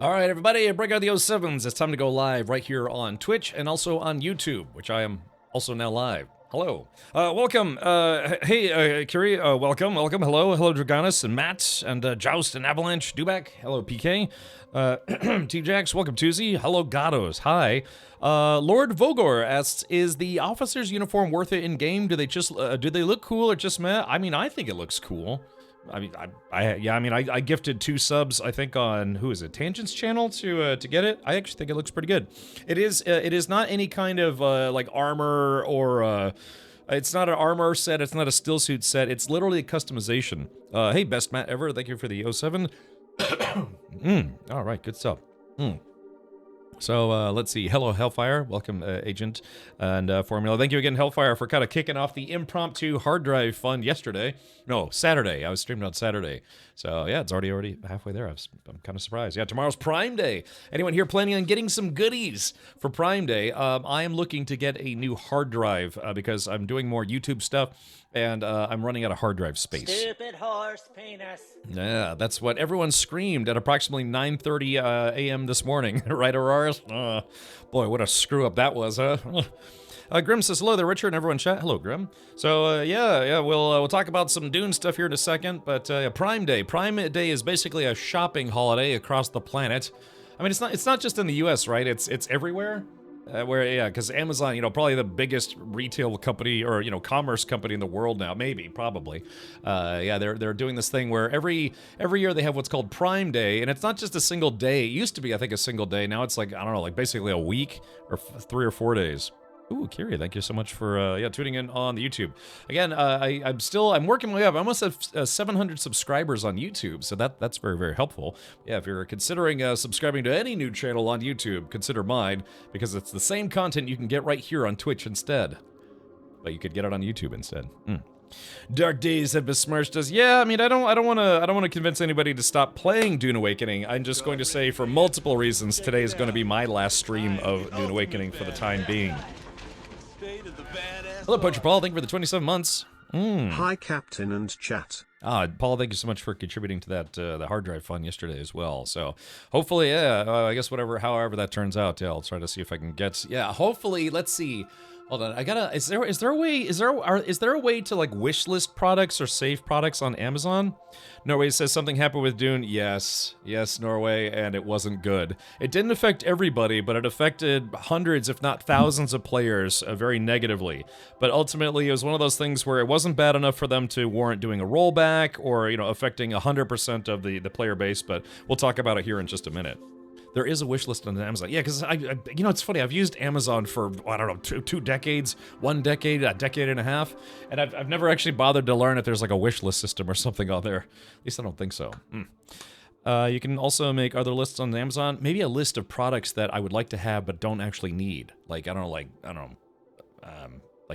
All right, everybody, break out the 07s. It's time to go live right here on Twitch and also on YouTube, which I am also now live. Hello. Welcome. Hey, Curie, welcome. Hello, Draganis and Matt and Joust and Avalanche. Dubak. Hello, PK. T-Jax, welcome, Tuesday. Hello, Gatos. Hi. Lord Vogor asks, is the officer's uniform worth it in-game? Do they look cool or just meh? I mean, I think it looks cool. I gifted 2 subs, I think, on, who is it, Tangent's channel to get it. I actually think it looks pretty good. It is not any kind of, like, armor or, it's not an armor set, it's not a still suit set, it's literally a customization. Hey, best Matt ever, thank you for the 07. Alright, good stuff. So, let's see. Hello, Hellfire. Welcome, Agent and Formula. Thank you again, Hellfire, for kind of kicking off the impromptu hard drive fund yesterday. No, Saturday. I was streaming on Saturday. So, yeah, it's already halfway there. I'm kind of surprised. Yeah, tomorrow's Prime Day. Anyone here planning on getting some goodies for Prime Day? I am looking to get a new hard drive because I'm doing more YouTube stuff. And I'm running out of hard drive space. Stupid horse penis. Yeah, that's what everyone screamed at approximately 9:30 a.m. this morning. Right, Auroras? Boy, what a screw up that was, huh? Grim says hello there, Richard, and everyone chat. Hello, Grim. So yeah, we'll talk about some Dune stuff here in a second. But Prime Day. Prime Day is basically a shopping holiday across the planet. I mean, it's not just in the U.S., right? It's everywhere. Because Amazon, probably the biggest retail company or, commerce company in the world now, probably. They're doing this thing where every year they have what's called Prime Day, and it's not just a single day. It used to be, I think, a single day. Now it's like, I don't know, like basically a week or 3 or 4 days. Ooh, Kiri, thank you so much for tuning in on the YouTube. Again, I'm working my way up. I almost have 700 subscribers on YouTube, so that's very, very helpful. Yeah, if you're considering subscribing to any new channel on YouTube, consider mine, because it's the same content you can get right here on Twitch instead. But you could get it on YouTube instead. Dark days have besmirched us. Yeah, I mean, I don't want to convince anybody to stop playing Dune Awakening. I'm just going to say, for multiple reasons, today is going to be my last stream of Dune Awakening for the time being. Hello, Poacher Paul. Thank you for the 27 months. Hi, Captain and chat. Paul, thank you so much for contributing to that the hard drive fund yesterday as well. So hopefully, I guess however that turns out, I'll try to see if I can get. Yeah, hopefully, let's see. Hold on, I gotta. Is there a way to like wish list products or save products on Amazon? Norway says something happened with Dune. Yes, Norway, and it wasn't good. It didn't affect everybody, but it affected hundreds, if not thousands, of players very negatively. But ultimately, it was one of those things where it wasn't bad enough for them to warrant doing a rollback or affecting 100% of the player base. But we'll talk about it here in just a minute. There is a wish list on Amazon. Yeah, because it's funny. I've used Amazon for, I don't know, two decades, 1 decade, a decade and a half, and I've never actually bothered to learn if there's like a wish list system or something on there. At least I don't think so. You can also make other lists on Amazon. Maybe a list of products that I would like to have but don't actually need. Like, I don't know, like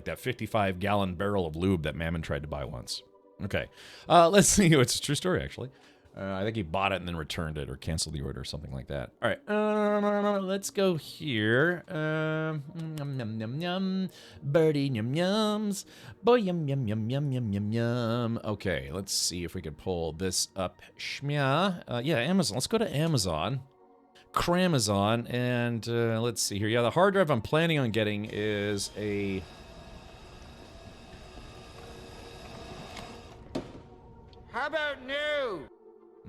that 55-gallon barrel of lube that Mammon tried to buy once. Okay, let's see. It's a true story, actually. I think he bought it and then returned it or canceled the order or something like that. All right, let's go here. Birdie yum yums. Boy yum yum yum yum yum yum yum. Okay, let's see if we can pull this up. Shmya. Yeah, Amazon. Let's go to Amazon. Cramazon. And let's see here. Yeah, the hard drive I'm planning on getting is a... How about new?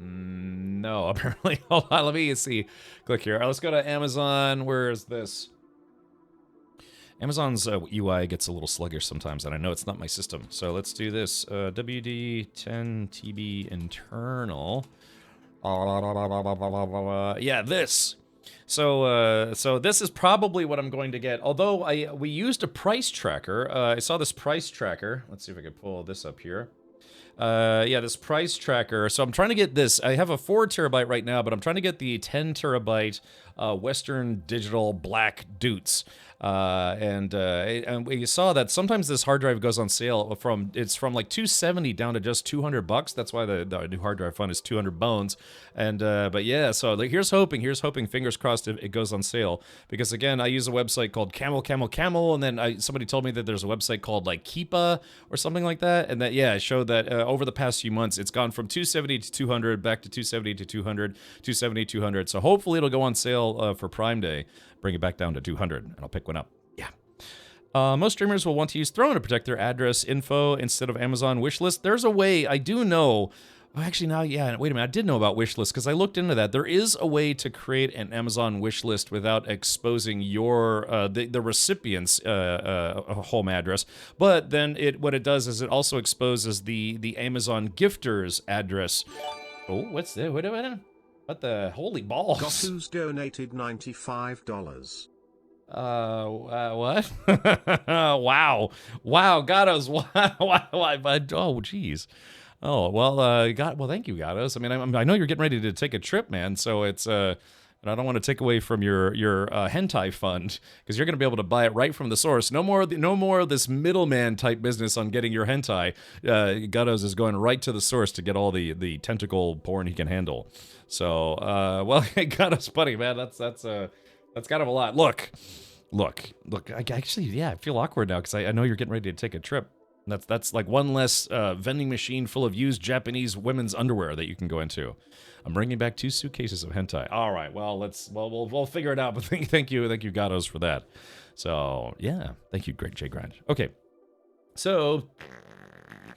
No, apparently. Hold on, let me see. Click here. Let's go to Amazon. Where is this? Amazon's UI gets a little sluggish sometimes, and I know it's not my system. So let's do this. WD10TB internal. Yeah, this. So this is probably what I'm going to get. Although we used a price tracker. I saw this price tracker. Let's see if I can pull this up here. Yeah, this price tracker. So I'm trying to get this. I have a 4 terabyte right now, but I'm trying to get the 10 terabyte Western Digital black Dutes. And we saw that sometimes this hard drive goes on sale from like 270 down to just $200. That's why the new hard drive fund is 200 bones. And but yeah, so like, here's hoping, fingers crossed it goes on sale, because again, I use a website called Camel, and then somebody told me that there's a website called like Keepa or something like that, and that it showed that over the past few months it's gone from 270 to 200, back to 270 to 200, 270 200. So hopefully it'll go on sale for Prime Day, bring it back down to 200, and I'll pick one up. Yeah. Most streamers will want to use Throne to protect their address info instead of Amazon wishlist. There's a way, I do know. Actually, now, yeah, wait a minute. I did know about wishlist because I looked into that. There is a way to create an Amazon wishlist without exposing your the recipient's home address. But then what it does is it also exposes the Amazon gifter's address. Oh, what's that? What the holy balls? Gotu's donated $95. What? Wow, Gatos, why, oh, geez. Oh, well, well, thank you, Gatos. I mean, I know you're getting ready to take a trip, man, so it's, and I don't want to take away from your hentai fund, because you're going to be able to buy it right from the source. No more of this middleman type business on getting your hentai. Gatos is going right to the source to get all the tentacle porn he can handle. So, well, Gatos, buddy, man, that's kind of a lot. Look. I actually, yeah, I feel awkward now because I know you're getting ready to take a trip. That's like one less vending machine full of used Japanese women's underwear that you can go into. I'm bringing back 2 suitcases of hentai. All right, well, we'll figure it out. But thank you, Gatos, for that. So yeah, thank you, Great J Grind. Okay, so.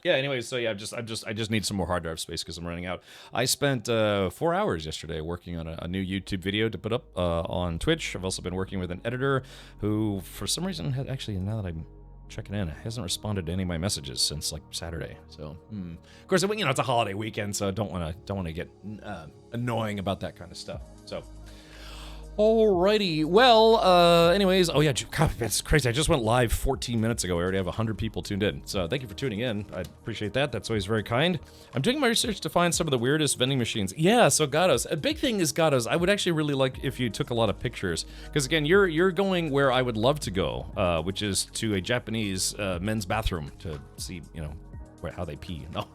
Yeah, anyway, so yeah, I just need some more hard drive space because I'm running out. I spent 4 hours yesterday working on a new YouTube video to put up on Twitch. I've also been working with an editor who, for some reason, actually, now that I'm checking in, hasn't responded to any of my messages since like Saturday. So, of course, it's a holiday weekend, so I don't want to get annoying about that kind of stuff. So. Alrighty, well, anyways, oh yeah, God, that's crazy. I just went live 14 minutes ago. We already have 100 people tuned in. So thank you for tuning in. I appreciate that. That's always very kind. I'm doing my research to find some of the weirdest vending machines. Yeah, so Gatos. A big thing is Gatos. I would actually really like if you took a lot of pictures. Because again, you're going where I would love to go, which is to a Japanese men's bathroom to see, how they pee. No,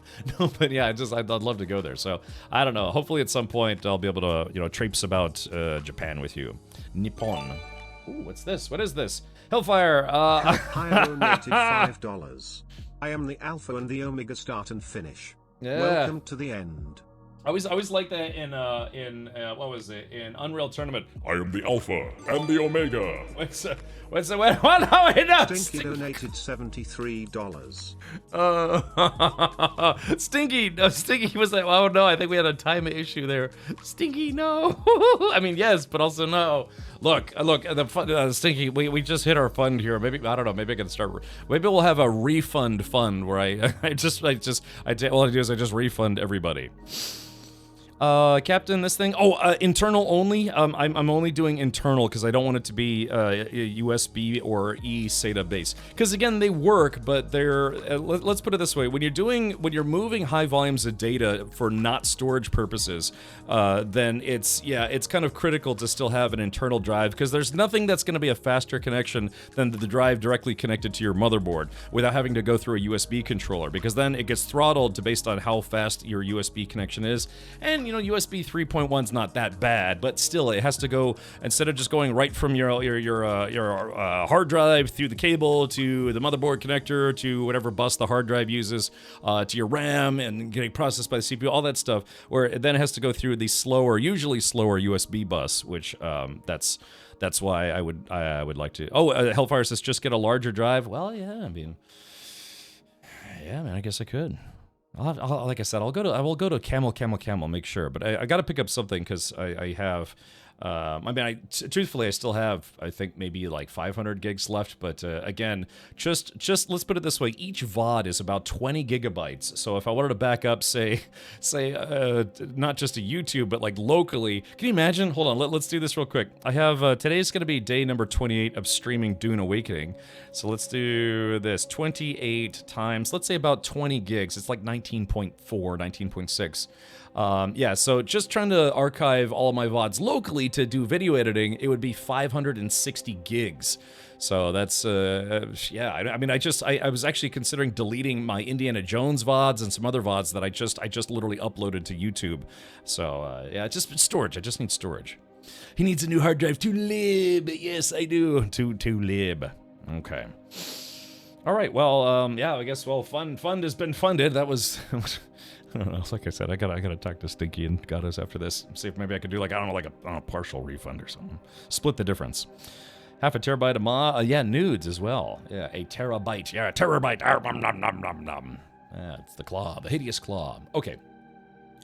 but yeah, I'd love to go there. So I don't know. Hopefully at some point I'll be able to, traipse about Japan with you. Nippon. Ooh, what's this? What is this? Hellfire. I donated $5. I am the Alpha and the Omega start and finish. Yeah. Welcome to the end. I always like that in what was it, in Unreal Tournament. I am the Alpha and the Omega. What's the what? No, Stinky donated $73. Stinky was like, oh no, I think we had a time issue there. Stinky, no. I mean, yes, but also no. Look, the Stinky, we just hit our fund here. Maybe, I don't know, maybe I can start, maybe we'll have a refund fund where all I do is I just refund everybody. Captain, this thing. Internal only. I'm only doing internal because I don't want it to be USB or eSATA based. Because again, they work, but they're. Let's put it this way: when you're moving high volumes of data for not storage purposes, then it's kind of critical to still have an internal drive because there's nothing that's going to be a faster connection than the drive directly connected to your motherboard without having to go through a USB controller, because then it gets throttled based on how fast your USB connection is. And USB 3.1's not that bad, but still, it has to go, instead of just going right from your hard drive through the cable to the motherboard connector to whatever bus the hard drive uses, to your RAM and getting processed by the CPU, all that stuff, where it then has to go through the usually slower USB bus, which that's why I would like to. Hellfire says just get a larger drive. Well, yeah, I mean, yeah, man, I guess I could. Like I said, I will go to Camel, make sure. But I got to pick up something because I have. Truthfully, I still have, I think, maybe like 500 gigs left. But again, just let's put it this way: each VOD is about 20 gigabytes. So if I wanted to back up, say, not just to YouTube, but like locally, can you imagine? Hold on, let's do this real quick. I have today's going to be day number 28 of streaming Dune Awakening. So let's do this: 28 times, let's say about 20 gigs. It's like 19.4, 19.6. So just trying to archive all of my VODs locally literally to do video editing, it would be 560 gigs. So that's, yeah, I mean, I was actually considering deleting my Indiana Jones VODs and some other VODs that I just literally uploaded to YouTube. So, yeah, just storage. I just need storage. He needs a new hard drive to lib. Yes, I do. To lib. Okay. All right, well, yeah, I guess, well, fund has been funded. That was, I don't know, like I said, I gotta talk to Stinky and Goddess after this. See if maybe I could do, like, I don't know, like a partial refund or something. Split the difference. Half a terabyte of yeah, nudes as well. Yeah, a terabyte. Yeah, a terabyte. Nom, nom, nom, nom, nom. Yeah, it's the claw, the hideous claw. Okay.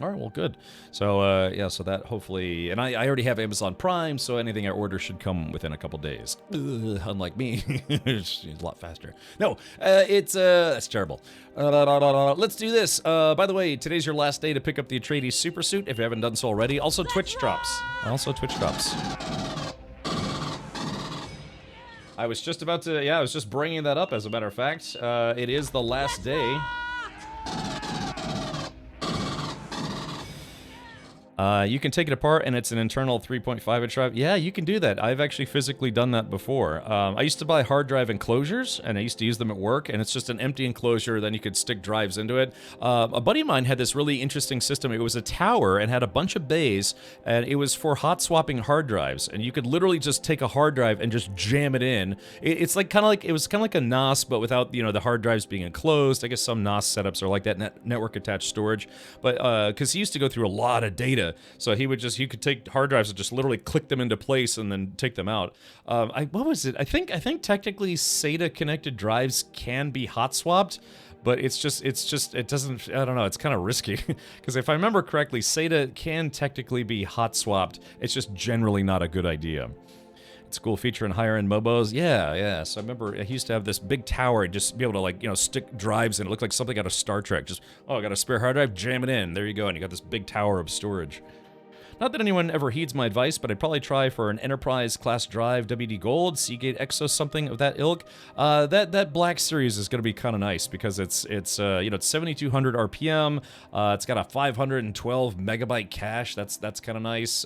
All right, well, good. So, yeah, so that hopefully... And I already have Amazon Prime, so anything I order should come within a couple days. Unlike me. It's a lot faster. No, that's terrible. Let's do this. By the way, today's your last day to pick up the Atreides Supersuit, if you haven't done so already. Also, Twitch drops. I was just about to... Yeah, I was just bringing that up, as a matter of fact. It is the last day... You can take it apart and it's an internal 3.5-inch drive. Yeah, you can do that. I've actually physically done that before. I used to buy hard drive enclosures and I used to use them at work, and it's just an empty enclosure, then you could stick drives into it. A buddy of mine had this really interesting system. It was a tower and had a bunch of bays, and it was for hot swapping hard drives, and you could literally just take a hard drive and just jam it in. It's like it was kind of like a NAS, but without, you know, the hard drives being enclosed. I guess some NAS setups are like that, network attached storage, but because he used to go through a lot of data. So he could take hard drives and just literally click them into place and then take them out. What was it? I think technically SATA connected drives can be hot swapped, but it doesn't, I don't know, it's kind of risky. Because if I remember correctly, SATA can technically be hot swapped. It's just generally not a good idea. It's a cool feature in higher-end mobos. Yeah. So I remember he used to have this big tower and just be able to, like, you know, stick drives in. It looked like something out of Star Trek. Just, oh, I got a spare hard drive, jam it in. There you go, and you got this big tower of storage. Not that anyone ever heeds my advice, but I'd probably try for an Enterprise-class drive, WD Gold, Seagate Exos, something of that ilk. That Black Series is going to be kind of nice because it's you know, it's 7,200 RPM. It's got a 512 megabyte cache. That's kind of nice.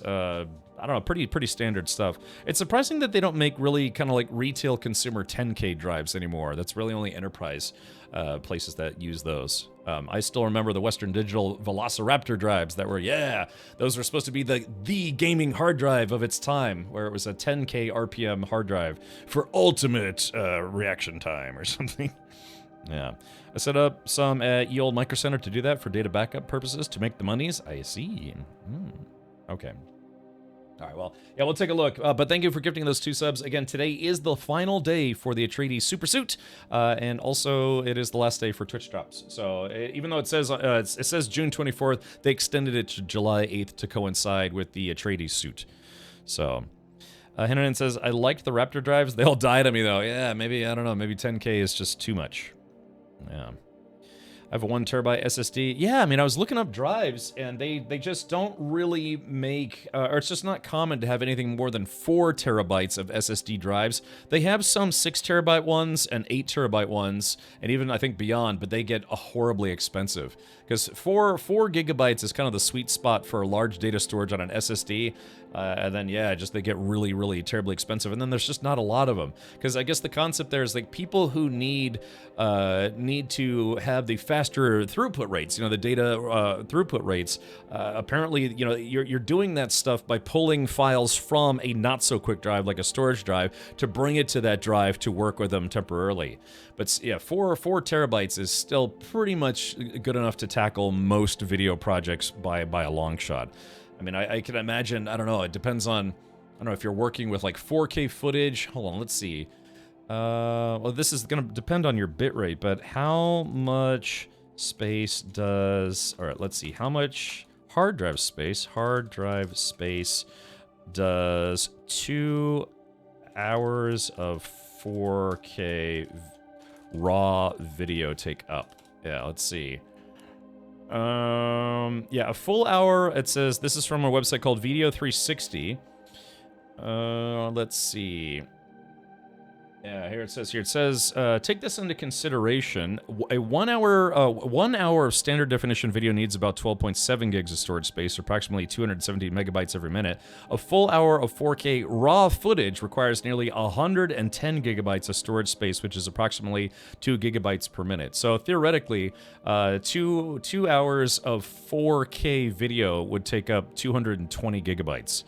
I don't know, pretty standard stuff. It's surprising that they don't make really kind of like retail consumer 10K drives anymore. That's really only enterprise places that use those. I still remember the Western Digital Velociraptor drives that were, yeah, those were supposed to be the gaming hard drive of its time, where it was a 10K RPM hard drive for ultimate reaction time or something. Yeah. I set up some at Ye Olde Micro Center to do that for data backup purposes to make the monies. I see. Okay. All right, well, yeah, we'll take a look. But thank you for gifting those 2 subs. Again, today is the final day for the Atreides Supersuit, and also it is the last day for Twitch drops. So even though it says June 24th, they extended it to July 8th to coincide with the Atreides suit. So, Henry says, I liked the Raptor drives. They all died on me, though. Yeah, maybe, I don't know, maybe 10K is just too much. Yeah. I have a 1 terabyte SSD. Yeah, I mean, I was looking up drives, and they just don't really make, or it's just not common to have anything more than 4 terabytes of SSD drives. They have some 6 terabyte ones and 8 terabyte ones, and even, I think, beyond, but they get horribly expensive. Because 4 gigabytes is kind of the sweet spot for large data storage on an SSD, and then, yeah, just they get really, really terribly expensive, and then there's just not a lot of them. Because I guess the concept there is, like, people who need to have the faster throughput rates, you know, the data throughput rates, apparently, you know, you're doing that stuff by pulling files from a not-so-quick drive, like a storage drive, to bring it to that drive to work with them temporarily. But, yeah, 4 terabytes is still pretty much good enough to tackle most video projects by a long shot. I mean, I can imagine, I don't know, it depends on, I don't know, if you're working with, like, 4K footage. Hold on, let's see. Well, this is going to depend on your bitrate, but how much space does... Alright, let's see. How much hard drive space does 2 hours of 4K raw video take up? Yeah, let's see. Yeah, a full hour, it says, this is from a website called Video 360. Let's see. Yeah, here it says. Take this into consideration. A 1 hour, 1 hour of standard definition video needs about 12.7 gigs of storage space, or approximately 270 megabytes every minute. A full hour of 4K raw footage requires nearly 110 gigabytes of storage space, which is approximately 2 gigabytes per minute. So theoretically, 2 hours of 4K video would take up 220 gigabytes.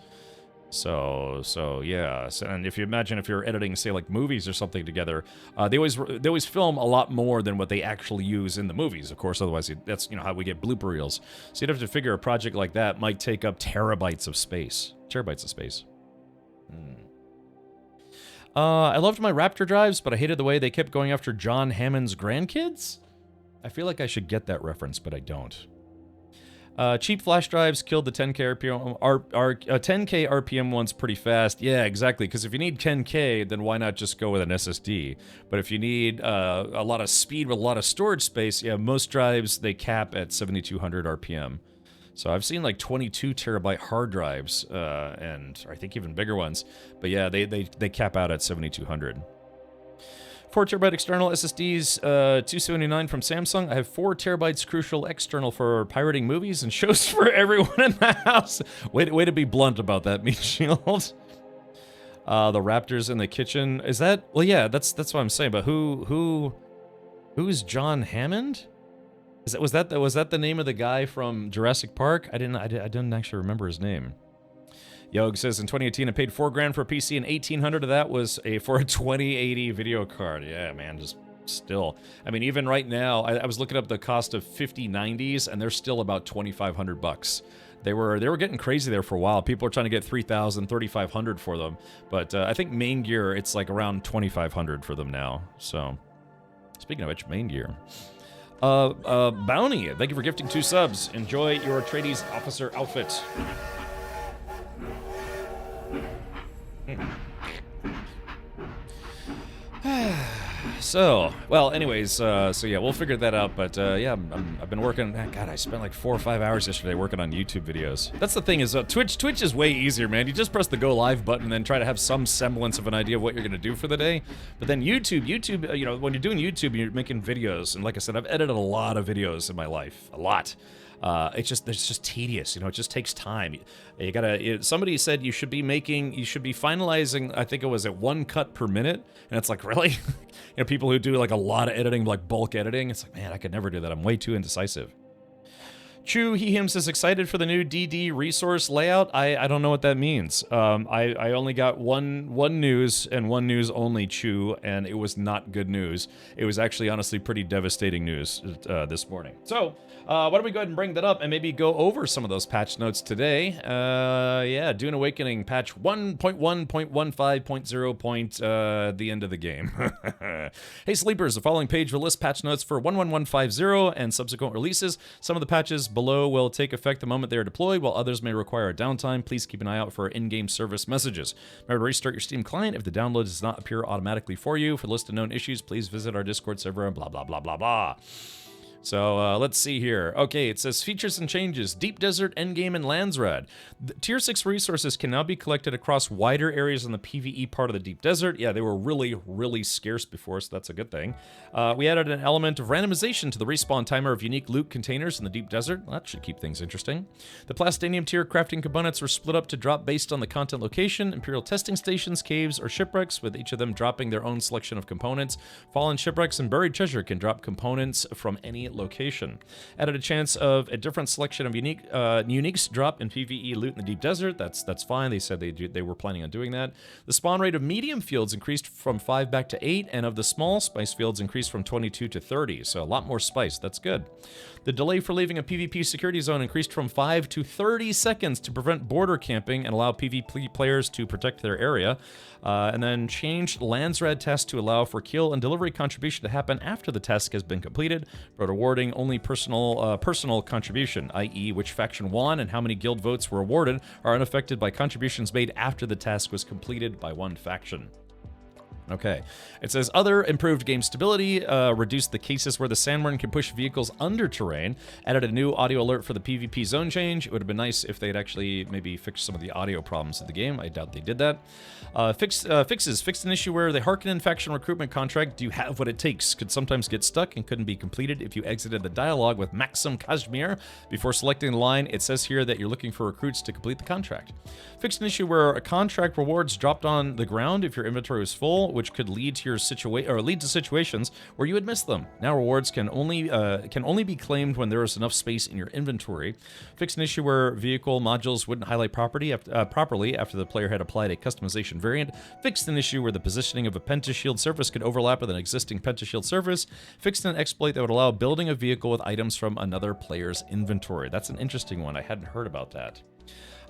So yeah. And if you imagine if you're editing, say, like movies or something together, they always film a lot more than what they actually use in the movies. Of course, otherwise that's how we get blooper reels. So you'd have to figure a project like that might take up terabytes of space. I loved my Raptor drives, but I hated the way they kept going after John Hammond's grandkids. I feel like I should get that reference, but I don't. Cheap flash drives killed the 10K RPM. 10K RPM one's pretty fast. Yeah, exactly. Because if you need 10K, then why not just go with an SSD? But if you need a lot of speed with a lot of storage space, yeah, most drives, they cap at 7200 RPM. So I've seen like 22 terabyte hard drives, and I think even bigger ones. But yeah, they cap out at 7200. 4 terabyte external SSDs, 279 from Samsung. I have 4 terabytes crucial external for pirating movies and shows for everyone in the house. Way to be blunt about that, Meat Shield. The Raptors in the kitchen. Is that? Well, yeah, that's what I'm saying. But who's John Hammond? Was that the name of the guy from Jurassic Park? I didn't actually remember his name. Yog says, in 2018, I paid $4,000 for a PC, and $1,800 of that was for a 2080 video card. Yeah, man, just still. I mean, even right now, I was looking up the cost of 5090s, and they're still about $2,500. They were getting crazy there for a while. People were trying to get $3,000, $3,500 for them, but I think main gear, it's like around $2,500 for them now. So, speaking of which, main gear. Bounty, thank you for gifting 2 subs. Enjoy your Atreides officer outfit. So, well, anyways, so yeah, we'll figure that out, but yeah, I've been working, God, I spent like 4 or 5 hours yesterday working on YouTube videos. That's the thing is, Twitch is way easier, man. You just press the go live button and then try to have some semblance of an idea of what you're gonna do for the day. But then YouTube, when you're doing YouTube, you're making videos, and like I said, I've edited a lot of videos in my life, a lot. It's just tedious, it just takes time. You gotta, somebody said you should be finalizing, I think it was at 1 cut per minute, and it's like, really? People who do like a lot of editing, like bulk editing, it's like, man, I could never do that. I'm way too indecisive. Chu, he, him says, excited for the new DD resource layout. I don't know what that means. I only got one news and one news only, Chu, and it was not good news. It was actually, honestly, pretty devastating news this morning. So, why don't we go ahead and bring that up and maybe go over some of those patch notes today. Yeah, Dune Awakening patch 1.1.15.0. The end of the game. Hey, sleepers, the following page will list patch notes for 1.1150 and subsequent releases. Some of the patches below will take effect the moment they are deployed, while others may require a downtime. Please keep an eye out for in-game service messages. Remember to restart your Steam client if the download does not appear automatically for you. For the list of known issues, please visit our Discord server and blah, blah, blah, blah, blah. So, let's see here. Okay, it says features and changes. Deep Desert, Endgame, and Landsrad. The Tier 6 resources can now be collected across wider areas in the PvE part of the Deep Desert. Yeah, they were really, really scarce before, so that's a good thing. We added an element of randomization to the respawn timer of unique loot containers in the Deep Desert. Well, that should keep things interesting. The Plastanium tier crafting components were split up to drop based on the content location, Imperial testing stations, caves, or shipwrecks, with each of them dropping their own selection of components. Fallen shipwrecks and buried treasure can drop components from any location. Added a chance of a different selection of uniques drop in PvE loot in the Deep Desert. That's fine. They said they were planning on doing that. The spawn rate of medium fields increased from 5 back to 8, and of the small spice fields increased from 22 to 30. So a lot more spice. That's good. The delay for leaving a PvP security zone increased from 5 to 30 seconds to prevent border camping and allow PvP players to protect their area. And then changed Landsrad test to allow for kill and delivery contribution to happen after the task has been completed, but awarding only personal contribution, i.e. which faction won and how many guild votes were awarded are unaffected by contributions made after the task was completed by one faction. Okay. It says other improved game stability, reduced the cases where the sandworm can push vehicles under terrain, added a new audio alert for the PvP zone change. It would have been nice if they'd actually maybe fixed some of the audio problems of the game. I doubt they did that. Fixes. Fixed an issue where the Harkonnen faction recruitment contract, do you have what it takes, could sometimes get stuck and couldn't be completed if you exited the dialogue with Maxim Kazmir before selecting the line. It says here that you're looking for recruits to complete the contract. Fixed an issue where a contract rewards dropped on the ground if your inventory was full, which could lead to situations where you would miss them. Now rewards can only be claimed when there is enough space in your inventory. Fixed an issue where vehicle modules wouldn't highlight properly after the player had applied a customization variant. Fixed an issue where the positioning of a pentashield surface could overlap with an existing pentashield surface. Fixed an exploit that would allow building a vehicle with items from another player's inventory. That's an interesting one. I hadn't heard about that.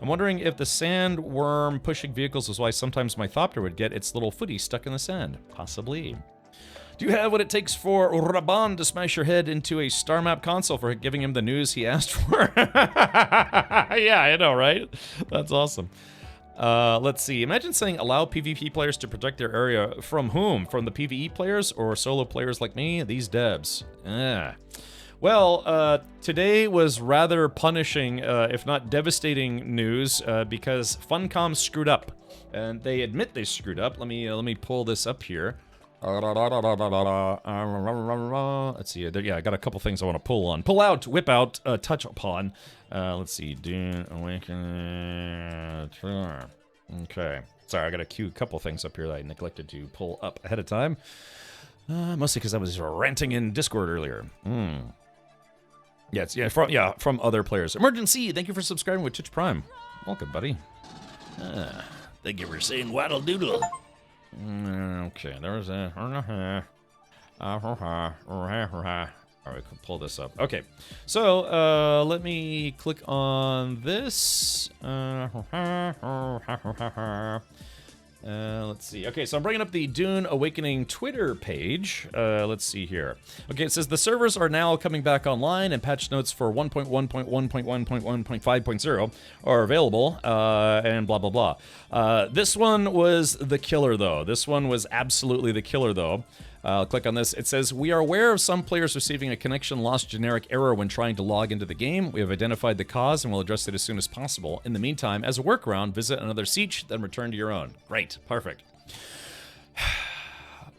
I'm wondering if the sandworm pushing vehicles was why sometimes my Thopter would get its little footy stuck in the sand. Possibly. Do you have what it takes for Raban to smash your head into a star map console for giving him the news he asked for? Yeah, I know, right? That's awesome. Let's see. Imagine saying allow PvP players to protect their area. From whom? From the PvE players or solo players like me? These devs. Well, today was rather punishing, if not devastating news, because Funcom screwed up, and they admit they screwed up. Let me pull this up here. Let's see. Yeah, I got a couple things I want to pull out, whip out, touch upon. Let's see. Dune Awakening. Okay. Sorry, I got a couple things up here that I neglected to pull up ahead of time. Mostly because I was ranting in Discord earlier. From other players. Emergency, thank you for subscribing with Twitch Prime. Welcome, buddy. Thank you for saying waddle doodle. Okay, there's a... Alright, we can pull this up. Okay, so let me click on this. Let's see. Okay, so I'm bringing up the Dune Awakening Twitter page. Let's see here. Okay, it says the servers are now coming back online and patch notes for 1.1.1.1.1.5.0 are available, and blah, blah, blah. This one was the killer, though. This one was absolutely the killer, though. I'll click on this. It says, we are aware of some players receiving a connection loss generic error when trying to log into the game. We have identified the cause and will address it as soon as possible. In the meantime, as a workaround, visit another siege, then return to your own. Great. Perfect.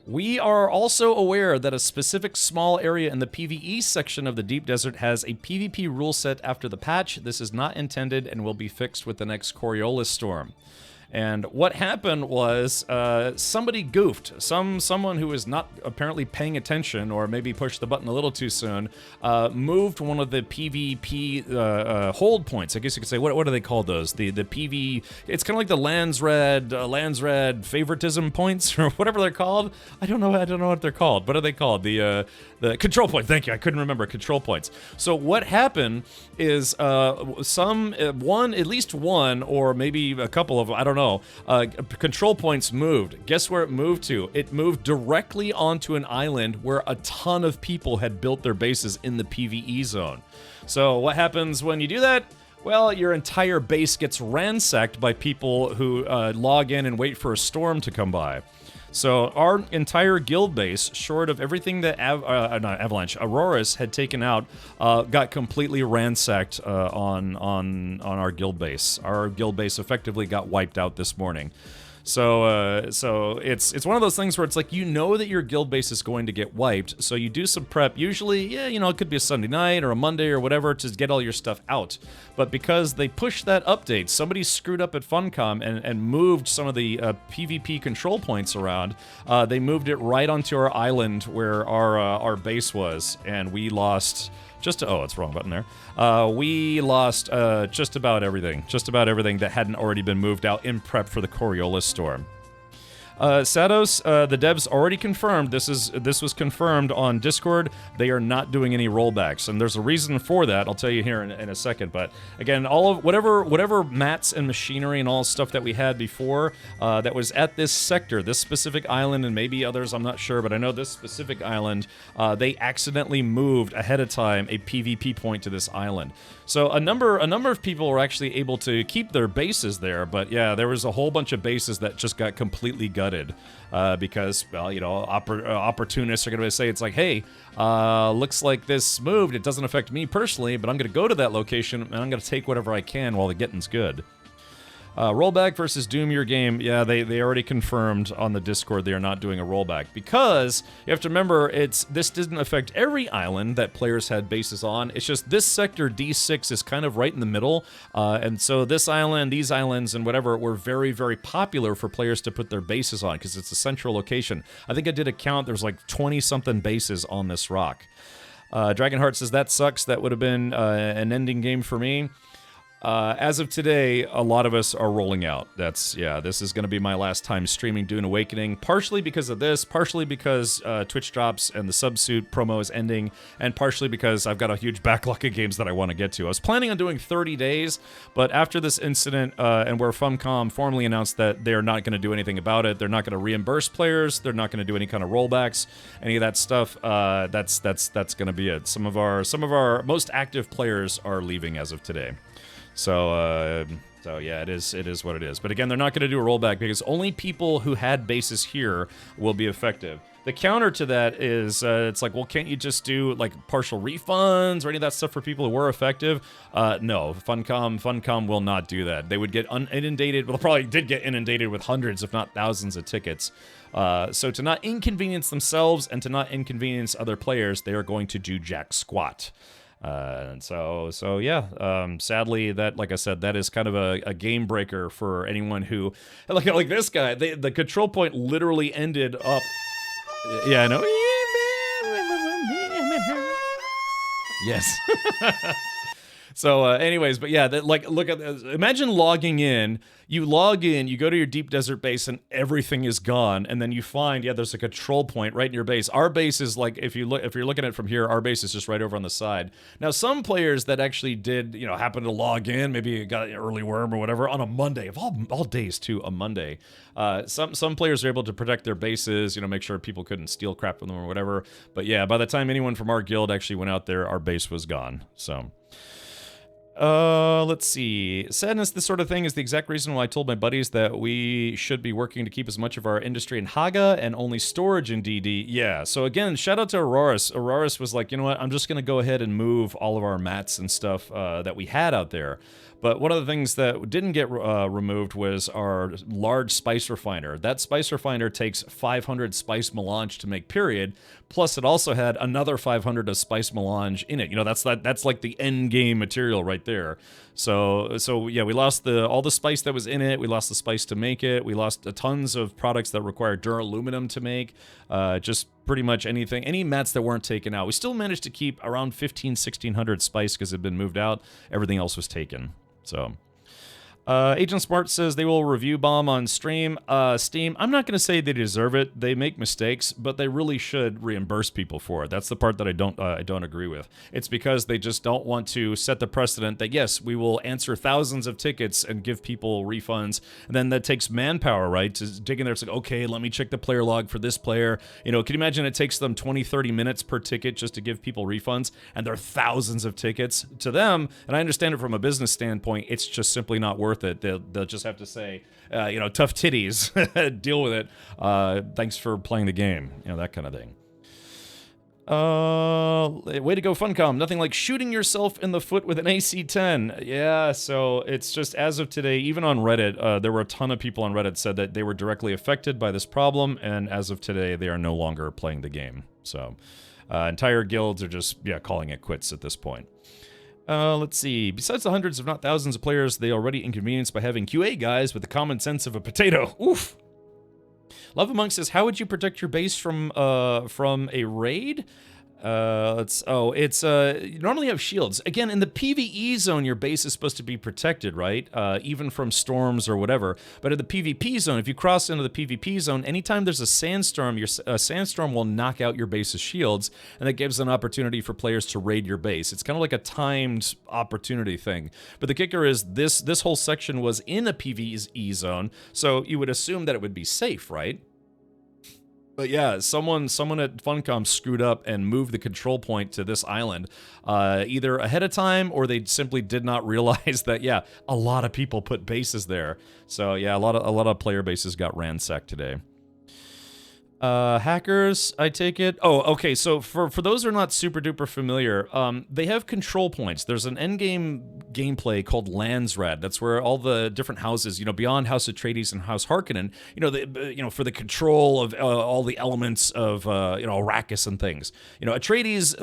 We are also aware that a specific small area in the PvE section of the Deep Desert has a PvP rule set after the patch. This is not intended and will be fixed with the next Coriolis storm. And what happened was somebody goofed. Someone who was not apparently paying attention, or maybe pushed the button a little too soon, moved one of the PvP hold points. I guess you could say, what are they called those? The PV. It's kind of like the lands red favoritism points, or whatever they're called. I don't know what they're called. What are they called? The control points. Thank you. I couldn't remember control points. So what happened is at least one, or maybe a couple of, I don't know. Control points moved. Guess where it moved to? It moved directly onto an island where a ton of people had built their bases in the PvE zone. So what happens when you do that? Well, your entire base gets ransacked by people who log in and wait for a storm to come by. So our entire guild base, short of everything that Auroras had taken out, got completely ransacked on our guild base. Our guild base effectively got wiped out this morning. So it's one of those things where it's like, you know that your guild base is going to get wiped, so you do some prep. Usually, yeah, you know, it could be a Sunday night or a Monday or whatever to get all your stuff out. But because they pushed that update, somebody screwed up at Funcom and moved some of the PvP control points around. They moved it right onto our island where our base was, and we lost... oh, it's the wrong button there. We lost just about everything that hadn't already been moved out in prep for the Coriolis storm. Sados, the devs already confirmed, this was confirmed on Discord, they are not doing any rollbacks, and there's a reason for that, I'll tell you here in a second, but again, all of whatever mats and machinery and all stuff that we had before, that was at this sector, this specific island, and maybe others, I'm not sure, but I know this specific island, they accidentally moved ahead of time a PvP point to this island. So a number of people were actually able to keep their bases there, but yeah, there was a whole bunch of bases that just got completely gutted gutted because, well, you know, opportunists are going to say, it's like, hey, looks like this moved. It doesn't affect me personally, but I'm going to go to that location and I'm going to take whatever I can while the getting's good. Rollback versus Doom your game. Yeah, they already confirmed on the Discord they are not doing a rollback because you have to remember this didn't affect every island that players had bases on. It's just this sector D6 is kind of right in the middle, and so this island, these islands, and whatever were very, very popular for players to put their bases on because it's a central location. I think I did a count. There's like 20-something bases on this rock. Dragonheart says that sucks. That would have been an ending game for me. As of today, a lot of us are rolling out. This is going to be my last time streaming Dune Awakening, partially because of this, partially because Twitch drops and the Subsuit promo is ending, and partially because I've got a huge backlog of games that I want to get to. I was planning on doing 30 days, but after this incident, and where Funcom formally announced that they're not going to do anything about it, they're not going to reimburse players, they're not going to do any kind of rollbacks, any of that stuff, that's going to be it. Some of our most active players are leaving as of today. So yeah, it is what it is. But again, they're not going to do a rollback because only people who had bases here will be effective. The counter to that is, it's like, well, can't you just do like partial refunds or any of that stuff for people who were effective? No, Funcom will not do that. They would get inundated. Well, probably did get inundated with hundreds, if not thousands, of tickets. So to not inconvenience themselves and to not inconvenience other players, they are going to do jack squat. And so yeah, sadly, that, like I said, that is kind of a game breaker for anyone who, like this guy, the control point literally ended up, yeah, I know. Yes. So, anyways, but yeah, look at this. Imagine logging in. You log in, you go to your deep desert base, and everything is gone. And then you find, yeah, there's a control point right in your base. Our base is like, if you're looking at it from here, our base is just right over on the side. Now, some players that actually did, happen to log in, maybe got an early worm or whatever on a Monday, of all days too, a Monday. Some players are able to protect their bases, make sure people couldn't steal crap from them or whatever. But yeah, by the time anyone from our guild actually went out there, our base was gone. So. Let's see. Sadness, this sort of thing is the exact reason why I told my buddies that we should be working to keep as much of our industry in Haga and only storage in DD. Yeah, so again, shout out to Auroras. Auroras was like, you know what, I'm just going to go ahead and move all of our mats and stuff that we had out there. But one of the things that didn't get removed was our large spice refiner. That spice refiner takes 500 spice melange to make period, plus it also had another 500 of spice melange in it. That's like the end game material right there. So yeah, we lost all the spice that was in it. We lost the spice to make it. We lost tons of products that require duraluminum to make. Just pretty much anything, any mats that weren't taken out. We still managed to keep around 1,600 spice because it had been moved out. Everything else was taken. So, Agent Smart says they will review bomb on Steam. I'm not going to say they deserve it. They make mistakes, but they really should reimburse people for it. That's the part that I don't agree with. It's because they just don't want to set the precedent that yes, we will answer thousands of tickets and give people refunds, and then that takes manpower, right? To dig in there, it's like, okay, let me check the player log for this player. Can you imagine it takes them 20-30 minutes per ticket just to give people refunds, and there are thousands of tickets to them. And I understand it from a business standpoint. It's just simply not worth it. They'll just have to say, tough titties, deal with it. Thanks for playing the game, that kind of thing. Way to go, Funcom. Nothing like shooting yourself in the foot with an AC-10. Yeah, so it's just, as of today, even on Reddit, there were a ton of people on Reddit said that they were directly affected by this problem, and as of today, they are no longer playing the game. So, entire guilds are just, calling it quits at this point. Let's see. Besides the hundreds, if not thousands of players they already inconvenienced by having QA guys with the common sense of a potato. Oof. Love Among says, how would you protect your base from a raid? You normally have shields. Again, in the PvE zone, your base is supposed to be protected, right? Even from storms or whatever. But in the PvP zone, if you cross into the PvP zone, anytime there's a sandstorm, a sandstorm will knock out your base's shields, and that gives an opportunity for players to raid your base. It's kind of like a timed opportunity thing. But the kicker is this whole section was in a PvE zone, so you would assume that it would be safe, right? But yeah, someone at Funcom screwed up and moved the control point to this island, either ahead of time or they simply did not realize that, a lot of people put bases there. So yeah, a lot of player bases got ransacked today. Hackers, I take it. Oh, okay. So for those who are not super duper familiar, they have control points. There's an endgame gameplay called Landsrad. That's where all the different houses, beyond House Atreides and House Harkonnen, for the control of all the elements of, Arrakis and things. Atreides,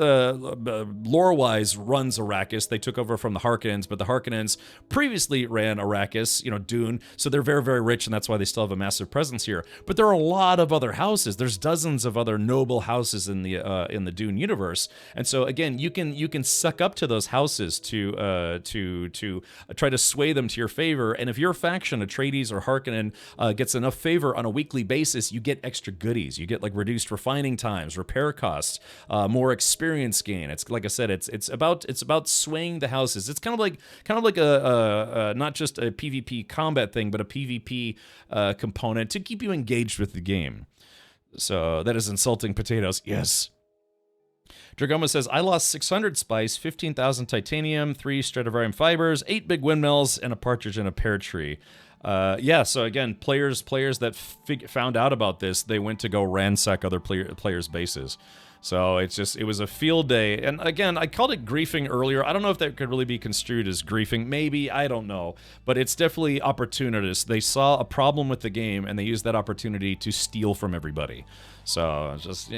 lore-wise, runs Arrakis. They took over from the Harkonnens, but the Harkonnens previously ran Arrakis, Dune. So they're very, very rich, and that's why they still have a massive presence here. But there are a lot of other houses. There's dozens of other noble houses in the Dune universe, and so again, you can suck up to those houses to try to sway them to your favor. And if your faction, Atreides or Harkonnen, gets enough favor on a weekly basis, you get extra goodies. You get like reduced refining times, repair costs, more experience gain. It's like I said, it's about swaying the houses. It's kind of like a not just a PvP combat thing, but a PvP component to keep you engaged with the game. So that is insulting potatoes. Yes. Dragoma says, I lost 600 spice, 15,000 titanium, 3 Stradivarium fibers, 8 big windmills, and a partridge in a pear tree. So again, players that found out about this, they went to go ransack other players' bases. So it was a field day. And again, I called it griefing earlier. I don't know if that could really be construed as griefing. Maybe, I don't know. But it's definitely opportunist. They saw a problem with the game and they used that opportunity to steal from everybody. So it's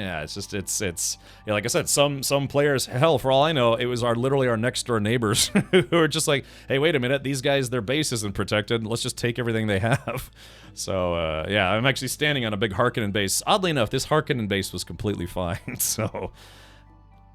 like I said, some players, hell, for all I know, it was literally our next door neighbors who were just like, hey, wait a minute, these guys, their base isn't protected. Let's just take everything they have. So I'm actually standing on a big Harkonnen base. Oddly enough, this Harkonnen base was completely fine. So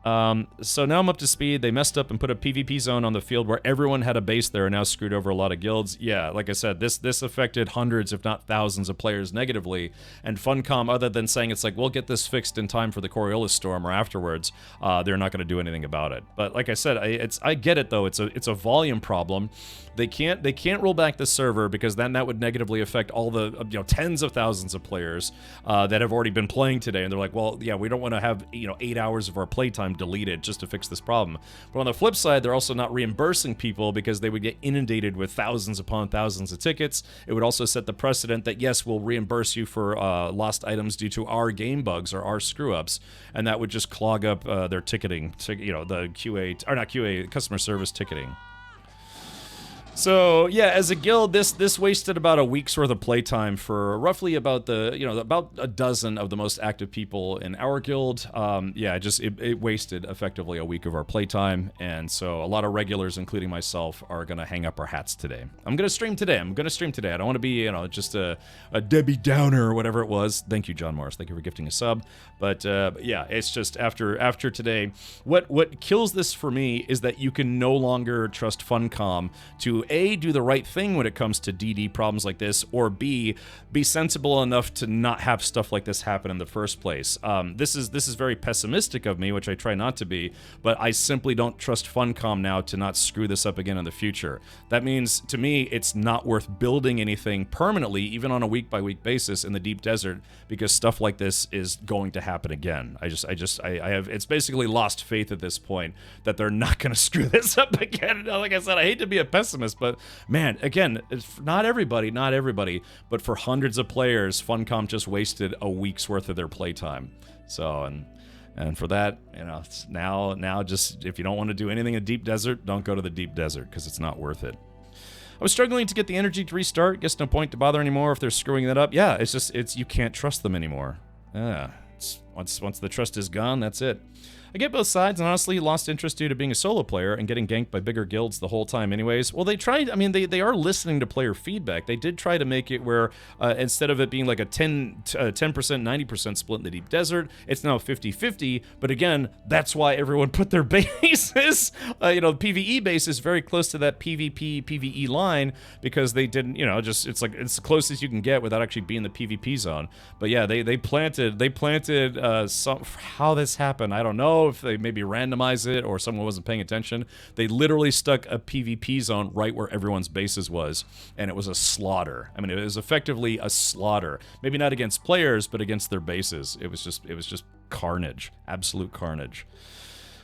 now I'm up to speed. They messed up and put a PvP zone on the field where everyone had a base there and now screwed over a lot of guilds. Yeah, like I said, this affected hundreds, if not thousands of players negatively. And Funcom, other than saying it's like, we'll get this fixed in time for the Coriolis Storm or afterwards, they're not going to do anything about it. But like I said, I get it though. It's a volume problem. They can't roll back the server because then that would negatively affect all the tens of thousands of players that have already been playing today. And they're like, well, yeah, we don't want to have 8 hours of our playtime deleted just to fix this problem. But on the flip side, they're also not reimbursing people because they would get inundated with thousands upon thousands of tickets. It would also set the precedent that yes, we'll reimburse you for lost items due to our game bugs or our screw ups, and that would just clog up their ticketing, the QA or not QA, customer service ticketing. So yeah, as a guild, this wasted about a week's worth of playtime for roughly about about a dozen of the most active people in our guild. It wasted effectively a week of our playtime, and so a lot of regulars, including myself, are gonna hang up our hats today. I'm gonna stream today. I don't want to be just a Debbie Downer or whatever it was. Thank you, John Morris. Thank you for gifting a sub. But yeah, it's just after today, what kills this for me is that you can no longer trust Funcom to A, do the right thing when it comes to DD problems like this, or B, be sensible enough to not have stuff like this happen in the first place. This is very pessimistic of me, which I try not to be, but I simply don't trust Funcom now to not screw this up again in the future. That means, to me, it's not worth building anything permanently, even on a week-by-week basis in the deep desert, because stuff like this is going to happen again. I have, it's basically lost faith at this point that they're not going to screw this up again. Like I said, I hate to be a pessimist, but man, again, it's not everybody, but for hundreds of players, Funcom just wasted a week's worth of their playtime. So, and for that, it's now just, if you don't want to do anything in deep desert, don't go to the deep desert, because it's not worth it. I was struggling to get the energy to restart. Guess no point to bother anymore if they're screwing that up. Yeah, you can't trust them anymore. Yeah, once the trust is gone, that's it. I get both sides, and honestly lost interest due to being a solo player and getting ganked by bigger guilds the whole time anyways. Well, they tried, they are listening to player feedback. They did try to make it where instead of it being like a 10%, 90% split in the deep desert, it's now 50-50, but again, that's why everyone put their bases, PvE base is very close to that PvP, PvE line, because they didn't, it's the closest you can get without actually being the PvP zone. But yeah, they planted some, how this happened, I don't know, if they maybe randomize it or someone wasn't paying attention. They literally stuck a PvP zone right where everyone's bases was, and it was a slaughter. It was effectively a slaughter. Maybe not against players, but against their bases. It was just carnage, absolute carnage.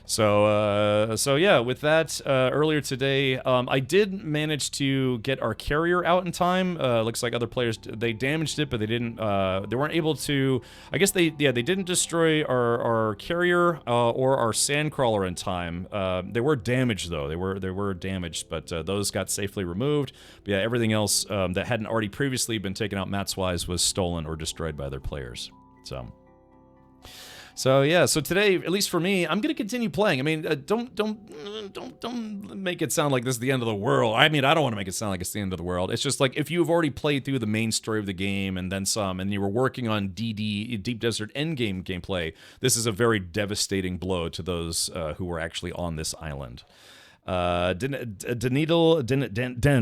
So yeah, with that, earlier today, I did manage to get our carrier out in time. Looks like other players, they damaged it, but they didn't, they weren't able to, I guess they didn't destroy our carrier, or our sandcrawler in time. They were damaged though, they were damaged, but those got safely removed. But yeah, everything else, that hadn't already previously been taken out mats-wise was stolen or destroyed by other players, So yeah, so today, at least for me, I'm gonna continue playing. I mean, don't make it sound like this is the end of the world. I mean, I don't want to make it sound like it's the end of the world. It's just like if you've already played through the main story of the game and then some, and you were working on Deep Desert Endgame gameplay, this is a very devastating blow to those who were actually on this island. Den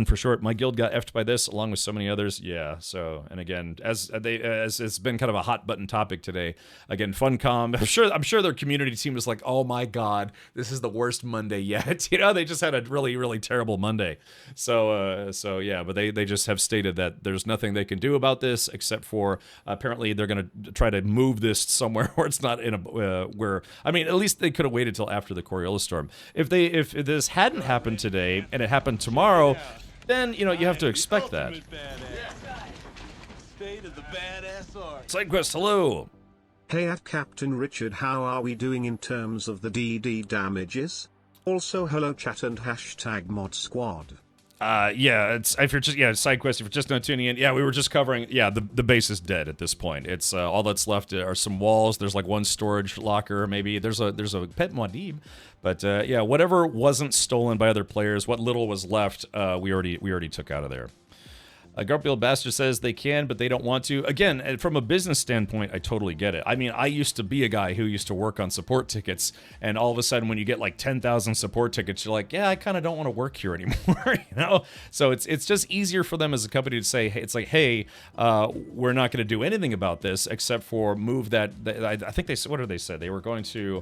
for short. My guild got effed by this, along with so many others. Yeah. So, and again, as it's been kind of a hot button topic today. Again, Funcom. I'm sure their community team was like, oh my god, this is the worst Monday yet. They just had a really, really terrible Monday. So yeah, but they just have stated that there's nothing they can do about this except for apparently they're gonna try to move this somewhere where it's not in a where. I mean, at least they could have waited till after the Coriolis storm. If this hadn't happened today and it happened tomorrow, then you have to expect that. SideQuest, hello. Hey at Captain Richard, how are we doing in terms of the DD damages? Also hello chat and hashtag mod squad. Yeah, if you're just SideQuest, if you're just not tuning in, yeah, we were just covering, the base is dead at this point. It's all that's left are some walls. There's like one storage locker, maybe. There's a pet Muad'Dib, but yeah, whatever wasn't stolen by other players, what little was left, we already took out of there. Grumpy Old Bastard says they can, but they don't want to. Again, from a business standpoint, I totally get it. I mean, I used to be a guy who used to work on support tickets, and all of a sudden when you get like 10,000 support tickets, you're like, yeah, I kind of don't want to work here anymore, So it's just easier for them as a company to say, hey, it's like, hey, we're not going to do anything about this except for move that. I think they said, what did they say? They were going to.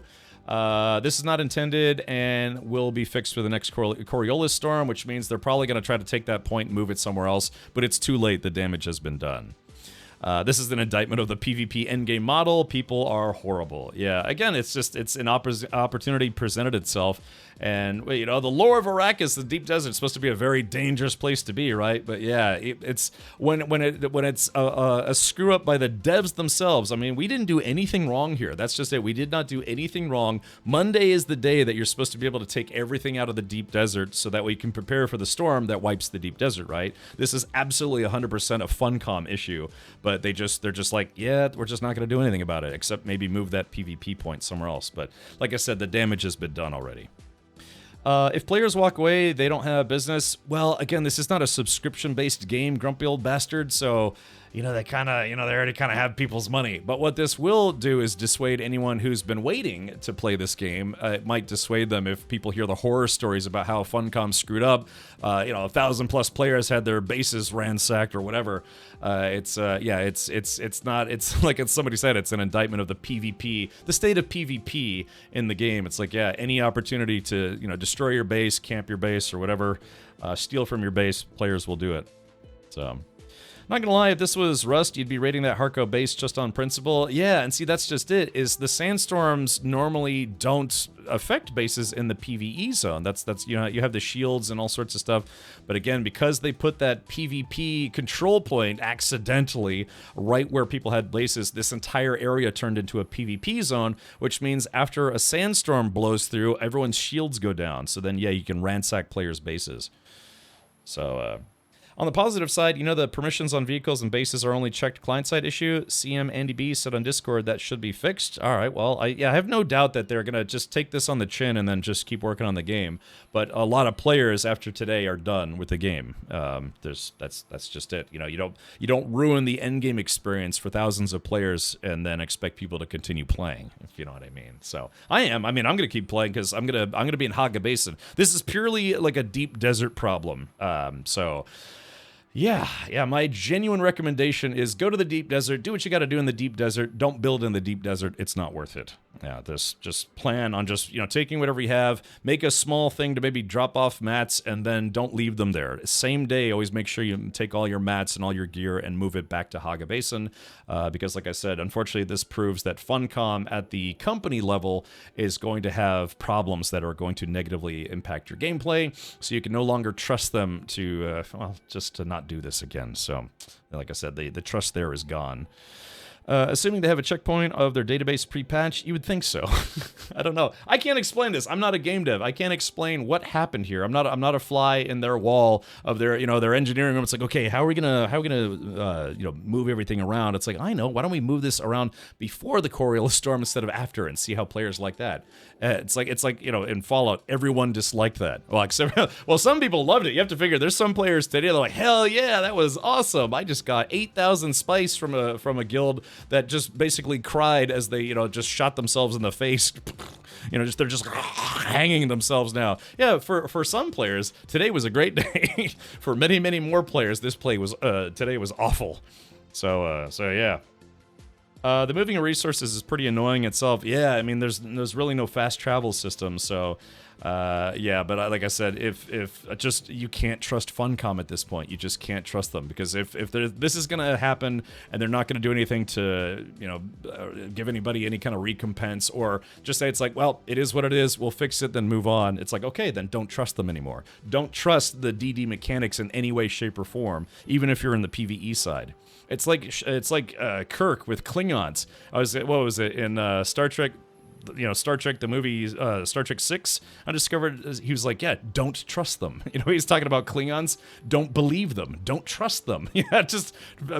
This is not intended and will be fixed for the next Coriolis storm, which means they're probably going to try to take that point and move it somewhere else, but it's too late. The damage has been done. This is an indictment of the PvP endgame model. People are horrible. Yeah, again, it's an opportunity presented itself. And, the lore of Arrakis, the Deep Desert, is supposed to be a very dangerous place to be, right? But yeah, it's when it's a screw up by the devs themselves. I mean, we didn't do anything wrong here. That's just it. We did not do anything wrong. Monday is the day that you're supposed to be able to take everything out of the Deep Desert so that we can prepare for the storm that wipes the Deep Desert, right? This is absolutely 100% a Funcom issue, but they're just like, yeah, we're just not going to do anything about it except maybe move that PvP point somewhere else. But like I said, the damage has been done already. If players walk away, they don't have business. Well, again, this is not a subscription-based game, Grumpy Old Bastard, so, they kind of, they already kind of have people's money. But what this will do is dissuade anyone who's been waiting to play this game. It might dissuade them if people hear the horror stories about how Funcom screwed up. 1,000+ players had their bases ransacked or whatever. It's like somebody said, it's an indictment of the PvP, the state of PvP in the game. It's like, yeah, any opportunity to, destroy your base, camp your base, or whatever, steal from your base, players will do it. So, not gonna lie, if this was Rust, you'd be raiding that Harco base just on principle. Yeah, and see, that's just it, is the sandstorms normally don't affect bases in the PvE zone. That's you have the shields and all sorts of stuff. But again, because they put that PvP control point accidentally right where people had bases, this entire area turned into a PvP zone, which means after a sandstorm blows through, everyone's shields go down. So then, yeah, you can ransack players' bases. So, on the positive side, the permissions on vehicles and bases are only checked client-side issue. CM Andy B said on Discord that should be fixed. All right, well, I have no doubt that they're going to just take this on the chin and then just keep working on the game. But a lot of players after today are done with the game. That's just it. You don't ruin the endgame experience for thousands of players and then expect people to continue playing, if you know what I mean. So I'm going to keep playing because I'm going to be in Haga Basin. This is purely like a Deep Desert problem. So Yeah, my genuine recommendation is go to the deep desert, do what you got to do in the deep desert, don't build in the deep desert, it's not worth it. Yeah, just plan on just, taking whatever you have, make a small thing to maybe drop off mats, and then don't leave them there. Same day, always make sure you take all your mats and all your gear and move it back to Haga Basin, because like I said, unfortunately this proves that Funcom at the company level is going to have problems that are going to negatively impact your gameplay, so you can no longer trust them to, just to not do this again. So, like I said, the trust there is gone. Assuming they have a checkpoint of their database pre-patch, you would think so. I don't know. I can't explain this. I'm not a game dev. I can't explain what happened here. I'm not a fly in their wall of their their engineering room. It's like, okay, how are we gonna move everything around? It's like, I know. Why don't we move this around before the Coriolis storm instead of after, and see how players like that? It's like in Fallout, everyone disliked that. Well, some people loved it. You have to figure there's some players today they're like, hell yeah, that was awesome. I just got 8,000 spice from a guild that just basically cried as they just shot themselves in the face. They're just hanging themselves now. Yeah, for some players today was a great day. For many more players, today was awful. So yeah. The moving of resources is pretty annoying itself. Yeah, I mean, there's really no fast travel system, so yeah. But like I said, if you can't trust Funcom at this point. You just can't trust them, because if this is gonna happen and they're not gonna do anything to give anybody any kind of recompense, or just say it's like, well, it is what it is. We'll fix it, then move on. It's like, okay, then don't trust them anymore. Don't trust the DD mechanics in any way, shape, or form, even if you're in the PvE side. It's like Kirk with Klingons. What was it in Star Trek? Star Trek, the movie, Star Trek 6, I discovered he was like, yeah, don't trust them. He's talking about Klingons. Don't believe them. Don't trust them. Yeah, just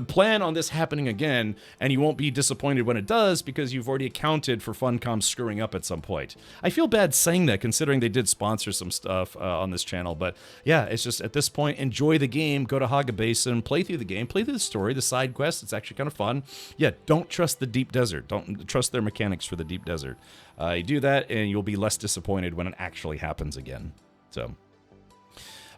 plan on this happening again, and you won't be disappointed when it does, because you've already accounted for Funcom screwing up at some point. I feel bad saying that, considering they did sponsor some stuff on this channel, but yeah, it's just, at this point, enjoy the game, go to Haga Basin, play through the game, play through the story, the side quests. It's actually kind of fun. Yeah, don't trust the deep desert. Don't trust their mechanics for the deep desert. You do that, and you'll be less disappointed when it actually happens again. So,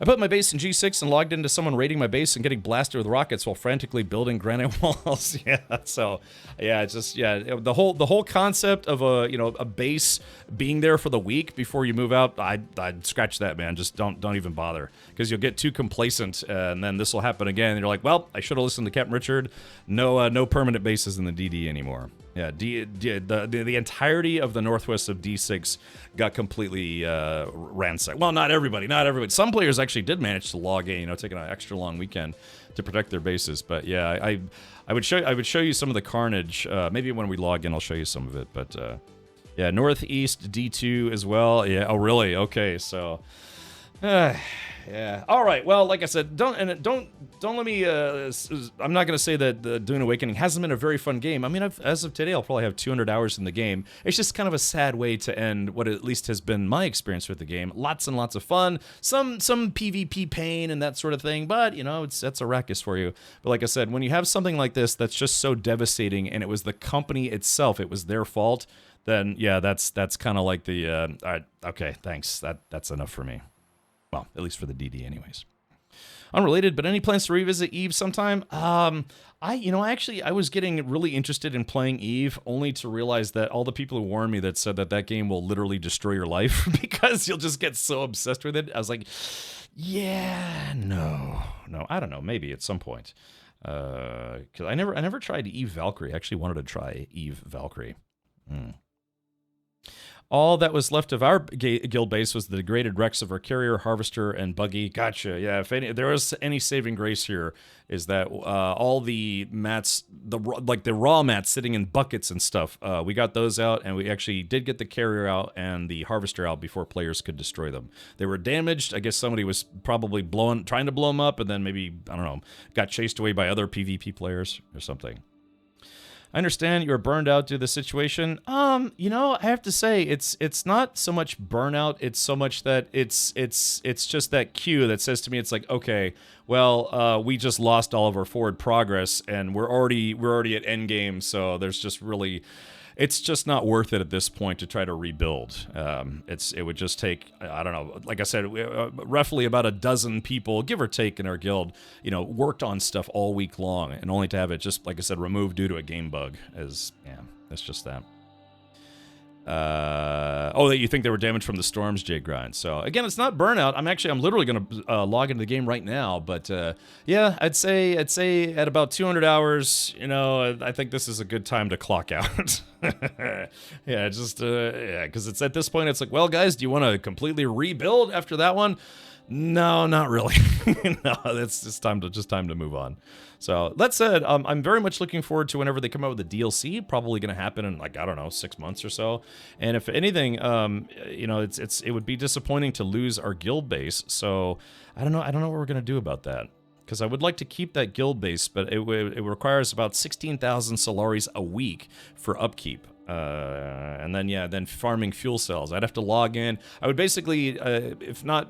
I put my base in G6 and logged into someone raiding my base and getting blasted with rockets while frantically building granite walls. Yeah, so yeah, it's just the whole concept of a base being there for the week before you move out. I'd scratch that, man. Just don't even bother, because you'll get too complacent, and then this will happen again. And you're like, well, I should have listened to Captain Richard. No permanent bases in the DD anymore. Yeah, the entirety of the northwest of D6 got completely ransacked. Well, not everybody. Some players actually did manage to log in, taking an extra long weekend to protect their bases. But yeah, I would show you some of the carnage. Maybe when we log in, I'll show you some of it. But yeah, northeast D2 as well. Yeah. Oh, really? Okay. So. Yeah. All right. Well, like I said, don't let me. I'm not going to say that the Dune Awakening hasn't been a very fun game. I mean, as of today, I'll probably have 200 hours in the game. It's just kind of a sad way to end what at least has been my experience with the game. Lots and lots of fun. Some PvP pain and that sort of thing. But that's Arrakis for you. But like I said, when you have something like this that's just so devastating, and it was the company itself, it was their fault. Then yeah, that's kind of like the. All right. Okay. Thanks. That's enough for me. Well, at least for the DD anyways. Unrelated, but any plans to revisit Eve sometime? I was getting really interested in playing Eve, only to realize that all the people who warned me that said that game will literally destroy your life because you'll just get so obsessed with it. I was like, yeah, no, I don't know, maybe at some point. Because I never tried Eve Valkyrie. I actually wanted to try Eve Valkyrie. All that was left of our guild base was the degraded wrecks of our carrier, harvester, and buggy. Gotcha. Yeah, if there was any saving grace here, is that all the mats, the raw mats sitting in buckets and stuff, we got those out, and we actually did get the carrier out and the harvester out before players could destroy them. They were damaged. I guess somebody was probably trying to blow them up, and then maybe, I don't know, got chased away by other PvP players or something. I understand you're burned out due to the situation. I have to say it's not so much burnout. It's so much that it's just that cue that says to me, it's like, okay, well, we just lost all of our forward progress, and we're already at endgame. So there's just really, it's just not worth it at this point to try to rebuild. It would just take, I don't know, like I said, roughly about a dozen people, give or take, in our guild, worked on stuff all week long, and only to have it just, like I said, removed due to a game bug that's just that. That you think they were damaged from the storms, Jay Grind. So again, it's not burnout. I'm literally going to log into the game right now. But I'd say at about 200 hours, I think this is a good time to clock out. Because it's at this point, it's like, well, guys, do you want to completely rebuild after that one? No, not really. No, it's just time to move on. So that said, I'm very much looking forward to whenever they come out with the DLC. Probably going to happen in 6 months or so. And if anything, it would be disappointing to lose our guild base. So I don't know what we're going to do about that. Because I would like to keep that guild base, but it requires about 16,000 Solaris a week for upkeep. And then farming fuel cells. I'd have to log in. I would basically, if not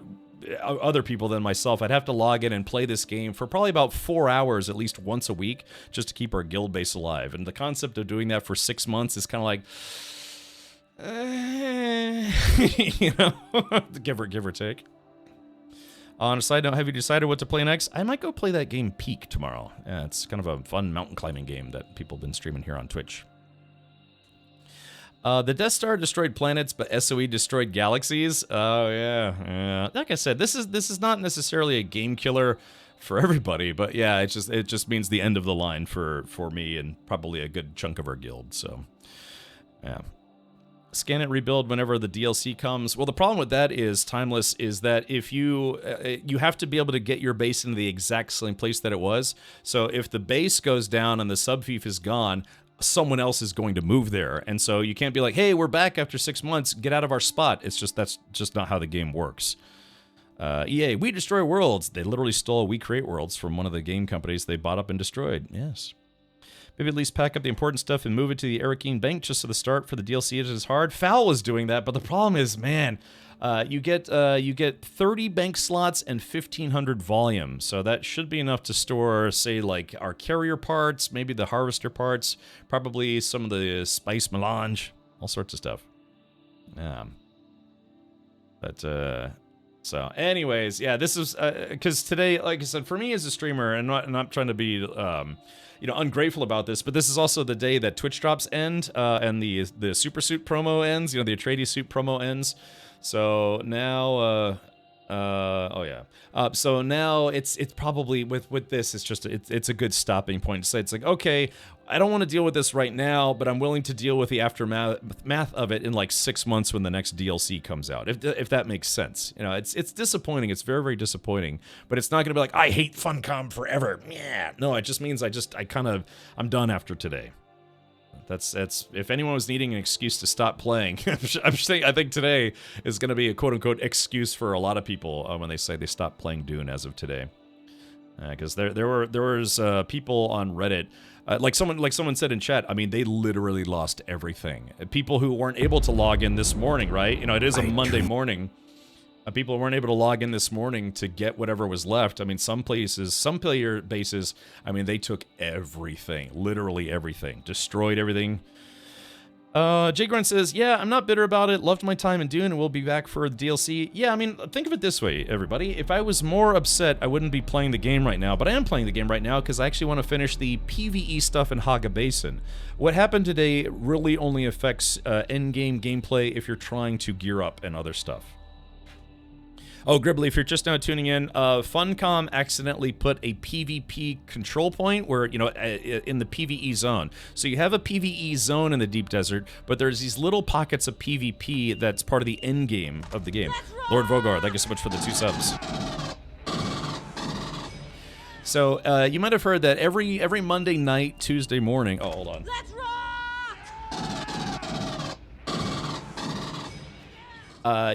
other people than myself, I'd have to log in and play this game for probably about 4 hours at least once a week just to keep our guild base alive. And the concept of doing that for 6 months is kind of like, give or take. On a side note, have you decided what to play next? I might go play that game Peak tomorrow. Yeah, it's kind of a fun mountain climbing game that people have been streaming here on Twitch. The Death Star destroyed planets, but SOE destroyed galaxies. Oh yeah. Like I said, this is not necessarily a game killer for everybody, but yeah, it just means the end of the line for me and probably a good chunk of our guild. So, yeah. Scan it, rebuild whenever the DLC comes. Well, the problem with that is Timeless. Is that if you have to be able to get your base into the exact same place that it was. So if the base goes down and the subfief is gone, someone else is going to move there, and so you can't be like, hey, we're back after 6 months, get out of our spot. That's just not how the game works. EA, we destroy worlds. They literally stole We Create Worlds from one of the game companies they bought up and destroyed. Yes. Maybe at least pack up the important stuff and move it to the Arakeen Bank just so the start for the DLC is hard. Foul was doing that, but the problem is, man, you get 30 bank slots and 1,500 volume, so that should be enough to store, say, like our carrier parts, maybe the harvester parts, probably some of the spice melange, all sorts of stuff. So, anyways, yeah, this is because today, like I said, for me as a streamer, and not trying to be ungrateful about this, but this is also the day that Twitch drops end and the super suit promo ends. The Atreides suit promo ends. So now, so now it's probably with this, it's a good stopping point to say, it's like, okay, I don't want to deal with this right now, but I'm willing to deal with the aftermath of it in like 6 months when the next DLC comes out, if that makes sense. It's disappointing. It's very, very disappointing, but it's not going to be like, I hate Funcom forever. Yeah, no, it just means I'm done after today. That's if anyone was needing an excuse to stop playing, I think today is going to be a quote-unquote excuse for a lot of people when they say they stopped playing Dune as of today. Because there was people on Reddit, like someone said in chat, I mean, they literally lost everything. People who weren't able to log in this morning, right? It is a Monday morning. People weren't able to log in this morning to get whatever was left. I mean, some player bases, I mean, they took everything, literally everything, destroyed everything. Jay Grunt says, yeah, I'm not bitter about it. Loved my time in Dune and we'll be back for the DLC. Yeah, I mean, think of it this way, everybody. If I was more upset, I wouldn't be playing the game right now, but I am playing the game right now because I actually want to finish the PvE stuff in Haga Basin. What happened today really only affects endgame gameplay if you're trying to gear up and other stuff. Oh, Gribbly, if you're just now tuning in, Funcom accidentally put a PvP control point where, in the PvE zone. So you have a PvE zone in the Deep Desert, but there's these little pockets of PvP that's part of the end game of the game. Lord Vogar, thank you so much for the 2 subs. So, you might have heard that every Monday night, Tuesday morning... Oh, hold on. Let's rock!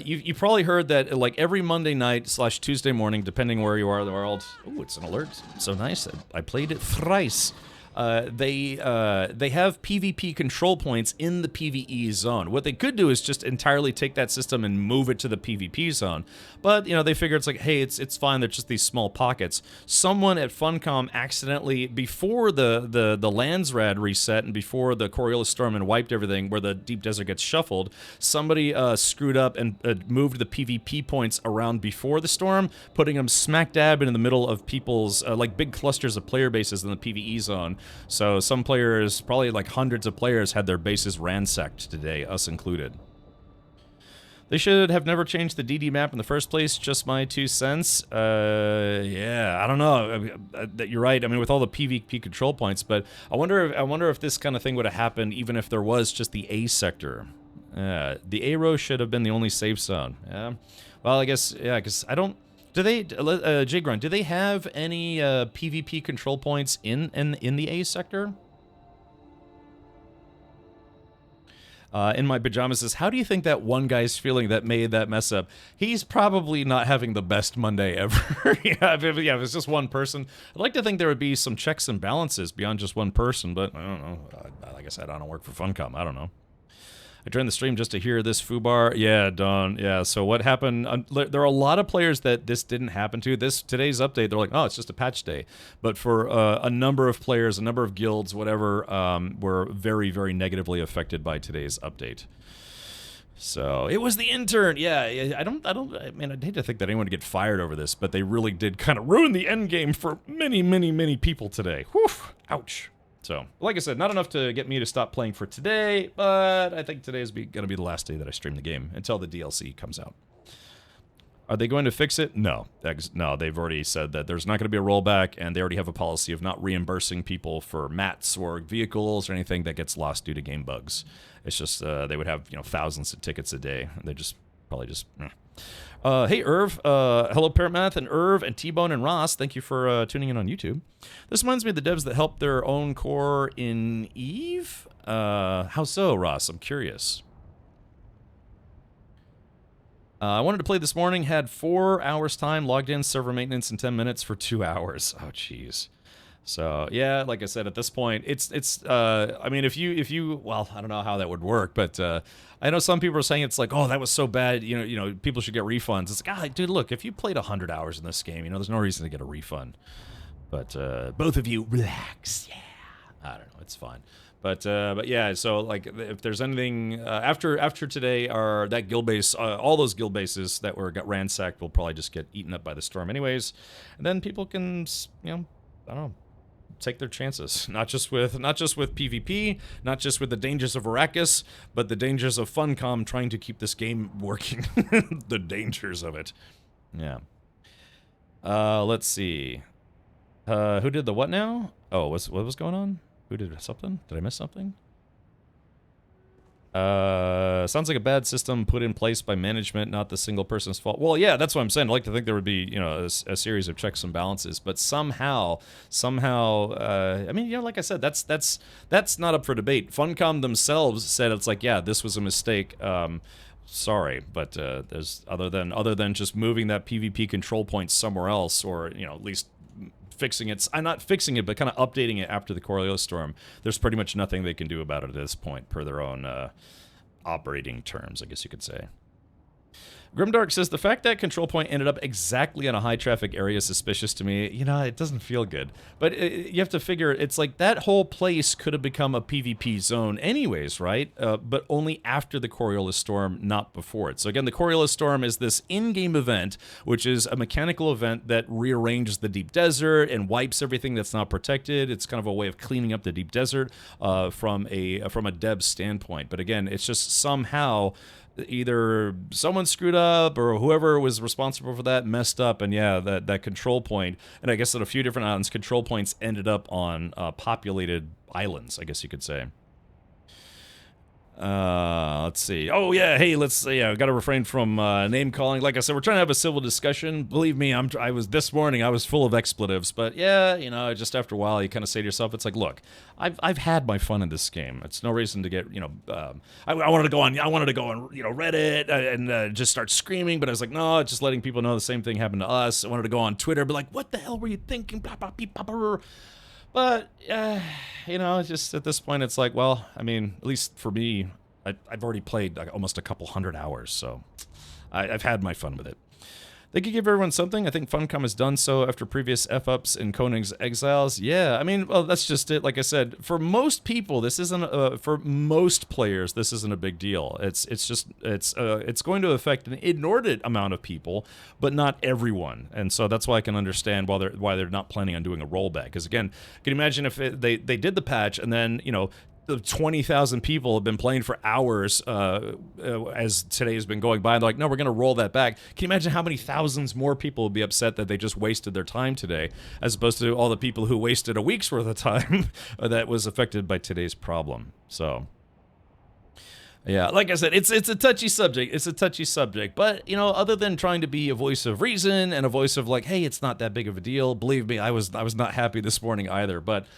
You probably heard that like every Monday night / Tuesday morning, depending where you are in the world. Oh, it's an alert. So nice. I played it thrice. they have PvP control points in the PvE zone. What they could do is just entirely take that system and move it to the PvP zone. But, you know, they figure it's like, hey, it's fine, they're just these small pockets. Someone at Funcom accidentally, before the Landsrad reset and before the Coriolis Storm and wiped everything where the Deep Desert gets shuffled, somebody screwed up and moved the PvP points around before the storm, putting them smack dab in the middle of people's, like big clusters of player bases in the PvE zone. So some players, probably like hundreds of players, had their bases ransacked today, us included. They should have never changed the DD map in the first place, just my 2 cents. Yeah, I don't know. That you're right. I mean, with all the PvP control points, but I wonder if this kind of thing would have happened even if there was just the A sector. The A row should have been the only safe zone. Yeah. Well, I guess, yeah, because I don't... Do they, J-Grunt, do they have any PvP control points in the A sector? In my pajamas says, how do you think that one guy's feeling that made that mess up? He's probably not having the best Monday ever. Yeah, if it's just one person. I'd like to think there would be some checks and balances beyond just one person, but I don't know. Like I said, I don't work for Funcom. I don't know. I joined the stream just to hear this foobar. Yeah, Don. Yeah, so what happened? There are a lot of players that this didn't happen to. Today's update, they're like, oh, it's just a patch day. But for a number of players, a number of guilds, whatever, were very, very negatively affected by today's update. So it was the intern. Yeah, I mean, I'd hate to think that anyone would get fired over this, but they really did kind of ruin the end game for many, many, many people today. Whew, ouch. So, like I said, not enough to get me to stop playing for today, but I think today is going to be the last day that I stream the game until the DLC comes out. Are they going to fix it? No. No, they've already said that there's not going to be a rollback, and they already have a policy of not reimbursing people for mats or vehicles or anything that gets lost due to game bugs. It's just they would have, you know, thousands of tickets a day. They just probably just... hey, Irv. Hello, Paramath and Irv and T-Bone and Ross. Thank you for tuning in on YouTube. This reminds me of the devs that helped their own core in Eve. How so, Ross? I'm curious. I wanted to play this morning. Had 4 hours time. Logged in, server maintenance in 10 minutes for 2 hours. Oh, jeez. So yeah, like I said, at this point, I mean, if you, well, I don't know how that would work, but I know some people are saying it's like, oh, that was so bad, you know, people should get refunds. It's like, dude, look, if you played 100 hours in this game, you know, there's no reason to get a refund. But both of you, relax. Yeah, I don't know, it's fine. But yeah, so like, if there's anything after today, that guild base, all those guild bases that got ransacked will probably just get eaten up by the storm, anyways, and then people can, you know, I don't know, take their chances, not just with PvP, not just with the dangers of Arrakis, but the dangers of Funcom trying to keep this game working. The dangers of it. Yeah. Let's see. Who did the what now? Oh, what was going on? Who did something? Did I miss something? Sounds like a bad system put in place by management, not the single person's fault. Well, yeah, that's what I'm saying. I'd like to think there would be, you know, a series of checks and balances, but somehow, I mean, you know, like I said, that's not up for debate. Funcom themselves said it's like, yeah, this was a mistake. Sorry, but there's other than just moving that PvP control point somewhere else, or, you know, at least fixing it. I'm not fixing it, but kind of updating it after the Coriolis storm. There's pretty much nothing they can do about it at this point, per their own operating terms, I guess you could say. Grimdark says, the fact that control point ended up exactly in a high traffic area is suspicious to me. You know, it doesn't feel good. But you have to figure, it's like that whole place could have become a PvP zone anyways, right? But only after the Coriolis Storm, not before it. So again, the Coriolis Storm is this in-game event, which is a mechanical event that rearranges the Deep Desert and wipes everything that's not protected. It's kind of a way of cleaning up the Deep Desert from a dev standpoint. But again, it's just somehow either someone screwed up or whoever was responsible for that messed up, and yeah, that control point, and I guess at a few different islands, control points ended up on populated islands, I guess you could say. Let's see. Oh yeah, hey, let's see. Yeah, I got to refrain from name calling. Like I said, we're trying to have a civil discussion. Believe me, this morning I was full of expletives, but yeah, you know, just after a while, you kind of say to yourself, it's like, look, I've had my fun in this game. It's no reason to get, you know, I wanted to go on, you know, Reddit and just start screaming, but I was like, no, just letting people know the same thing happened to us. I wanted to go on Twitter, be like, what the hell were you thinking? Blah, blah, blah, blah, blah. But, it's just at this point, it's like, well, I mean, at least for me, I've already played like almost a couple hundred hours, so I've had my fun with it. They could give everyone something. I think Funcom has done so after previous F-ups in Koning's Exiles. Yeah, I mean, well, that's just it. Like I said, for most people, this isn't, for most players, this isn't a big deal. It's going to affect an inordinate amount of people, but not everyone. And so that's why I can understand why they're not planning on doing a rollback. Because again, can you imagine if they did the patch and then, the 20,000 people have been playing for hours as today has been going by. And they're like, no, we're going to roll that back. Can you imagine how many thousands more people would be upset that they just wasted their time today, as opposed to all the people who wasted a week's worth of time that was affected by today's problem? So, yeah, like I said, it's a touchy subject. It's a touchy subject. But, other than trying to be a voice of reason and a voice of like, hey, it's not that big of a deal. Believe me, I was not happy this morning either. But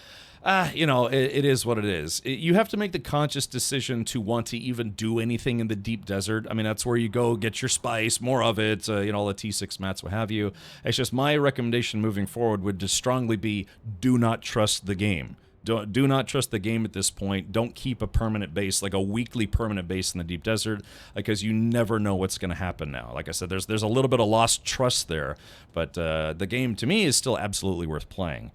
it is what it is. You have to make the conscious decision to want to even do anything in the deep desert. I mean, that's where you go get your spice, more of it, all the T6 mats, what have you. It's just my recommendation moving forward would just strongly be do not trust the game. Do not trust the game at this point. Don't keep a permanent base, like a weekly permanent base in the deep desert, because you never know what's going to happen now. Like I said, there's a little bit of lost trust there, but the game, to me, is still absolutely worth playing.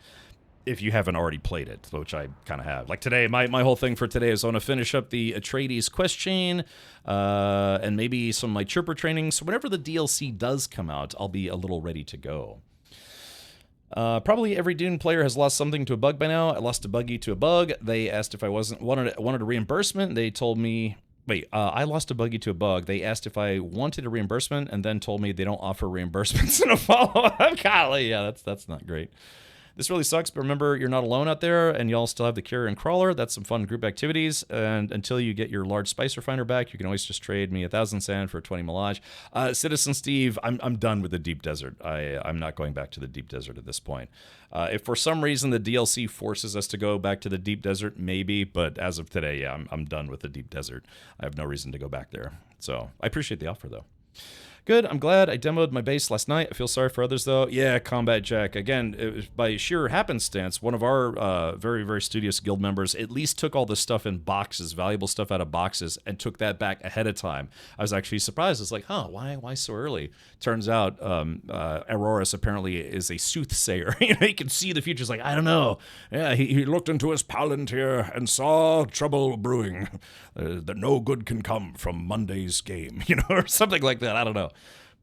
If you haven't already played it, which I kind of have. Like today, my whole thing for today is I want to finish up the Atreides quest chain, and maybe some of my chirper training. So whenever the DLC does come out, I'll be a little ready to go. Probably every Dune player has lost something to a bug by now. I lost a buggy to a bug. They asked if I wanted a reimbursement. They told me, I lost a buggy to a bug. They asked if I wanted a reimbursement, and then told me they don't offer reimbursements in a follow-up. Golly, yeah, that's not great. This really sucks, but remember, you're not alone out there, and y'all still have the Cure and Crawler. That's some fun group activities, and until you get your large spice refiner back, you can always just trade me 1,000 sand for 20 Milage. Citizen Steve, I'm done with the deep desert. I'm not going back to the deep desert at this point. If for some reason the DLC forces us to go back to the deep desert, maybe, but as of today, yeah, I'm done with the deep desert. I have no reason to go back there. So I appreciate the offer, though. Good, I'm glad I demoed my base last night. I feel sorry for others, though. Yeah, Combat Jack. Again, it was by sheer happenstance, one of our very, very studious guild members at least took all this stuff in boxes, valuable stuff out of boxes, and took that back ahead of time. I was actually surprised. It's like, why so early? Turns out Auroras apparently is a soothsayer. He can see the future. It's like, I don't know. Yeah, he looked into his palantir and saw trouble brewing. That no good can come from Monday's game, or something like that. I don't know.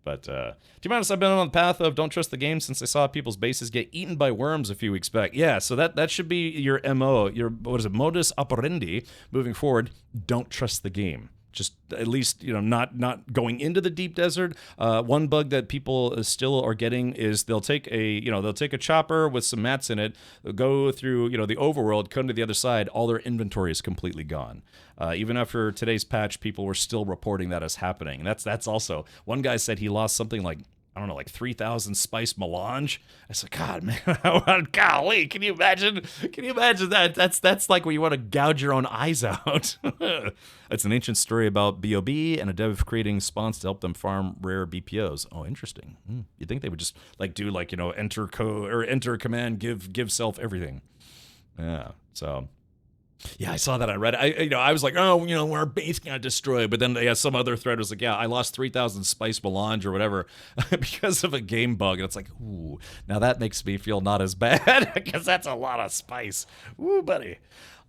But, to be honest, I've been on the path of don't trust the game since I saw people's bases get eaten by worms a few weeks back. Yeah, so that should be your MO, your, modus operandi moving forward. Don't trust the game. Just at least, not going into the deep desert. One bug that people still are getting is they'll take a chopper with some mats in it, go through, the overworld, come to the other side, all their inventory is completely gone. Even after today's patch, people were still reporting that as happening. And that's also, one guy said he lost something like, I don't know, like 3,000 spice melange. I said, God, man, golly, can you imagine? Can you imagine that? That's like when you want to gouge your own eyes out. It's an ancient story about B.O.B. and a dev creating spawns to help them farm rare BPOs. Oh, interesting. You'd think they would just do enter command, give self everything. Yeah, so... Yeah, I saw that. I read it. I was like, our base got destroyed. But then some other thread was like, yeah, I lost 3,000 spice melange or whatever because of a game bug. And it's like, ooh, now that makes me feel not as bad because that's a lot of spice. Ooh, buddy.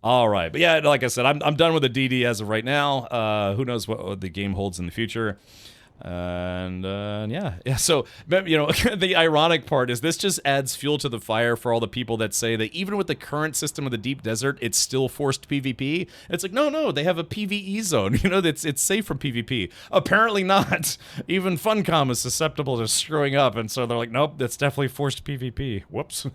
All right. But yeah, like I said, I'm done with the DD as of right now. Who knows what the game holds in the future. And yeah. So the ironic part is this just adds fuel to the fire for all the people that say that even with the current system of the deep desert, it's still forced PvP. It's like no, they have a PvE zone. It's safe from PvP. Apparently not. Even Funcom is susceptible to screwing up, and so they're like, nope, that's definitely forced PvP. Whoops.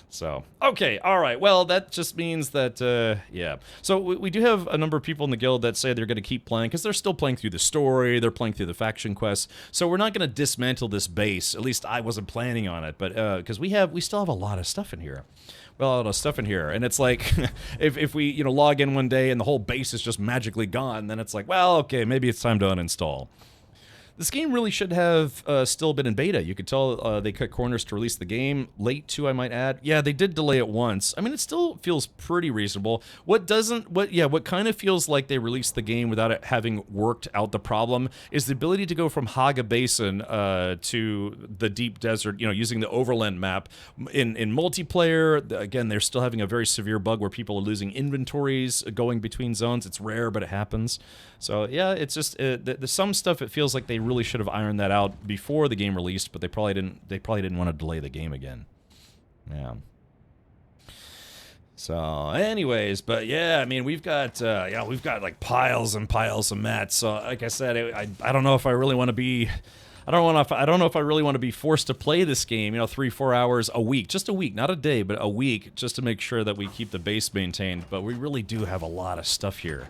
So, okay, all right. Well, that just means that, yeah. So we do have a number of people in the guild that say they're going to keep playing because they're still playing through the story. They're playing through the faction quests. So we're not going to dismantle this base. At least I wasn't planning on it. But because we still have a lot of stuff in here. Well, a lot of stuff in here. And it's like, if we, log in one day and the whole base is just magically gone, then it's like, well, okay, maybe it's time to uninstall. This game really should have still been in beta. You could tell they cut corners to release the game. Late, too, I might add. Yeah, they did delay it once. I mean, it still feels pretty reasonable. What kind of feels like they released the game without it having worked out the problem is the ability to go from Haga Basin to the deep desert, using the overland map. In multiplayer, again, they're still having a very severe bug where people are losing inventories going between zones. It's rare, but it happens. So, yeah, it's just some stuff it feels like they really should have ironed that out before the game released, but they probably didn't want to delay the game again. Yeah. So, anyways, but yeah, I mean, we've got like piles and piles of mats. So, like I said, I don't know if I really want to be. I don't know if I really want to be forced to play this game, 3-4 hours a week, just a week, not a day, but a week, just to make sure that we keep the base maintained. But we really do have a lot of stuff here.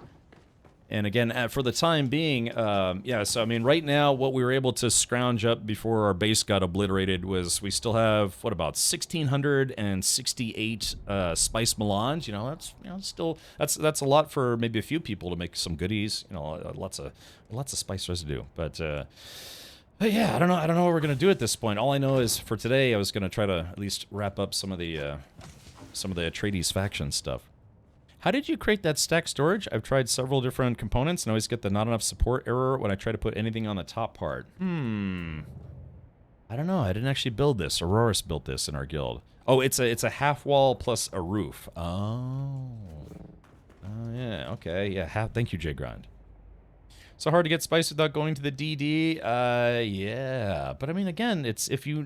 And again, for the time being, so I mean, right now, what we were able to scrounge up before our base got obliterated was we still have, about 1,668 spice melange. That's a lot for maybe a few people to make some goodies. Lots of spice residue. But yeah, I don't know what we're gonna do at this point. All I know is for today, I was gonna try to at least wrap up some of the Atreides faction stuff. How did you create that stack storage? I've tried several different components and always get the not enough support error when I try to put anything on the top part. I don't know. I didn't actually build this. Auroras built this in our guild. Oh, it's a half wall plus a roof. Oh, yeah. Okay. Yeah. Thank you, J Grind. So hard to get spice without going to the DD. Yeah, but I mean, again, it's if you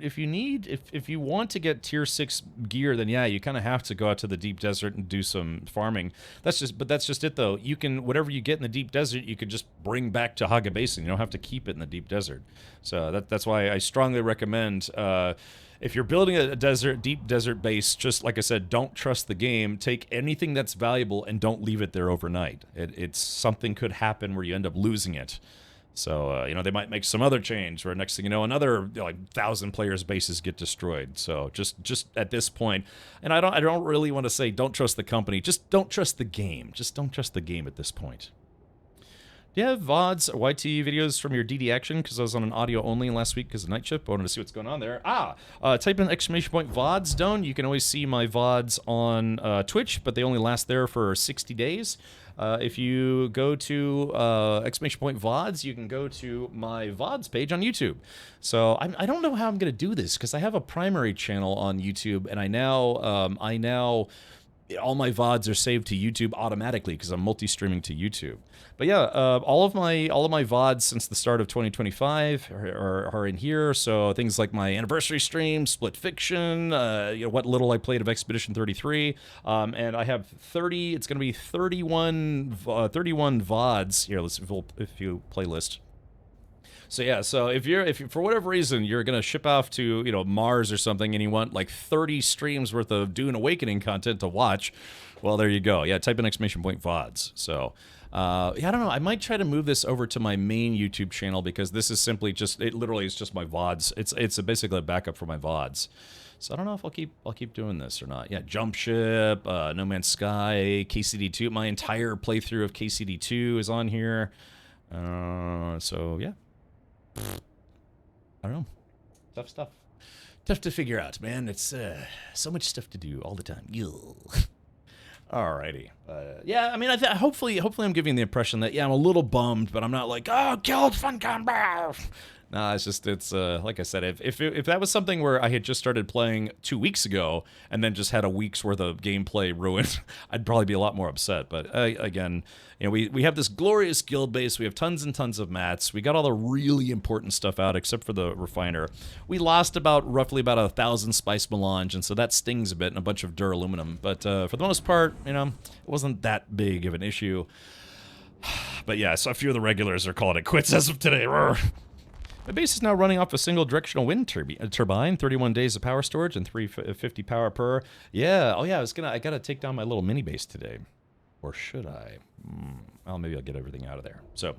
want to get tier 6 gear, then yeah, you kind of have to go out to the deep desert and do some farming. That's just it though. You can, whatever you get in the deep desert, you could just bring back to Haga Basin. You don't have to keep it in the deep desert. So that's why I strongly recommend. If you're building a deep desert base, just like I said, don't trust the game. Take anything that's valuable and don't leave it there overnight. It's something could happen where you end up losing it. So they might make some other change where next thing you know, another 1,000 players' bases get destroyed. So just at this point, and I don't really want to say don't trust the company. Just don't trust the game. Just don't trust the game at this point. Do you have VODs or YT videos from your DD action? Because I was on an audio only last week because of night shift. I wanted to see what's going on there. Type in exclamation point VODs, Done. You can always see my VODs on Twitch, but they only last there for 60 days. If you go to exclamation point VODs, you can go to my VODs page on YouTube. So I don't know how I'm going to do this because I have a primary channel on YouTube, and I now all my VODs are saved to YouTube automatically because I'm multi-streaming to YouTube. But yeah, all of my VODs since the start of 2025 are in here. So things like my anniversary stream, Split Fiction, what little I played of Expedition 33, and I have 30. It's going to be 31 VODs here. Let's if you playlist. So yeah, so if you for whatever reason you're gonna ship off to Mars or something and you want like 30 streams worth of Dune Awakening content to watch, well there you go. Yeah, type in exclamation point VODs. So yeah, I don't know. I might try to move this over to my main YouTube channel because this is simply it literally is just my VODs. It's basically a backup for my VODs. So I don't know if I'll keep doing this or not. Yeah, Jump Ship, No Man's Sky, KCD2. My entire playthrough of KCD2 is on here. So yeah. I don't know. Tough stuff. Tough to figure out, man. It's so much stuff to do all the time. Alrighty. Yeah, I mean, hopefully I'm giving the impression that, yeah, I'm a little bummed, but I'm not like, oh, killed Fun Combat. No, it's like I said, if that was something where I had just started playing 2 weeks ago and then just had a week's worth of gameplay ruined, I'd probably be a lot more upset. But again, we have this glorious guild base. We have tons and tons of mats. We got all the really important stuff out except for the refiner. We lost roughly about 1,000 spice melange, and so that stings a bit, and a bunch of duraluminum. But for the most part, it wasn't that big of an issue. But yeah, so a few of the regulars are calling it quits as of today. My base is now running off a single directional wind turbine, 31 days of power storage, and 350 power per. Yeah, oh yeah, I gotta take down my little mini base today. Or should I? Well, maybe I'll get everything out of there. So,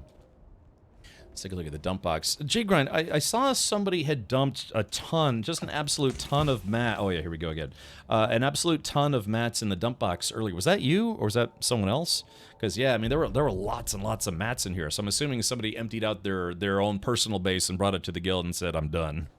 Let's take a look at the dump box. J-Grind, I saw somebody had dumped a ton, just an absolute ton of mat. Oh yeah, here we go again. An absolute ton of mats in the dump box earlier. Was that you, or was that someone else? Because yeah, I mean there were lots and lots of mats in here. So I'm assuming somebody emptied out their own personal base and brought it to the guild and said, "I'm done."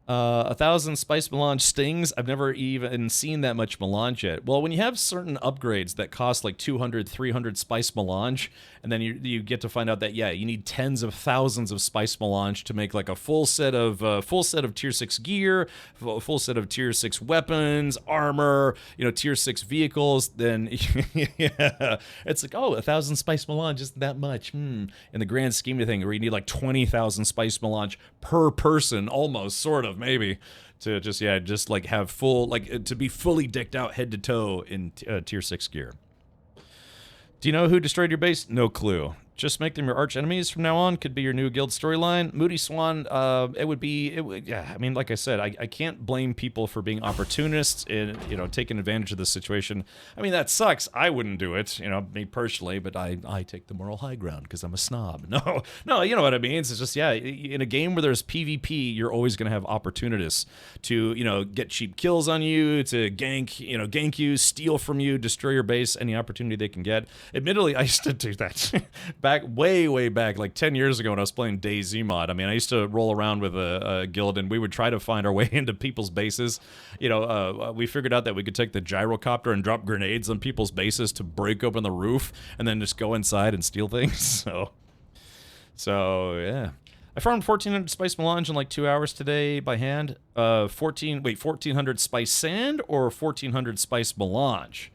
1,000 spice melange stings. I've never even seen that much melange yet. Well, when you have certain upgrades that cost like 200, 300 spice melange, and then you get to find out that, yeah, you need tens of thousands of spice melange to make like a full set of tier 6 gear, full set of tier 6 weapons, armor, tier 6 vehicles, then yeah, it's like, oh, 1,000 spice melange isn't that much. In the grand scheme of things, where you need like 20,000 spice melange per person, almost, sort of, maybe, to just like have full, like, to be fully decked out head to toe in tier 6 gear. Do you know who destroyed your base? No clue. Just make them your arch enemies from now on. Could be your new guild storyline. Moody Swan, yeah, I mean, like I said, I can't blame people for being opportunists and, taking advantage of this situation. I mean, that sucks. I wouldn't do it, me personally, but I take the moral high ground because I'm a snob. No, you know what I mean? It's just, yeah, in a game where there's PvP, you're always going to have opportunists to, get cheap kills on you, to gank you, steal from you, destroy your base, any opportunity they can get. Admittedly, I used to do that. Back way back, like 10 years ago when I was playing DayZ mod. I mean, I used to roll around with a guild, and we would try to find our way into people's bases. We figured out that we could take the gyrocopter and drop grenades on people's bases to break open the roof, and then just go inside and steal things. So yeah. I farmed 1,400 spice melange in like 2 hours today by hand. 1,400 spice sand or 1,400 spice melange?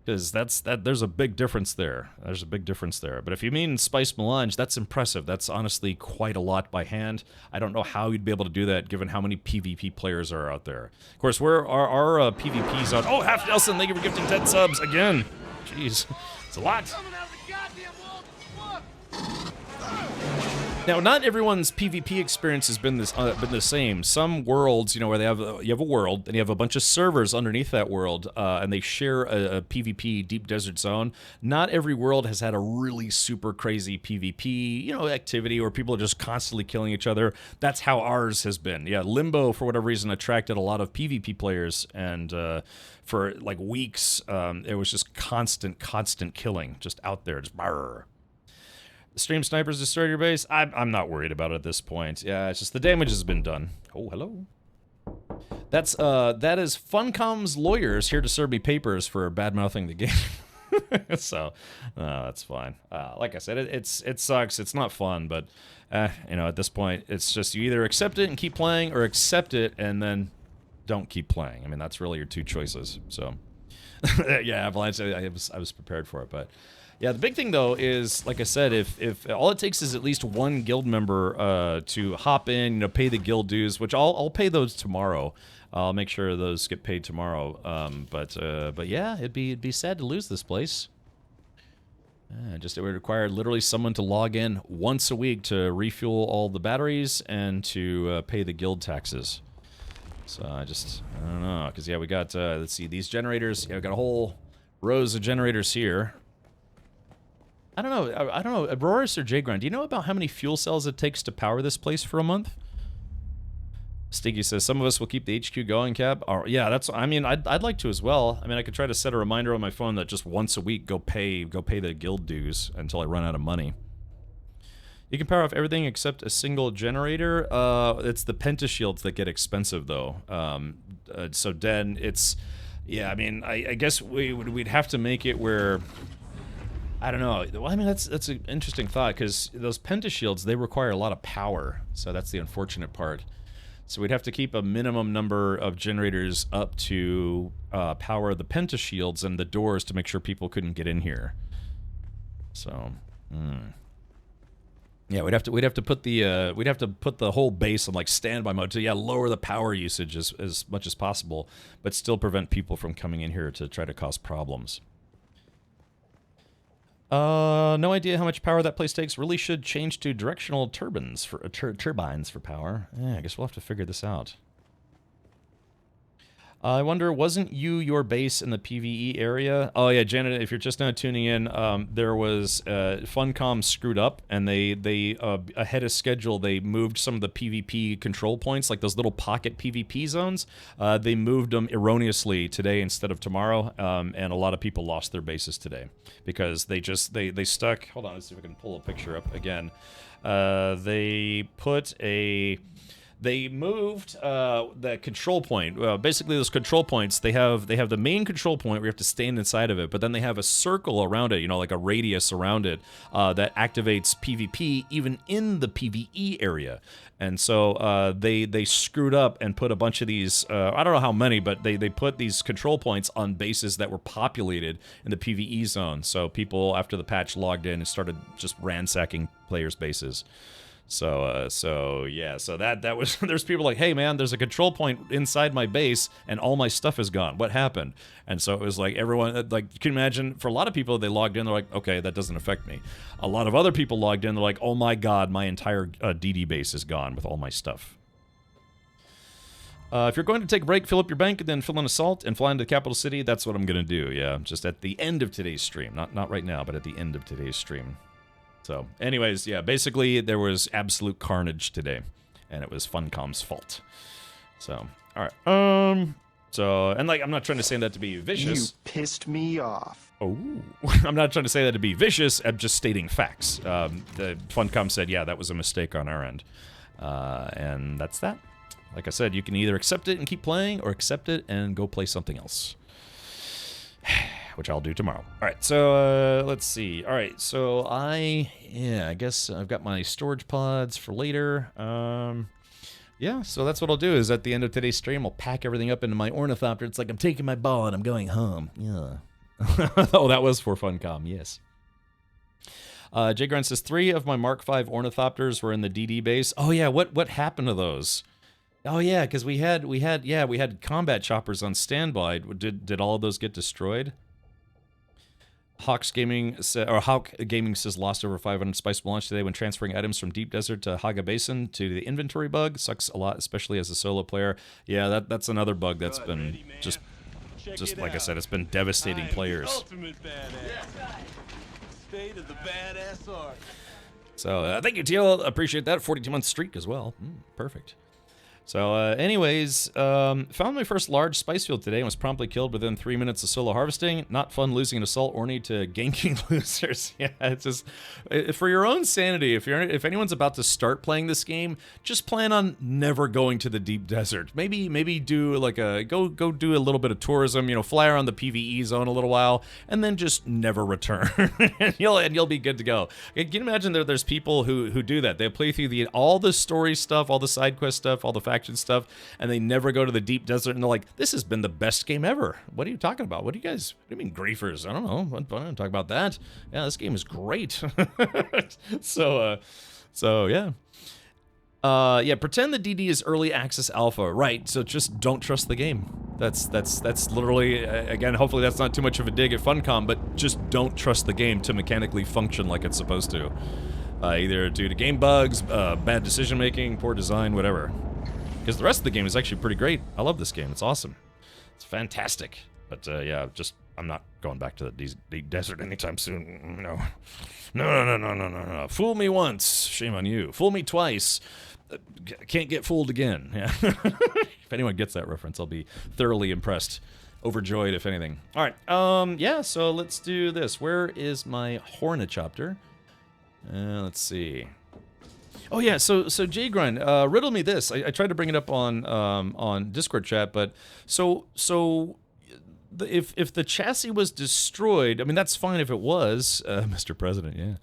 Because there's a big difference there. There's a big difference there. But if you mean spice melange, that's impressive. That's honestly quite a lot by hand. I don't know how you'd be able to do that given how many PvP players are out there. Of course, our PvP's on. Oh, Half Nelson, thank you for gifting 10 subs again. Jeez, it's a lot. Now, not everyone's PvP experience has been the same. Some worlds, where you have a world, and you have a bunch of servers underneath that world, and they share a PvP deep desert zone. Not every world has had a really super crazy PvP, activity where people are just constantly killing each other. That's how ours has been. Yeah, Limbo, for whatever reason, attracted a lot of PvP players, and for like weeks, it was just constant killing, just out there, just brrr. Stream snipers destroyed your base. I'm not worried about it at this point. Yeah, it's just the damage has been done. Oh, hello. That is Funcom's lawyers here to serve me papers for bad-mouthing the game. So, that's fine. Like I said, it sucks. It's not fun, but at this point, it's just you either accept it and keep playing, or accept it and then don't keep playing. I mean, that's really your two choices. So, yeah, Avalanche. I was prepared for it, but. Yeah, the big thing, though, is, like I said, if all it takes is at least one guild member to hop in, pay the guild dues, which I'll pay those tomorrow. I'll make sure those get paid tomorrow. But yeah, it'd be sad to lose this place. It would require literally someone to log in once a week to refuel all the batteries and to pay the guild taxes. So I don't know, because yeah, we got let's see, these generators. Yeah, we got a whole rows of generators here. I don't know, Auroras or J-Grind, do you know about how many fuel cells it takes to power this place for a month? Stiggy says, some of us will keep the HQ going, Cap. Oh, yeah, I'd like to as well. I mean, I could try to set a reminder on my phone that just once a week, go pay the guild dues until I run out of money. You can power off everything except a single generator. It's the pentashields that get expensive, though. So then it's, yeah, I mean, I guess we'd have to make it where... I don't know. Well, I mean, that's an interesting thought, because those pentashields, they require a lot of power, so that's the unfortunate part. So we'd have to keep a minimum number of generators up to power the pentashields and the doors to make sure people couldn't get in here. So, yeah, we'd have to put the whole base on like standby mode to lower the power usage as much as possible, but still prevent people from coming in here to try to cause problems. No idea how much power that place takes. Really should change to directional turbines for turbines for power. Yeah, I guess we'll have to figure this out. I wonder, wasn't your base in the PvE area? Oh yeah, Janet, if you're just now tuning in, there was Funcom screwed up, and they ahead of schedule they moved some of the PvP control points, like those little pocket PvP zones. They moved them erroneously today instead of tomorrow, and a lot of people lost their bases today because they stuck. Hold on, let's see if I can pull a picture up again. They moved the control point. Basically, those control points, they have the main control point where you have to stand inside of it, but then they have a circle around it, like a radius around it that activates PvP even in the PvE area. And so they screwed up and put a bunch of these, I don't know how many, but they put these control points on bases that were populated in the PvE zone. So people, after the patch, logged in and started just ransacking players' bases. So that was, there's people like, hey man, there's a control point inside my base and all my stuff is gone. What happened? And so it was like everyone, like you can imagine, for a lot of people, they logged in, they're like, okay, that doesn't affect me. A lot of other people logged in, they're like, oh my god, my entire DD base is gone with all my stuff. If you're going to take a break, fill up your bank, and then fill in a salt and fly into the capital city, that's what I'm going to do, yeah. Just at the end of today's stream. Not right now, but at the end of today's stream. So, anyways, yeah, basically there was absolute carnage today, and it was Funcom's fault. So, all right, so, and like, I'm not trying to say that to be vicious. You pissed me off. Oh, I'm not trying to say that to be vicious. I'm just stating facts. The Funcom said, yeah, that was a mistake on our end, and that's that. Like I said, you can either accept it and keep playing, or accept it and go play something else. Which I'll do tomorrow. All right, so let's see. All right, so I guess I've got my storage pods for later. Yeah, so that's what I'll do is at the end of today's stream, I'll pack everything up into my ornithopter. It's like I'm taking my ball and I'm going home. Yeah. Oh, that was for Funcom, yes. Jay Grunt says 3 of my Mark V ornithopters were in the DD base. Oh yeah, what happened to those? Oh yeah, because we had combat choppers on standby. Did all of those get destroyed? Hawk Gaming says lost over 500 spice launch today when transferring items from Deep Desert to Haga Basin to the inventory bug. Sucks a lot, especially as a solo player. Yeah, that's another bug that's been just like I said, it's been devastating players. State of the badass art. So thank you, Teal. Appreciate that. 42-month streak as well. Perfect. So, anyways, found my first large spice field today and was promptly killed within 3 minutes of solo harvesting. Not fun losing an assault orney to ganking losers. Yeah, it's just for your own sanity. If anyone's about to start playing this game, just plan on never going to the deep desert. Maybe do like go do a little bit of tourism. Fly around the PvE zone a little while, and then just never return, and you'll be good to go. Can you imagine there's people who do that? They play through all the story stuff, all the side quest stuff, all the faction stuff, and they never go to the deep desert, and they're like, this has been the best game ever. What are you talking about? What do you mean griefers? I don't know. I don't talk about that. Yeah, this game is great. So yeah. Yeah, pretend the DD is early access alpha, right? So just don't trust the game. That's literally, again, hopefully that's not too much of a dig at Funcom, but just don't trust the game to mechanically function like it's supposed to. Either due to game bugs, bad decision making, poor design, whatever. Because the rest of the game is actually pretty great. I love this game. It's awesome. It's fantastic. But yeah, I'm not going back to the deep desert anytime soon. No. Fool me once, shame on you. Fool me twice, can't get fooled again. Yeah. If anyone gets that reference, I'll be thoroughly impressed. Overjoyed, if anything. All right. Yeah, so let's do this. Where is my Hornichopter? Let's see. Oh yeah, so Jay Grind, riddle me this. I tried to bring it up on Discord chat, but if the chassis was destroyed, I mean that's fine if it was, Mr. President, yeah.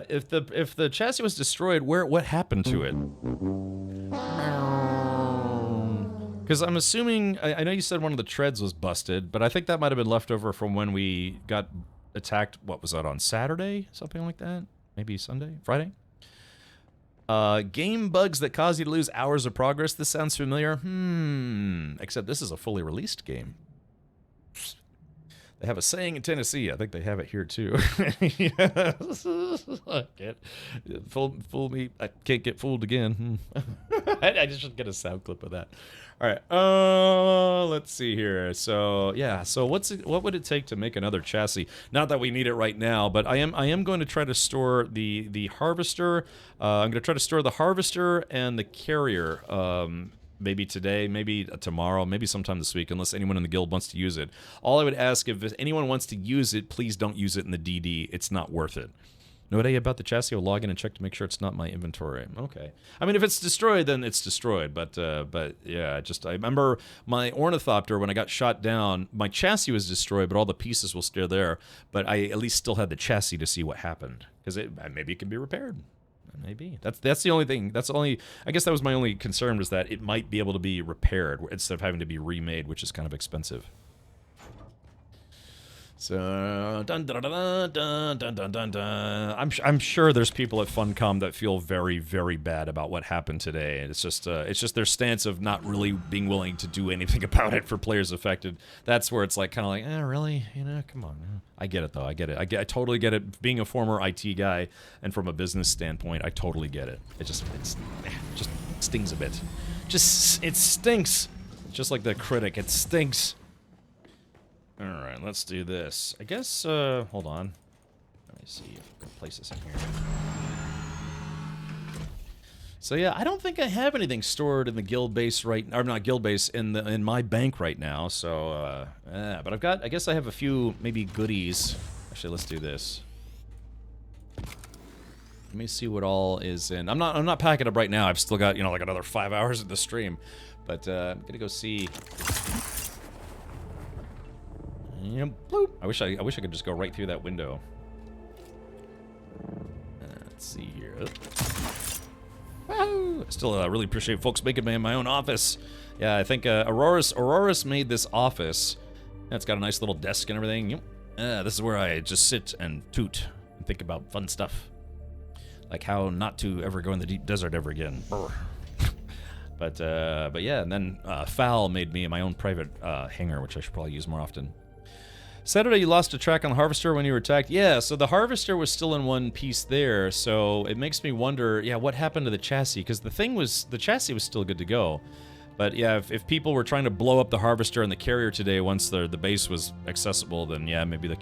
If the chassis was destroyed, what happened to it? Because I'm assuming, I know you said one of the treads was busted, but I think that might have been left over from when we got attacked. What was that, on Saturday, something like that? Maybe Sunday, Friday. Game bugs that cause you to lose hours of progress. This sounds familiar. Except this is a fully released game. They have a saying in Tennessee. I think they have it here too. Yes. I can't fool me. I can't get fooled again. I just should get a sound clip of that. All right. Let's see here. So yeah. So what would it take to make another chassis? Not that we need it right now, but I am going to try to store the harvester. I'm going to try to store the harvester and the carrier. Maybe today, maybe tomorrow, maybe sometime this week, unless anyone in the guild wants to use it. All I would ask, if anyone wants to use it, please don't use it in the DD. It's not worth it. No idea about the chassis. I'll log in and check to make sure it's not my inventory. Okay. I mean, if it's destroyed, then it's destroyed. But yeah, I remember my ornithopter, when I got shot down, my chassis was destroyed, but all the pieces were still there. But I at least still had the chassis to see what happened. Because maybe it can be repaired. Maybe. That's the only thing. I guess that was my only concern, was that it might be able to be repaired instead of having to be remade, which is kind of expensive. So, dun dun dun dun dun dun dun dun. I'm sure there's people at Funcom that feel very, very bad about what happened today. It's just their stance of not really being willing to do anything about it for players affected. That's where it's like kind of like, really, come on. I get it though. I get it. I totally get it. Being a former IT guy and from a business standpoint, I totally get it. It just stings a bit. It stinks. Just like the critic, it stinks. Alright, let's do this. I guess, hold on. Let me see if I can place this in here. So yeah, I don't think I have anything stored in the guild base or not guild base, in my bank right now, so, but I guess I have a few, maybe goodies. Actually, let's do this. Let me see what all is in. I'm not packing up right now. I've still got, like another 5 hours of the stream. But, I'm gonna go see... Yep, bloop. I wish I could just go right through that window. Let's see here. Wahoo! I still really appreciate folks making me in my own office. Yeah, I think Auroras made this office. It's got a nice little desk and everything. Yep. This is where I just sit and toot and think about fun stuff, like how not to ever go in the deep desert ever again. But yeah, and then Fowl made me my own private hangar, which I should probably use more often. Saturday, you lost a track on the harvester when you were attacked. Yeah, so the harvester was still in one piece there, so it makes me wonder, yeah, what happened to the chassis? Because the chassis was still good to go. But yeah, if people were trying to blow up the harvester and the carrier today once the base was accessible, then yeah, maybe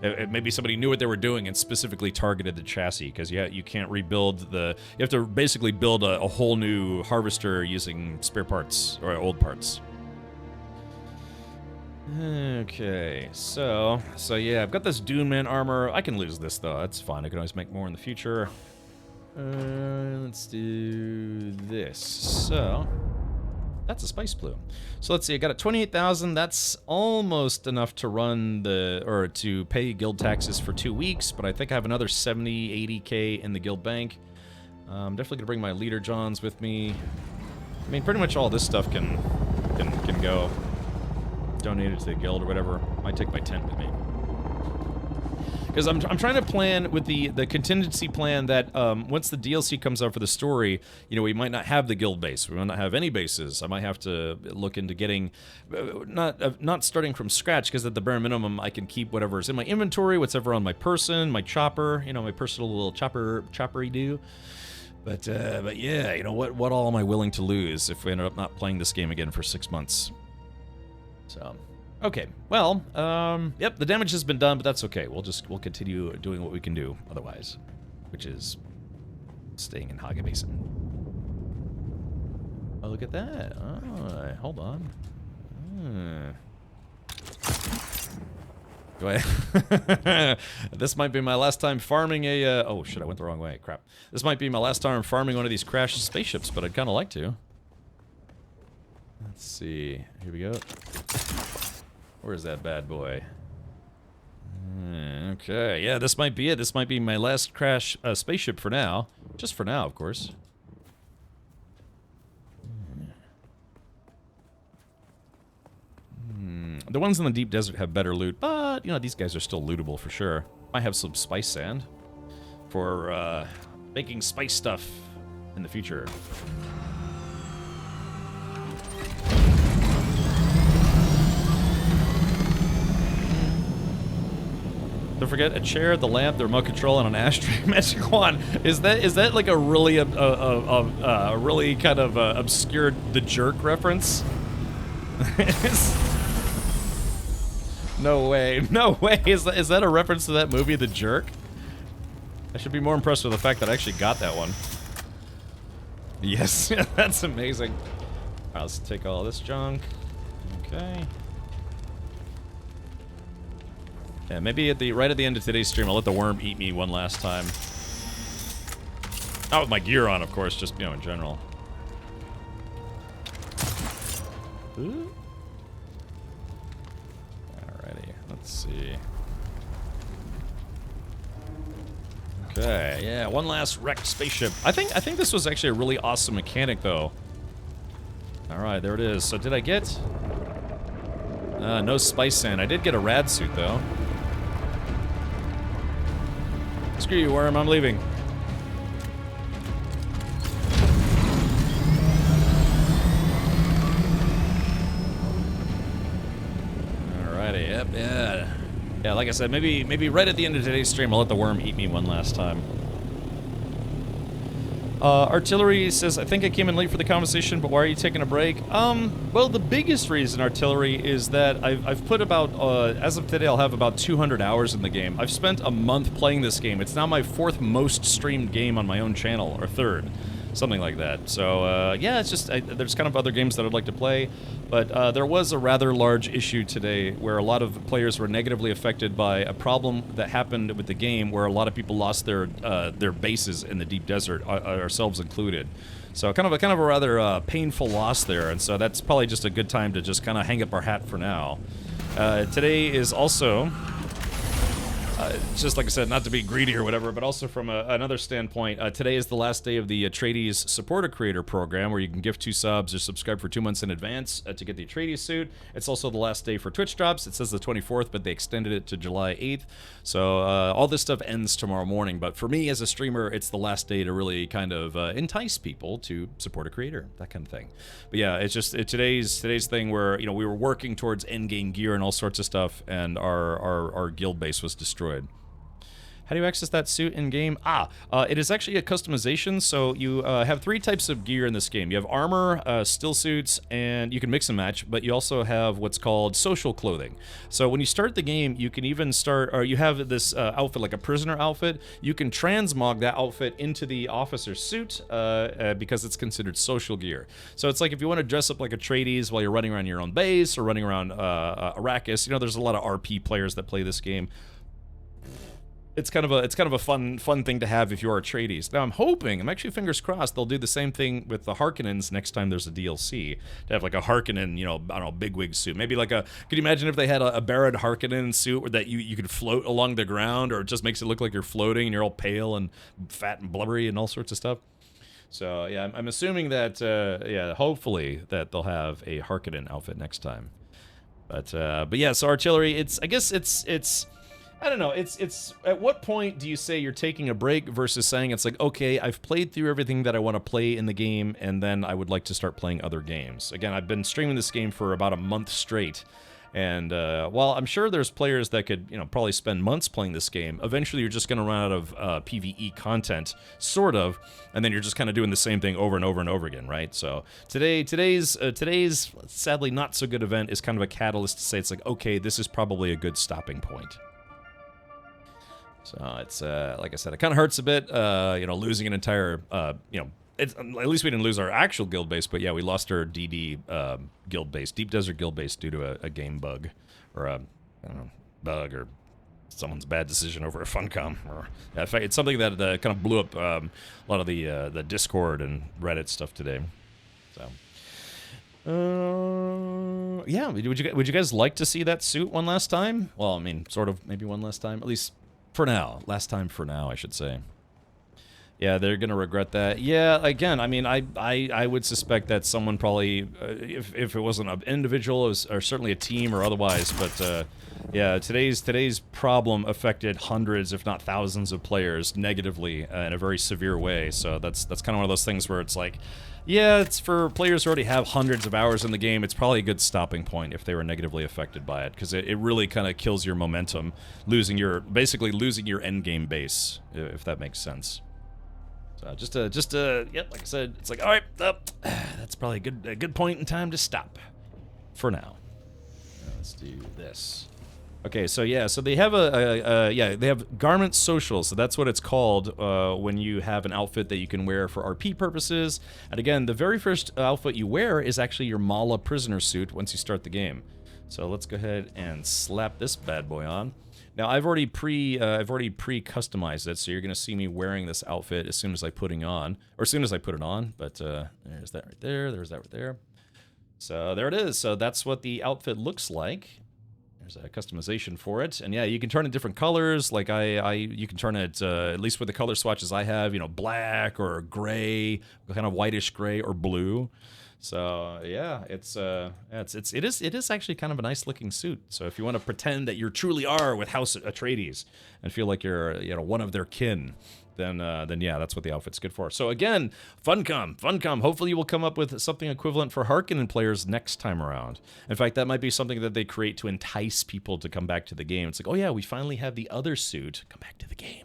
maybe somebody knew what they were doing and specifically targeted the chassis. Because yeah, you can't rebuild you have to basically build a whole new harvester using spare parts or old parts. Okay, so yeah, I've got this Dune Man armor. I can lose this though. That's fine. I can always make more in the future. Let's do this. So that's a spice plume. So let's see. I got it 28,000. That's almost enough to run to pay guild taxes for 2 weeks. But I think I have another 70, 80k in the guild bank. I'm definitely gonna bring my leader Johns with me. I mean, pretty much all this stuff can go. Donate it to the guild or whatever. Might take my tent with me. Because I'm trying to plan with the contingency plan that once the DLC comes out for the story, we might not have the guild base. We might not have any bases. I might have to look into getting, not starting from scratch, because at the bare minimum I can keep whatever's in my inventory, whatever on my person, my chopper, my personal little choppery do. But yeah, what all am I willing to lose if we end up not playing this game again for 6 months? So, okay, well, yep, the damage has been done, but that's okay. We'll continue doing what we can do otherwise, which is staying in Haga Basin. Oh, look at that. Oh, hold on. Do I? This might be my last time farming a, oh shit, I went the wrong way, crap. This might be my last time farming one of these crashed spaceships, but I'd kind of like to. Let's see. Here we go. Where's that bad boy? Okay, yeah, this might be it. This might be my last crash spaceship for now. Just for now, of course. The ones in the deep desert have better loot, but, these guys are still lootable for sure. I have some spice sand for making spice stuff in the future. to forget a chair, the lamp, the remote control, and an ashtray. Magic wand. Is that like a really really kind of obscure The Jerk reference? No way. No way. Is that a reference to that movie, The Jerk? I should be more impressed with the fact that I actually got that one. Yes, that's amazing. Alright, let's take all this junk. Okay. Yeah, maybe right at the end of today's stream, I'll let the worm eat me one last time. Not with my gear on, of course, just, you know, in general. Ooh. Alrighty, let's see. Okay, yeah, one last wrecked spaceship. I think this was actually a really awesome mechanic, though. Alright, there it is. So did I get... no spice sand. I did get a rad suit, though. Screw you, worm. I'm leaving. Alrighty, yep, yeah. Yeah, like I said, maybe right at the end of today's stream, I'll let the worm eat me one last time. Artillery says, I think I came in late for the conversation, but why are you taking a break? Well, the biggest reason, Artillery, is that I've put about, as of today, I'll have about 200 hours in the game. I've spent a month playing this game. It's now my 4th most streamed game on my own channel, or 3rd. Something like that. So, yeah, it's just, there's kind of other games that I'd like to play, but there was a rather large issue today where a lot of players were negatively affected by a problem that happened with the game where a lot of people lost their bases in the deep desert, ourselves included. So kind of a rather painful loss there, and so that's probably just a good time to just kind of hang up our hat for now. Today is also... just like I said, not to be greedy or whatever, but also from another standpoint, today is the last day of the Atreides Supporter Creator Program, where you can gift 2 subs or subscribe for 2 months in advance to get the Atreides suit. It's also the last day for Twitch drops. It says the 24th, but they extended it to July 8th. So all this stuff ends tomorrow morning, but for me as a streamer, it's the last day to really kind of entice people to support a creator, that kind of thing. But yeah, it's just today's thing where, you know, we were working towards endgame gear and all sorts of stuff, and our guild base was destroyed. How do you access that suit in-game? It is actually a customization, so you have 3 types of gear in this game. You have armor, still suits, and you can mix and match, but you also have what's called social clothing. So when you start the game, you can even start, or you have this outfit, like a prisoner outfit. You can transmog that outfit into the officer's suit because it's considered social gear. So it's like if you want to dress up like Atreides while you're running around your own base or running around Arrakis, you know, there's a lot of RP players that play this game. It's kind of a fun thing to have if you're Atreides. Now I'm actually fingers crossed they'll do the same thing with the Harkonnens next time there's a DLC. To have like a Harkonnen, you know, I don't know, bigwig suit. Maybe like could you imagine if they had a Barad Harkonnen suit that you could float along the ground, or it just makes it look like you're floating and you're all pale and fat and blubbery and all sorts of stuff. So yeah, I'm assuming that yeah, hopefully that they'll have a Harkonnen outfit next time. But yeah, so Artillery, I guess it's I don't know, it's at what point do you say you're taking a break versus saying it's like, okay, I've played through everything that I want to play in the game, and then I would like to start playing other games. Again, I've been streaming this game for about a month straight, and while I'm sure there's players that could, you know, probably spend months playing this game, eventually you're just going to run out of PvE content, sort of, and then you're just kind of doing the same thing over and over and over again, right? So today's sadly not so good event is kind of a catalyst to say it's like, okay, this is probably a good stopping point. So it's, like I said, it kind of hurts a bit, you know, losing an entire, you know, at least we didn't lose our actual guild base, but yeah, we lost our DD guild base, Deep Desert guild base, due to a game bug, or a, I don't know, bug, or someone's bad decision over a Funcom. Or, yeah, in fact, it's something that kind of blew up a lot of the Discord and Reddit stuff today. So, yeah, would you guys like to see that suit one last time? Well, I mean, sort of, maybe one last time, at least. For now. Last time for now, I should say. Yeah, they're gonna regret that. Yeah, again, I mean, I would suspect that someone probably, if it wasn't an individual, or certainly a team or otherwise, but yeah, today's problem affected hundreds, if not thousands, of players negatively in a very severe way. So that's kind of one of those things where it's like, yeah, it's for players who already have hundreds of hours in the game. It's probably a good stopping point if they were negatively affected by it, because it really kind of kills your momentum, basically losing your end game base, if that makes sense. So yep, like I said, it's like, all right, that's probably a good point in time to stop for now. Let's do this. Okay, so yeah, so they have they have garment social, so that's what it's called when you have an outfit that you can wear for RP purposes. And again, the very first outfit you wear is actually your Mala prisoner suit once you start the game. So let's go ahead and slap this bad boy on. Now I've already pre-customized it, so you're gonna see me wearing this outfit as soon as I put it on. But there's that right there. There's that right there. So there it is. So that's what the outfit looks like. There's a customization for it, and yeah, you can turn it different colors. Like you can turn it at least with the color swatches I have. You know, black or gray, kind of whitish gray or blue. So yeah, it is actually kind of a nice looking suit. So if you want to pretend that you truly are with House Atreides and feel like you're one of their kin, then yeah, that's what the outfit's good for. So again, Funcom. Hopefully you will come up with something equivalent for Harkonnen players next time around. In fact, that might be something that they create to entice people to come back to the game. It's like, oh yeah, we finally have the other suit. Come back to the game.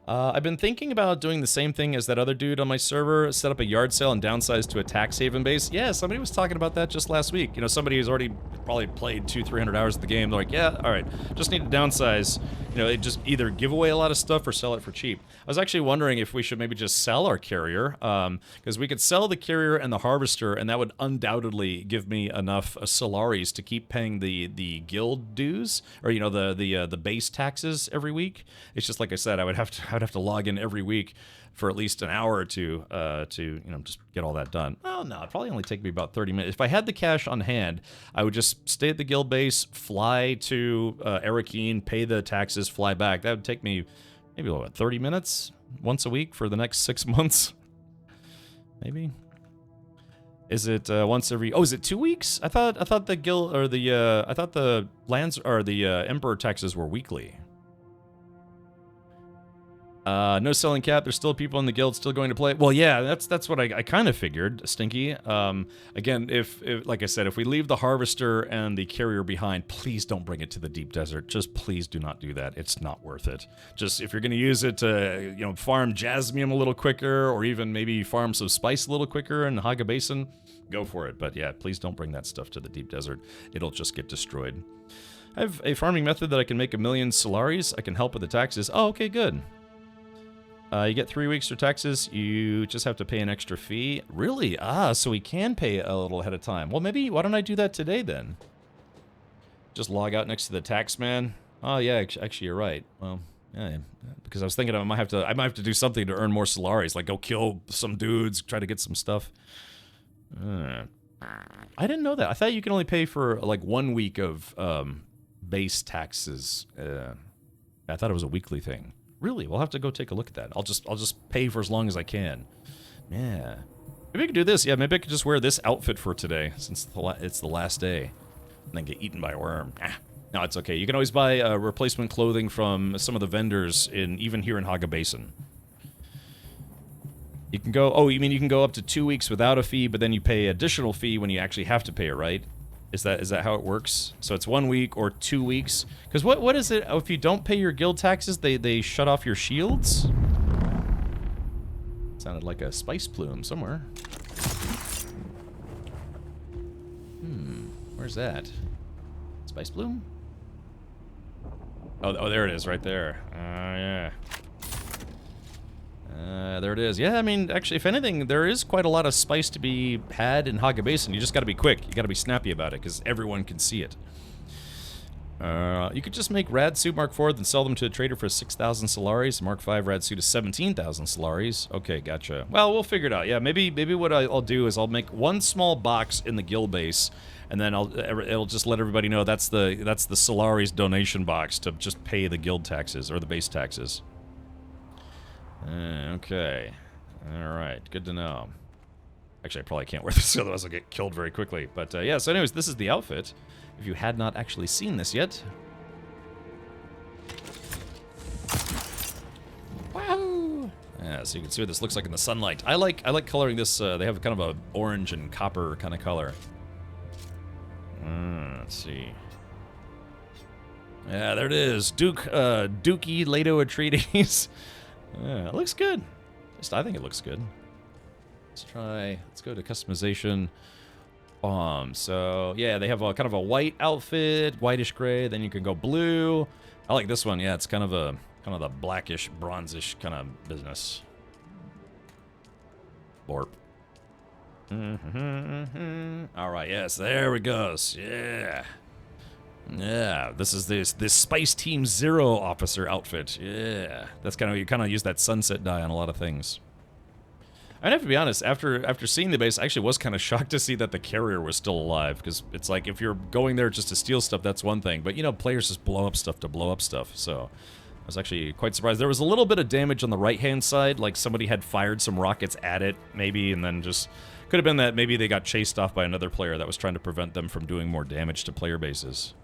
I've been thinking about doing the same thing as that other dude on my server, set up a yard sale and downsize to a tax haven base. Yeah, somebody was talking about that just last week. You know, somebody who's already probably played 200-300 hours of the game. They're like, yeah, all right, just need to downsize. You know, just either give away a lot of stuff or sell it for cheap. I was actually wondering if we should maybe just sell our carrier, because we could sell the carrier and the harvester, and that would undoubtedly give me enough Solaris to keep paying the guild dues, or you know, the base taxes every week. It's just like I said, I'd have to log in every week for at least an hour or two to just get all that done. Oh no, it'd probably only take me about 30 minutes. If I had the cash on hand, I would just stay at the guild base, fly to Arakeen, pay the taxes, fly back. That would take me maybe 30 minutes once a week for the next 6 months. Maybe. Is it once every? Oh, is it 2 weeks? I thought the guild or I thought the lands or the emperor taxes were weekly. No selling cap. There's still people in the guild still going to play. Well, yeah, that's what I kind of figured, Stinky. Again, if like I said, if we leave the harvester and the carrier behind, please don't bring it to the deep desert. Just please do not do that. It's not worth it. Just if you're going to use it to farm jasmium a little quicker, or even maybe farm some spice a little quicker in Haga Basin, go for it. But yeah, please don't bring that stuff to the deep desert. It'll just get destroyed. I have a farming method that I can make 1 million Solaris. I can help with the taxes. Oh, okay, good. You get 3 weeks for taxes. You just have to pay an extra fee. Really? So we can pay a little ahead of time. Well, maybe, why don't I do that today then? Just log out next to the tax man. Oh, yeah, actually, you're right. Well, yeah, because I was thinking I might have to do something to earn more Solaris, like go kill some dudes, try to get some stuff. I didn't know that. I thought you can only pay for, like, 1 week of base taxes. I thought it was a weekly thing. Really? We'll have to go take a look at that. I'll just pay for as long as I can. Yeah. Maybe I could do this. Yeah, maybe I could just wear this outfit for today, since it's the last day. And then get eaten by a worm. No, it's okay. You can always buy replacement clothing from some of the vendors, even here in Haga Basin. You can go... Oh, you mean you can go up to 2 weeks without a fee, but then you pay additional fee when you actually have to pay it, right? Is that how it works? So it's 1 week or 2 weeks? Because what is it? Oh, if you don't pay your guild taxes, they shut off your shields? Sounded like a spice plume somewhere. Where's that? Spice plume? Oh, there it is, right there. Yeah. There it is. Yeah, I mean, actually, if anything, there is quite a lot of spice to be had in Haga Basin. You just gotta be quick. You gotta be snappy about it, because everyone can see it. You could just make Rad Suit Mark IV and sell them to a trader for 6,000 Solaris. Mark V Rad Suit is 17,000 Solaris. Okay, gotcha. Well, we'll figure it out. Yeah, maybe what I'll do is I'll make one small box in the guild base, and then it'll just let everybody know that's the Solaris donation box to just pay the guild taxes or the base taxes. Okay. Alright, good to know. Actually, I probably can't wear this, otherwise I'll get killed very quickly. But yeah, so anyways, this is the outfit. If you had not actually seen this yet. Wow! Yeah, so you can see what this looks like in the sunlight. I like coloring this, they have kind of a orange and copper kind of color. Let's see. Yeah, there it is. Dookie Leto Atreides. Yeah, it looks good. I think it looks good. Let's go to customization. So yeah, they have a kind of a white outfit, whitish gray, then you can go blue. I like this one, yeah, it's kind of the blackish, bronzish kind of business. Borp. Alright, yes, there it goes. Yeah. Yeah, this is this Spice Team Zero officer outfit. Yeah. That's you kind of use that sunset dye on a lot of things. I'd have to be honest, after seeing the base, I actually was kind of shocked to see that the carrier was still alive, because it's like, if you're going there just to steal stuff, that's one thing, but you know, players just blow up stuff to blow up stuff, so I was actually quite surprised. There was a little bit of damage on the right-hand side, like somebody had fired some rockets at it, maybe, and then just, could have been that maybe they got chased off by another player that was trying to prevent them from doing more damage to player bases.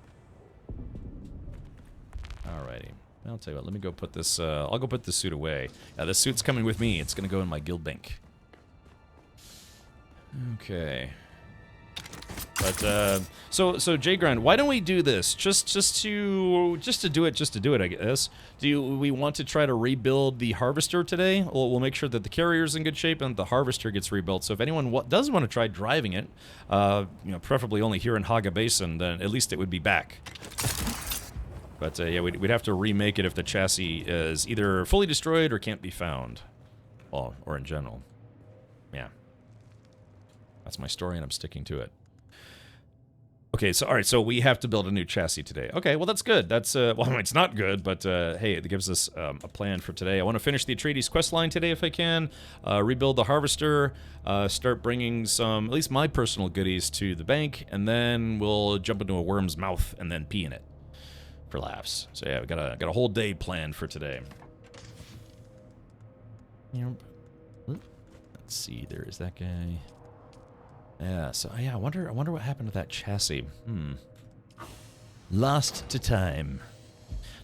Alrighty. I'll tell you what, let me go put this, I'll go put this suit away. Yeah, this suit's coming with me. It's gonna go in my guild bank. Okay. But, so Jay Grind, why don't we do this? Just to do it, I guess. Do we want to try to rebuild the Harvester today? We'll make sure that the carrier's in good shape and the Harvester gets rebuilt. So if anyone does want to try driving it, you know, preferably only here in Haga Basin, then at least it would be back. But yeah, we'd have to remake it if the chassis is either fully destroyed or can't be found. Well, or in general. Yeah. That's my story and I'm sticking to it. Okay, so alright, so we have to build a new chassis today. Okay, well that's good. That's, well, I mean, it's not good, but hey, it gives us a plan for today. I want to finish the Atreides quest line today if I can, rebuild the Harvester, start bringing some, at least my personal goodies to the bank, and then we'll jump into a worm's mouth and then pee in it. For laughs. So yeah, we got a whole day planned for today. Let's see, there is that guy. Yeah, so yeah, I wonder what happened to that chassis. Lost to time.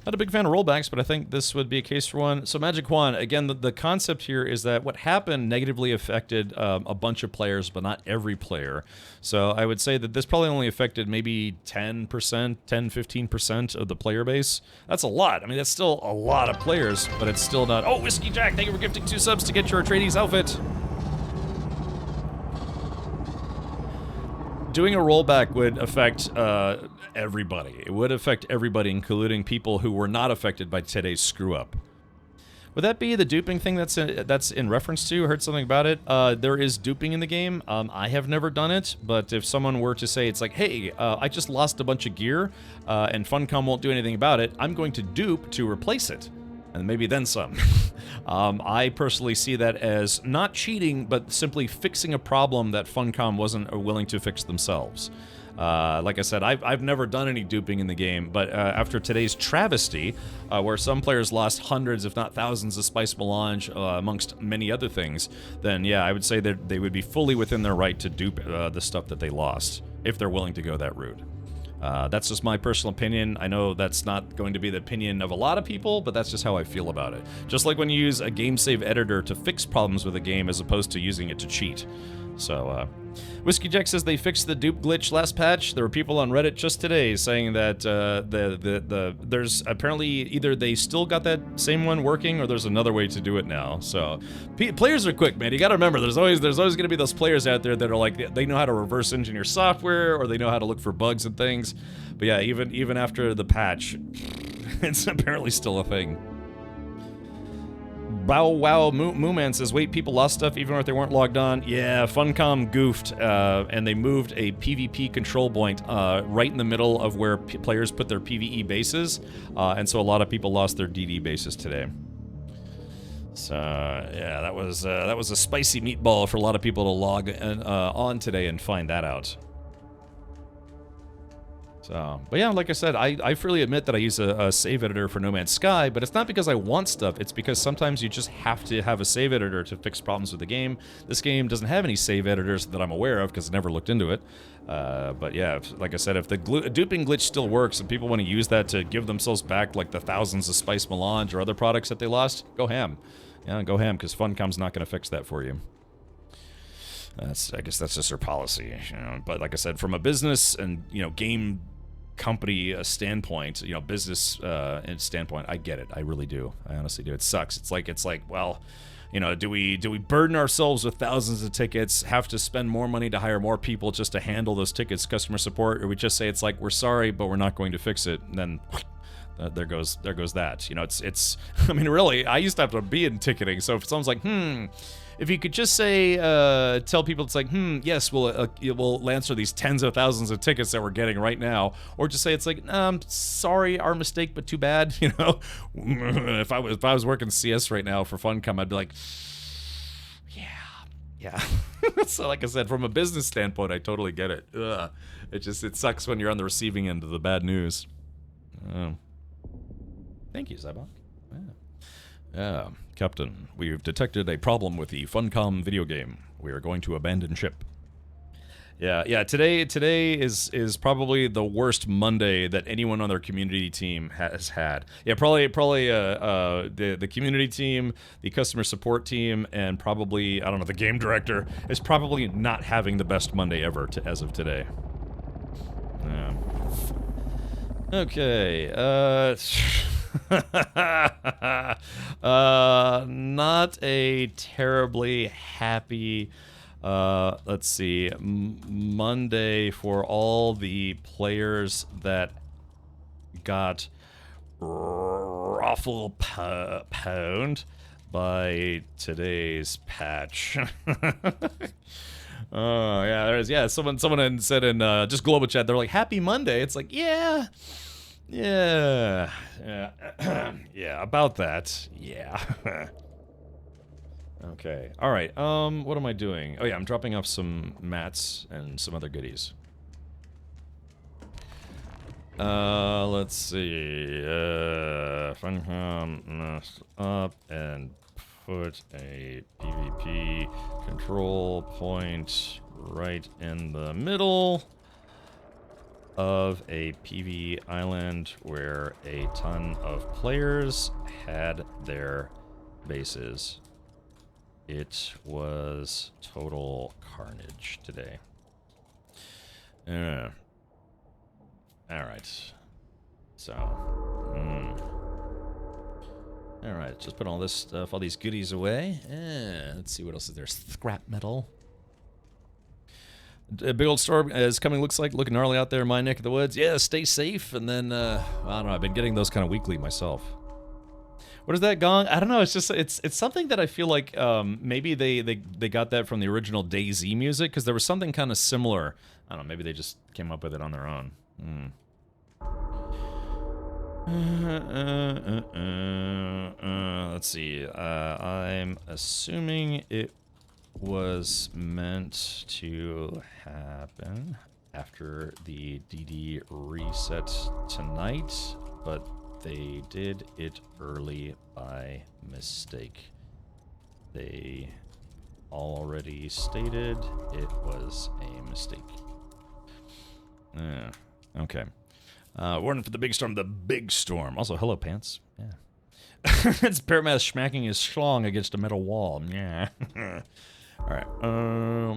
Not a big fan of rollbacks, but I think this would be a case for one. So Magic Juan, again, the concept here is that what happened negatively affected a bunch of players, but not every player. So I would say that this probably only affected maybe 10%, 10-15% of the player base. That's a lot. I mean, that's still a lot of players, but it's still not... Oh, Whiskey Jack, thank you for gifting 2 subs to get your Atreides outfit. Doing a rollback would affect everybody. It would affect everybody, including people who were not affected by today's screw-up. Would that be the duping thing that's in reference to? I heard something about it. There is duping in the game. I have never done it, but if someone were to say, it's like, hey, I just lost a bunch of gear, and Funcom won't do anything about it, I'm going to dupe to replace it. And maybe then some. I personally see that as not cheating, but simply fixing a problem that Funcom wasn't willing to fix themselves. Like I said, I've never done any duping in the game, but after today's travesty, where some players lost hundreds, if not thousands, of Spice Melange, amongst many other things, then yeah, I would say that they would be fully within their right to dupe the stuff that they lost, if they're willing to go that route. That's just my personal opinion. I know that's not going to be the opinion of a lot of people, but that's just how I feel about it. Just like when you use a game save editor to fix problems with a game as opposed to using it to cheat. So, Whiskey Jack says they fixed the dupe glitch last patch. There were people on Reddit just today saying that there's apparently either they still got that same one working or there's another way to do it now. So players are quick, man. You got to remember, there's always going to be those players out there that are like they know how to reverse engineer software or they know how to look for bugs and things. But yeah, even after the patch, it's apparently still a thing. Bow Wow Mooman says, wait, people lost stuff even if they weren't logged on. Yeah, Funcom goofed, and they moved a PvP control point right in the middle of where players put their PvE bases, and so a lot of people lost their DD bases today. So, yeah, that was a spicy meatball for a lot of people to log on today and find that out. So, but yeah, like I said, I freely admit that I use a save editor for No Man's Sky, but it's not because I want stuff. It's because sometimes you just have to have a save editor to fix problems with the game. This game doesn't have any save editors that I'm aware of because I never looked into it. But yeah, like I said, if the duping glitch still works and people want to use that to give themselves back like the thousands of Spice Melange or other products that they lost, go ham. Yeah, go ham, because Funcom's not going to fix that for you. I guess that's just their policy, you know. But like I said, from a business and, you know, game company standpoint, you know, business standpoint, I get it. I really do. I honestly do. It sucks. It's like, well, you know, do we burden ourselves with thousands of tickets, have to spend more money to hire more people just to handle those tickets, customer support, or we just say it's like, we're sorry, but we're not going to fix it, and then there goes that. You know, it's I mean, really, I used to have to be in ticketing, so if someone's like, if you could just say, tell people, it's like, yes, we'll answer these tens of thousands of tickets that we're getting right now, or just say it's like, sorry, our mistake, but too bad, you know. If I was working CS right now for Funcom, I'd be like, yeah. So like I said, from a business standpoint, I totally get it. Ugh. It sucks when you're on the receiving end of the bad news. Thank you, Zybok. Yeah. Captain, we've detected a problem with the Funcom video game. We are going to abandon ship. Yeah, today is probably the worst Monday that anyone on their community team has had. Yeah, probably the community team, the customer support team, and probably, I don't know, the game director is probably not having the best Monday ever as of today. Yeah. Okay, not a terribly happy, let's see, Monday for all the players that got raffle pwned by today's patch. Oh, yeah, there is. Yeah, someone had said in just global chat, they're like, happy Monday. It's like, yeah, about that. Yeah. Okay. All right. What am I doing? Oh, yeah, I'm dropping off some mats and some other goodies. Let's see. Funcom up and put a PvP control point right in the middle of a PV island where a ton of players had their bases. It was total carnage today. Alright. So, alright, just put all this stuff, all these goodies away. Let's see what else is there. Scrap metal. A big old storm is coming, looking gnarly out there in my neck of the woods. Yeah, stay safe, and then, I don't know, I've been getting those kind of weekly myself. What is that gong? I don't know, it's just, it's something that I feel like, maybe they got that from the original DayZ music, because there was something kind of similar. I don't know, maybe they just came up with it on their own. Let's see, I'm assuming it was meant to happen after the DD reset tonight, but they did it early by mistake. They already stated it was a mistake. Okay. Warning for the big storm, Also, hello, Pants. Yeah. It's Paramath smacking his schlong against a metal wall. Yeah. Alright,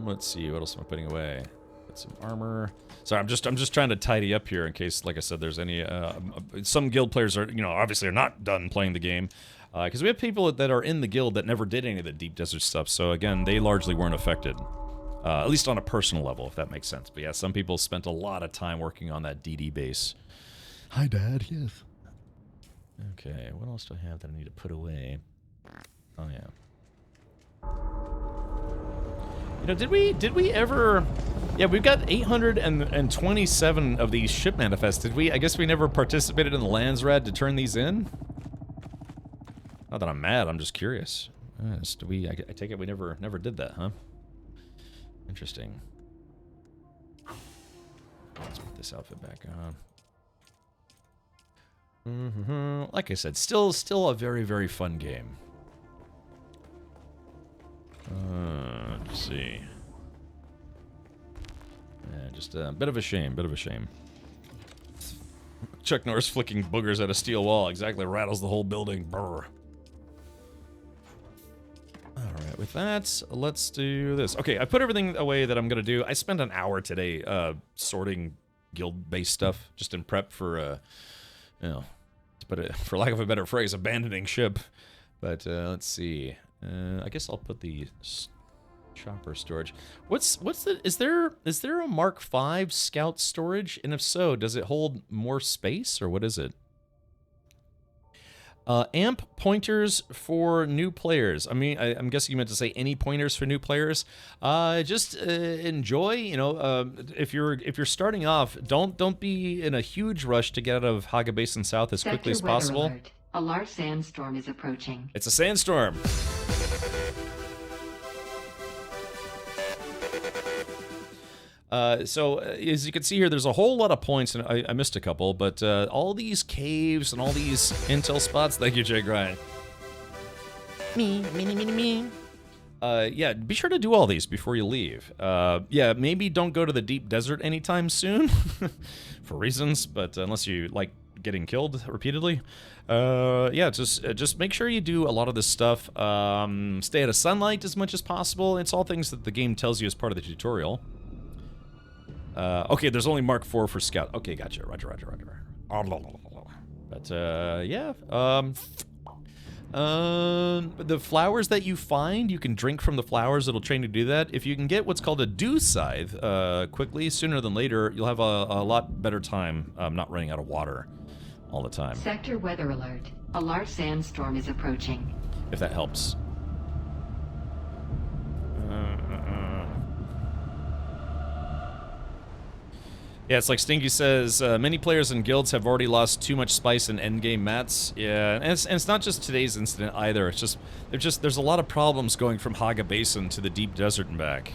let's see, what else am I putting away? Got some armor. Sorry, I'm just trying to tidy up here in case, like I said, there's any, some guild players are, you know, obviously are not done playing the game. Because we have people that are in the guild that never did any of the Deep Desert stuff, so again, they largely weren't affected. At least on a personal level, if that makes sense. But yeah, some people spent a lot of time working on that DD base. Hi, Dad, yes. Okay, what else do I have that I need to put away? Oh, yeah. You know, did we ever... Yeah, we've got 827 of these ship manifests. Did we? I guess we never participated in the Landsrad to turn these in? Not that I'm mad, I'm just curious. I take it we never did that, huh? Interesting. Let's put this outfit back on. Like I said, still a very, very fun game. Let's see. Yeah, just a bit of a shame, Chuck Norris flicking boogers at a steel wall exactly rattles the whole building. Brr. Alright, with that, let's do this. Okay, I put everything away that I'm gonna do. I spent an hour today sorting guild-based stuff, just in prep for, you know, to put it, for lack of a better phrase, abandoning ship. But, let's see. I guess I'll put the chopper storage. What's the, is there a Mark V scout storage? And if so, does it hold more space, or what is it? Amp pointers for new players. I mean, I'm guessing you meant to say any pointers for new players. Just enjoy. You know, if you're starting off, don't be in a huge rush to get out of Haga Basin South as quickly as possible. Alert. A large sandstorm is approaching. It's a sandstorm. So, as you can see here, there's a whole lot of points, and I missed a couple, but all these caves and all these intel spots. Thank you, Jay Grind. Me. Yeah, be sure to do all these before you leave. Yeah, maybe don't go to the deep desert anytime soon, for reasons, but unless you like getting killed repeatedly. Yeah, just make sure you do a lot of this stuff. Stay out of sunlight as much as possible. It's all things that the game tells you as part of the tutorial. Okay, there's only Mark IV for Scout. Okay, gotcha. Roger. But, yeah. The flowers that you find, you can drink from the flowers. It'll train you to do that. If you can get what's called a dew scythe quickly, sooner than later, you'll have a lot better time not running out of water all the time. Sector weather alert. A large sandstorm is approaching. If that helps. Yeah, it's like Stinky says, many players and guilds have already lost too much spice in endgame mats. Yeah, and it's not just today's incident either. It's just there's a lot of problems going from Haga Basin to the deep desert and back.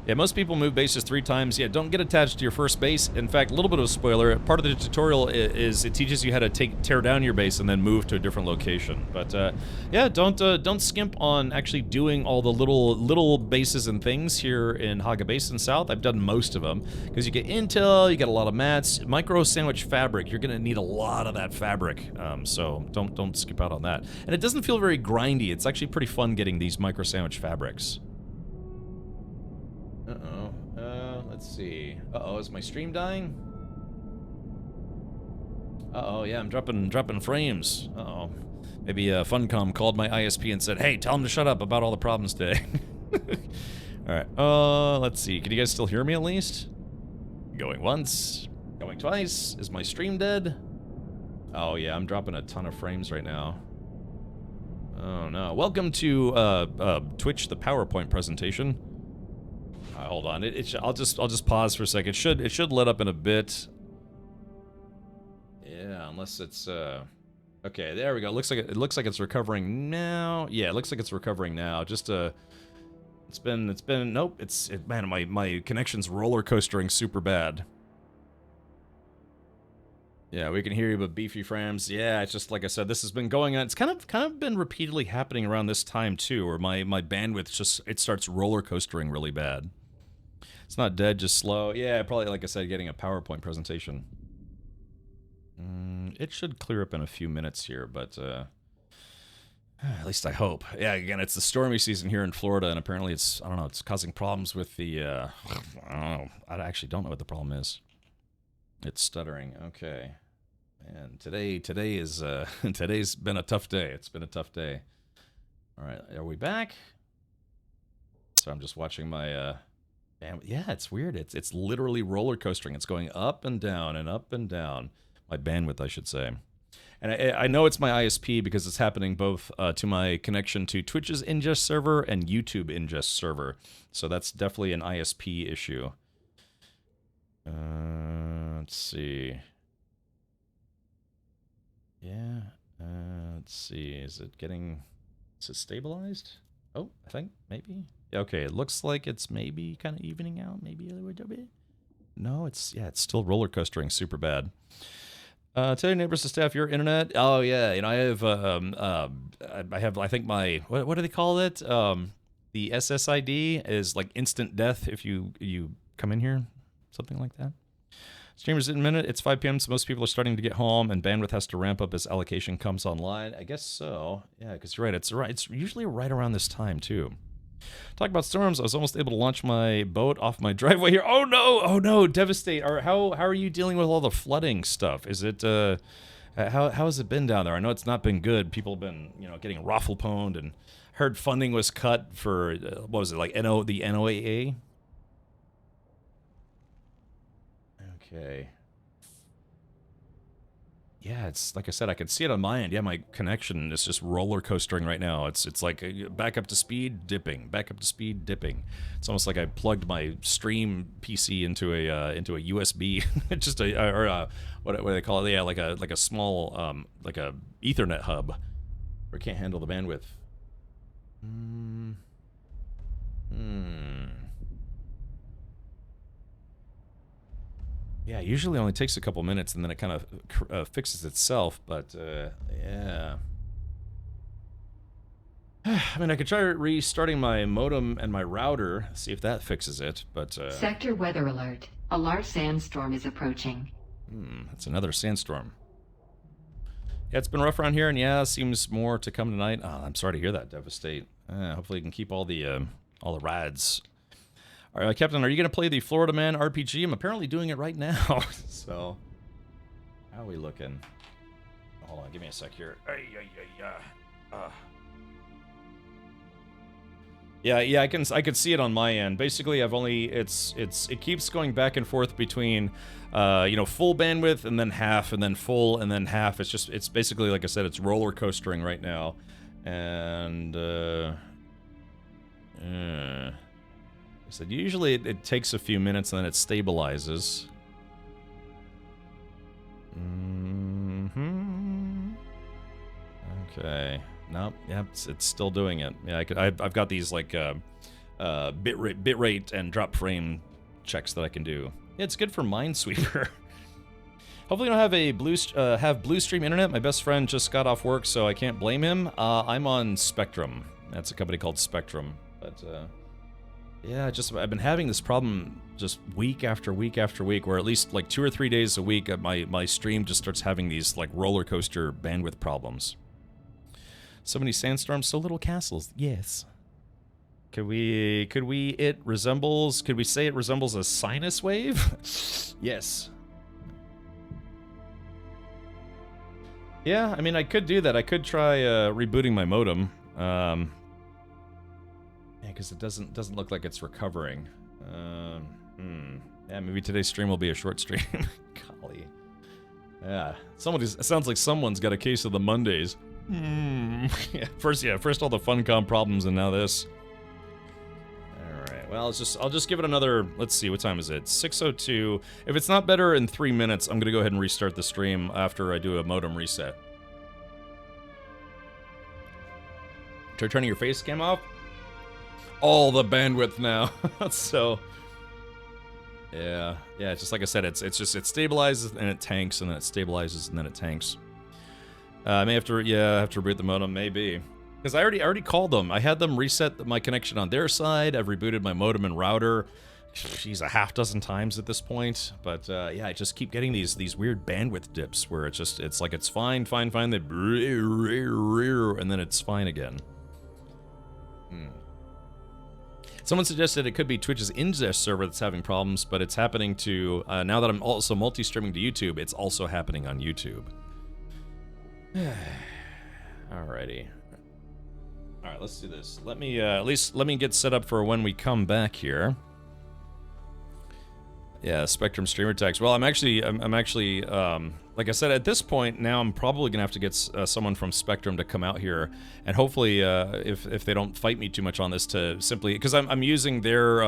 Yeah, most people move bases 3 times. Yeah, don't get attached to your first base. In fact, a little bit of a spoiler, part of the tutorial is it teaches you how to tear down your base and then move to a different location. But yeah, don't skimp on actually doing all the little bases and things here in Haga Basin South. I've done most of them because you get intel, you get a lot of mats, micro sandwich fabric. You're gonna need a lot of that fabric, so don't skip out on that. And it doesn't feel very grindy. It's actually pretty fun getting these micro sandwich fabrics. Let's see. Is my stream dying? Yeah, I'm dropping frames. Maybe Funcom called my ISP and said, "Hey, tell him to shut up about all the problems today." All right. Let's see. Can you guys still hear me at least? Going once, going twice. Is my stream dead? Oh yeah, I'm dropping a ton of frames right now. Oh no. Welcome to Twitch, the PowerPoint presentation. Hold on. I'll just pause for a second. It should let up in a bit. Yeah, unless it's okay, there we go. It looks like it's recovering now. Yeah, it looks like it's recovering now. Just it's been nope, man, my connection's roller coastering super bad. Yeah, we can hear you, but beefy frames. Yeah, it's just like I said, this has been going on. It's kind of been repeatedly happening around this time too, where my bandwidth it starts roller coastering really bad. It's not dead, just slow. Yeah, probably, like I said, getting a PowerPoint presentation. It should clear up in a few minutes here, but at least I hope. Yeah, again, it's the stormy season here in Florida, and apparently it's causing problems with the, I don't know. I actually don't know what the problem is. It's stuttering. Okay. And today is, today's been a tough day. It's been a tough day. All right, are we back? So I'm just watching my, yeah, it's weird. It's literally roller coastering. It's going up and down and up and down. My bandwidth, I should say. And I know it's my ISP because it's happening both to my connection to Twitch's ingest server and YouTube ingest server. So that's definitely an ISP issue. Let's see. Yeah. Let's see. Is it stabilized? Oh, I think maybe. Okay, it looks like it's maybe kind of evening out, maybe a little bit. No, it's still roller coastering super bad. Tell your neighbors to stay off your internet. Oh yeah, I have I think my what do they call it? The SSID is like instant death if you come in here, something like that. Streamers in a minute. It's 5 p.m. so most people are starting to get home, and bandwidth has to ramp up as allocation comes online. I guess so. Yeah, because you're right. It's usually right around this time too. Talk about storms. I was almost able to launch my boat off my driveway here. Oh no, devastate. How are you dealing with all the flooding stuff? Is it how has it been down there? I know it's not been good. People have been getting raffle-pwned, and heard funding was cut for what was it, like the NOAA? Okay. Yeah, it's like I said, I can see it on my end. Yeah, my connection is just roller coastering right now. It's like back up to speed, dipping, back up to speed, dipping. It's almost like I plugged my stream PC into a USB, just what do they call it? Yeah, like a small like a Ethernet hub, where it can't handle the bandwidth. Yeah, usually only takes a couple minutes and then it kind of fixes itself, but yeah. I mean, I could try restarting my modem and my router, see if that fixes it, but... Sector weather alert. A large sandstorm is approaching. That's another sandstorm. Yeah, it's been rough around here, and yeah, seems more to come tonight. Oh, I'm sorry to hear that, Devastate. Hopefully you can keep all the rides. All right, Captain, are you going to play the Florida Man RPG? I'm apparently doing it right now. So, how are we looking? Hold on, give me a sec here. Yeah, I can see it on my end. Basically, I've only it keeps going back and forth between full bandwidth and then half and then full and then half. It's basically, like I said, it's roller coastering right now. And I said usually it takes a few minutes and then it stabilizes. Okay. Nope. Yep. It's still doing it. Yeah. I've got these like bit rate and drop frame checks that I can do. Yeah, it's good for Minesweeper. Hopefully, you don't have Blue Stream internet. My best friend just got off work, so I can't blame him. I'm on Spectrum. That's a company called Spectrum. But yeah, I've been having this problem just week after week after week, where at least like 2 or 3 days a week, my stream just starts having these like roller coaster bandwidth problems. So many sandstorms, so little castles. Yes. Could we say it resembles a sinus wave? Yes. Yeah, I mean, I could do that. I could try rebooting my modem. Yeah, because it doesn't look like it's recovering. Yeah, maybe today's stream will be a short stream. Golly. Yeah, it sounds like someone's got a case of the Mondays. Yeah, first all the Funcom problems and now this. All right. Well, I'll just give it another. Let's see, what time is it? 6:02. If it's not better in 3 minutes, I'm gonna go ahead and restart the stream after I do a modem reset. Try turning your face cam off. All the bandwidth now. So yeah, just like I said, it stabilizes and it tanks, and then it stabilizes and then it tanks. I may have to reboot the modem, maybe. Because I already called them. I had them reset my connection on their side. I've rebooted my modem and router. Jeez, a half dozen times at this point. But yeah, I just keep getting these weird bandwidth dips where it's like it's fine, then and then it's fine again. Someone suggested it could be Twitch's ingest server that's having problems, but it's happening to now that I'm also multi-streaming to YouTube, it's also happening on YouTube. Alrighty. Alright, let's do this. Let me get set up for when we come back here. Yeah, Spectrum streamer tags. Well, I'm actually like I said, at this point now I'm probably gonna have to get someone from Spectrum to come out here, and hopefully if they don't fight me too much on this, to simply, because I'm using their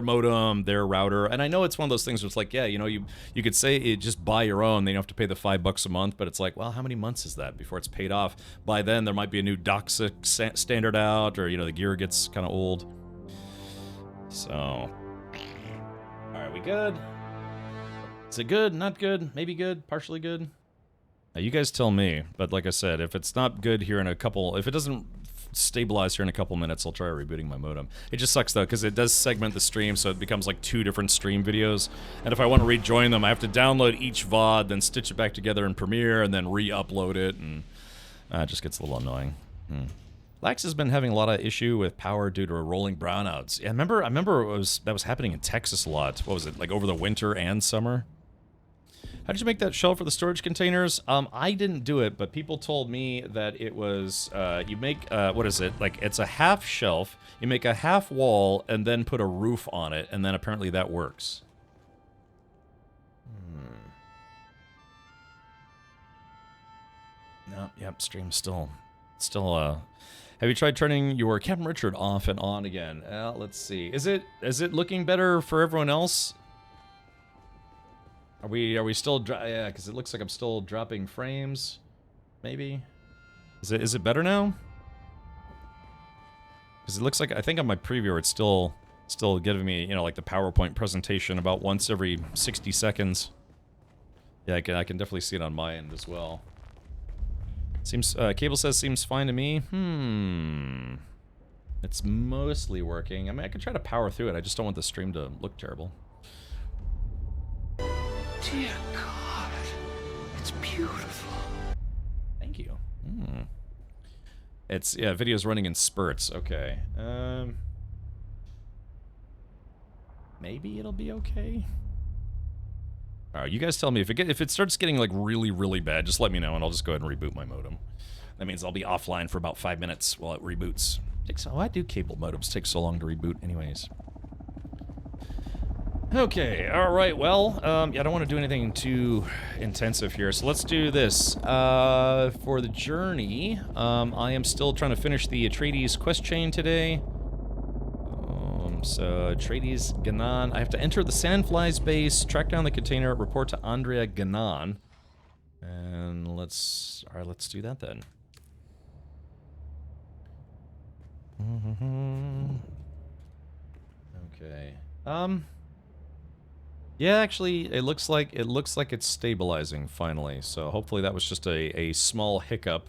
modem, their router, and I know it's one of those things where it's like, yeah, you could say just buy your own, then you don't have to pay the $5 a month, but it's like, well, how many months is that before it's paid off? By then there might be a new DOCSIS standard out, or the gear gets kind of old. So. Alright, we good? Is it good? Not good? Maybe good? Partially good? You guys tell me, but like I said, if it's not good here in a couple, if it doesn't stabilize here in a couple minutes, I'll try rebooting my modem. It just sucks though, because it does segment the stream, so it becomes like 2 different stream videos, and if I want to rejoin them, I have to download each VOD, then stitch it back together in Premiere, and then re-upload it, and it just gets a little annoying. Lax has been having a lot of issue with power due to rolling brownouts. Yeah, I remember that was happening in Texas a lot. What was it, like over the winter and summer? How did you make that shelf for the storage containers? I didn't do it, but people told me that it was, you make, what is it? Like, it's a half shelf, you make a half wall, and then put a roof on it, and then apparently that works. No, yep, stream's still, have you tried turning your Captain Richard off and on again? Let's see. Is it looking better for everyone else? Are we still yeah, because it looks like I'm still dropping frames. Maybe. Is it better now? Because it looks like, I think on my preview it's still giving me, you know, like the PowerPoint presentation about once every 60 seconds. Yeah, I can definitely see it on my end as well. Seems Cable says seems fine to me. It's mostly working. I mean, I could try to power through it. I just don't want the stream to look terrible. Dear God, it's beautiful. Thank you. It's, yeah, video's running in spurts. Okay. Maybe it'll be okay. All right, you guys tell me if it starts getting like really, really bad. Just let me know, and I'll just go ahead and reboot my modem. That means I'll be offline for about 5 minutes while it reboots. Why do cable modems take so long to reboot, anyways? Okay, alright, well, yeah, I don't want to do anything too intensive here, so let's do this. For the journey, I am still trying to finish the Atreides quest chain today. So, Atreides Ganon, I have to enter the Sandflies base, track down the container, report to Andrea Ganon. And alright, let's do that then. Okay, yeah, actually, it looks like it's stabilizing finally. So hopefully that was just a small hiccup.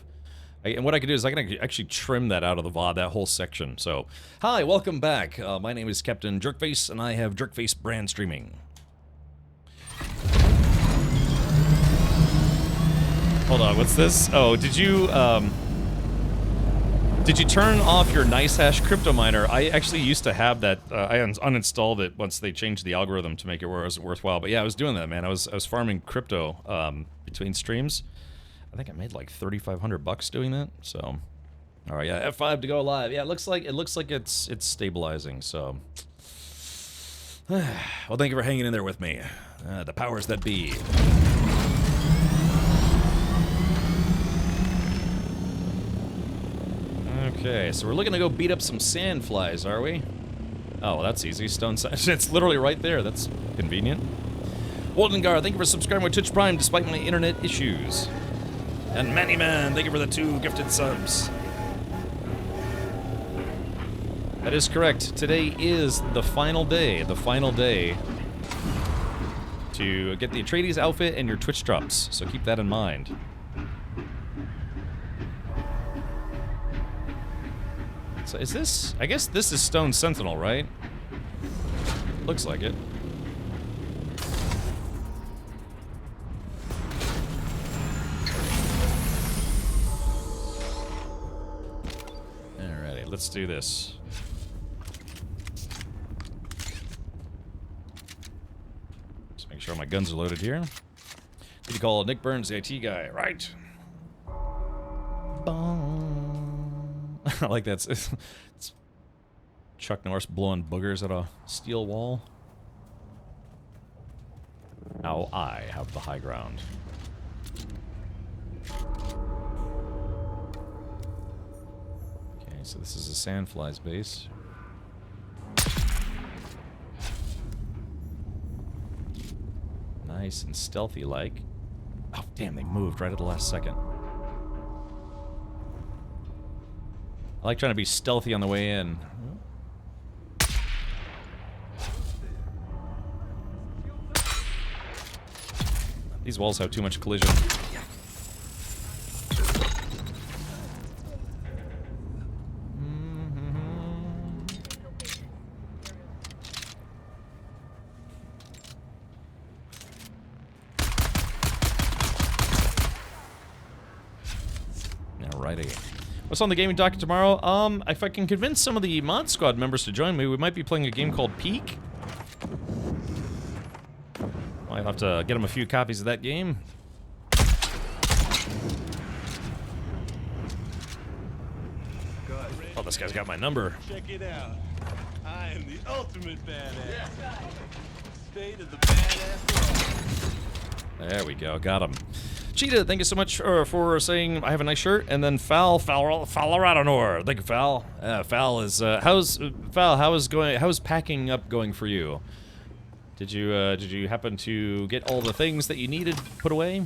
And what I can do is I can actually trim that out of the VOD, that whole section. So, hi, welcome back. My name is Captain Jerkface, and I have Jerkface brand streaming. Hold on, what's this? Oh, did you turn off your NiceHash crypto miner? I actually used to have that. I uninstalled it once they changed the algorithm to make it worthwhile. But yeah, I was doing that, man. I was farming crypto between streams. I think I made like $3,500 doing that. So, all right, yeah, F5 to go live. Yeah, it looks like it's stabilizing. So, well, thank you for hanging in there with me. The powers that be. Okay, so we're looking to go beat up some sandflies, are we? Oh, well, that's easy. Stone sand. It's literally right there. That's convenient. Waldengar, thank you for subscribing with Twitch Prime despite my internet issues. And Manny Man, thank you for the 2 gifted subs. That is correct. Today is the final day. To get the Atreides outfit and your Twitch drops. So keep that in mind. So is this... I guess this is Stone Sentinel, right? Looks like it. Alrighty, let's do this. Just make sure my guns are loaded here. Need to call Nick Burns, the IT guy, right? I like that. It's Chuck Norris blowing boogers at a steel wall. Now I have the high ground. Okay, so this is a Sandflies base. Nice and stealthy-like. Oh, damn, they moved right at the last second. I like trying to be stealthy on the way in. These walls have too much collision. Alrighty. What's on the gaming docket tomorrow? If I can convince some of the Mod Squad members to join me, we might be playing a game called Peak. I'll have to get them a few copies of that game. Oh, this guy's got my number. Check it out. I am the ultimate badass. State of the badass. There we go, got him. Cheetah, thank you so much for saying I have a nice shirt. And then Fal Radonor. Thank you, Fal. Fal is how's packing up going for you? Did you happen to get all the things that you needed put away?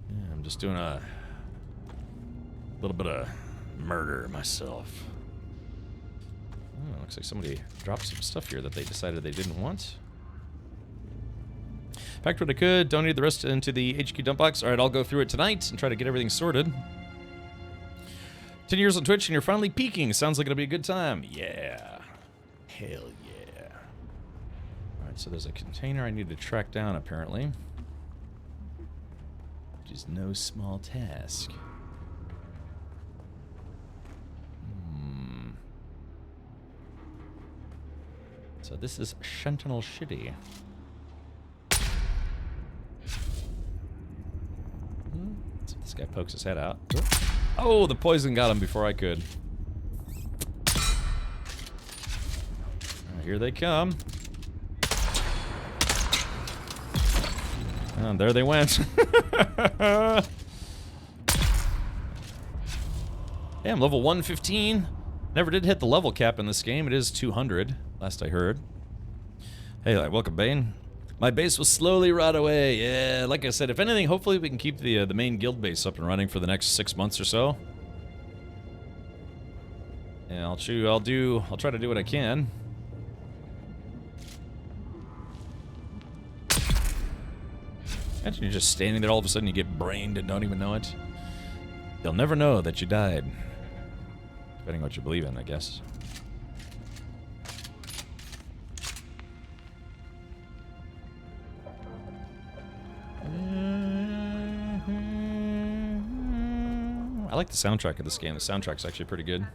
Yeah, I'm just doing a little bit of murder myself. Oh, looks like somebody dropped some stuff here that they decided they didn't want. Packed what I could, donated the rest into the HQ dump box. Alright, I'll go through it tonight and try to get everything sorted. 10 years on Twitch and you're finally peaking. Sounds like it'll be a good time. Yeah. Hell yeah. Alright, so there's a container I need to track down apparently. Which is no small task. So this is Sentinel Shitty. So this guy pokes his head out. Oh, the poison got him before I could. Here they come. And there they went. Hey, I'm level 115. Never did hit the level cap in this game. It is 200, last I heard. Hey, welcome, Bane. My base will slowly rot away. Yeah, like I said, if anything, hopefully we can keep the main guild base up and running for the next 6 months or so. Yeah, I'll try to do what I can. Imagine you're just standing there, all of a sudden you get brained and don't even know it. You'll never know that you died. Depending on what you believe in, I guess. I like the soundtrack of this game. The soundtrack's actually pretty good.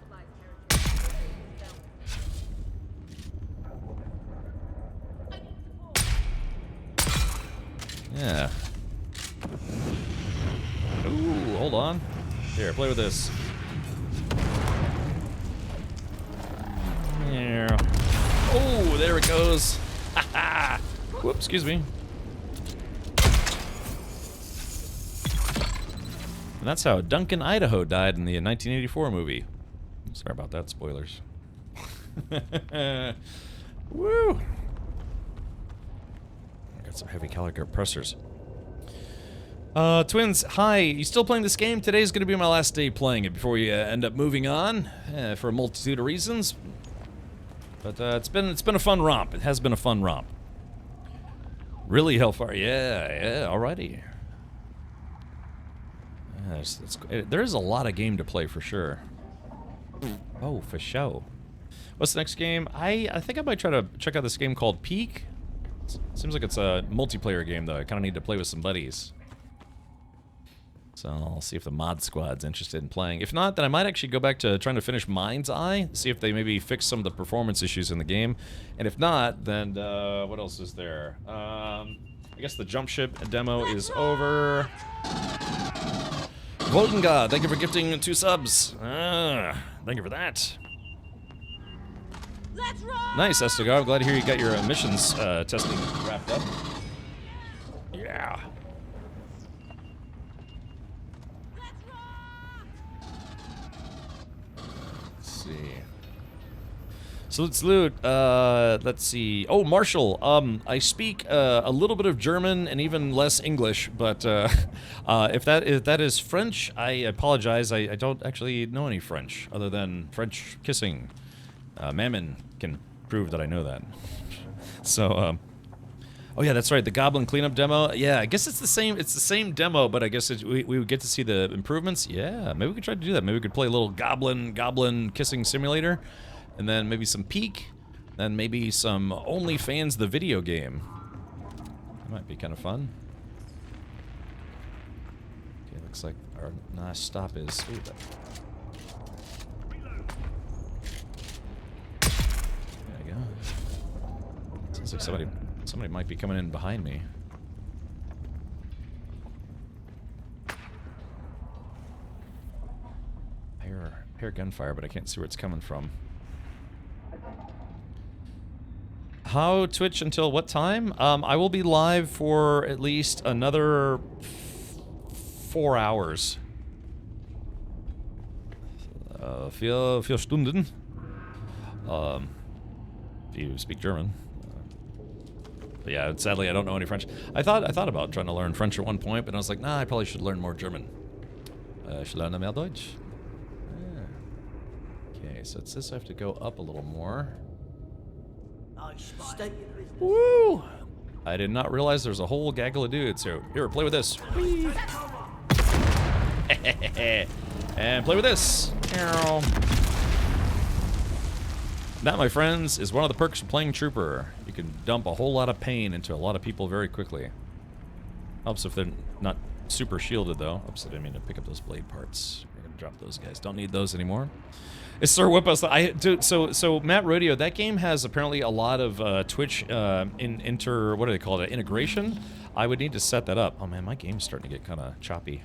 Yeah. Ooh, hold on. Here, play with this. Yeah. Oh, there it goes. Haha. Whoops, excuse me. And that's how Duncan Idaho died in the 1984 movie. Sorry about that, spoilers. Woo! Got some heavy caliber pressers. Twins, hi. You still playing this game? Today's gonna be my last day playing it before we end up moving on for a multitude of reasons. But it's been a fun romp. It has been a fun romp. Really, Hellfire? Yeah, alrighty. There is a lot of game to play for sure. Oh, for sure. What's the next game? I think I might try to check out this game called Peak. Seems like it's a multiplayer game though. I kind of need to play with some buddies. So I'll see if the mod squad's interested in playing. If not, then I might actually go back to trying to finish Mind's Eye, see if they maybe fix some of the performance issues in the game. And if not, then what else is there? I guess the jump ship demo is over. Golden God, thank you for gifting 2 subs. Thank you for that. Nice, Estigar. I'm glad to hear you got your emissions testing wrapped up. Yeah. Let's see. Salute. Let's see. Oh, Marshall. I speak a little bit of German and even less English, but if that is French, I apologize. I don't actually know any French other than French kissing. Mammon can prove that I know that. So, Oh yeah, that's right. The Goblin cleanup demo. Yeah, I guess it's the same. It's the same demo, but I guess we would get to see the improvements. Yeah, maybe we could try to do that. Maybe we could play a little Goblin kissing simulator, and then maybe some Peak, then maybe some OnlyFans the video game. That might be kind of fun. Okay, looks like our nice stop is. Ooh, there you go. Sounds like somebody might be coming in behind me. I hear gunfire, but I can't see where it's coming from. How Twitch until what time? I will be live for at least another 4 hours. 4 Stunden. If you speak German. But yeah, sadly I don't know any French. I thought about trying to learn French at one point, but I was like, nah, I probably should learn more German. Ich lerne mehr Deutsch. Yeah. Okay, so it says I have to go up a little more. Woo! I did not realize there's a whole gaggle of dudes here. Here, play with this. Whee! And play with this. That, my friends, is one of the perks of playing Trooper. You can dump a whole lot of pain into a lot of people very quickly. Helps if they're not super shielded, though. Oops, I didn't mean to pick up those blade parts. We're gonna drop those guys. Don't need those anymore. It's Sir Whip us. So Matt Rodeo, that game has apparently a lot of Twitch what do they call it? Integration. I would need to set that up. Oh man, my game's starting to get kind of choppy.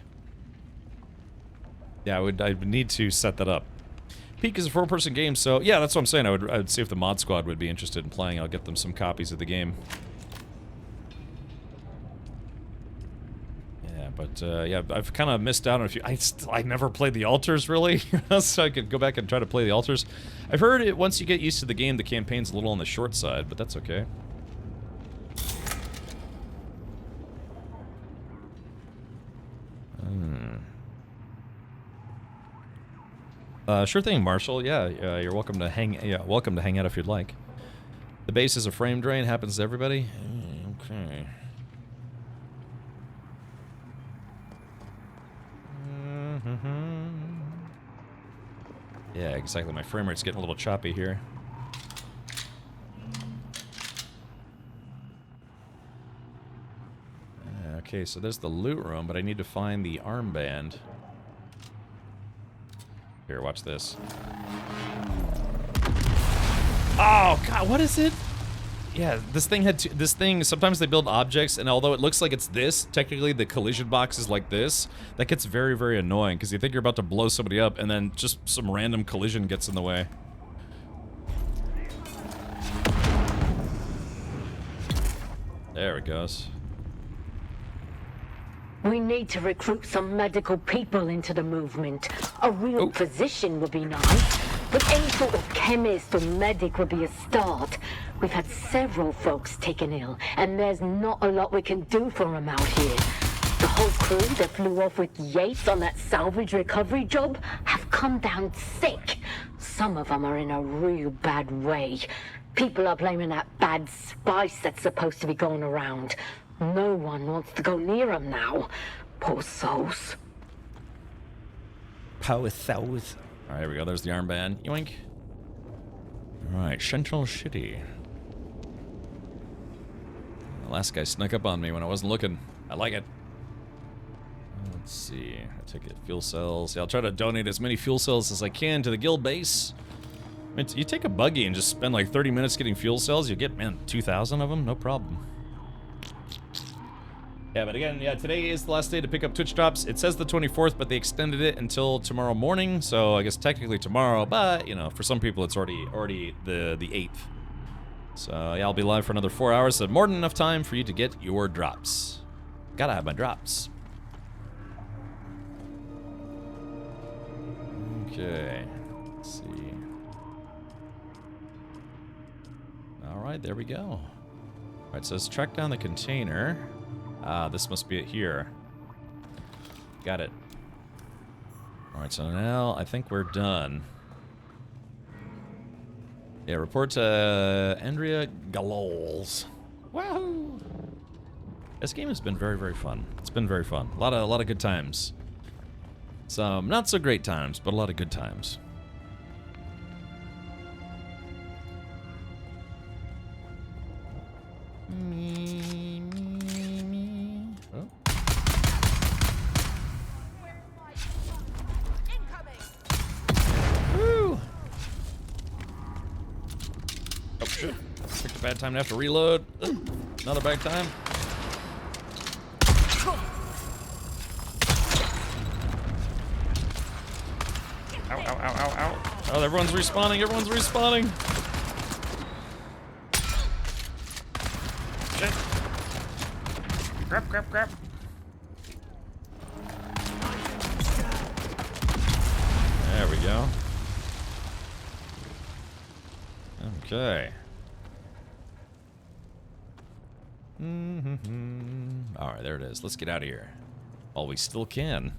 Yeah, I would need to set that up. Peak is a 4-person game, so yeah, that's what I'm saying. I would see if the mod squad would be interested in playing. I'll get them some copies of the game. Yeah, but yeah, I've kind of missed out on a few. I never played the altars really, so I could go back and try to play the altars. I've heard it once you get used to the game, the campaign's a little on the short side, but that's okay. Sure thing, Marshall. Yeah, you're welcome to hang. Yeah, welcome to hang out if you'd like. The base is a frame drain. Happens to everybody. Okay. Yeah, exactly. My frame rate's getting a little choppy here. Okay, so there's the loot room, but I need to find the armband. Here, watch this. Oh god, what is it? Yeah, this thing, sometimes they build objects, and although it looks like it's this, technically the collision box is like this. That gets very, very annoying, because you think you're about to blow somebody up, and then just some random collision gets in the way. There it goes. We need to recruit some medical people into the movement. A real physician would be nice, but any sort of chemist or medic would be a start. We've had several folks taken ill, and there's not a lot we can do for them out here. The whole crew that flew off with Yates on that salvage recovery job have come down sick. Some of them are in a real bad way. People are blaming that bad spice that's supposed to be going around. No one wants to go near them now. Poor souls. Power souls. Alright, here we go. There's the armband. Yoink. Alright, Central City. The last guy snuck up on me when I wasn't looking. I like it. Let's see. I take it. Fuel cells. Yeah, I'll try to donate as many fuel cells as I can to the guild base. I mean, you take a buggy and just spend like 30 minutes getting fuel cells, you get, man, 2,000 of them? No problem. Yeah, but again, yeah, today is the last day to pick up Twitch drops. It says the 24th, but they extended it until tomorrow morning, so I guess technically tomorrow, but, you know, for some people it's already the 8th. So, yeah, I'll be live for another 4 hours, so more than enough time for you to get your drops. Gotta have my drops. Okay, let's see. Alright, there we go. Alright, so let's track down the container. Ah, this must be it here. Got it. Alright, so now I think we're done. Yeah, report to Andrea Galols. Wahoo! This game has been very, very fun. It's been very fun. A lot of good times. Some not so great times, but a lot of good times. Oh. Woo! Oh shit! Picked a bad time to have to reload. Another bad time. Ow, ow, ow, ow, ow. Oh, everyone's respawning, everyone's respawning. Shit. Grab, grab, grab. There we go. Okay. Alright, there it is. Let's get out of here. While we still can.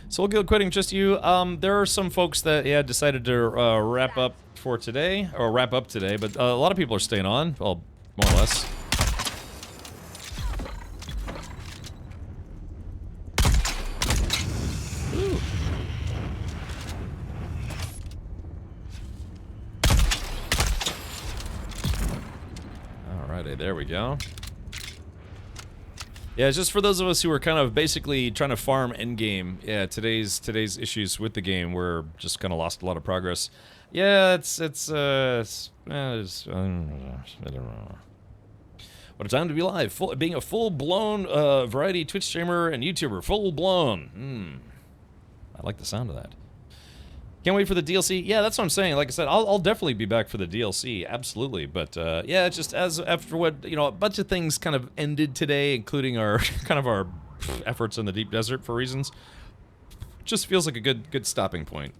So we'll go quitting just you. There are some folks that decided to wrap up for today, or wrap up today, but a lot of people are staying on, well, more or less. Ooh. Alrighty, there we go. Yeah, just for those of us who are kind of basically trying to farm endgame. Yeah, today's issues with the game were just kind of lost a lot of progress. Yeah, I don't know. What a time to be live! Being a full-blown variety Twitch streamer and YouTuber, full-blown. I like the sound of that. Can't wait for the DLC. Yeah, that's what I'm saying. Like I said, I'll definitely be back for the DLC, absolutely. But yeah, it's just after what a bunch of things kind of ended today, including our our efforts in the deep desert for reasons. Just feels like a good stopping point.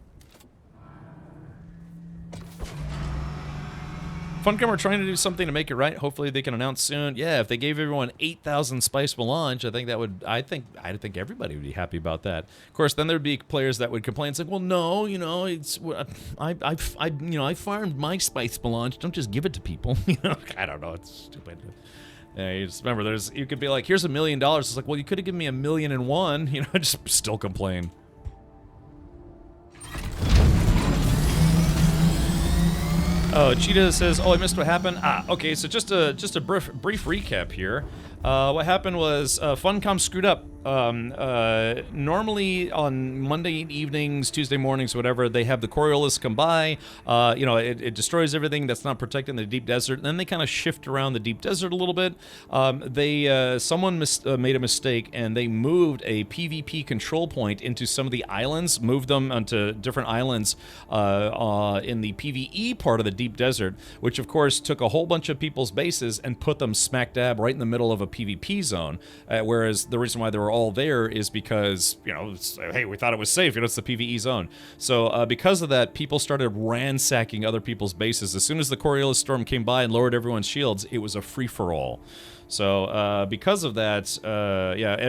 Funcom are trying to do something to make it right. Hopefully they can announce soon. Yeah, if they gave everyone 8,000 spice melange, I think that would. I think everybody would be happy about that. Of course, then there'd be players that would complain. It's like, well, no, it's I farmed my spice melange. Don't just give it to people. I don't know. It's stupid. Yeah, you just remember, you could be like, here's $1 million. It's like, well, you could have given me 1,000,001. Just still complain. Oh, Cheetah says, oh, I missed what happened. Okay, so just a brief recap here. What happened was Funcom screwed up. Normally on Monday evenings, Tuesday mornings, whatever, they have the Coriolis come by. It destroys everything that's not protected in the deep desert. And then they kind of shift around the deep desert a little bit. Someone made a mistake and they moved a PvP control point into some of the islands, moved them onto different islands in the PvE part of the deep desert, which of course took a whole bunch of people's bases and put them smack dab right in the middle of a PvP zone. Whereas the reason why they were all there is because, hey, we thought it was safe. It's the PvE zone. So because of that, people started ransacking other people's bases. As soon as the Coriolis storm came by and lowered everyone's shields, it was a free-for-all. So because of that,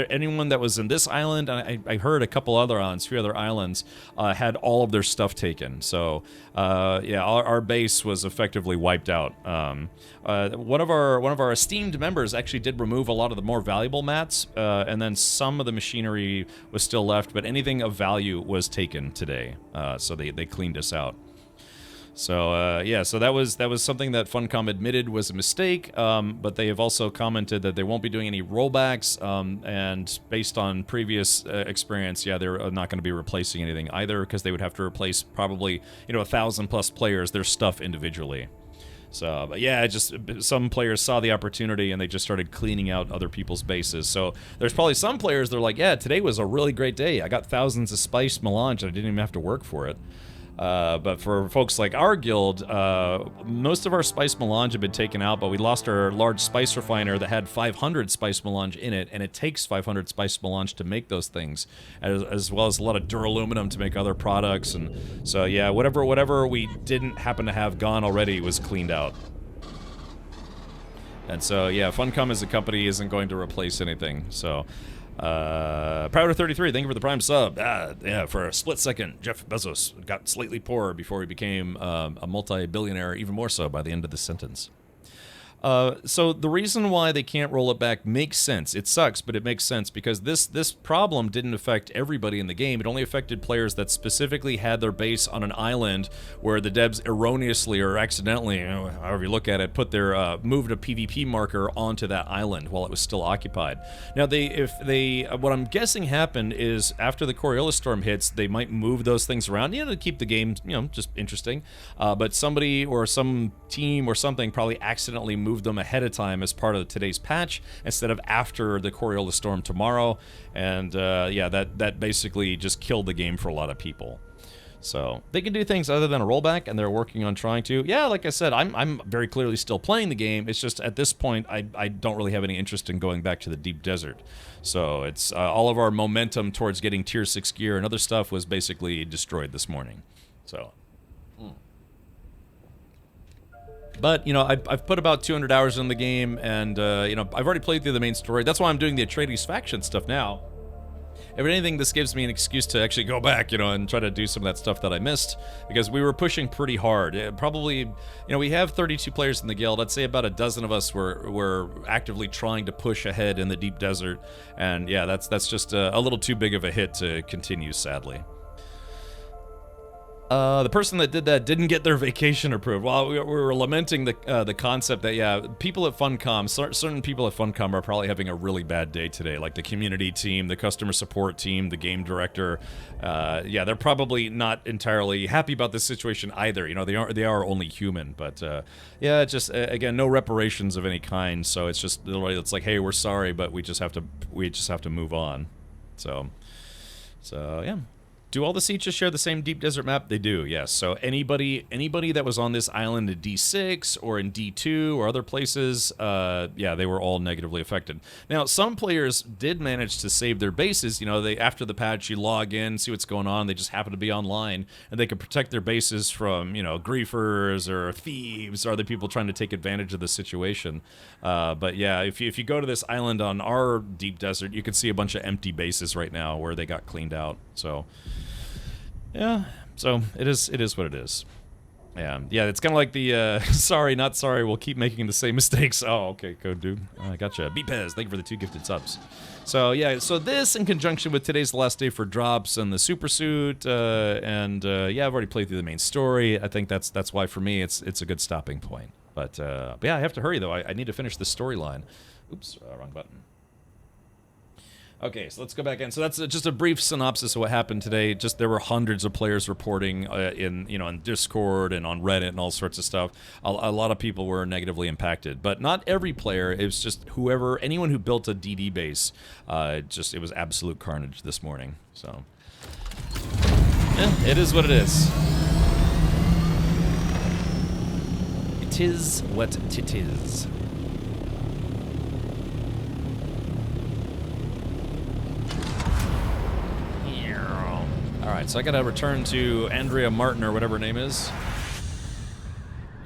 anyone that was in this island, and I heard a couple other islands, 3 other islands, had all of their stuff taken. So our base was effectively wiped out. One of our esteemed members actually did remove a lot of the more valuable mats, and then some of the machinery was still left, but anything of value was taken today. So they cleaned us out. So so that was something that Funcom admitted was a mistake, but they have also commented that they won't be doing any rollbacks, and based on previous experience, they're not going to be replacing anything either, because they would have to replace probably 1,000+ players, their stuff individually. So, but yeah, just some players saw the opportunity and they just started cleaning out other people's bases. So there's probably some players that are like, yeah, today was a really great day. I got thousands of spice melange and I didn't even have to work for it. But for folks like our guild, most of our spice melange had been taken out, but we lost our large spice refiner that had 500 spice melange in it, and it takes 500 spice melange to make those things, as well as a lot of duraluminum to make other products. And so yeah, whatever we didn't happen to have gone already was cleaned out. And so yeah, Funcom as a company isn't going to replace anything. So Prouder33, thank you for the Prime sub. Yeah, for a split second, Jeff Bezos got slightly poorer before he became a multi-billionaire, even more so by the end of the sentence. So the reason why they can't roll it back makes sense. It sucks, but it makes sense because this problem didn't affect everybody in the game. It only affected players that specifically had their base on an island where the devs erroneously or accidentally, however you look at it, put their moved a PvP marker onto that island while it was still occupied. Now, what I'm guessing happened is after the Coriolis storm hits, they might move those things around, to keep the game, just interesting. But somebody or some team or something probably accidentally moved them ahead of time as part of today's patch instead of after the Coriolis storm tomorrow, and yeah, that basically just killed the game for a lot of people. So they can do things other than a rollback, and they're working on trying to. Yeah, like I said, I'm very clearly still playing the game. It's just at this point I don't really have any interest in going back to the deep desert. So it's all of our momentum towards getting tier 6 gear and other stuff was basically destroyed this morning. So. But, I've put about 200 hours in the game, and, I've already played through the main story. That's why I'm doing the Atreides faction stuff now. If anything, this gives me an excuse to actually go back, and try to do some of that stuff that I missed, because we were pushing pretty hard. Probably, we have 32 players in the guild. I'd say about a dozen of us were actively trying to push ahead in the deep desert, and yeah, that's just a little too big of a hit to continue, sadly. The person that did that didn't get their vacation approved. Well, we were lamenting the concept that, yeah, people at Funcom, certain people at Funcom are probably having a really bad day today, like the community team, the customer support team, the game director. Yeah, they're probably not entirely happy about this situation either. They are only human, but yeah, just again, no reparations of any kind. So it's just literally, it's like, hey, we're sorry, but we just have to move on. So yeah. Do all the sietches share the same deep desert map? They do, yes. So anybody that was on this island in D6 or in D2 or other places, yeah, they were all negatively affected. Now, some players did manage to save their bases. They after the patch, you log in, see what's going on. They just happen to be online, and they can protect their bases from, griefers or thieves or other people trying to take advantage of the situation. But yeah, if you go to this island on our deep desert, you can see a bunch of empty bases right now where they got cleaned out. So. Yeah, so it is what it is. Yeah, it's kind of like the, sorry, not sorry, we'll keep making the same mistakes. Oh, okay, code dude. I gotcha. Beepez, thank you for the 2 gifted subs. So, yeah, so this in conjunction with today's the last day for drops and the super suit, and, yeah, I've already played through the main story. I think that's why, for me, it's a good stopping point. But yeah, I have to hurry, though. I need to finish the storyline. Oops, wrong button. Okay, so let's go back in. So that's just a brief synopsis of what happened today. Just there were hundreds of players reporting in Discord and on Reddit and all sorts of stuff. A lot of people were negatively impacted, but not every player. It was just anyone who built a DD base. It was absolute carnage this morning. So yeah, it is what it is. It is what it is. Alright, so I gotta return to Andrea Martin, or whatever her name is.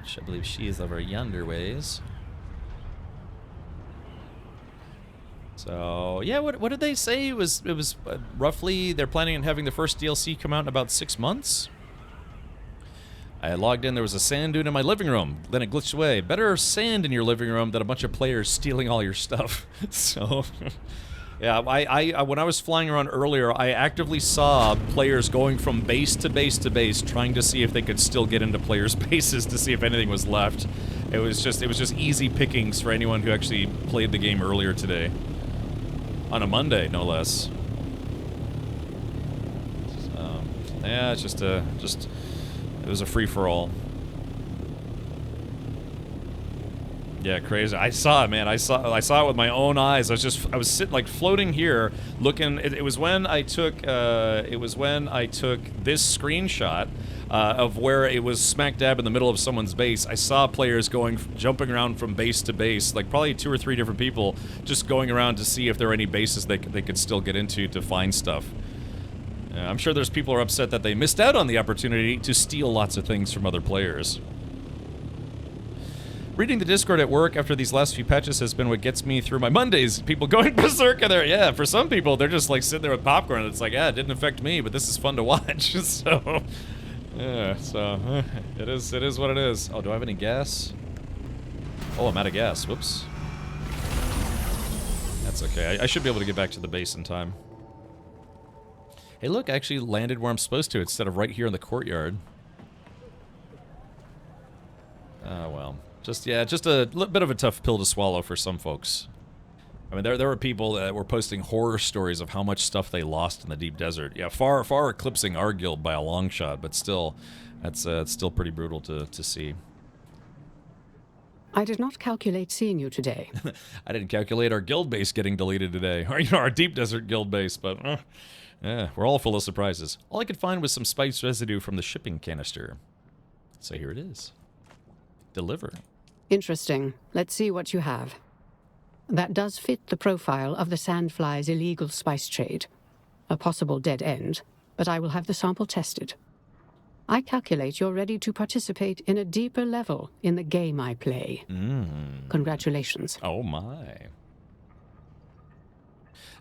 Which I believe she is over yonder ways. So, yeah, what did they say? It was roughly, they're planning on having the first DLC come out in about 6 months? I logged in, there was a sand dune in my living room. Then it glitched away. Better sand in your living room than a bunch of players stealing all your stuff. So... Yeah, when I was flying around earlier, I actively saw players going from base to base to base, trying to see if they could still get into players' bases to see if anything was left. It was just easy pickings for anyone who actually played the game earlier today, on a Monday, no less. So, yeah, it's it was a free for all. Yeah, crazy. I saw it, man. I saw it with my own eyes. I was sitting, like, floating here, looking. It was when I took this screenshot of where it was smack dab in the middle of someone's base. I saw players jumping around from base to base, like probably 2 or 3 different people, just going around to see if there are any bases they could still get into to find stuff. I'm sure there's people who are upset that they missed out on the opportunity to steal lots of things from other players. Reading the Discord at work after these last few patches has been what gets me through my Mondays. People going berserk in there. Yeah, for some people, they're just like sitting there with popcorn. It's like, yeah, it didn't affect me, but this is fun to watch. So, yeah, so it is what it is. Oh, do I have any gas? Oh, I'm out of gas. Whoops. That's okay. I should be able to get back to the base in time. Hey, look, I actually landed where I'm supposed to instead of right here in the courtyard. Oh, well. Just a bit of a tough pill to swallow for some folks. I mean, there were people that were posting horror stories of how much stuff they lost in the deep desert. Yeah, far eclipsing our guild by a long shot, but still, it's still pretty brutal to see. I did not calculate seeing you today. I didn't calculate our guild base getting deleted today, or our deep desert guild base, but yeah, we're all full of surprises. All I could find was some spice residue from the shipping canister. So here it is. Deliver. Interesting. Let's see what you have. That does fit the profile of the Sandfly's illegal spice trade. A possible dead end, but I will have the sample tested. I calculate you're ready to participate in a deeper level in the game I play. Congratulations. Oh my.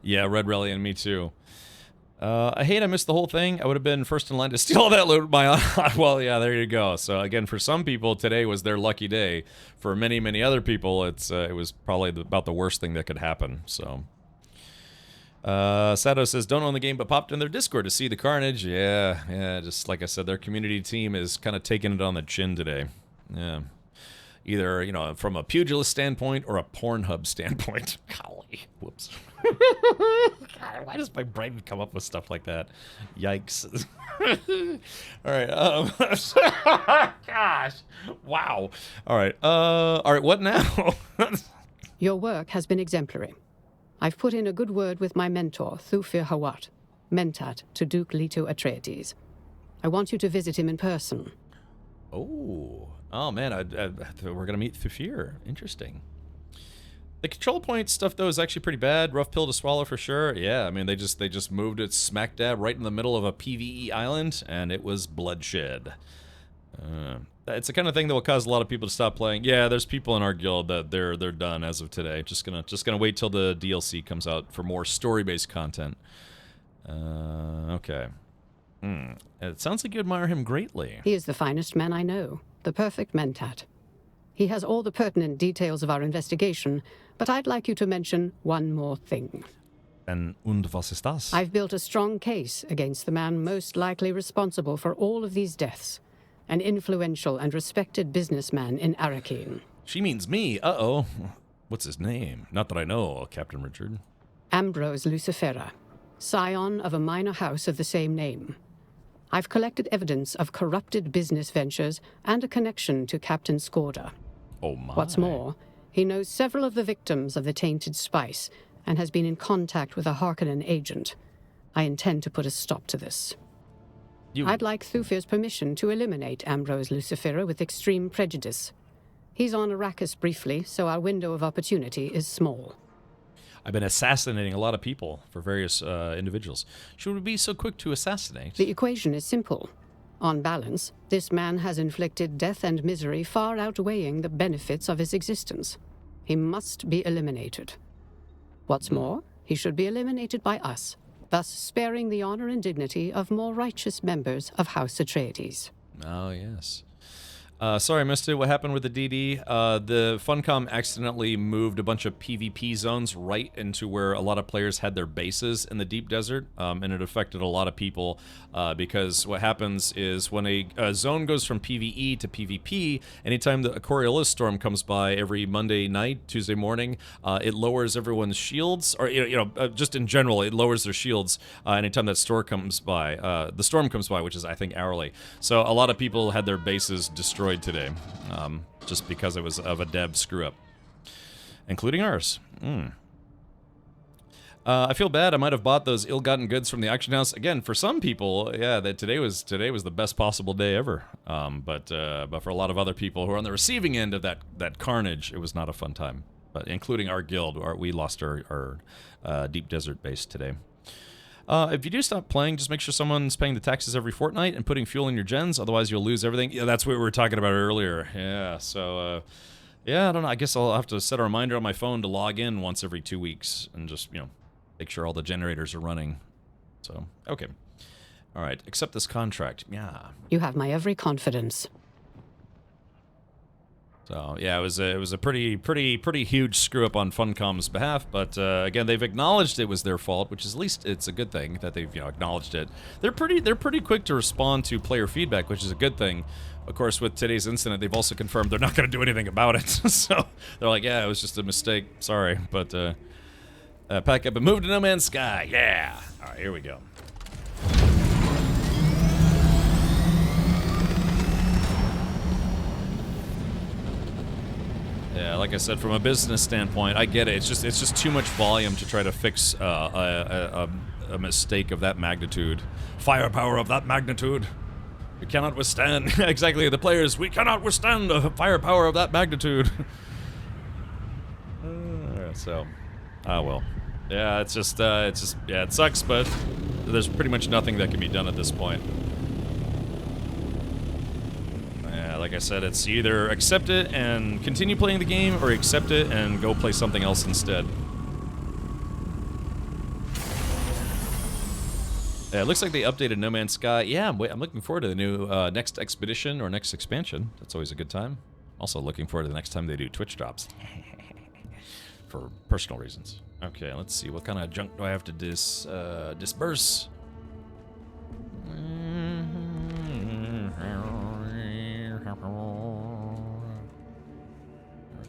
Yeah, Red Rally and me too. I hate I missed the whole thing. I would have been first in line to steal all that loot. Well, yeah, there you go. So again, for some people, today was their lucky day. For many, many other people, it was probably about the worst thing that could happen. So, Sato says, don't own the game, but popped in their Discord to see the carnage. Yeah, just like I said, their community team is kind of taking it on the chin today. Yeah. Either, you know, from a pugilist standpoint or a Pornhub standpoint. Golly. Whoops. God, why does my brain come up with stuff like that? Yikes. All right. Gosh. Wow. All right, what now? Your work has been exemplary. I've put in a good word with my mentor, Thufir Hawat, Mentat to Duke Leto Atreides. I want you to visit him in person. Oh man, we're going to meet Thufir. Interesting. The control point stuff, though, is actually pretty bad. Rough pill to swallow for sure. Yeah, I mean, they just moved it smack dab right in the middle of a PvE island, and it was bloodshed. It's the kind of thing that will cause a lot of people to stop playing. Yeah, there's people in our guild that they're done as of today. Just gonna wait till the DLC comes out for more story-based content. Okay. It sounds like you admire him greatly. He is the finest man I know, the perfect mentat. He has all the pertinent details of our investigation, but I'd like you to mention one more thing. And was ist das? I've built a strong case against the man most likely responsible for all of these deaths, an influential and respected businessman in Arrakeen. She means me. Uh-oh. What's his name? Not that I know, Captain Richard. Ambrose Lucifera, scion of a minor house of the same name. I've collected evidence of corrupted business ventures and a connection to Captain Skorda. Oh my. What's more, he knows several of the victims of the tainted spice and has been in contact with a Harkonnen agent. I intend to put a stop to this. I'd like Thufir's permission to eliminate Ambrose Lucifera with extreme prejudice. He's on Arrakis briefly, so our window of opportunity is small. I've been assassinating a lot of people for various individuals. Should we be so quick to assassinate? The equation is simple. On balance, this man has inflicted death and misery far outweighing the benefits of his existence. He must be eliminated. What's more, he should be eliminated by us, thus sparing the honor and dignity of more righteous members of House Atreides. Oh, yes. Sorry I missed it. What happened with the DD? The Funcom accidentally moved a bunch of PvP zones right into where a lot of players had their bases in the deep desert, and it affected a lot of people because what happens is when a zone goes from PvE to PvP, anytime the Coriolis storm comes by every Monday night, Tuesday morning, it lowers everyone's shields, or just in general, it lowers their shields anytime that storm comes by. The storm comes by, which is I think hourly. So a lot of people had their bases destroyed today, just because it was of a dev screw up, including ours. I feel bad. I might have bought those ill-gotten goods from the auction house again. For some people, yeah, that today was the best possible day ever. But for a lot of other people who are on the receiving end of that carnage, it was not a fun time. But including our guild, we lost our deep desert base today. If you do stop playing, just make sure someone's paying the taxes every fortnight and putting fuel in your gens, otherwise you'll lose everything. Yeah, that's what we were talking about earlier. Yeah, so, yeah, I don't know. I guess I'll have to set a reminder on my phone to log in once every 2 weeks and just, make sure all the generators are running. So, okay. All right, accept this contract. Yeah. You have my every confidence. So yeah, it was a pretty huge screw up on Funcom's behalf. But again, they've acknowledged it was their fault, which is at least it's a good thing that they've acknowledged it. They're pretty quick to respond to player feedback, which is a good thing. Of course, with today's incident, they've also confirmed they're not going to do anything about it. So they're like, yeah, it was just a mistake. Sorry, but pack up and move to No Man's Sky. Yeah. All right, here we go. Yeah, like I said, from a business standpoint, I get it. It's just too much volume to try to fix a mistake of that magnitude. Firepower of that magnitude. We cannot withstand. Exactly, the players. We cannot withstand the firepower of that magnitude. So, well. Yeah, it's just, yeah, it sucks, but there's pretty much nothing that can be done at this point. Like I said, it's either accept it and continue playing the game, or accept it and go play something else instead. Yeah, it looks like they updated No Man's Sky. Yeah, I'm looking forward to the new next expedition or next expansion. That's always a good time. Also looking forward to the next time they do Twitch drops. For personal reasons. Okay, let's see. What kind of junk do I have to disperse?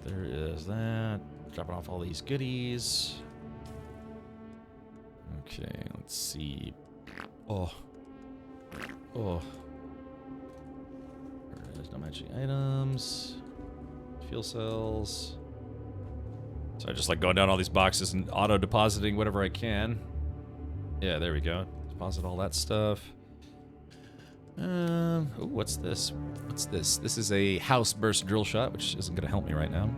There is that. Dropping off all these goodies. Okay, let's see. Oh. There's no matching items. Fuel cells. So I just like going down all these boxes and auto-depositing whatever I can. Yeah, there we go. Deposit all that stuff. Ooh, what's this? What's this? This is a house burst drill shot, which isn't going to help me right now.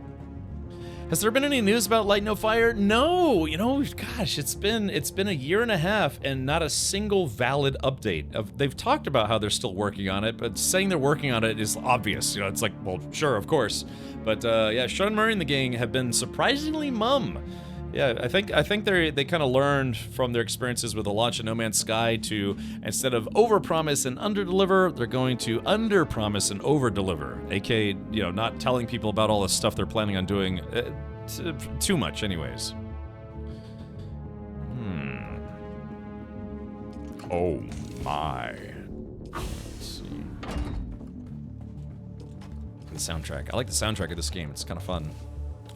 Has there been any news about Light No Fire? No, gosh, it's been a year and a half and not a single valid update. They've talked about how they're still working on it, but saying they're working on it is obvious. It's like, well, sure, of course. But yeah, Sean Murray and the gang have been surprisingly mum. Yeah, I think they kind of learned from their experiences with the launch of No Man's Sky to, instead of overpromise and underdeliver, they're going to underpromise and overdeliver. AKA, not telling people about all the stuff they're planning on doing too much, anyways. Oh my. Let's see. The soundtrack. I like the soundtrack of this game. It's kind of fun.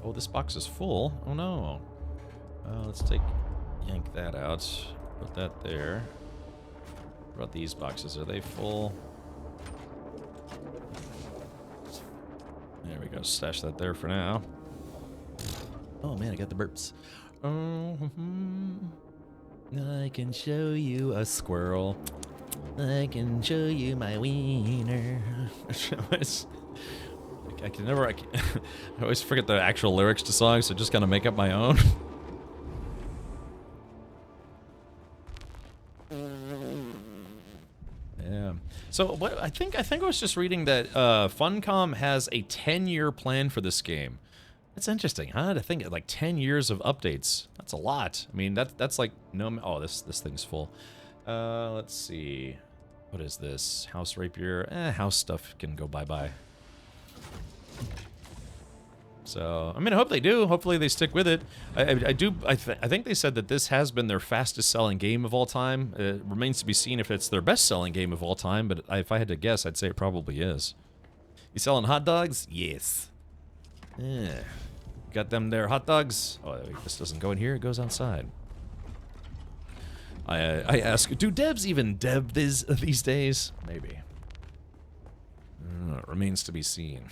Oh, this box is full. Oh no. Let's yank that out. Put that there. What about these boxes? Are they full? There we go. Stash that there for now. Oh man, I got the burps. I can show you a squirrel. I can show you my wiener. I always forget the actual lyrics to songs, so just kind of make up my own. Yeah. So what I think I was just reading that Funcom has a 10-year plan for this game. That's interesting, huh? To think like 10 years of updates. That's a lot. I mean, that's like no. Oh, this thing's full. Let's see. What is this? House rapier. House stuff can go bye-bye. So, I mean, I hope they do. Hopefully they stick with it. I think they said that this has been their fastest selling game of all time. It remains to be seen if it's their best selling game of all time, but if I had to guess, I'd say it probably is. You selling hot dogs? Yes. Yeah. Got them there hot dogs? Oh, this doesn't go in here, it goes outside. I ask, do devs even dev these days? Maybe. It remains to be seen.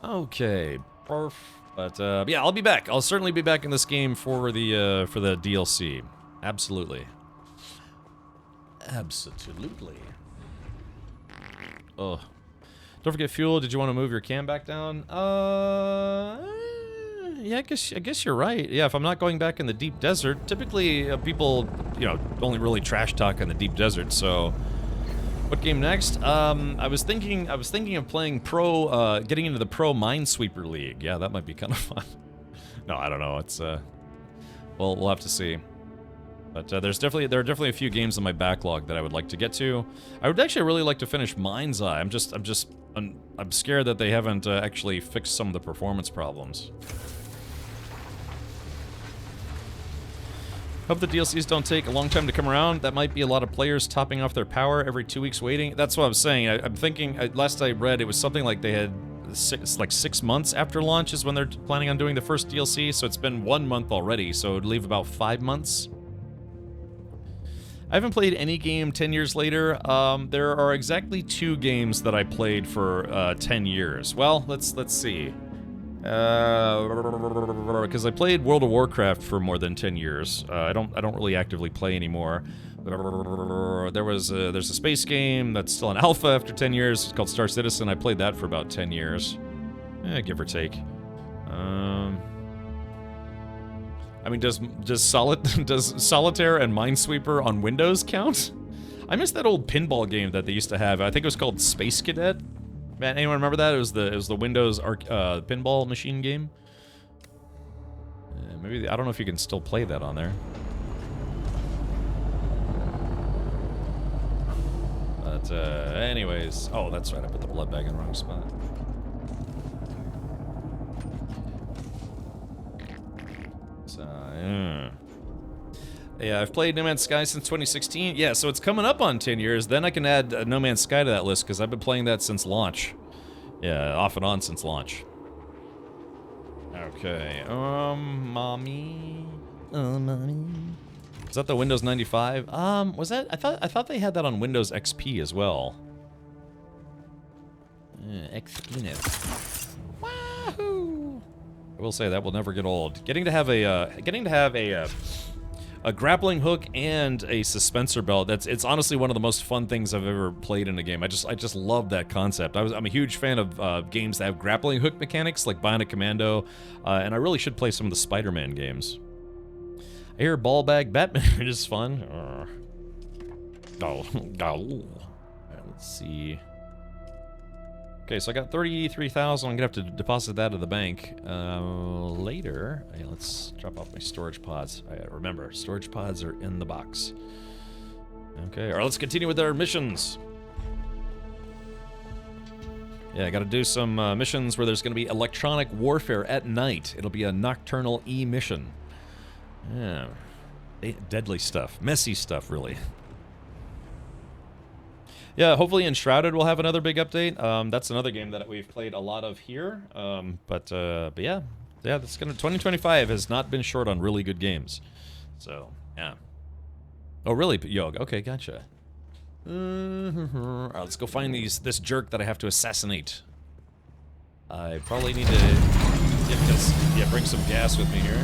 Okay, perf. But yeah, I'll be back. I'll certainly be back in this game for the DLC. Absolutely. Absolutely. Oh, don't forget fuel. Did you want to move your cam back down? Yeah, I guess you're right. Yeah, if I'm not going back in the deep desert, typically people, only really trash talk in the deep desert. So. What game next? I was thinking of playing pro, getting into the pro Minesweeper League. Yeah, that might be kind of fun. No, I don't know. It's we'll have to see. But there are definitely a few games in my backlog that I would like to get to. I would actually really like to finish Mind's Eye. I'm scared that they haven't actually fixed some of the performance problems. Hope the DLCs don't take a long time to come around. That might be a lot of players topping off their power every 2 weeks waiting. That's what I'm saying. I'm thinking, last I read, it was something like they had 6 months after launch is when they're planning on doing the first DLC, so it's been 1 month already, so it would leave about 5 months. I haven't played any game 10 years later. There are exactly 2 games that I played for 10 years. Well, let's see. Because I played World of Warcraft for more than 10 years. I don't really actively play anymore. There's a space game that's still in alpha after 10 years. It's called Star Citizen. I played that for about 10 years. Give or take. I mean, does Solitaire and Minesweeper on Windows count? I miss that old pinball game that they used to have. I think it was called Space Cadet. Man, anyone remember that? It was the Windows pinball machine game. Maybe I don't know if you can still play that on there. But anyways, oh, that's right. I put the blood bag in the wrong spot. Yeah, I've played No Man's Sky since 2016. Yeah, so it's coming up on 10 years. Then I can add No Man's Sky to that list because I've been playing that since launch. Yeah, off and on since launch. Okay, mommy. Mommy. Is that the Windows 95? Was that? I thought they had that on Windows XP as well. XPness. Wahoo! I will say that will never get old. Getting to have a grappling hook and a suspensor belt. It's honestly one of the most fun things I've ever played in a game. I just love that concept. I'm a huge fan of games that have grappling hook mechanics, like Bionic Commando, and I really should play some of the Spider-Man games. I hear ball bag Batman is fun. Let's see. Okay, so I got 33,000. I'm gonna have to deposit that to the bank later. Hey, let's drop off my storage pods. Remember, storage pods are in the box. Okay, all right, let's continue with our missions. Yeah, I gotta do some missions where there's gonna be electronic warfare at night. It'll be a nocturnal E-mission. Yeah, deadly stuff, messy stuff, really. Yeah, hopefully Enshrouded will have another big update. That's another game that we've played a lot of here. But yeah, that's 2025 has not been short on really good games. So yeah. Oh really, Yog? Okay, gotcha. All right, let's go find this jerk that I have to assassinate. I probably need to bring some gas with me here.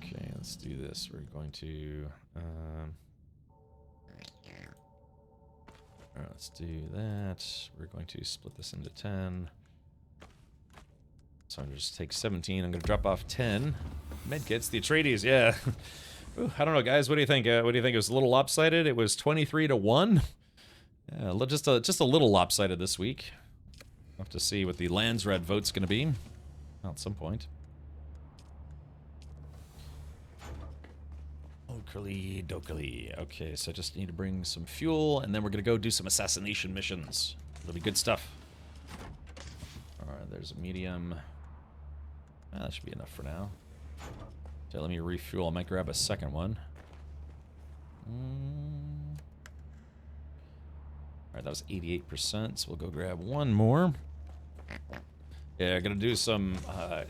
Okay, let's do this. We're going to. Alright, let's do that. We're going to split this into 10. So I'm going to just take 17. I'm going to drop off 10 medkits. The Atreides, yeah. Ooh, I don't know, guys. What do you think? What do you think? It was a little lopsided. It was 23-1. Yeah, just a little lopsided this week. We'll have to see what the Landsred vote's going to be. Well, at some point. Okily dokily. Okay, so I just need to bring some fuel, and then we're gonna go do some assassination missions. It'll be good stuff. Alright, there's a medium. That should be enough for now. Okay, let me refuel. I might grab a second one. Alright, that was 88%, so we'll go grab one more. Yeah, gonna do some, I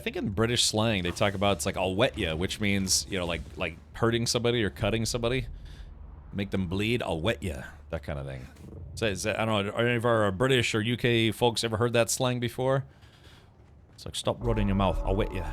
think in British slang they talk about, it's like, I'll wet ya, which means, you know, like hurting somebody or cutting somebody. Make them bleed, I'll wet ya, that kind of thing. So, I don't know, are any of our British or UK folks ever heard that slang before? It's like, stop running your mouth, I'll wet ya.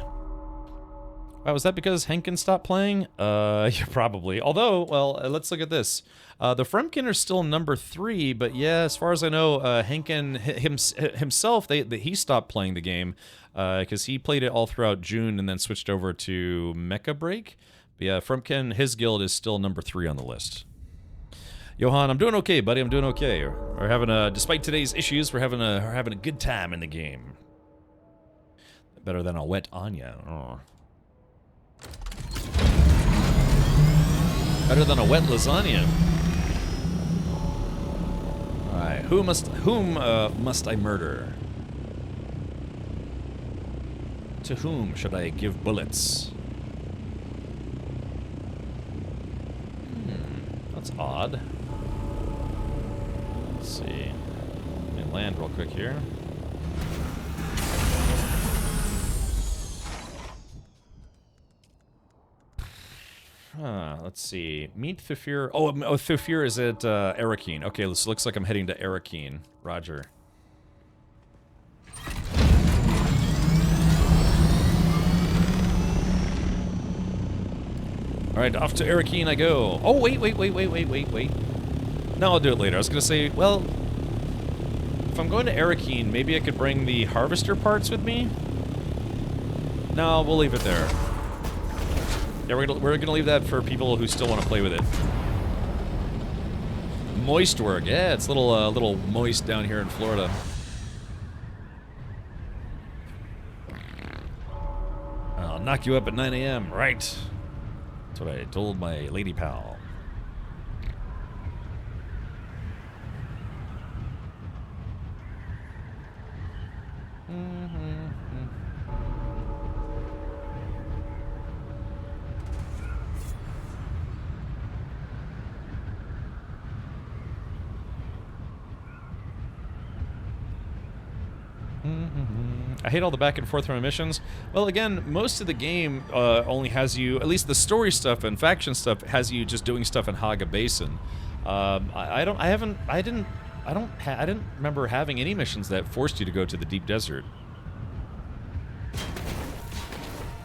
Wow, was that because Henkin stopped playing? Yeah, probably. Although, well, let's look at this. The Fremkin are still number 3, but yeah, as far as I know, Henkin himself, he stopped playing the game because he played it all throughout June and then switched over to Mecha Break. But yeah, Fremkin, his guild is still number 3 on the list. Johan, I'm doing okay, buddy. I'm doing okay. We're having despite today's issues, we're having a good time in the game. Better than a wet Anya. Oh. Better than a wet lasagna. Alright, whom must I murder? To whom should I give bullets? That's odd. Let's see. Let me land real quick here. Let's see. Meet Thufir. Oh, Thufir is at Arakeen. Okay, this looks like I'm heading to Arakeen. Roger. Alright, off to Arakeen I go. Oh, wait. No, I'll do it later. I was gonna say, well, if I'm going to Arakeen, maybe I could bring the harvester parts with me? No, we'll leave it there. Yeah, we're gonna leave that for people who still want to play with it. Moist work. Yeah, it's a little moist down here in Florida. I'll knock you up at 9 a.m. Right. That's what I told my lady pal. I hate all the back and forth from missions. Well, again, most of the game only has you, at least the story stuff and faction stuff, has you just doing stuff in Haga Basin. I didn't remember having any missions that forced you to go to the deep desert.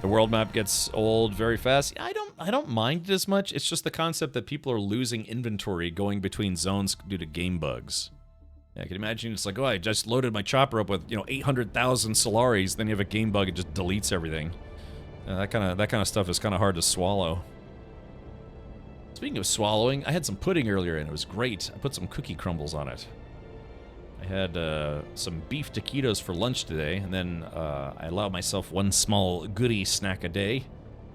The world map gets old very fast. I don't mind it as much. It's just the concept that people are losing inventory going between zones due to game bugs. Yeah, I can imagine it's like, oh, I just loaded my chopper up with, 800,000 Solaris, then you have a game bug, it just deletes everything. That kind of stuff is kind of hard to swallow. Speaking of swallowing, I had some pudding earlier and it was great. I put some cookie crumbles on it. I had some beef taquitos for lunch today, and then I allowed myself one small goodie snack a day.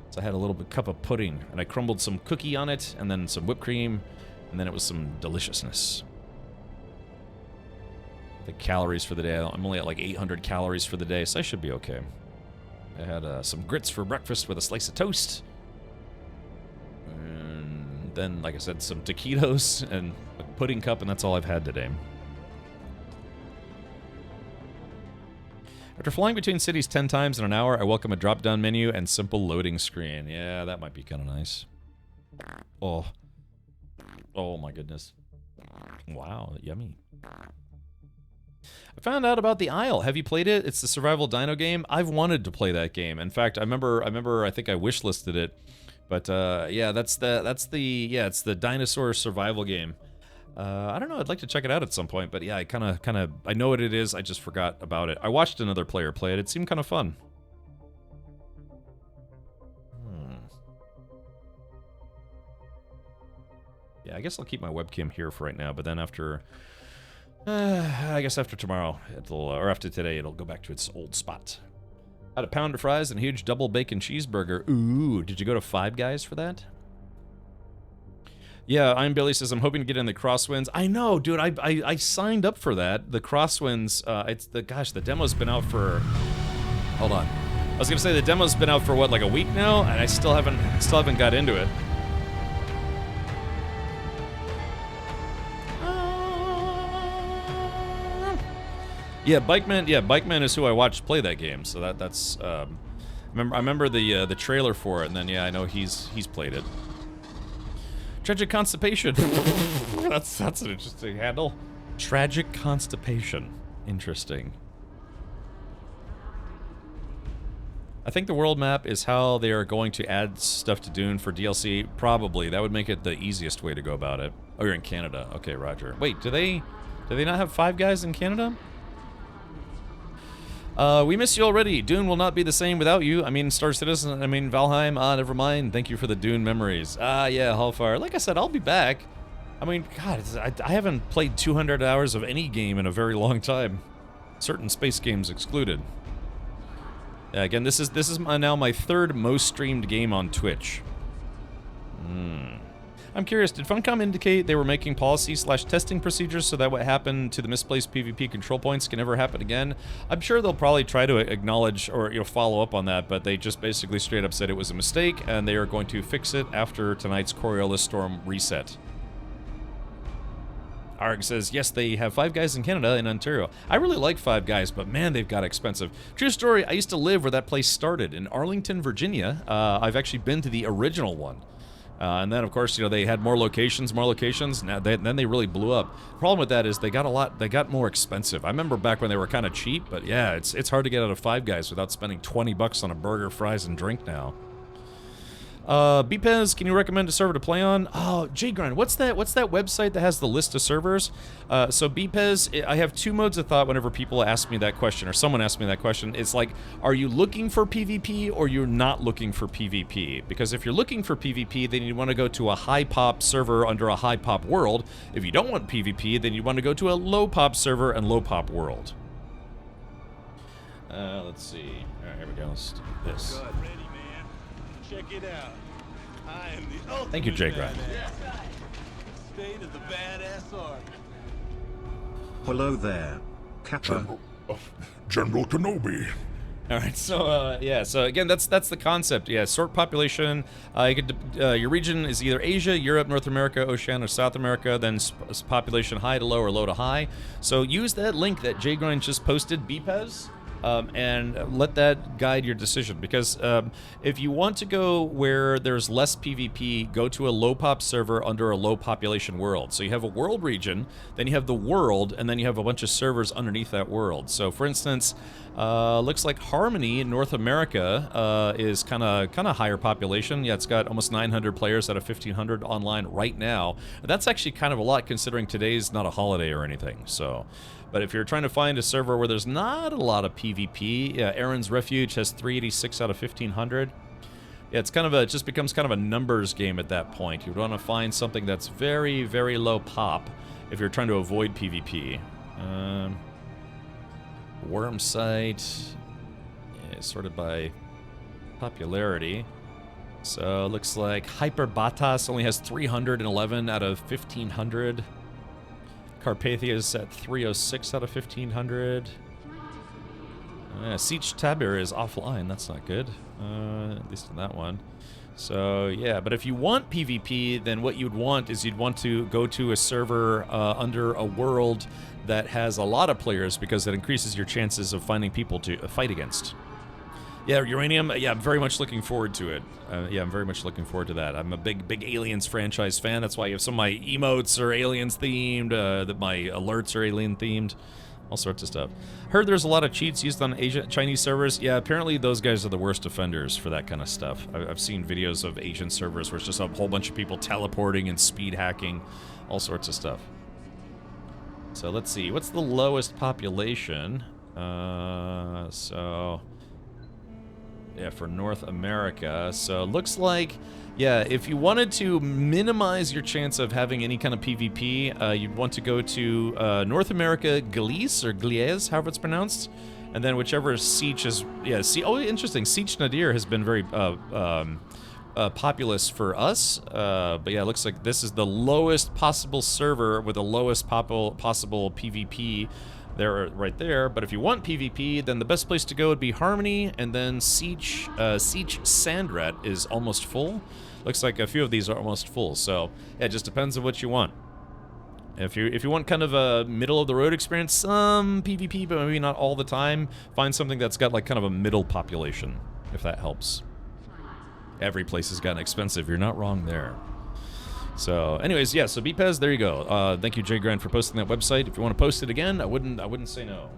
So I had a little cup of pudding, and I crumbled some cookie on it, and then some whipped cream, and then it was some deliciousness. The calories for the day, I'm only at like 800 calories for the day, so I should be okay. I had some grits for breakfast with a slice of toast. And then, like I said, some taquitos and a pudding cup, and that's all I've had today. After flying between cities 10 times in an hour, I welcome a drop-down menu and simple loading screen. Yeah, that might be kind of nice. Oh. Oh my goodness. Wow, yummy. I found out about The Isle. Have you played it? It's the survival dino game. I've wanted to play that game. In fact, I think I wishlisted it. But yeah, it's the dinosaur survival game. I don't know, I'd like to check it out at some point, but yeah, I know what it is, I just forgot about it. I watched another player play it, it seemed kind of fun. Yeah, I guess I'll keep my webcam here for right now, but then after... I guess after tomorrow, or after today, it'll go back to its old spot. Had a pound of fries and a huge double bacon cheeseburger. Ooh, did you go to Five Guys for that? Yeah, I'm Billy says, I'm hoping to get in the Crosswinds. I know, dude, I signed up for that. The Crosswinds, the demo's been out for... Hold on. I was gonna say the demo's been out for, what, like a week now? And I still haven't got into it. Yeah, Bikeman is who I watched play that game, so that's I remember the trailer for it, and then yeah, I know he's played it. Tragic Constipation. that's an interesting handle. Tragic Constipation. Interesting. I think the world map is how they are going to add stuff to Dune for DLC. Probably. That would make it the easiest way to go about it. Oh, you're in Canada. Okay, Roger. Wait, do they not have Five Guys in Canada? We miss you already. Dune will not be the same without you. I mean, Star Citizen, I mean, Valheim, never mind. Thank you for the Dune memories. Yeah, Hellfire. Like I said, I'll be back. I mean, God, I haven't played 200 hours of any game in a very long time. Certain space games excluded. Yeah, again, this is now my third most streamed game on Twitch. I'm curious, did Funcom indicate they were making policy/testing procedures so that what happened to the misplaced PvP control points can never happen again? I'm sure they'll probably try to acknowledge or follow up on that, but they just basically straight up said it was a mistake and they are going to fix it after tonight's Coriolis Storm reset. Arg says, yes, they have Five Guys in Canada and Ontario. I really like Five Guys, but man, they've got expensive. True story, I used to live where that place started, in Arlington, Virginia. I've actually been to the original one. And then, of course, you know, they had more locations. Now, then they really blew up. The problem with that is they got more expensive. I remember back when they were kind of cheap, but yeah, it's hard to get out of Five Guys without spending 20 bucks on a burger, fries, and drink now. Bpez, can you recommend a server to play on? Oh, JGrind, what's that website that has the list of servers? So Bpez, I have two modes of thought whenever people ask me that question, or someone asks me that question. It's like, are you looking for PvP or you're not looking for PvP? Because if you're looking for PvP, then you want to go to a high pop server under a high pop world. If you don't want PvP, then you want to go to a low pop server and low pop world. Let's see. All right, here we go. Let's do this. Good. Ready, man. Check it out. I am the ultimate Thank you, JGrind. State of the badass art. Hello there, Kappa. General Kenobi. All right, so yeah, so again, that's the concept. Yeah, sort population. Your region is either Asia, Europe, North America, Oceania, or South America. Then population high to low or low to high. So use that link that JGrind just posted, Bpez. And let that guide your decision, because if you want to go where there's less PvP, go to a low pop server under a low population world. So you have a world region, then you have the world, and then you have a bunch of servers underneath that world. So for instance, looks like Harmony in North America is kind of higher population. Yeah, it's got almost 900 players out of 1,500 online right now. That's actually kind of a lot considering today's not a holiday or anything. So. But if you're trying to find a server where there's not a lot of PvP, yeah, Aaron's Refuge has 386 out of 1,500. Yeah, it's kind of it just becomes kind of a numbers game at that point. You want to find something that's very, very low pop if you're trying to avoid PvP. Worm site, yeah, sorted by popularity. So it looks like Hyper Batas only has 311 out of 1,500. Carpathia is at 306 out of 1,500. Siege Tabir is offline. That's not good. At least in that one. So, yeah. But if you want PvP, then what you'd want is you'd want to go to a server under a world that has a lot of players, because it increases your chances of finding people to fight against. Yeah, Uranium, yeah, I'm very much looking forward to it. Yeah, I'm very much looking forward to that. I'm a big Aliens franchise fan. That's why you have some of my emotes are Aliens themed, that my alerts are alien themed, all sorts of stuff. Heard there's a lot of cheats used on Chinese servers. Yeah, apparently those guys are the worst offenders for that kind of stuff. I've seen videos of Asian servers where it's just a whole bunch of people teleporting and speed hacking, all sorts of stuff. So let's see, what's the lowest population? Yeah, for North America. So looks like, yeah, if you wanted to minimize your chance of having any kind of PvP, you'd want to go to North America Gliese, or Gliese, however it's pronounced. And then whichever Siege is, yeah, oh, interesting. Siege Nadir has been very populous for us. But yeah, it looks like this is the lowest possible server with the lowest possible PvP. There, right there. But if you want PvP, then the best place to go would be Harmony, and then Siege Sandrat is almost full. Looks like a few of these are almost full. So yeah, it just depends on what you want. If you want kind of a middle of the road experience, some PvP, but maybe not all the time, find something that's got like kind of a middle population, if that helps. Every place has gotten expensive. You're not wrong there. So, anyways, yeah. So Bpez, there you go. Thank you, JGrind, for posting that website. If you want to post it again, I wouldn't say no.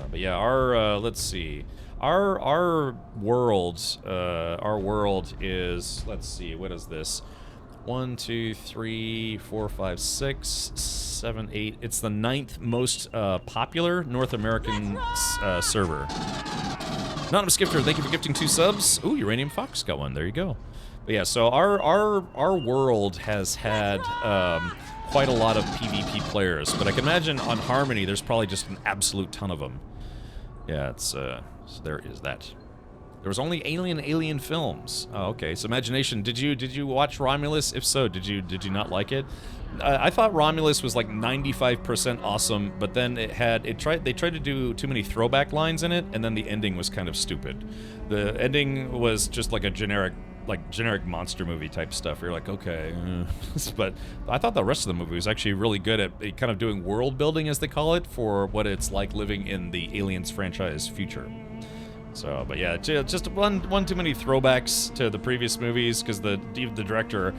But yeah, our let's see, our world is, let's see, what is this? 1, 2, 3, 4, 5, 6, 7, 8. It's the 9th most popular North American server. Nottingham Skifter, thank you for gifting 2 subs. Ooh, Uranium Fox got one. There you go. But yeah, so our world has had quite a lot of PvP players, but I can imagine on Harmony there's probably just an absolute ton of them. Yeah, it's so there is that. There was only Alien films. Oh, okay. So Imagination, did you watch Romulus? If so, did you not like it? I thought Romulus was like 95% awesome, but then they tried to do too many throwback lines in it, and then the ending was kind of stupid. The ending was just like a generic monster movie type stuff. You're like, okay, but I thought the rest of the movie was actually really good at kind of doing world building, as they call it, for what it's like living in the Aliens franchise future. So, but yeah, just one too many throwbacks to the previous movies, because the director,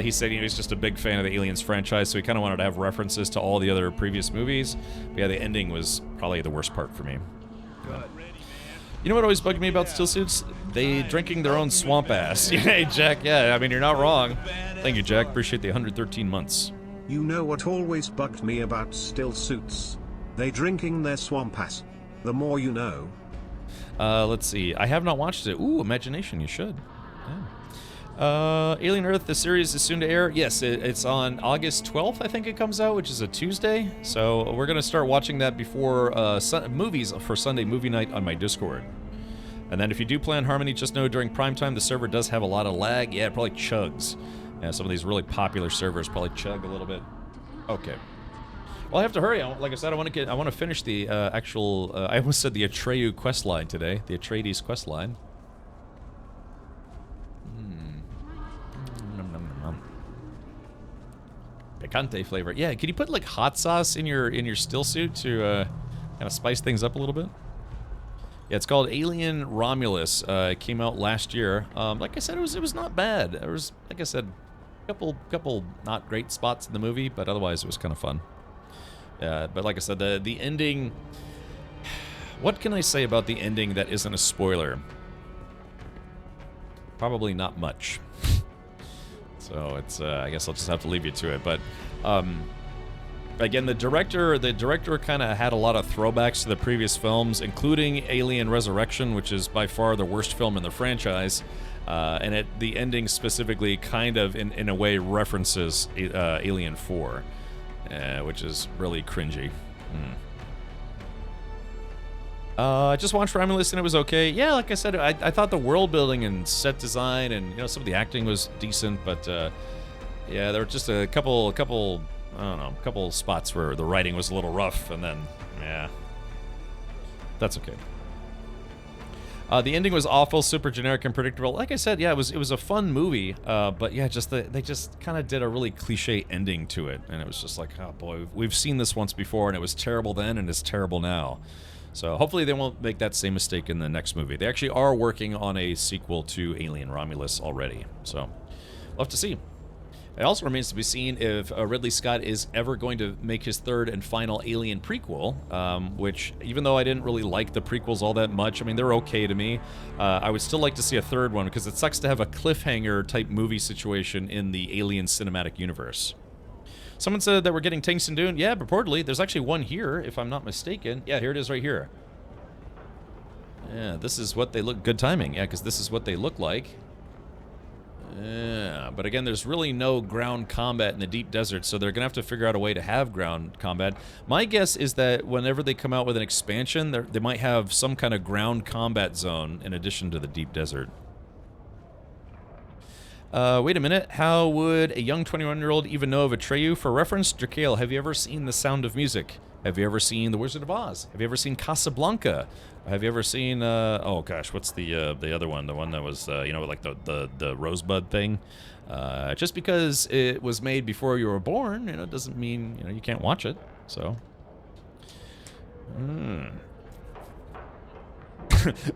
he said he was just a big fan of the Aliens franchise, so he kind of wanted to have references to all the other previous movies. But yeah, the ending was probably the worst part for me. Yeah. You know what always bugged me about still suits? They drinking their own swamp ass. Hey, Jack, yeah, I mean, you're not wrong. Thank you, Jack. Appreciate the 113 months. You know what always bugged me about still suits? They drinking their swamp ass. The more you know. Let's see. I have not watched it. Ooh, Imagination, you should. Yeah. Alien Earth, the series is soon to air. Yes, it's on August 12th, I think it comes out, which is a Tuesday. So we're going to start watching that before movies for Sunday movie night on my Discord. And then if you do play on Harmony, just know during prime time the server does have a lot of lag. Yeah, it probably chugs. Yeah, some of these really popular servers probably chug a little bit. Okay. Well, I have to hurry. Like I said, I want to finish the actual. I almost said the Atreyu quest line today. The Atreides quest line. Picante flavor. Yeah, can you put like hot sauce in your still suit to kind of spice things up a little bit? Yeah, it's called Alien Romulus. It came out last year. Like I said, it was not bad. There was, like I said, a couple not great spots in the movie, but otherwise it was kind of fun. But like I said, the ending. What can I say about the ending that isn't a spoiler? Probably not much. So it's I guess I'll just have to leave you to it. But again, the director kind of had a lot of throwbacks to the previous films, including Alien Resurrection, which is by far the worst film in the franchise. And the ending specifically kind of, in a way, references Alien 4, which is really cringy. I just watched Romulus and it was okay. Yeah, like I said, I thought the world building and set design and some of the acting was decent, but yeah, there were just a couple I don't know, a couple spots where the writing was a little rough, and then yeah, that's okay. The ending was awful, super generic and predictable. Like I said, yeah, it was a fun movie, but yeah, they just kind of did a really cliche ending to it, and it was just like, oh boy, we've seen this once before, and it was terrible then, and it's terrible now. So hopefully they won't make that same mistake in the next movie. They actually are working on a sequel to Alien Romulus already, so we'll have to see. It also remains to be seen if Ridley Scott is ever going to make his third and final Alien prequel, which, even though I didn't really like the prequels all that much, I mean, they're okay to me, I would still like to see a third one, because it sucks to have a cliffhanger-type movie situation in the Alien cinematic universe. Someone said that we're getting tanks in Dune. Yeah, purportedly. There's actually one here, if I'm not mistaken. Yeah, here it is right here. Yeah, this is what they look... Good timing, yeah, because this is what they look like. Yeah, but again, there's really no ground combat in the deep desert, so they're going to have to figure out a way to have ground combat. My guess is that whenever they come out with an expansion, they might have some kind of ground combat zone in addition to the deep desert. Wait a minute. How would a young 21-year-old even know of Atreyu? For reference, Drakale, have you ever seen The Sound of Music? Have you ever seen The Wizard of Oz? Have you ever seen Casablanca? Have you ever seen, oh gosh, what's the other one? The one that was, you know, like the Rosebud thing? Just because it was made before you were born, you know, doesn't mean, you know, you can't watch it, so.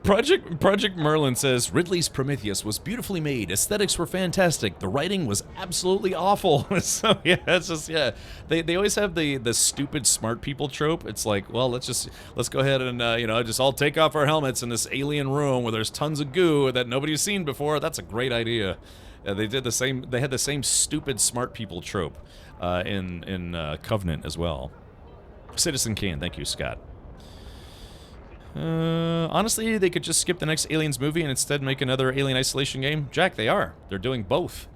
Project Merlin says, Ridley's Prometheus was beautifully made, aesthetics were fantastic, the writing was absolutely awful. So yeah, it's just, yeah, they always have the stupid smart people trope. It's like, well, let's go ahead and you know, just all take off our helmets in this alien room where there's tons of goo that nobody's seen before. That's a great idea. They had the same stupid smart people trope in Covenant as well. Citizen Kane, thank you, Scott. Honestly, they could just skip the next Aliens movie and instead make another Alien Isolation game. Jack, they are. They're doing both.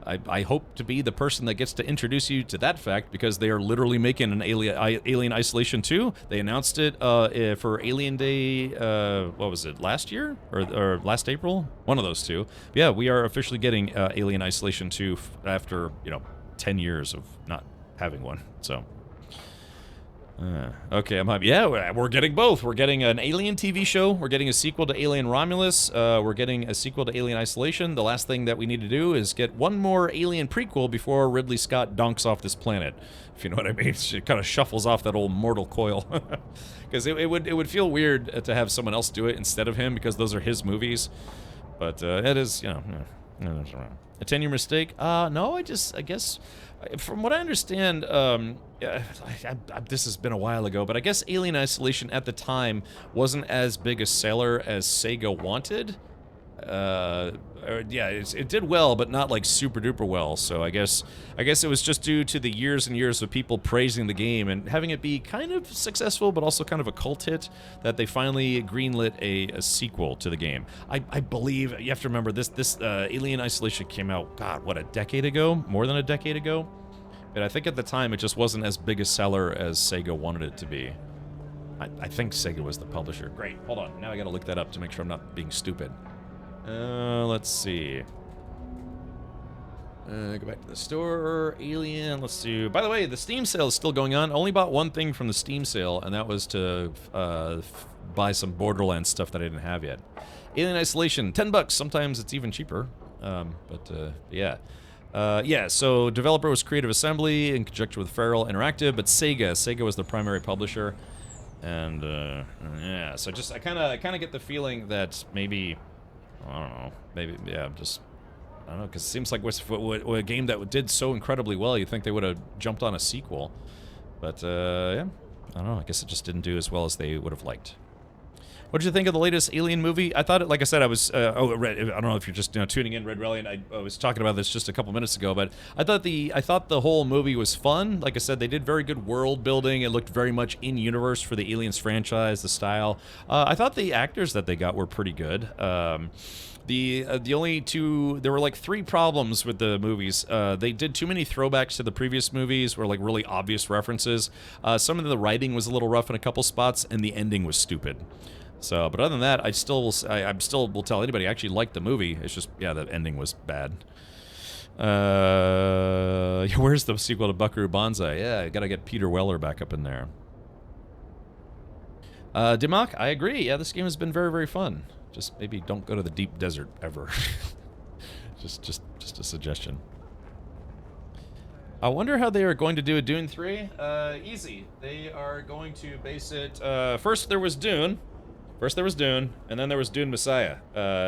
I hope to be the person that gets to introduce you to that fact, because they are literally making an Alien Isolation 2. They announced it for Alien Day, what was it, last year? Or last April? One of those two. But yeah, we are officially getting Alien Isolation 2 after, 10 years of not having one, so... okay, I'm happy. Yeah, we're getting both. We're getting an Alien TV show. We're getting a sequel to Alien Romulus. We're getting a sequel to Alien Isolation. The last thing that we need to do is get one more Alien prequel before Ridley Scott donks off this planet. If you know what I mean. It kind of shuffles off that old mortal coil. Because it would feel weird to have someone else do it instead of him, because those are his movies. But it is, a 10-year mistake? No, I guess... From what I understand, this has been a while ago, but I guess Alien Isolation at the time wasn't as big a seller as Sega wanted. Yeah, it did well, but not like super duper well. So I guess it was just due to the years and years of people praising the game and having it be kind of successful, but also kind of a cult hit, that they finally greenlit a sequel to the game. I believe you have to remember this Alien Isolation came out, God, what, a decade ago? More than a decade ago? But I think at the time it just wasn't as big a seller as Sega wanted it to be. I think Sega was the publisher. Great, hold on. Now I gotta look that up to make sure I'm not being stupid. Let's see. Go back to the store. Alien, let's see. By the way, the Steam sale is still going on. Only bought one thing from the Steam sale, and that was to buy some Borderlands stuff that I didn't have yet. Alien Isolation, $10. Sometimes it's even cheaper. Yeah. Yeah, so developer was Creative Assembly in conjunction with Feral Interactive, but Sega was the primary publisher. And, yeah, so I kind of get the feeling that maybe... I don't know. Maybe, yeah, I don't know, because it seems like with a game that did so incredibly well, you'd think they would have jumped on a sequel. But, yeah, I don't know. I guess it just didn't do as well as they would have liked. What did you think of the latest Alien movie? I thought, like I said, I was, I don't know if you're just tuning in, Red Reliant. I was talking about this just a couple minutes ago, but I thought the whole movie was fun. Like I said, they did very good world building. It looked very much in universe for the Aliens franchise, the style. I thought the actors that they got were pretty good. The only two, there were like 3 problems with the movies. They did too many throwbacks to the previous movies, were like really obvious references. Some of the writing was a little rough in a couple spots, and the ending was stupid. So, but other than that, I still will tell anybody I actually liked the movie. It's just, yeah, the ending was bad. Where's the sequel to Buckaroo Banzai? Yeah, I gotta get Peter Weller back up in there. Dimok, I agree. Yeah, this game has been very, very fun. Just maybe don't go to the deep desert ever. just a suggestion. I wonder how they are going to do a Dune 3. Easy. They are going to base it... First there was Dune, and then there was Dune Messiah.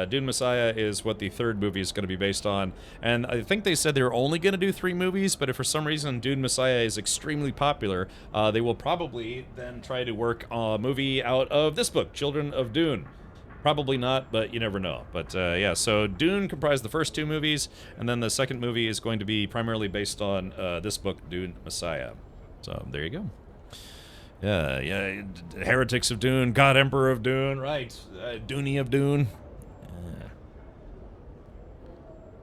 Dune Messiah is what the 3rd movie is going to be based on, and I think they said they were only going to do 3 movies, but if for some reason Dune Messiah is extremely popular, they will probably then try to work a movie out of this book, Children of Dune. Probably not, but you never know. But yeah, so Dune comprised the first 2 movies, and then the second movie is going to be primarily based on this book, Dune Messiah. So there you go. Yeah, Heretics of Dune, God Emperor of Dune, right? Dooney of Dune.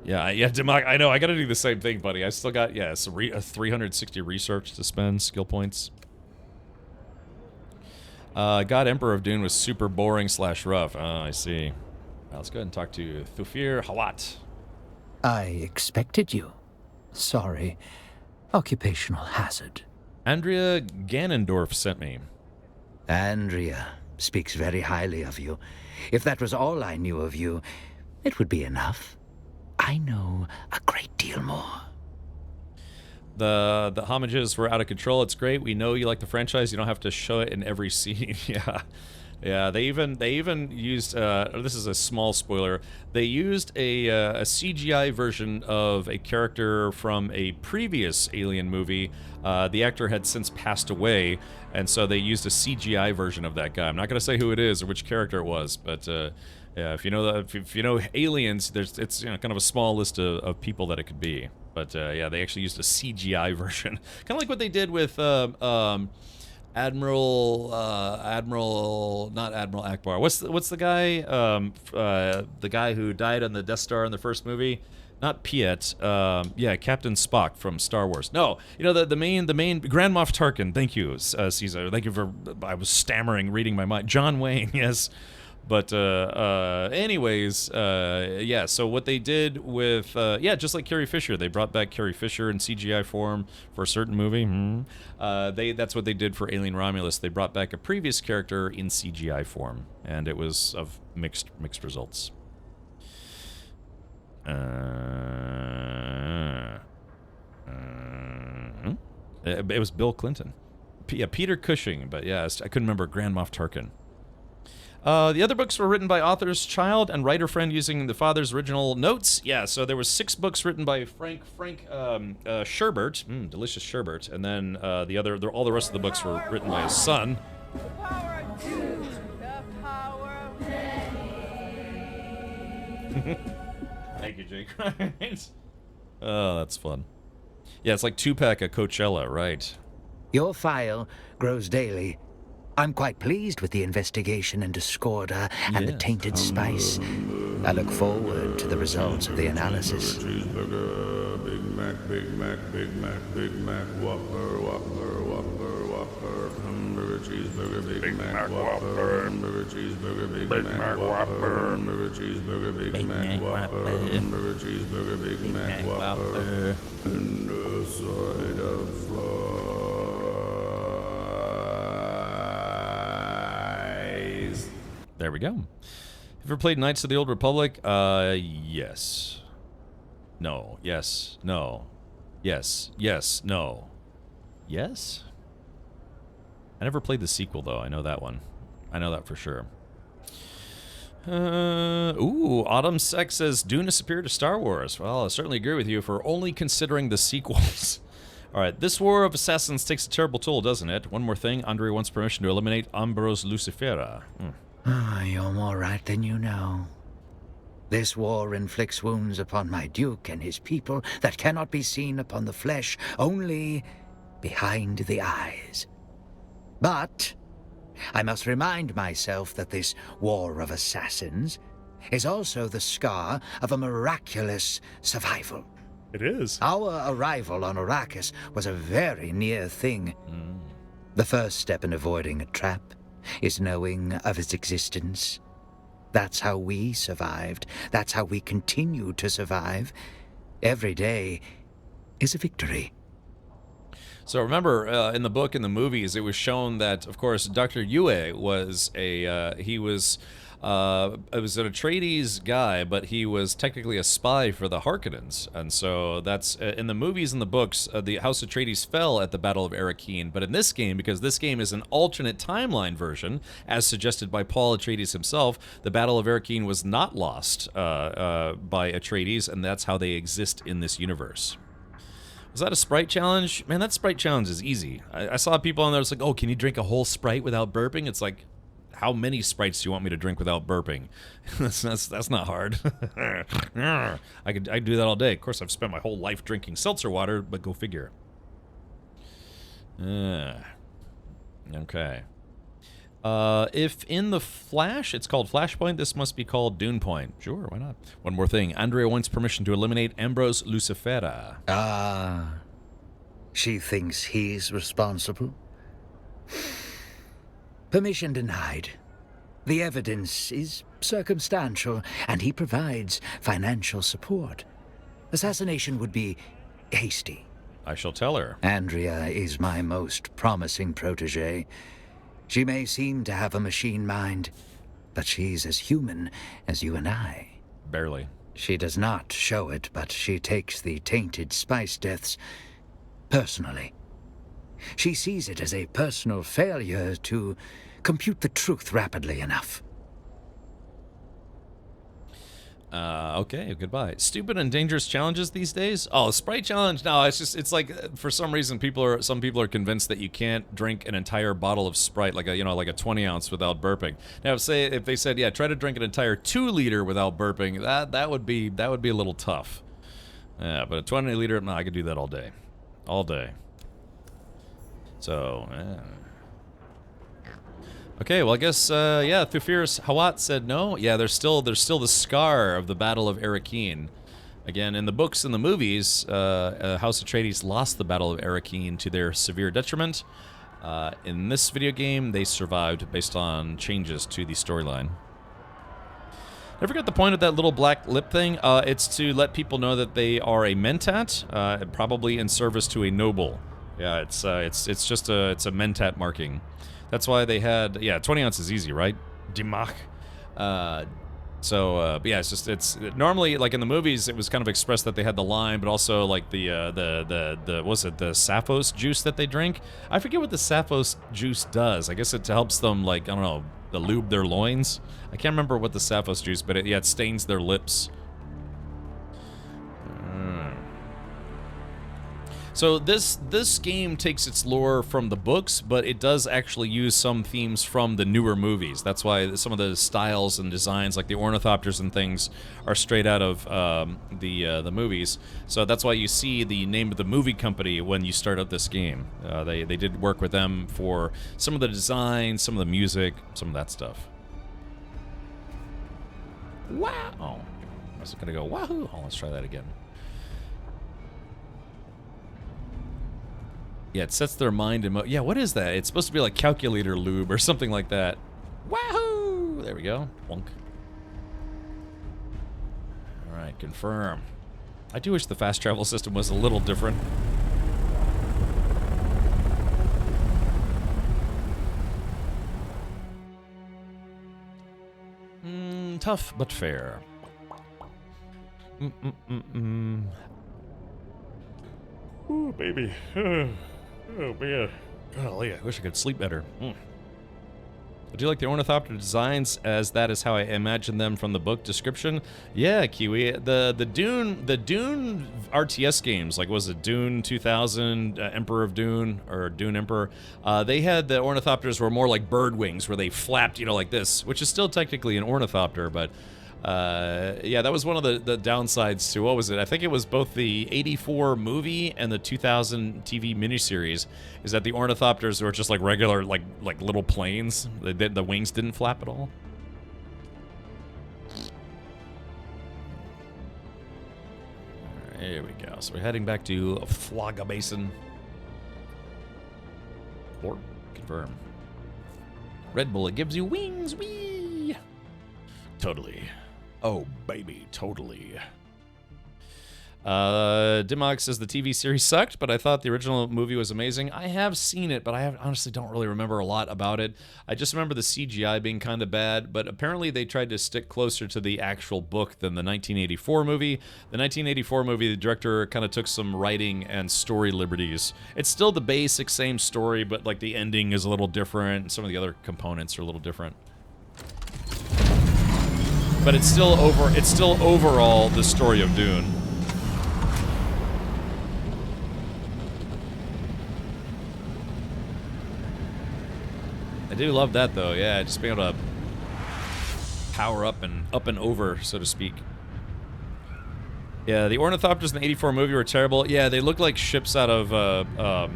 Yeah, Dimok, I know, I gotta do the same thing, buddy. I still got, a 360 research to spend, skill points. God Emperor of Dune was super boring / rough. Oh, I see. Well, let's go ahead and talk to Thufir Hawat. I expected you. Sorry. Occupational hazard. Andrea Ganondorf sent me. Andrea speaks very highly of you. If that was all I knew of you, it would be enough. I know a great deal more. The homages were out of control. It's great. We know you like the franchise. You don't have to show it in every scene. Yeah. They even used. This is a small spoiler. They used a CGI version of a character from a previous Alien movie. The actor had since passed away, and so they used a CGI version of that guy. I'm not going to say who it is or which character it was, but yeah, if you know Aliens, it's kind of a small list of people that it could be. But yeah, they actually used a CGI version, kind of like what they did with not Admiral Akbar. What's the guy? The guy who died on the Death Star in the first movie? not Piet. Yeah, Captain Spock from Star Wars. No, you know the main Grand Moff Tarkin. Thank you, Caesar. Thank you for. I was stammering, reading my mind. John Wayne, yes. But anyways, yeah. So what they did with yeah, just like Carrie Fisher, they brought back Carrie Fisher in CGI form for a certain movie. That's what they did for Alien Romulus. They brought back a previous character in CGI form, and it was of mixed results. It was Bill Clinton. Yeah, Peter Cushing, but yeah, I couldn't remember Grand Moff Tarkin. The other books were written by author's child and writer friend using the father's original notes. Yeah, so there was 6 books written by Frank Sherbert, delicious Sherbert, and then all the rest of the books were written by his son. The power of Dune, the power of Thank you, Jake. Oh, that's fun. Yeah, it's like Tupac at Coachella, right? Your file grows daily. I'm quite pleased with the investigation into Scorda and the tainted spice. I look forward to the results of the analysis. Cheeseburger, Big Mac, Big Mac, Big Mac, Big Mac, Whopper, Whopper, Whopper, Whopper, hamburger, cheeseburger, Big Mac, Whopper, hamburger, cheeseburger, Big Mac, Whopper, hamburger, cheeseburger, Big Mac, Whopper, hamburger, cheeseburger, Big Mac, Whopper, and a side of fries. There we go. Have you ever played Knights of the Old Republic? Yes. No. Yes. No. Yes. Yes. No. Yes? I never played the sequel, though. I know that one. I know that for sure. Autumn Sex says, Dune is superior to Star Wars. Well, I certainly agree with you for only considering the sequels. Alright, this war of assassins takes a terrible toll, doesn't it? One more thing, Andre wants permission to eliminate Ambrose Lucifera. You're more right than you know. This war inflicts wounds upon my duke and his people that cannot be seen upon the flesh, only behind the eyes. But I must remind myself that this war of assassins is also the scar of a miraculous survival. It is. Our arrival on Arrakis was a very near thing. The first step in avoiding a trap is knowing of its existence. That's how we survived. That's how we continue to survive. Every day is a victory. So remember, in the book and the movies, it was shown that, of course, Dr. Yue was it was an Atreides guy, but he was technically a spy for the Harkonnens. And so that's, in the movies and the books, the House Atreides fell at the Battle of Arrakeen. But in this game, because this game is an alternate timeline version, as suggested by Paul Atreides himself, the Battle of Arrakeen was not lost by Atreides, and that's how they exist in this universe. Was that a Sprite challenge? Man, that Sprite challenge is easy. I saw people on there, it's like, oh, can you drink a whole Sprite without burping? It's like, how many Sprites do you want me to drink without burping? that's not hard. I'd do that all day. Of course, I've spent my whole life drinking seltzer water, but go figure. Okay. If in the Flash it's called Flashpoint, this must be called Dune Point. Sure, why not? One more thing. Andrea wants permission to eliminate Ambrose Lucifera. She thinks he's responsible? Permission denied. The evidence is circumstantial, and he provides financial support. Assassination would be hasty. I shall tell her. Andrea is my most promising protege. She may seem to have a machine mind, but she's as human as you and I. Barely. She does not show it, but she takes the tainted spice deaths personally. She sees it as a personal failure to compute the truth rapidly enough. Okay, goodbye. Stupid and dangerous challenges these days? Oh, Sprite challenge? No, it's like, for some reason, some people are convinced that you can't drink an entire bottle of Sprite, like a 20 ounce without burping. Now, if they said, yeah, try to drink an entire 2 liter without burping, that would be a little tough. Yeah, but a 20 liter, no, I could do that all day. All day. So, okay, well, I guess, yeah, Thufiris Hawat said no. Yeah, there's still the scar of the Battle of Arrakeen. Again, in the books and the movies, House Atreides lost the Battle of Arrakeen to their severe detriment. In this video game, they survived based on changes to the storyline. I forgot the point of that little black lip thing. It's to let people know that they are a mentat, probably in service to a noble. Yeah, it's just a mentat marking. That's why they had 20 ounces easy, right? Dimach. But yeah, it's normally, like in the movies, it was kind of expressed that they had the lime, but also like the Sappho's juice that they drink. I forget what the Sappho's juice does. I guess it helps them, like, I don't know, to lube their loins. I can't remember what the Sappho's juice, but it stains their lips. So this game takes its lore from the books, but it does actually use some themes from the newer movies. That's why some of the styles and designs, like the ornithopters and things, are straight out of the movies. So that's why you see the name of the movie company when you start up this game. They did work with them for some of the design, some of the music, some of that stuff. Wow! Oh, I was gonna go wahoo! Oh, let's try that again. Yeah, it sets their mind in motion. Yeah, what is that? It's supposed to be like calculator lube or something like that. Wahoo! There we go. Wonk. Alright, confirm. I do wish the fast travel system was a little different. Tough, but fair. Ooh, baby. Oh, man. Golly, I wish I could sleep better. I do like the ornithopter designs, as that is how I imagine them from the book description. Yeah, Kiwi. The Dune RTS games, like was it Dune 2000, Emperor of Dune, or Dune Emperor? They had the ornithopters were more like bird wings, where they flapped, like this, which is still technically an ornithopter, but yeah, that was one of the downsides to, what was it? I think it was both the 84 movie and the 2000 TV miniseries, is that the ornithopters were just like regular, like little planes. The wings didn't flap at all. There we go. So we're heading back to Flaga Basin. Or confirm. Red Bull, it gives you wings, wee! Totally. Oh, baby, totally. Dimog says the TV series sucked, but I thought the original movie was amazing. I have seen it, but I honestly don't really remember a lot about it. I just remember the CGI being kind of bad, but apparently they tried to stick closer to the actual book than the 1984 movie. The 1984 movie, the director kind of took some writing and story liberties. It's still the basic same story, but like the ending is a little different, and some of the other components are a little different. But it's still overall the story of Dune. I do love that though, yeah, just being able to power up and over, so to speak. Yeah, the ornithopters in the 84 movie were terrible. Yeah, they look like ships out of oh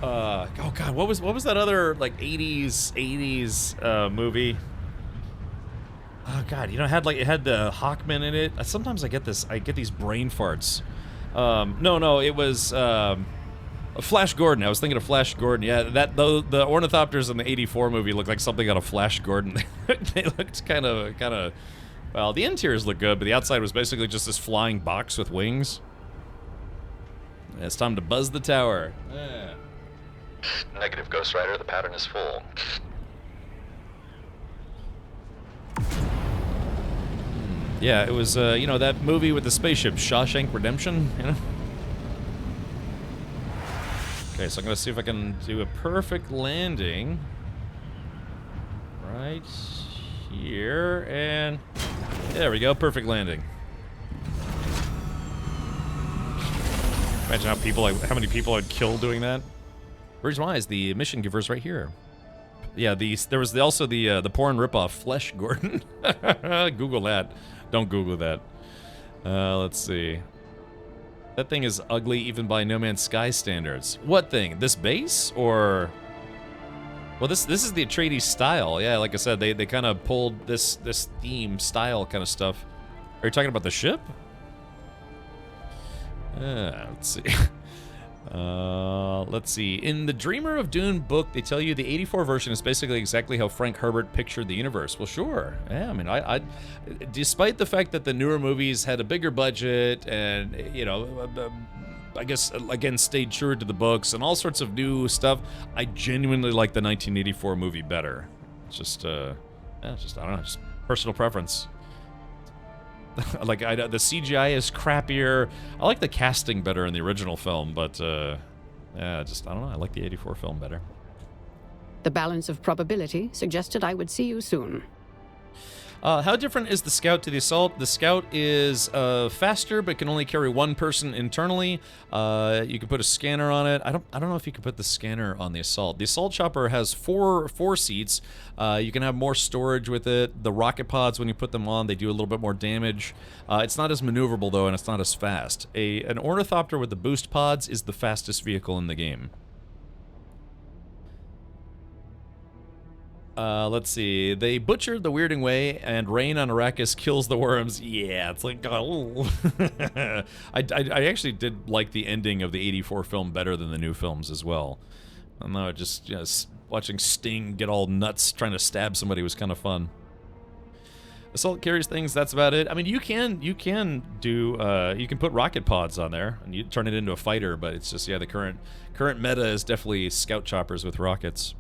god, what was that other like 80s movie? Oh god, it had the Hawkman in it. Sometimes I get these brain farts. No, it was Flash Gordon. I was thinking of Flash Gordon. Yeah, the ornithopters in the 84 movie looked like something out of Flash Gordon. They looked kind of well, the interiors look good, but the outside was basically just this flying box with wings. It's time to buzz the tower. Yeah. Negative, Ghost Rider, the pattern is full. Yeah, it was, that movie with the spaceship, Shawshank Redemption, Okay, so I'm gonna see if I can do a perfect landing. Right here, and there we go, perfect landing. Imagine how many people I'd kill doing that. The reason why is the mission giver's right here. Yeah, there was also the porn ripoff, Flesh Gordon. Google that. Don't Google that. Let's see. That thing is ugly even by No Man's Sky standards. What thing? This base? Or... Well, this is the Atreides style. Yeah, like I said, they kind of pulled this theme style kind of stuff. Are you talking about the ship? Let's see. Let's see. In the Dreamer of Dune book, they tell you the 84 version is basically exactly how Frank Herbert pictured the universe. Well, sure. Yeah, I mean, I despite the fact that the newer movies had a bigger budget and, you know, I guess, again, stayed true to the books and all sorts of new stuff, I genuinely like the 1984 movie better. It's just, I don't know, just personal preference. Like, the CGI is crappier. I like the casting better in the original film, but, yeah, just, I don't know. I like the 84 film better. The balance of probability suggested I would see you soon. How different is the Scout to the Assault? The Scout is faster, but can only carry one person internally. You can put a scanner on it. I don't know if you can put the scanner on the Assault. The Assault Chopper has four seats. You can have more storage with it. The rocket pods, when you put them on, they do a little bit more damage. It's not as maneuverable though, and it's not as fast. An Ornithopter with the boost pods is the fastest vehicle in the game. Let's see. They butchered the Weirding Way, and rain on Arrakis kills the worms. Yeah, it's like, oh. I actually did like the ending of the 84 film better than the new films as well. I don't know, just, you know, watching Sting get all nuts trying to stab somebody was kind of fun. Assault carries things, that's about it. I mean, you can put rocket pods on there, and you turn it into a fighter, but it's just, yeah, the current meta is definitely Scout Choppers with rockets.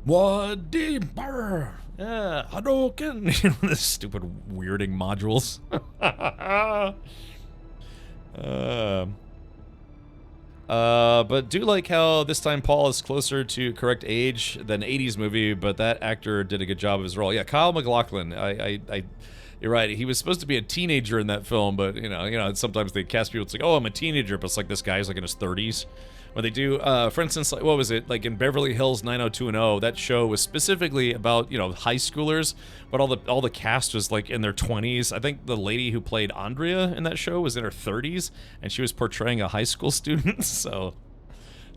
What deeper? Yeah, Hadouken. You know, the stupid weirding modules. But do like how this time Paul is closer to correct age than 80s movie, but that actor did a good job of his role. Yeah, Kyle MacLachlan. You're right. He was supposed to be a teenager in that film, but you know, sometimes they cast people. It's like, oh, I'm a teenager, but it's like this guy's like in his 30s. When they do, for instance, like, what was it? Like in Beverly Hills 90210, that show was specifically about, you know, high schoolers, but all the cast was like in their 20s. I think the lady who played Andrea in that show was in her 30s, and she was portraying a high school student. So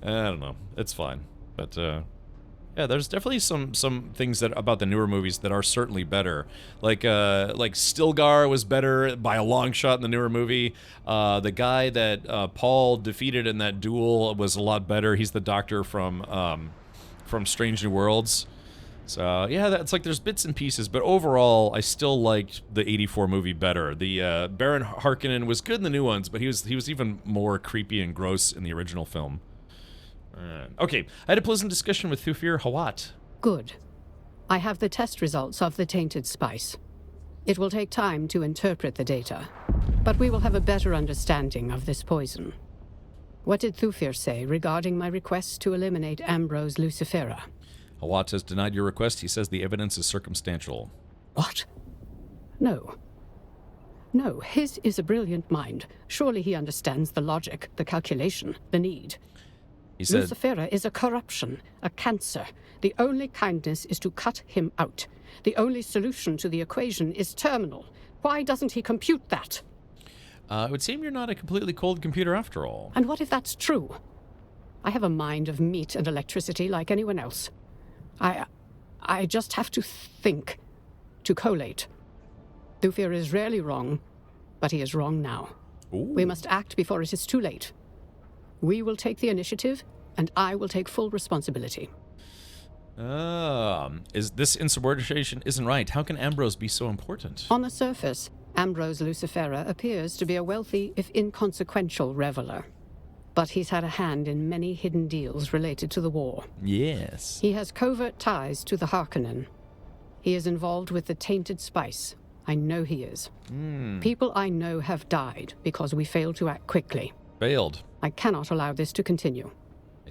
I don't know. It's fine, but yeah, there's definitely some things that about the newer movies that are certainly better. Like Stilgar was better by a long shot in the newer movie. The guy that Paul defeated in that duel was a lot better. He's the doctor from Strange New Worlds. So yeah, that's like there's bits and pieces, but overall, I still liked the '84 movie better. The Baron Harkonnen was good in the new ones, but he was even more creepy and gross in the original film. Okay, I had a pleasant discussion with Thufir Hawat. Good. I have the test results of the tainted spice. It will take time to interpret the data, but we will have a better understanding of this poison. What did Thufir say regarding my request to eliminate Ambrose Lucifera? Hawat has denied your request. He says the evidence is circumstantial. What? No. No, his is a brilliant mind. Surely he understands the logic, the calculation, the need. He said, Lucifera is a corruption, a cancer. The only kindness is to cut him out. The only solution to the equation is terminal. Why doesn't he compute that? It would seem you're not a completely cold computer after all. And what if that's true? I have a mind of meat and electricity like anyone else. I just have to think, to collate. Thufir is rarely wrong, but he is wrong now. Ooh. We must act before it is too late. We will take the initiative, and I will take full responsibility. Is this insubordination isn't right? How can Ambrose be so important? On the surface, Ambrose Lucifera appears to be a wealthy, if inconsequential, reveler. But he's had a hand in many hidden deals related to the war. Yes. He has covert ties to the Harkonnen. He is involved with the tainted spice. I know he is. People I know have died because we failed to act quickly. Failed. I cannot allow this to continue.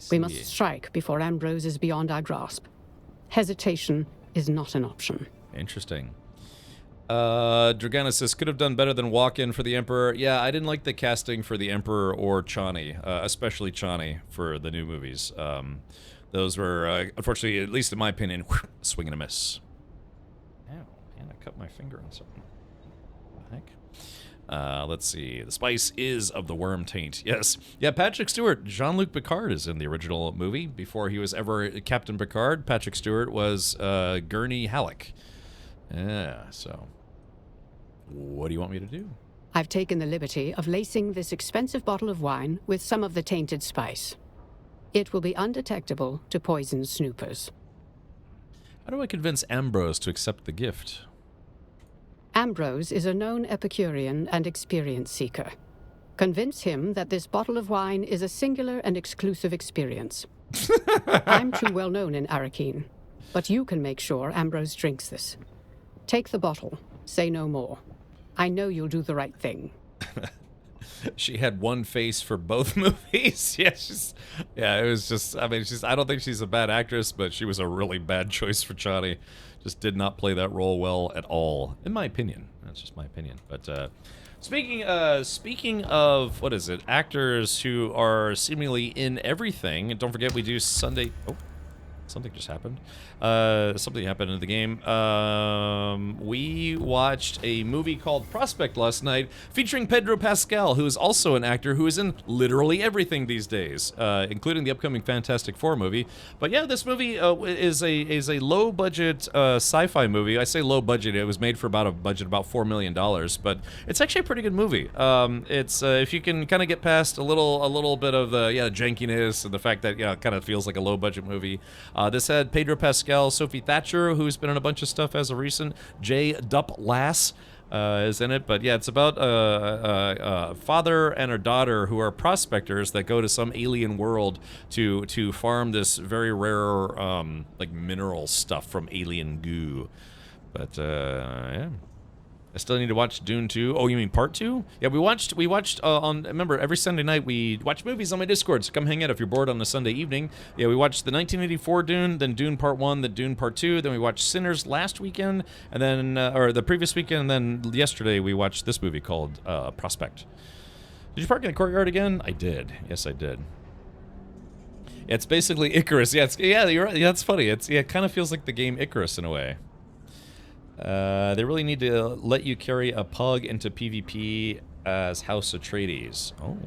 We must strike before Ambrose is beyond our grasp. Hesitation is not an option. Interesting. Dragana says, could have done better than walk in for the Emperor. Yeah, I didn't like the casting for the Emperor or Chani, especially Chani for the new movies. Those were, unfortunately, at least in my opinion, swing and a miss. Ow, man, I cut my finger on something. What the heck? Let's see. The spice is of the worm taint. Yes. Yeah, Patrick Stewart. Jean-Luc Picard is in the original movie. Before he was ever Captain Picard, Patrick Stewart was Gurney Halleck. Yeah, so what do you want me to do? I've taken the liberty of lacing this expensive bottle of wine with some of the tainted spice. It will be undetectable to poison snoopers. How do I convince Ambrose to accept the gift? Ambrose is a known Epicurean and experience seeker. Convince him that this bottle of wine is a singular and exclusive experience. I'm too well known in Arakeen, but you can make sure Ambrose drinks this. Take the bottle. Say no more. I know you'll do the right thing. She had one face for both movies. It was just, I mean, I don't think she's a bad actress, but she was a really bad choice for Chani. Just did not play that role well at all, in my opinion. That's just my opinion. But speaking of, what is it, actors who are seemingly in everything, and don't forget we do Sunday, oh, something just happened. Something happened in the game. We watched a movie called Prospect last night, featuring Pedro Pascal, who is also an actor who is in literally everything these days, including the upcoming Fantastic Four movie. But yeah, this movie is a low budget sci-fi movie. I say low budget; it was made for about $4 million, but it's actually a pretty good movie. It's if you can kind of get past a little bit of the jankiness and the fact that it kind of feels like a low budget movie. This had Pedro Pascal, Sophie Thatcher, who's been in a bunch of stuff as of recent, Jay Duplass is in it, but yeah, it's about a father and a daughter who are prospectors that go to some alien world to farm this very rare like mineral stuff from alien goo. But yeah. I still need to watch Dune 2. Oh, you mean Part 2? Yeah, we watched on, remember, every Sunday night we watch movies on my Discord, so come hang out if you're bored on a Sunday evening. Yeah, we watched the 1984 Dune, then Dune Part 1, then Dune Part 2, then we watched Sinners last weekend, and then, or the previous weekend, and then yesterday we watched this movie called Prospect. Did you park in the courtyard again? I did. Yes, I did. Yeah, it's basically Icarus. Yeah, you're right. Yeah, that's funny. It kind of feels like the game Icarus in a way. They really need to let you carry a pug into PvP as House Atreides. Oh,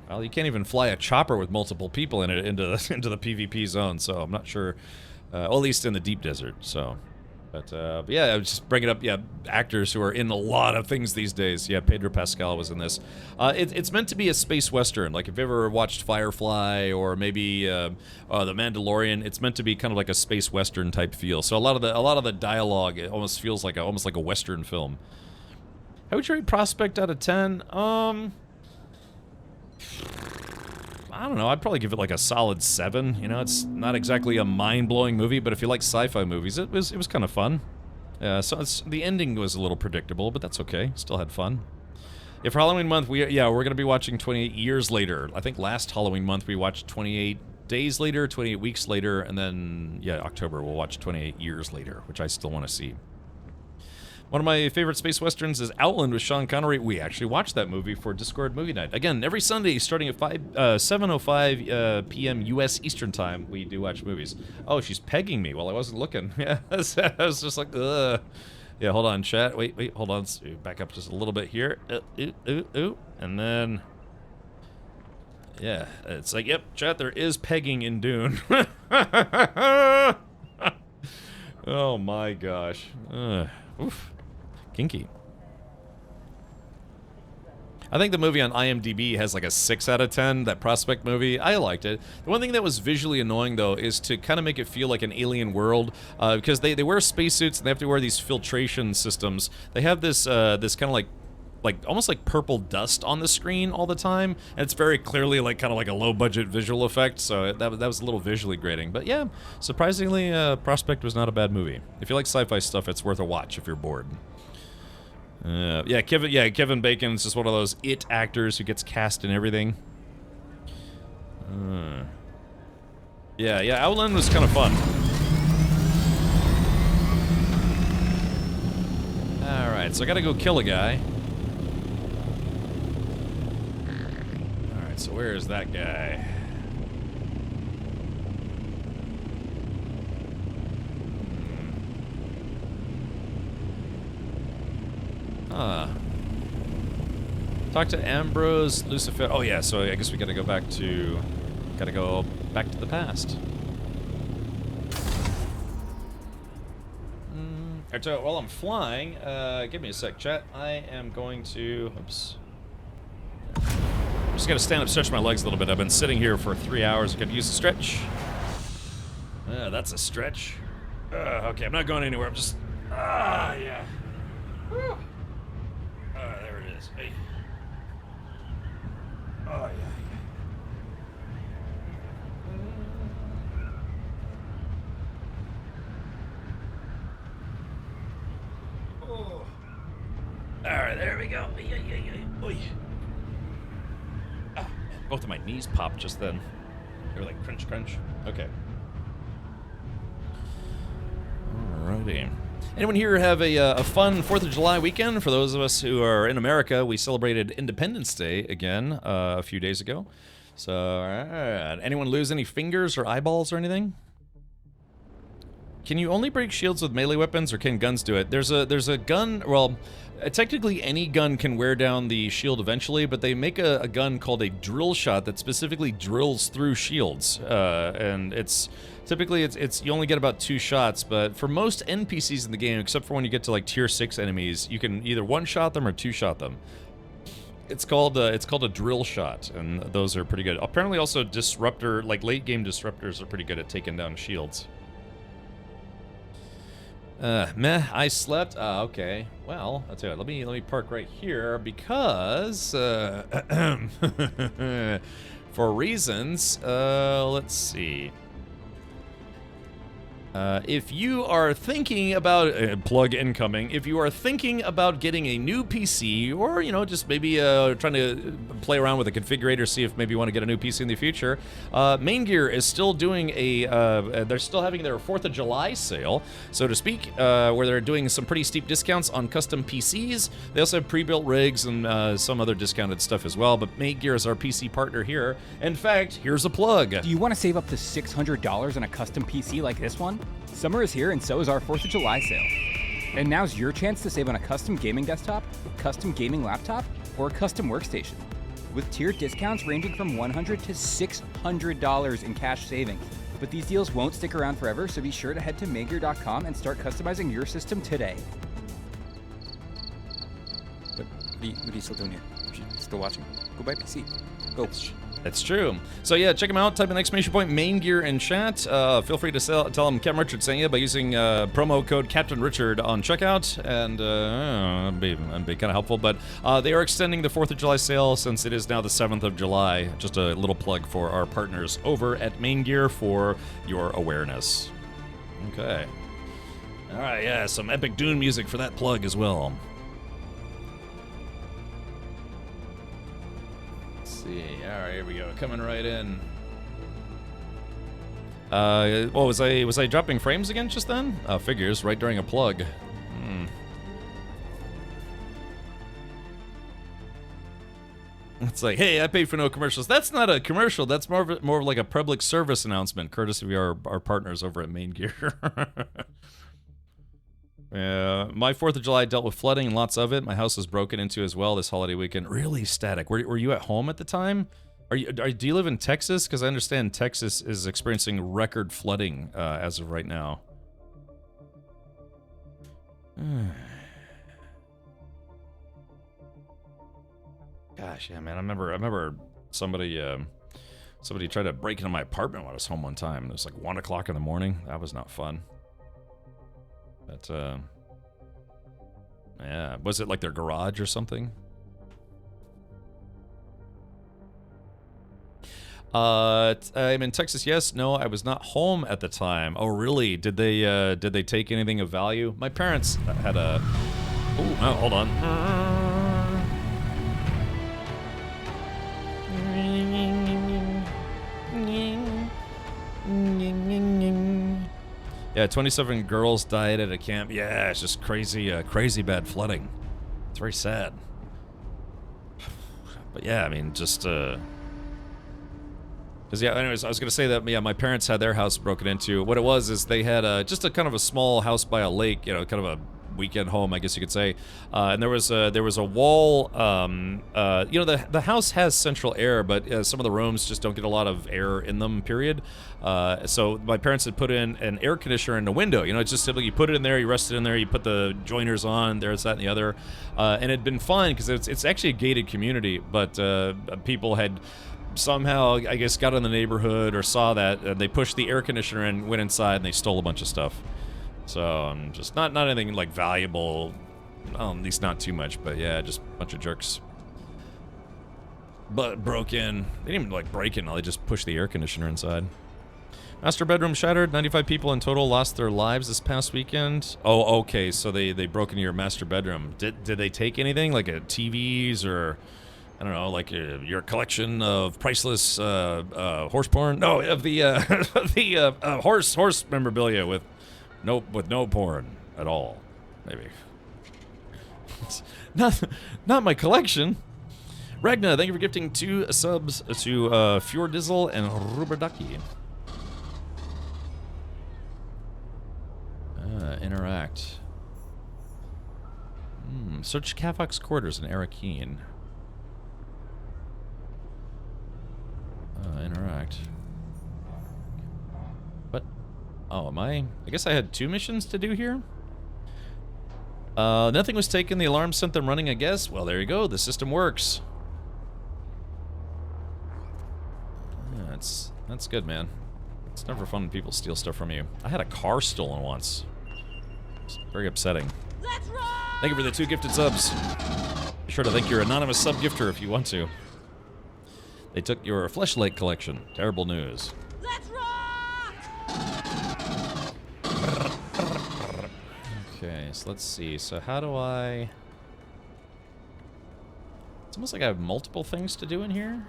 well, you can't even fly a chopper with multiple people in it into the PvP zone. So I'm not sure, well, at least in the deep desert. So, but yeah, I was just bringing up actors who are in a lot of things these days. Yeah, Pedro Pascal was in this. It's meant to be a space western. Like if you ever watched Firefly or maybe The Mandalorian, it's meant to be kind of like a space western type feel. So a lot of the dialogue, it almost feels like almost like a western film. How would you rate Prospect out of 10? I don't know. I'd probably give it like a solid 7. You know, it's not exactly a mind-blowing movie, but if you like sci-fi movies, it was kind of fun. So the ending was a little predictable, but that's okay. Still had fun. Yeah, for Halloween month, we're gonna be watching 28 Years Later. I think last Halloween month we watched 28 Days Later, 28 Weeks Later, and then October we'll watch 28 Years Later, which I still want to see. One of my favorite space westerns is Outland with Sean Connery. We actually watched that movie for Discord Movie Night. Again, every Sunday starting at 7:05 p.m. U.S. Eastern Time, we do watch movies. Oh, she's pegging me while I wasn't looking. Yeah, I was just like, ugh. Yeah, hold on, chat. Wait, hold on. Let's back up just a little bit here. And then... yeah, it's like, yep, chat, there is pegging in Dune. Oh my gosh. Oof. Kinky. I think the movie on IMDb has like a 6 out of 10, that Prospect movie. I liked it. The one thing that was visually annoying, though, is to kind of make it feel like an alien world, because they wear spacesuits and they have to wear these filtration systems. They have this this kind of like almost like purple dust on the screen all the time, and it's very clearly like kind of like a low-budget visual effect, so that was a little visually grating. But yeah, surprisingly, Prospect was not a bad movie. If you like sci-fi stuff, it's worth a watch if you're bored. Kevin Bacon's just one of those it actors who gets cast in everything. Outland was kind of fun. Alright, so I gotta go kill a guy. Alright, so where is that guy? Talk to Ambrose, Lucifer. Oh yeah, so I guess we gotta go back to the past. Alright, so while I'm flying, give me a sec, chat. I am going to, oops, Just gotta stand up, stretch my legs a little bit. I've been sitting here for 3 hours. I could use a stretch. That's a stretch. Okay, I'm not going anywhere. I'm just... yeah. Whew. There it is. Hey. Oh, yeah. Oh. Alright, there we go. Oy. Both of my knees popped just then. They were like crunch, crunch. Okay. Alrighty. Anyone here have a fun 4th of July weekend? For those of us who are in America, we celebrated Independence Day again a few days ago. So, anyone lose any fingers or eyeballs or anything? Can you only break shields with melee weapons, or can guns do it? There's a gun, well, technically any gun can wear down the shield eventually, but they make a gun called a drill shot that specifically drills through shields. And it's typically you only get about 2 shots, but for most NPCs in the game, except for when you get to like tier 6 enemies, you can either 1-shot them or 2-shot them. It's called a drill shot, and those are pretty good. Apparently also disruptor, like late game disruptors are pretty good at taking down shields. Meh, I slept. Okay. Well, I'll tell you what, let me park right here because, for reasons, let's see. If you are thinking about, plug incoming, if you are thinking about getting a new PC, or, you know, just maybe trying to play around with a configurator, see if maybe you want to get a new PC in the future, Main Gear is still doing they're still having their 4th of July sale, so to speak, where they're doing some pretty steep discounts on custom PCs. They also have pre-built rigs and some other discounted stuff as well, but Main Gear is our PC partner here. In fact, here's a plug. Do you want to save up to $600 on a custom PC like this one? Summer is here, and so is our 4th of July sale. And now's your chance to save on a custom gaming desktop, custom gaming laptop, or a custom workstation. With tiered discounts ranging from $100 to $600 in cash savings. But these deals won't stick around forever, so be sure to head to maingear.com and start customizing your system today. What are you still doing here? You're still watching? Go buy a PC. Go. That's true. So yeah, check them out. Type in exclamation point Main Gear in chat. Feel free to tell them Captain Richard sent you by using promo code Captain Richard on checkout, and it'd be kind of helpful. But they are extending the 4th of July sale since it is now the 7th of July. Just a little plug for our partners over at Main Gear for your awareness. Okay. All right, yeah, some epic Dune music for that plug as well. See. All right, here we go. Coming right in. Well, was I dropping frames again just then? Figures right during a plug. It's like, hey, I paid for no commercials. That's not a commercial. That's more of like a public service announcement, courtesy of our partners over at Main Gear. My 4th of July dealt with flooding and lots of it. My house was broken into as well this holiday weekend. Really static. Were you at home at the time? Do you live in Texas? Because I understand Texas is experiencing record flooding as of right now. Gosh, yeah, man. I remember somebody tried to break into my apartment when I was home one time. It was like 1 o'clock in the morning. That was not fun. But, yeah. Was it like their garage or something? I'm in Texas, yes. No, I was not home at the time. Oh, really? Did they take anything of value? My parents had a... Oh, hold on. Yeah, 27 girls died at a camp. Yeah, it's just crazy, crazy bad flooding. It's very sad. But yeah, I mean, just, Cause yeah, anyways, I was gonna say that, yeah, my parents had their house broken into. What it was is they had just a kind of a small house by a lake, you know, kind of a weekend home, I guess you could say. And there was a wall. You know, the house has central air, but some of the rooms just don't get a lot of air in them. Period. So my parents had put in an air conditioner in the window. You know, it's just simply you put it in there, you rest it in there, you put the joiners on. There's that and the other, and it'd been fine because it's actually a gated community, but people had somehow, I guess, got in the neighborhood or saw that they pushed the air conditioner and went inside and they stole a bunch of stuff. So just not anything like valuable, well, at least not too much, but yeah, just a bunch of jerks. But broke in. They didn't even like break in, they just pushed the air conditioner inside. Master bedroom shattered. 95 people in total lost their lives this past weekend. Oh, okay, so they broke into your master bedroom. Did they take anything like TVs or I don't know, like your collection of priceless horse porn? No, of the the horse memorabilia with no porn at all. Maybe. not my collection. Ragna, thank you for gifting 2 subs to Fjordizzle and Ruberdaki. Interact. Search Kavak's quarters in Arakeen. Interact. What? Oh, am I guess I had 2 missions to do here? Nothing was taken. The alarm sent them running, I guess. Well, there you go. The system works. Yeah, that's good, man. It's never fun when people steal stuff from you. I had a car stolen once. It's very upsetting. Thank you for the 2 gifted subs. Be sure to thank your anonymous sub-gifter if you want to. They took your fleshlight collection. Terrible news. Let's rock! Okay, so let's see. So how do I... It's almost like I have multiple things to do in here.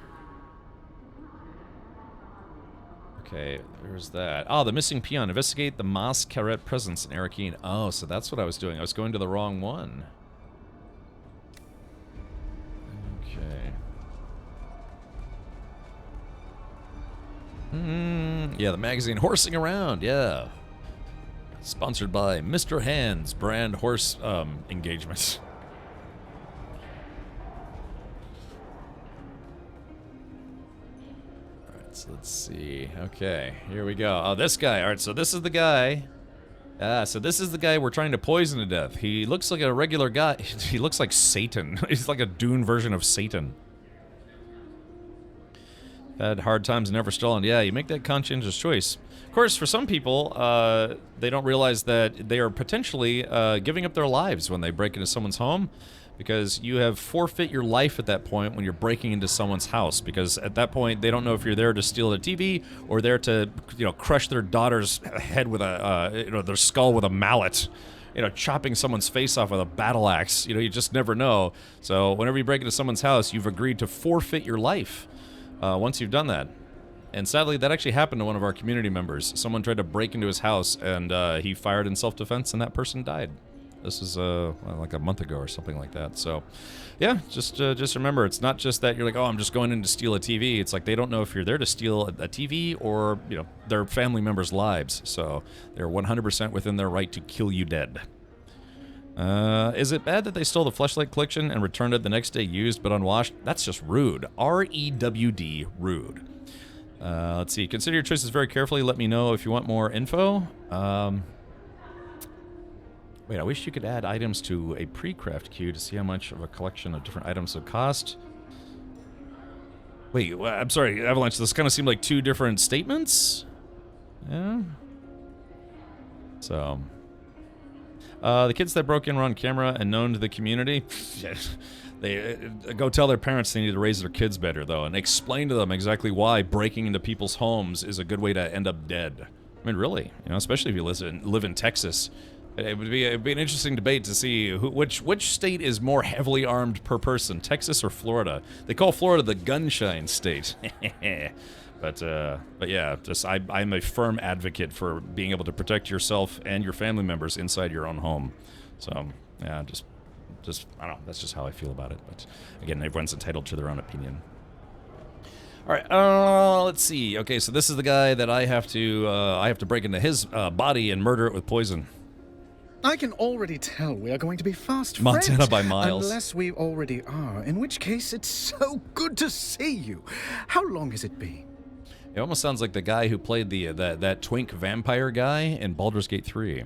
Okay, there's that. Oh, the missing peon. Investigate the Mas Karet presence in Arakeen. Oh, so that's what I was doing. I was going to the wrong one. Okay. Yeah, the magazine Horsing Around, yeah. Sponsored by Mr. Hands brand horse engagements. Alright, so let's see. Okay, here we go. Oh, this guy. Alright, so this is the guy. So this is the guy we're trying to poison to death. He looks like a regular guy. He looks like Satan. He's like a Dune version of Satan. Had hard times and never stolen. Yeah, you make that conscientious choice. Of course, for some people, they don't realize that they are potentially giving up their lives when they break into someone's home, because you have forfeit your life at that point when you're breaking into someone's house, because at that point they don't know if you're there to steal a TV or there to, you know, crush their daughter's head with a, their skull with a mallet. Chopping someone's face off with a battle axe. You just never know. So whenever you break into someone's house, you've agreed to forfeit your life. Once you've done that. And sadly, that actually happened to one of our community members. Someone tried to break into his house, and he fired in self-defense, and that person died. This is like a month ago or something like that. So, yeah, just remember, it's not just that you're like, oh, I'm just going in to steal a TV. It's like they don't know if you're there to steal a TV or, their family members' lives. So they're 100% within their right to kill you dead. Is it bad that they stole the fleshlight collection and returned it the next day used but unwashed? That's just rude. R-E-W-D, rude. Let's see. Consider your choices very carefully. Let me know if you want more info. Wait, I wish you could add items to a pre-craft queue to see how much of a collection of different items would cost. Wait, I'm sorry, Avalanche, this kind of seemed like 2 different statements? Yeah. So... the kids that broke in were on camera and known to the community. They go tell their parents they need to raise their kids better, though, and explain to them exactly why breaking into people's homes is a good way to end up dead. I mean, really, especially if you live in Texas. It'd be an interesting debate to see which state is more heavily armed per person, Texas or Florida. They call Florida the gunshine state. But yeah, I'm a firm advocate for being able to protect yourself and your family members inside your own home. So, yeah, just I don't know, that's just how I feel about it. But again, everyone's entitled to their own opinion. All right, let's see. Okay, so this is the guy that I have to break into his body and murder it with poison. I can already tell we are going to be fast Montana friends. by miles. Unless we already are, in which case it's so good to see you. How long has it been? It almost sounds like the guy who played that twink vampire guy in Baldur's Gate 3.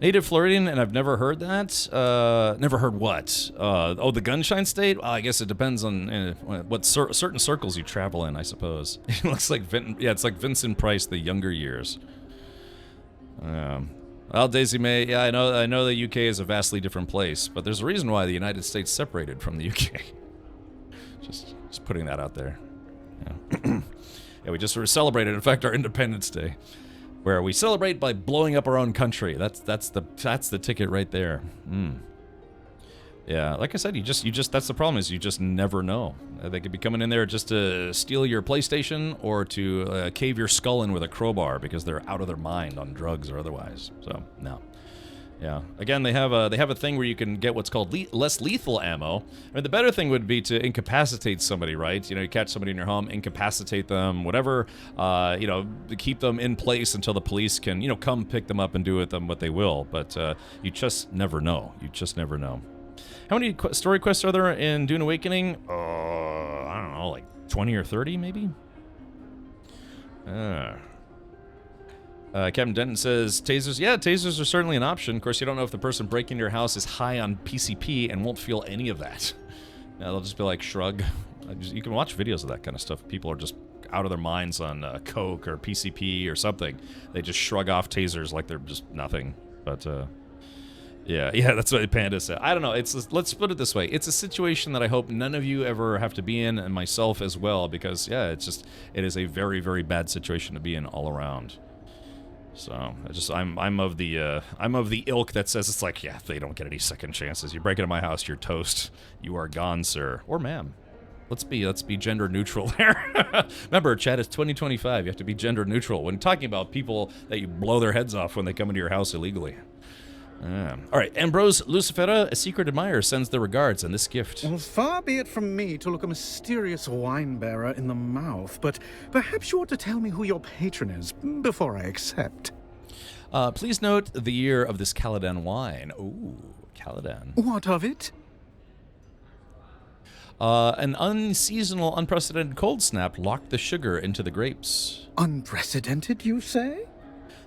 Native Floridian, and I've never heard that. Never heard what? Oh, the Gunshine State? Well, I guess it depends on what certain circles you travel in, I suppose. It looks like it's like Vincent Price, the younger years. Well, Daisy May, yeah, I know the UK is a vastly different place, but there's a reason why the United States separated from the UK. just putting that out there. Yeah, yeah, we just sort of celebrated, in fact, our Independence Day, where we celebrate by blowing up our own country. That's the ticket right there. Yeah, like I said, you just that's the problem, is you just never know. They could be coming in there just to steal your PlayStation or to cave your skull in with a crowbar because they're out of their mind on drugs or otherwise. So no. Yeah. Again, they have a thing where you can get what's called less lethal ammo. I mean, the better thing would be to incapacitate somebody, right? You know, you catch somebody in your home, incapacitate them, whatever. You know, to keep them in place until the police can, you know, come pick them up and do with them what they will. But you just never know. You just never know. How many story quests are there in Dune Awakening? I don't know, like 20 or 30 maybe? Captain Denton says, tasers, yeah, tasers are certainly an option. Of course, you don't know if the person breaking your house is high on PCP and won't feel any of that. They'll just be like, shrug. You can watch videos of that kind of stuff. People are just out of their minds on coke or PCP or something. They just shrug off tasers like they're just nothing. But, yeah, that's what Panda said. I don't know. Let's put it this way. It's a situation that I hope none of you ever have to be in, and myself as well, because, yeah, it is a very, very bad situation to be in all around. So I'm of the ilk that says it's like, yeah, they don't get any second chances. You break into my house, you're toast. You are gone, sir or ma'am. Let's be gender neutral there. Remember, Chad, it's 2025. You have to be gender neutral when talking about people that you blow their heads off when they come into your house illegally. All right, Ambrose Lucifera, a secret admirer, sends their regards and this gift. Well, far be it from me to look a mysterious wine bearer in the mouth, but perhaps you ought to tell me who your patron is before I accept. Please note the year of this Caladan wine. Ooh, Caladan. What of it? An unseasonal, unprecedented cold snap locked the sugar into the grapes. Unprecedented, you say?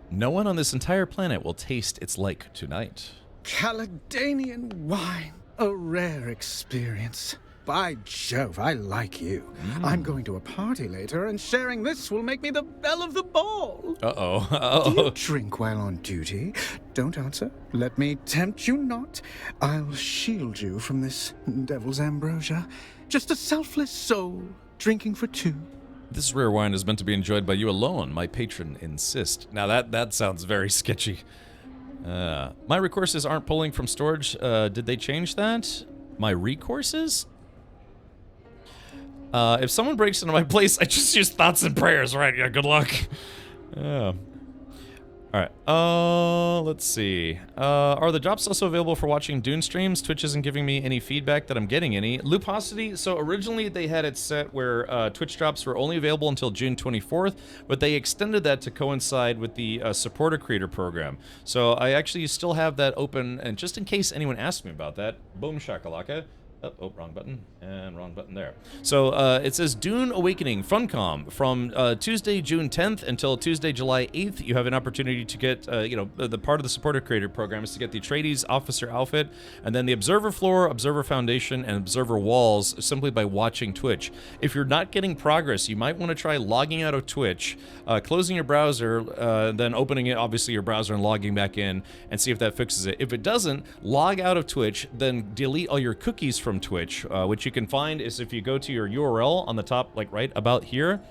No one on this entire planet will taste its like tonight. Caledonian wine. A rare experience. By Jove, I like you. I'm going to a party later, and sharing this will make me the belle of the ball. Uh-oh. Do you drink while on duty? Don't answer. Let me tempt you not. I'll shield you from this devil's ambrosia. Just a selfless soul, drinking for two. This rare wine is meant to be enjoyed by you alone. My patron insists. Now that sounds very sketchy. My recourses aren't pulling from storage. Did they change that? My recourses? If someone breaks into my place, I just use thoughts and prayers, right? Yeah, good luck. Alright, let's see. Are the drops also available for watching Dune streams? Twitch isn't giving me any feedback that I'm getting any. Luposity, so originally they had it set where Twitch drops were only available until June 24th, but they extended that to coincide with the supporter creator program. So I actually still have that open, and just in case anyone asks me about that, boom shakalaka. Oh, wrong button, and wrong button there. So it says Dune Awakening Funcom from Tuesday, June 10th until Tuesday, July 8th. You have an opportunity to get, the part of the supporter creator program is to get the Atreides officer outfit, and then the Observer Floor, Observer Foundation, and Observer Walls simply by watching Twitch. If you're not getting progress, you might want to try logging out of Twitch, closing your browser, then opening it, obviously your browser, and logging back in, and see if that fixes it. If it doesn't, log out of Twitch, then delete all your cookies from Twitch, which you can find is if you go to your URL on the top, like right about here,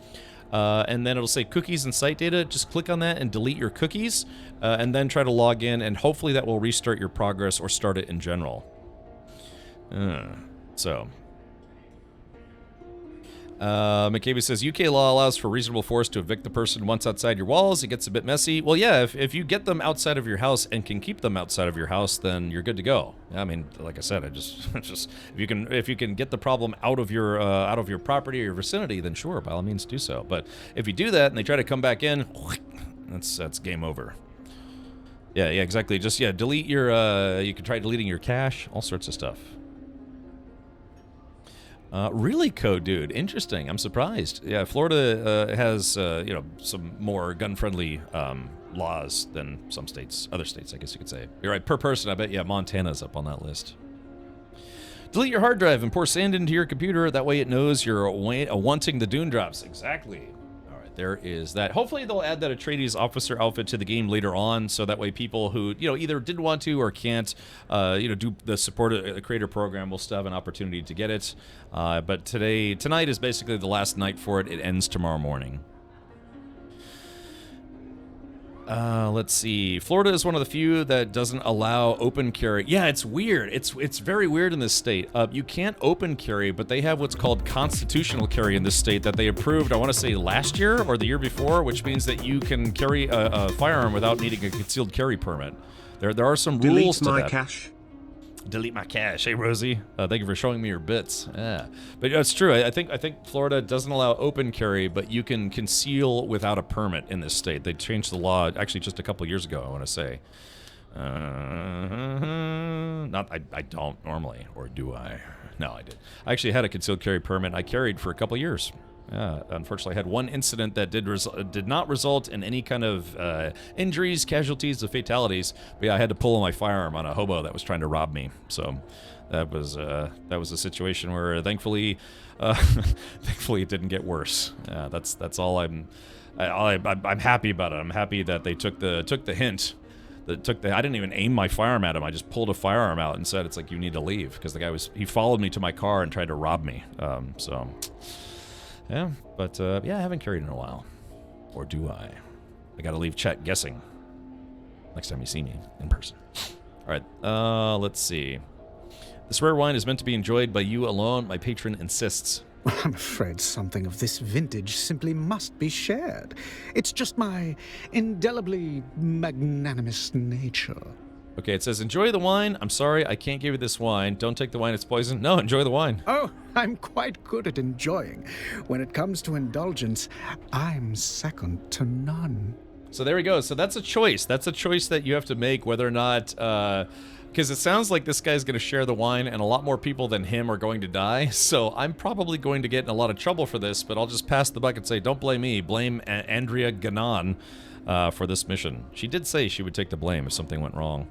and then it'll say cookies and site data. Just click on that and delete your cookies, and then try to log in, and hopefully that will restart your progress or start it in general. McCabe says, UK law allows for reasonable force to evict the person once outside your walls. It gets a bit messy. Well, yeah, if you get them outside of your house and can keep them outside of your house, then you're good to go. I mean, like I said, if you can get the problem out of your property or your vicinity, then sure, by all means do so. But if you do that and they try to come back in, that's game over. Yeah, exactly. Just, delete your, you can try deleting your cache, all sorts of stuff. Really, Code Dude? Interesting. I'm surprised. Yeah, Florida has, some more gun-friendly laws than some states, other states, I guess you could say. You're right, per person, I bet, Montana's up on that list. Delete your hard drive and pour sand into your computer. That way it knows you're wanting the Dune drops. Exactly. All right, there is that. Hopefully they'll add that Atreides officer outfit to the game later on, so that way people who, either didn't want to or can't, do the support creator program will still have an opportunity to get it. But tonight is basically the last night for it. It ends tomorrow morning. Let's see. Florida is one of the few that doesn't allow open carry. Yeah, it's weird. It's very weird in this state. You can't open carry, but they have what's called constitutional carry in this state that they approved, I want to say last year or the year before, which means that you can carry a firearm without needing a concealed carry permit. There are some rules to that. Delete my cache. Delete my cache. Hey, Rosie. Thank you for showing me your bits. Yeah. But it's true. I think Florida doesn't allow open carry, but you can conceal without a permit in this state. They changed the law actually just a couple years ago, I want to say. I don't normally, or do I? No, I did. I actually had a concealed carry permit. I carried for a couple years. Unfortunately, I had one incident that did not result in any kind of injuries, casualties, or fatalities. But yeah, I had to pull my firearm on a hobo that was trying to rob me. So that was a situation where thankfully it didn't get worse. That's all I'm happy about it. I'm happy that they took the hint. I didn't even aim my firearm at him. I just pulled a firearm out and said, "It's like you need to leave," because the guy he followed me to my car and tried to rob me. Yeah, but I haven't carried in a while. Or do I? I gotta leave chat guessing next time you see me in person. Alright, let's see. This rare wine is meant to be enjoyed by you alone. My patron insists. I'm afraid something of this vintage simply must be shared. It's just my indelibly magnanimous nature. Okay, it says, enjoy the wine. I'm sorry, I can't give you this wine. Don't take the wine, it's poison. No, enjoy the wine. Oh, I'm quite good at enjoying. When it comes to indulgence, I'm second to none. So there we go. So that's a choice. That's a choice that you have to make whether or not... because it sounds like this guy's going to share the wine and a lot more people than him are going to die. So I'm probably going to get in a lot of trouble for this, but I'll just pass the buck and say, don't blame me. Blame Andrea Ganon for this mission. She did say she would take the blame if something went wrong.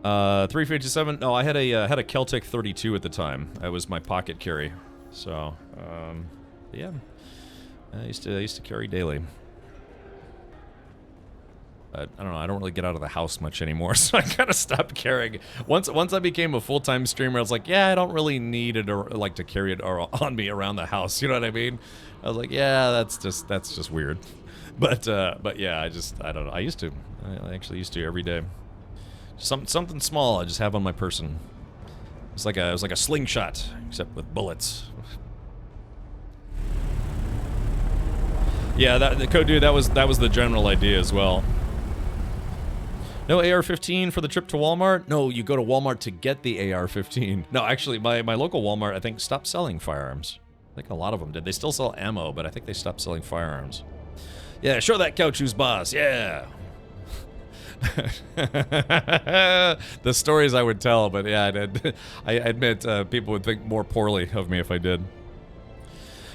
357. No, I had a Celtic 32 at the time. That was my pocket carry. So, yeah, I used to carry daily. But I don't know. I don't really get out of the house much anymore, so I kind of stopped carrying. Once I became a full-time streamer, I was like, yeah, I don't really need it or like to carry it on me around the house. You know what I mean? I was like, yeah, that's just weird. But yeah, I don't know. I actually used to every day. Something small I just have on my person. It was like a slingshot, except with bullets. Yeah, the code dude, that was the general idea as well. No AR-15 for the trip to Walmart? No, you go to Walmart to get the AR-15. No, actually, my local Walmart, I think, stopped selling firearms. I think a lot of them did. They still sell ammo, but I think they stopped selling firearms. Yeah, show that couch who's boss. Yeah. The stories I would tell, but yeah, I admit people would think more poorly of me if I did.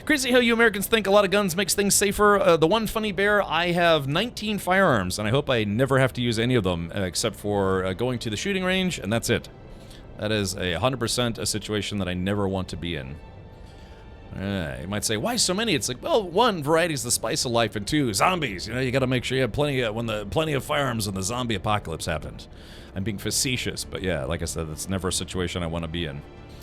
Crazy how you Americans think a lot of guns makes things safer. The one funny bear, I have 19 firearms, and I hope I never have to use any of them except for going to the shooting range, and that's it. That is 100% a situation that I never want to be in. You might say, why so many? It's like, well, one, variety is the spice of life, and two, zombies. You know, you got to make sure you have plenty of firearms when the zombie apocalypse happens. I'm being facetious, but yeah, like I said, that's never a situation I want to be in.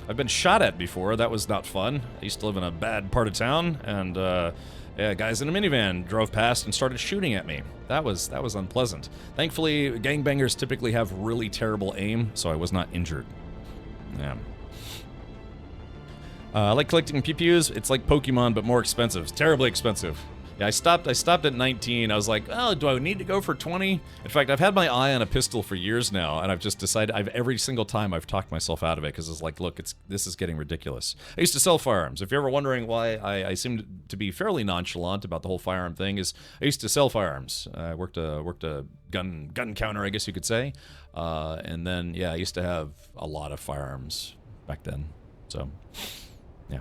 I've been shot at before. That was not fun. I used to live in a bad part of town, and yeah, guys in a minivan drove past and started shooting at me. That was unpleasant. Thankfully, gangbangers typically have really terrible aim, so I was not injured. Yeah. I like collecting pew-pews. It's like Pokemon, but more expensive. It's terribly expensive. Yeah, I stopped at 19. I was like, oh, do I need to go for 20? In fact, I've had my eye on a pistol for years now, and I've just decided, every single time I've talked myself out of it, because it's like, look, this is getting ridiculous. I used to sell firearms. If you're ever wondering why I seem to be fairly nonchalant about the whole firearm thing, is I used to sell firearms. I worked a gun counter, I guess you could say. And then, yeah, I used to have a lot of firearms back then. So, yeah.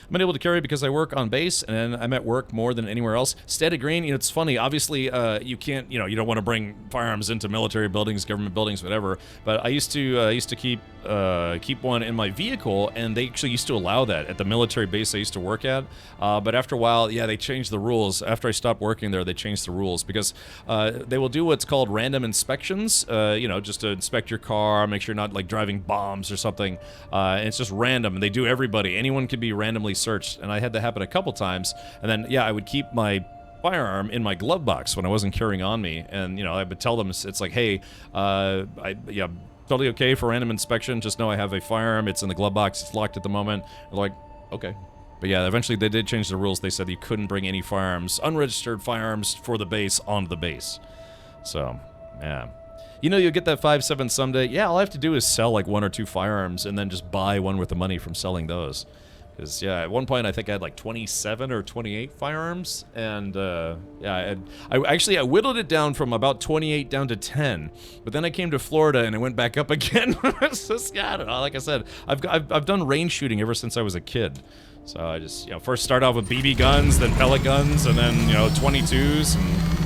I'm been able to carry because I work on base, and I'm at work more than anywhere else. Static green, it's funny. Obviously, you can't, you don't want to bring firearms into military buildings, government buildings, whatever. But I used to keep one in my vehicle, and they actually used to allow that at the military base I used to work at. But after a while, yeah, they changed the rules. After I stopped working there, they changed the rules because they will do what's called random inspections. Just to inspect your car, make sure you're not like driving bombs or something. And it's just random, and they do everybody. Anyone can be randomly searched, and I had that happen a couple times. And then, yeah, I would keep my firearm in my glove box when I wasn't carrying on me, and I would tell them it's like, hey, totally okay for random inspection. Just know I have a firearm. It's in the glove box. It's locked at the moment. They're like, okay. But yeah, eventually they did change the rules. They said you couldn't bring any firearms, unregistered firearms, for the base onto the base. So, yeah. You'll get that 5.7 someday. Yeah, all I have to do is sell like 1 or 2 firearms and then just buy one with the money from selling those. Because, yeah, at one point I think I had like 27 or 28 firearms, and, yeah, I whittled it down from about 28 down to 10, but then I came to Florida and it went back up again. It's just, yeah, I don't know, like I said, I've done range shooting ever since I was a kid. So I just, first start off with BB guns, then pellet guns, and then, 22s, and...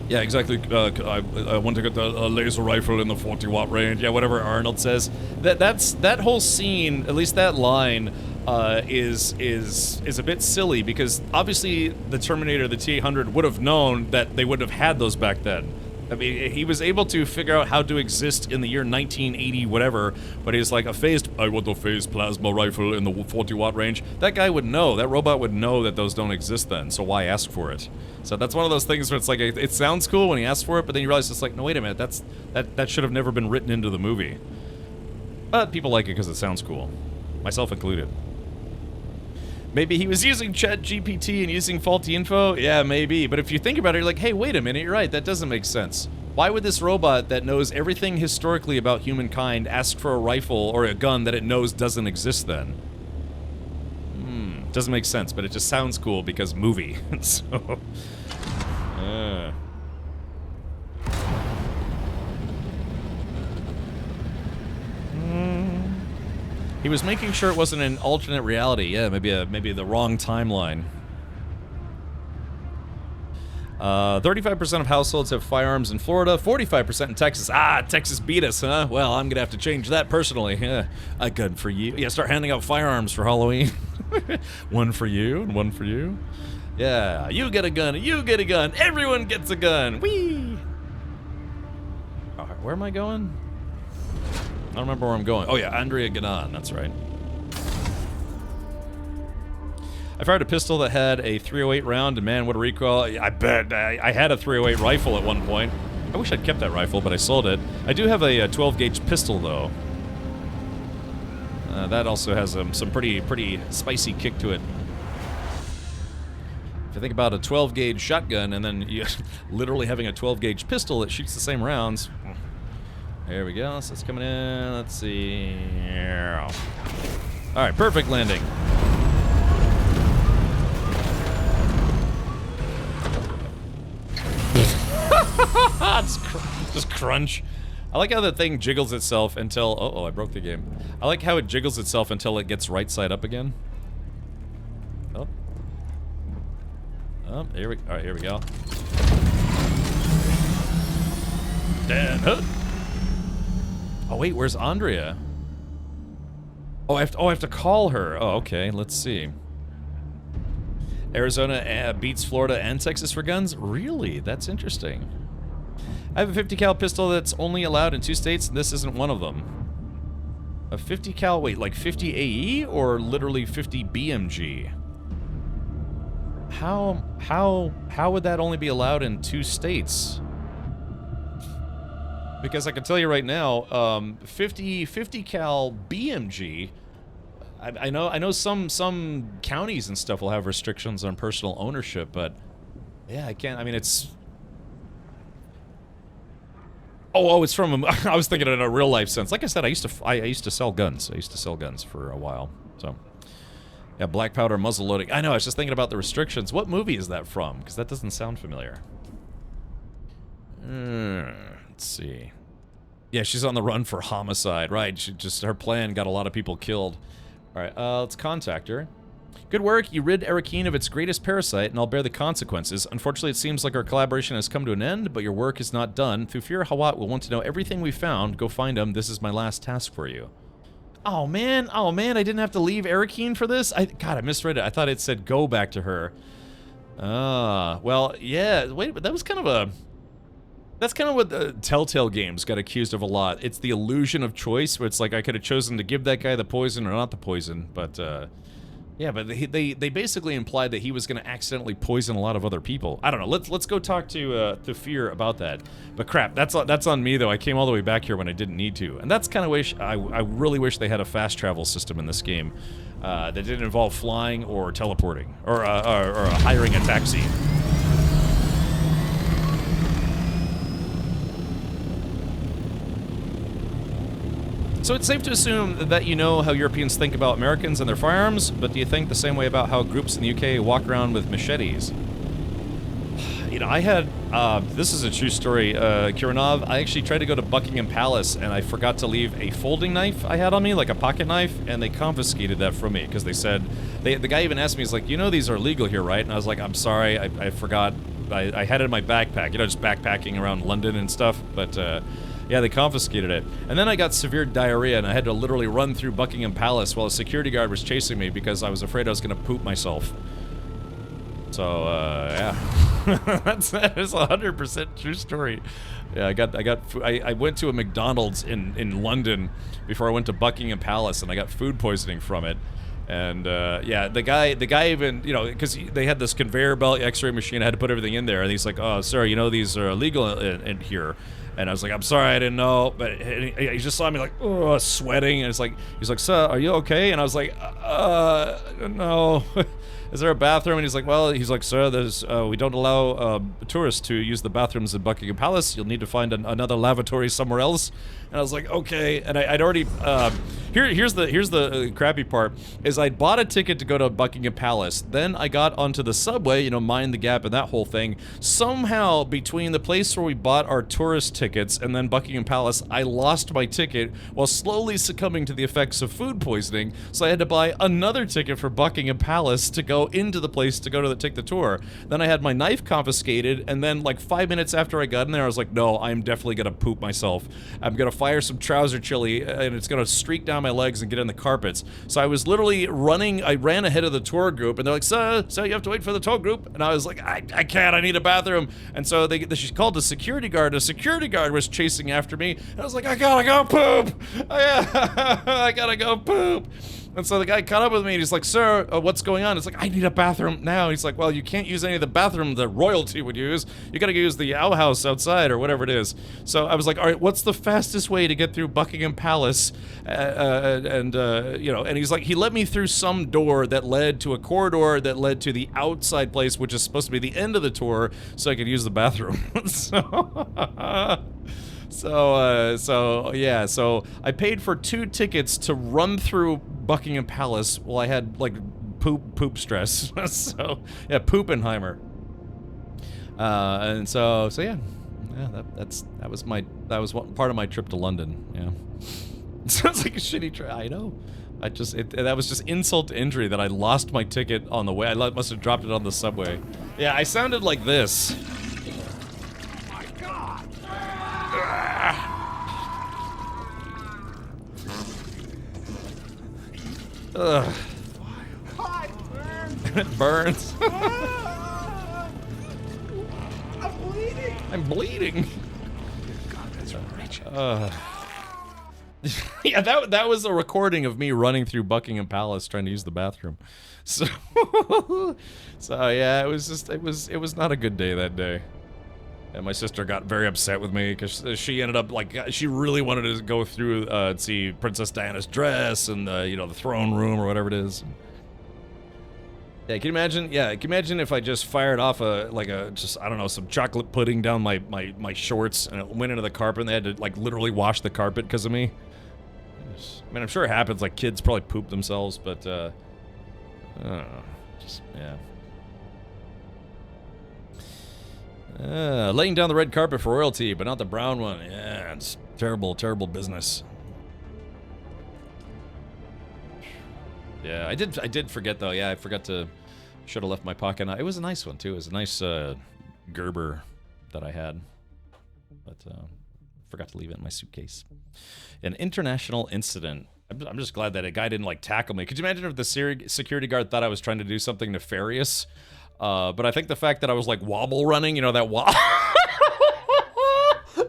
Yeah, exactly. I want to get the laser rifle in the 40-watt range. Yeah, whatever Arnold says. That whole scene, at least that line, is a bit silly because obviously the Terminator, the T-800, would have known that they wouldn't have had those back then. I mean, he was able to figure out how to exist in the year 1980, whatever, but he's like, I want a phased plasma rifle in the 40-watt range. That guy would know, that robot would know that those don't exist then, so why ask for it? So that's one of those things where it's like, it sounds cool when he asks for it, but then you realize it's like, no, wait a minute, that should have never been written into the movie. But people like it because it sounds cool, myself included. Maybe he was using ChatGPT and using faulty info? Yeah, maybe. But if you think about it, you're like, hey, wait a minute, you're right, that doesn't make sense. Why would this robot that knows everything historically about humankind ask for a rifle or a gun that it knows doesn't exist then? Doesn't make sense, but it just sounds cool because movie. So... He was making sure it wasn't an alternate reality. Yeah, maybe the wrong timeline. 35% of households have firearms in Florida, 45% in Texas. Ah, Texas beat us, huh? Well, I'm gonna have to change that personally. Yeah, a gun for you. Yeah, start handing out firearms for Halloween. One for you and one for you. Yeah, you get a gun, you get a gun, everyone gets a gun. Whee! All right, where am I going? I don't remember where I'm going. Oh yeah, Andrea Ganon, that's right. I fired a pistol that had a .308 round, and man, what a recoil. I bet I had a .308 rifle at one point. I wish I'd kept that rifle, but I sold it. I do have a 12-gauge pistol, though. That also has some pretty spicy kick to it. If you think about a 12-gauge shotgun, and then you literally having a 12-gauge pistol that shoots the same rounds... There we go, so it's coming in, let's see... Alright, perfect landing. Just crunch. I like how the thing jiggles itself until... Uh-oh, I broke the game. I like how it jiggles itself until it gets right side up again. Oh. Oh, here we... Alright, here we go. Dan Hood. Oh wait, where's Andrea? Oh, I have to call her. Oh, okay. Let's see. Arizona beats Florida and Texas for guns? Really? That's interesting. I have a 50 cal pistol that's only allowed in 2 states, and this isn't one of them. A 50 cal, wait, like 50 AE or literally 50 BMG? How would that only be allowed in 2 states? Because I can tell you right now, 50 cal BMG. I know some counties and stuff will have restrictions on personal ownership, but yeah, I can't. I mean, it's. Oh, it's from. I was thinking in a real life sense. Like I said, I used to sell guns. I used to sell guns for a while. So, yeah, black powder muzzle loading. I know. I was just thinking about the restrictions. What movie is that from? Because that doesn't sound familiar. Let's see. Yeah, she's on the run for homicide. Right. Her plan got a lot of people killed. All right. Let's contact her. Good work. You rid Arakeen of its greatest parasite, and I'll bear the consequences. Unfortunately, it seems like our collaboration has come to an end, but your work is not done. Thufir Hawat will want to know everything we found. Go find him. This is my last task for you. Oh, man. Oh, man. I didn't have to leave Arakeen for this? God, I misread it. I thought it said go back to her. Well, yeah. Wait, but that was kind of a... That's kind of what the Telltale games got accused of a lot. It's the illusion of choice, where it's like I could have chosen to give that guy the poison or not the poison, but, yeah, but they basically implied that he was going to accidentally poison a lot of other people. I don't know. Let's go talk to Thufir about that. But crap, that's on me though. I came all the way back here when I didn't need to, and that's kind of I really wish they had a fast travel system in this game that didn't involve flying or teleporting or hiring a taxi. So it's safe to assume that you know how Europeans think about Americans and their firearms, but do you think the same way about how groups in the UK walk around with machetes? You know, I had, this is a true story, Kiranov, I actually tried to go to Buckingham Palace and I forgot to leave a folding knife I had on me, like a pocket knife, and they confiscated that from me because they said, the guy even asked me, he's like, you know these are legal here, right? And I was like, I'm sorry, I forgot, I had it in my backpack, you know, just backpacking around London and stuff, but, yeah, they confiscated it. And then I got severe diarrhea and I had to literally run through Buckingham Palace while a security guard was chasing me because I was afraid I was going to poop myself. So, yeah. that is 100% true story. Yeah, I went to a McDonald's in London before I went to Buckingham Palace and I got food poisoning from it. And, yeah, the guy even, you know, because they had this conveyor belt x-ray machine, I had to put everything in there, and he's like, oh, sir, you know these are illegal in here. And I was like, I'm sorry, I didn't know, but he just saw me like, oh, sweating, and he's like, sir, are you okay? And I was like, no. Is there a bathroom? And he's like, sir, there's, we don't allow tourists to use the bathrooms in Buckingham Palace. You'll need to find another lavatory somewhere else. And I was like, okay. And I'd already, here's the crappy part, is I'd bought a ticket to go to Buckingham Palace. Then I got onto the subway, you know, mind the gap and that whole thing. Somehow, between the place where we bought our tourist tickets and then Buckingham Palace, I lost my ticket while slowly succumbing to the effects of food poisoning. So I had to buy another ticket for Buckingham Palace to go into the place to go to take the tour. Then I had my knife confiscated, and then like 5 minutes after I got in there, I was like, no, I'm definitely gonna poop myself. I'm gonna fire some trouser chili, and it's gonna streak down my legs and get in the carpets. So I was literally running, I ran ahead of the tour group, and they're like, sir, you have to wait for the tour group. And I was like, I can't, I need a bathroom. And so she called the security guard. A security guard was chasing after me, and I was like, I gotta go poop. I gotta go poop. And so the guy caught up with me and he's like, sir, what's going on? It's like, I need a bathroom now. He's like, well, you can't use any of the bathroom that royalty would use. You gotta use the outhouse outside or whatever it is. So I was like, all right, what's the fastest way to get through Buckingham Palace? You know, and he's like, he let me through some door that led to a corridor that led to the outside place, which is supposed to be the end of the tour, so I could use the bathroom. So yeah, so I paid for 2 tickets to run through Buckingham Palace while I had like poop stress. So yeah, Poopenheimer. And so yeah, that was part of my trip to London. Yeah, it sounds like a shitty trip. I know. That was just insult to injury that I lost my ticket on the way. I must have dropped it on the subway. Yeah, I sounded like this. Ugh. It burns. I'm bleeding. I'm bleeding. God, that's rich. Yeah, that was a recording of me running through Buckingham Palace trying to use the bathroom. So yeah, it was not a good day that day. And my sister got very upset with me because she ended up, like, she really wanted to go through and see Princess Diana's dress and, you know, the throne room or whatever it is. Yeah, can you imagine? Yeah, can you imagine if I just fired off just, I don't know, some chocolate pudding down my shorts and it went into the carpet and they had to, like, literally wash the carpet because of me? I mean, I'm sure it happens, like, kids probably poop themselves, but, I don't know. Just, yeah. Laying down the red carpet for royalty, but not the brown one. Yeah, it's terrible, terrible business. Yeah, I did forget though. Yeah, I forgot to. Should have left my pocket knife. It was a nice one too. It was a nice Gerber that I had, but forgot to leave it in my suitcase. An international incident. I'm just glad that a guy didn't like tackle me. Could you imagine if the security guard thought I was trying to do something nefarious? But I think the fact that I was like wobble running, you know, that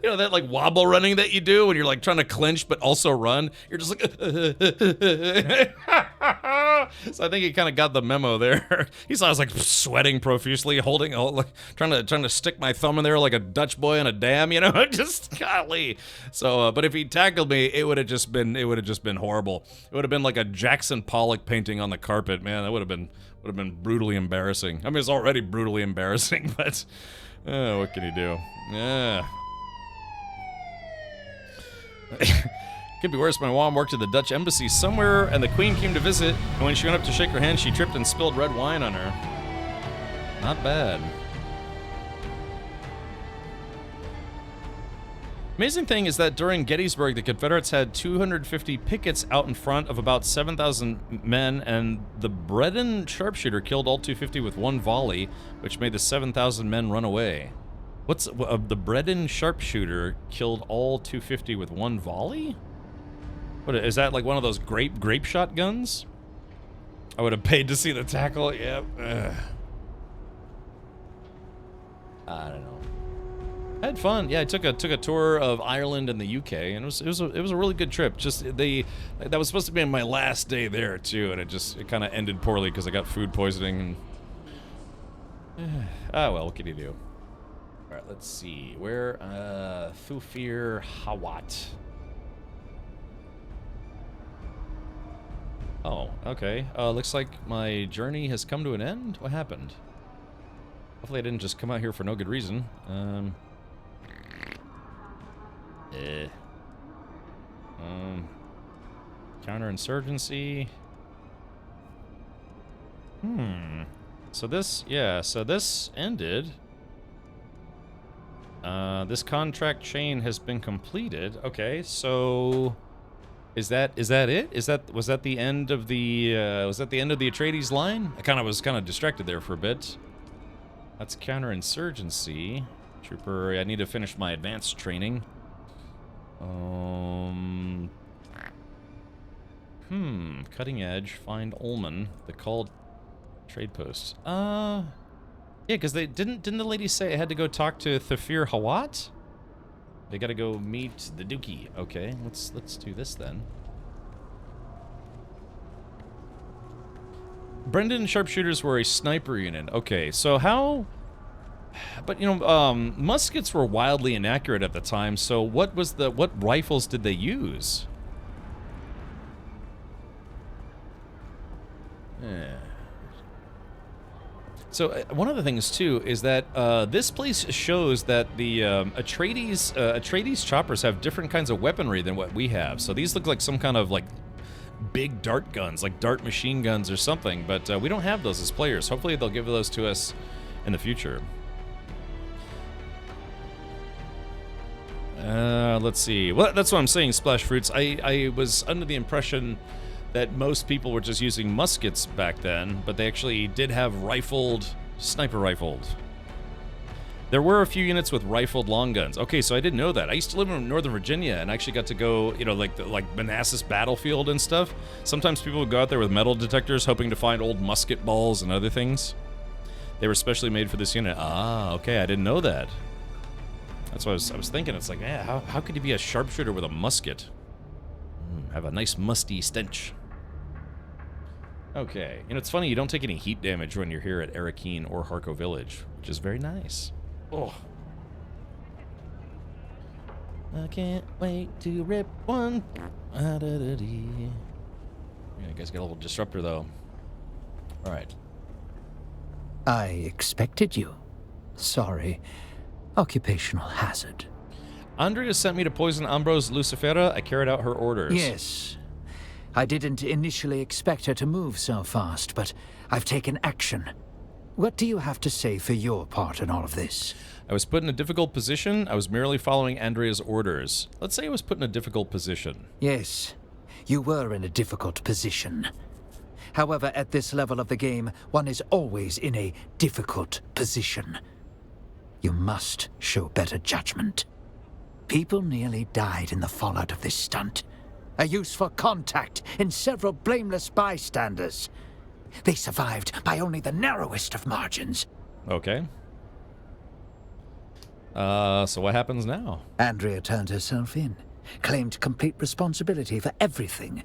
you know, that like wobble running that you do when you're like trying to clinch but also run. You're just like, so I think he kind of got the memo there. He saw I was like sweating profusely, holding, like trying to stick my thumb in there like a Dutch boy on a dam, you know, just golly. So, but if he tackled me, it would have just been horrible. It would have been like a Jackson Pollock painting on the carpet, man. That would have been brutally embarrassing. I mean, it's already brutally embarrassing, but what can you do? Yeah. Could be worse. My mom worked at the Dutch embassy somewhere, and the Queen came to visit, and when she went up to shake her hand, she tripped and spilled red wine on her. Not bad. Amazing thing is that during Gettysburg, the Confederates had 250 pickets out in front of about 7,000 men, and the Bredon sharpshooter killed all 250 with one volley, which made the 7,000 men run away. What's the Bredon sharpshooter killed all 250 with one volley? What is that, like one of those grape shotguns? I would have paid to see the tackle. Yep. I don't know. I had fun. Yeah, I took a tour of Ireland and the UK, and it was a really good trip. Just that was supposed to be my last day there too, and it kind of ended poorly because I got food poisoning. And well, what can you do? All right, let's see. Where Thufir Hawat. Oh, okay. Looks like my journey has come to an end. What happened? Hopefully I didn't just come out here for no good reason. Counterinsurgency. So this ended. This contract chain has been completed. Okay, so is that it? Was that the end of the Atreides line? I was kind of distracted there for a bit. That's counterinsurgency. Trooper, I need to finish my advanced training. Cutting edge, find Ullman, the called trade post. Yeah, because they didn't the lady say I had to go talk to Thufir Hawat? They gotta go meet the Dookie. Okay, let's do this then. Brendan sharpshooters were a sniper unit. Okay, so how? But you know, muskets were wildly inaccurate at the time. So what rifles did they use? Yeah. So one of the things too is that this place shows that the Atreides choppers have different kinds of weaponry than what we have. So these look like some kind of like big dart guns, like dart machine guns or something. But we don't have those as players. Hopefully they'll give those to us in the future. Let's see. Well, that's what I'm saying, Splash Fruits. I was under the impression that most people were just using muskets back then, but they actually did have sniper rifled. There were a few units with rifled long guns. Okay, so I didn't know that. I used to live in Northern Virginia and I actually got to go, you know, like Manassas battlefield and stuff. Sometimes people would go out there with metal detectors hoping to find old musket balls and other things. They were specially made for this unit. Ah, okay, I didn't know that. That's what I was thinking. It's like, yeah, how could you be a sharpshooter with a musket? Have a nice musty stench. Okay, you know, it's funny, you don't take any heat damage when you're here at Arakeen or Harco Village, which is very nice. Oh. I can't wait to rip one. Yeah, I guess get a little disruptor though. All right. I expected you. Sorry. Occupational hazard. Andrea sent me to poison Ambrose Lucifera. I carried out her orders. Yes. I didn't initially expect her to move so fast, but I've taken action. What do you have to say for your part in all of this? I was put in a difficult position. I was merely following Andrea's orders. Let's say I was put in a difficult position. Yes, you were in a difficult position. However, at this level of the game, one is always in a difficult position. You must show better judgment. People nearly died in the fallout of this stunt. A useful contact in several blameless bystanders. They survived by only the narrowest of margins. Okay. So what happens now? Andrea turned herself in, claimed complete responsibility for everything.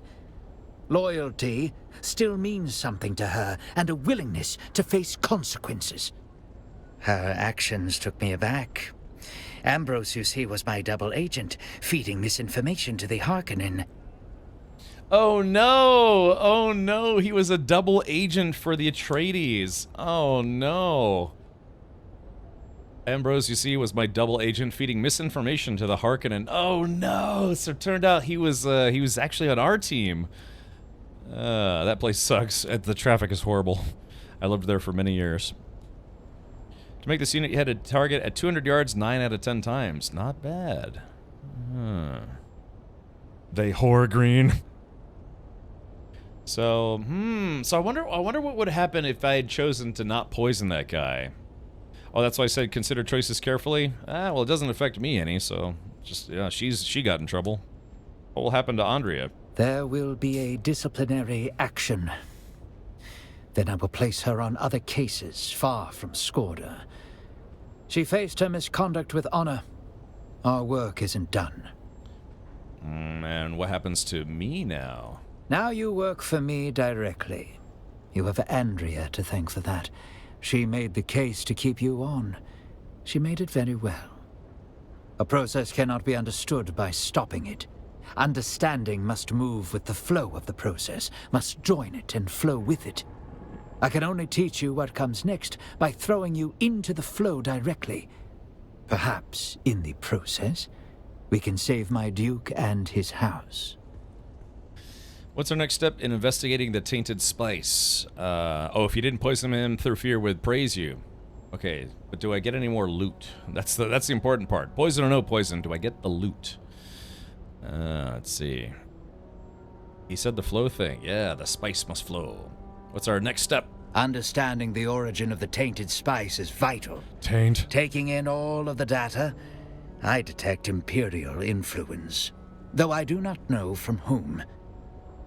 Loyalty still means something to her, and a willingness to face consequences. Her actions took me aback. Ambrose, you see, was my double agent, feeding misinformation to the Harkonnen. Oh no! Oh no! He was a double agent for the Atreides. Oh no! Ambrose, you see, was my double agent feeding misinformation to the Harkonnen. Oh no! So it turned out he was actually on our team. That place sucks. The traffic is horrible. I lived there for many years. To make this unit, you had to target at 200 yards 9 out of 10 times. Not bad. They whore green. So, so I wonder what would happen if I had chosen to not poison that guy. Oh, that's why I said consider choices carefully. Well, it doesn't affect me any, so just, yeah, she got in trouble. What will happen to Andrea? There will be a disciplinary action. Then I will place her on other cases far from Skorda. She faced her misconduct with honor. Our work isn't done. And what happens to me now? Now you work for me directly. You have Andrea to thank for that. She made the case to keep you on. She made it very well. A process cannot be understood by stopping it. Understanding must move with the flow of the process, must join it and flow with it. I can only teach you what comes next by throwing you into the flow directly. Perhaps, in the process, we can save my Duke and his house. What's our next step in investigating the tainted spice? Oh, if you didn't poison him through fear, would praise you. Okay, but do I get any more loot? That's the important part. Poison or no poison, do I get the loot? Let's see. He said the flow thing. Yeah, the spice must flow. What's our next step? Understanding the origin of the tainted spice is vital. Taint. Taking in all of the data, I detect Imperial influence, though I do not know from whom.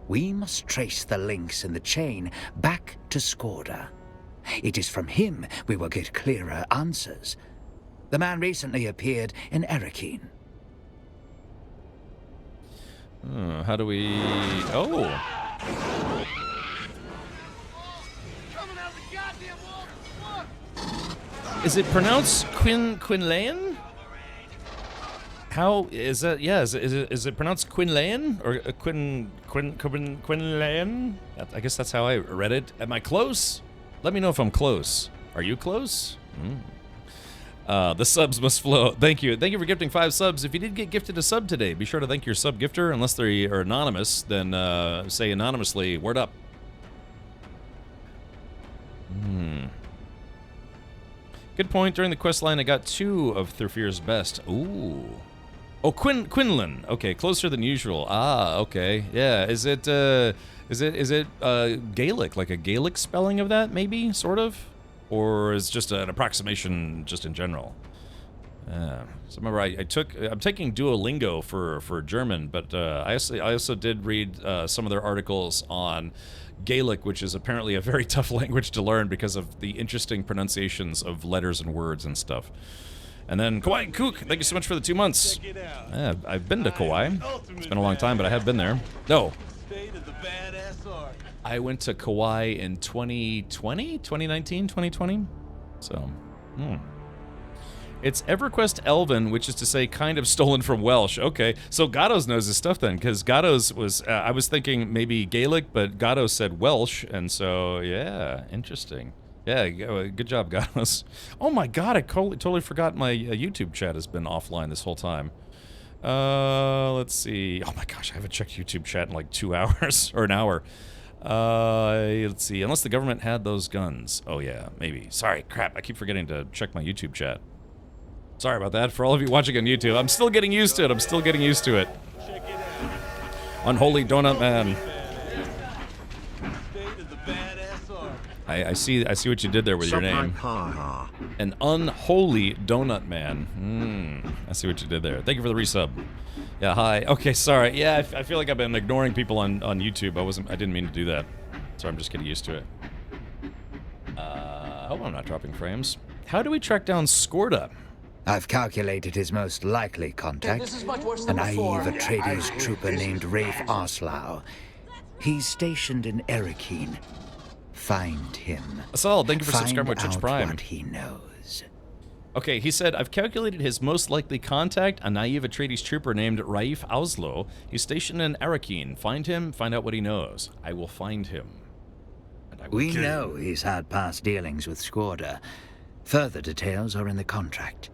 We must trace the links in the chain back to Skorda. It is from him we will get clearer answers. The man recently appeared in Erekine. How do we... Oh! Is it pronounced Quinlan? How is that? Yeah, is it pronounced Quinlan or Quinlan? I guess that's how I read it. Am I close? Let me know if I'm close. Are you close? The subs must flow. Thank you for gifting 5 subs. If you did get gifted a sub today, be sure to thank your sub gifter. Unless they are anonymous, then say anonymously. Word up. Good point. During the quest line, I got 2 of Thurfir's best. Ooh. Oh, Quinlan. Okay, closer than usual. Ah, okay. Yeah. Is it Gaelic, like a Gaelic spelling of that, maybe, sort of, or is just an approximation, just in general? So remember, I'm taking Duolingo for German, but I also did read some of their articles on Gaelic, which is apparently a very tough language to learn because of the interesting pronunciations of letters and words and stuff. And then Kauai Kook, thank you so much for the 2 months. Yeah, I've been to Kauai. It's been a long time, but I have been there. No. I went to Kauai in 2019, 2020. So, It's EverQuest Elven, which is to say kind of stolen from Welsh. Okay, so Gatos knows his stuff then, because Gatos was, I was thinking maybe Gaelic, but Gatos said Welsh, and so, yeah, interesting. Yeah, good job, Gatos. Oh my god, I totally forgot my YouTube chat has been offline this whole time. Let's see. Oh my gosh, I haven't checked YouTube chat in like 2 hours, or an hour. Let's see, unless the government had those guns. Oh yeah, maybe. Sorry, crap, I keep forgetting to check my YouTube chat. Sorry about that, for all of you watching on YouTube. I'm still getting used to it, Unholy Donut Man. I see what you did there with your name. An Unholy Donut Man. I see what you did there. Thank you for the resub. Yeah, hi. Okay, sorry. Yeah, I feel like I've been ignoring people on YouTube. I didn't mean to do that. So I'm just getting used to it. I hope I'm not dropping frames. How do we track down Skorda? I've calculated his most likely contact, a naive Atreides trooper named Rafe Oslau. He's stationed in Erekeen. Find him. Asal, thank you for subscribing with Twitch Prime. What he knows. Okay, he said, I've calculated his most likely contact, a naive Atreides trooper named Raif Oslo. He's stationed in Erekeen. Find him, find out what he knows. I will find him. And I will We know he's had past dealings with Skorda. Further details are in the contract.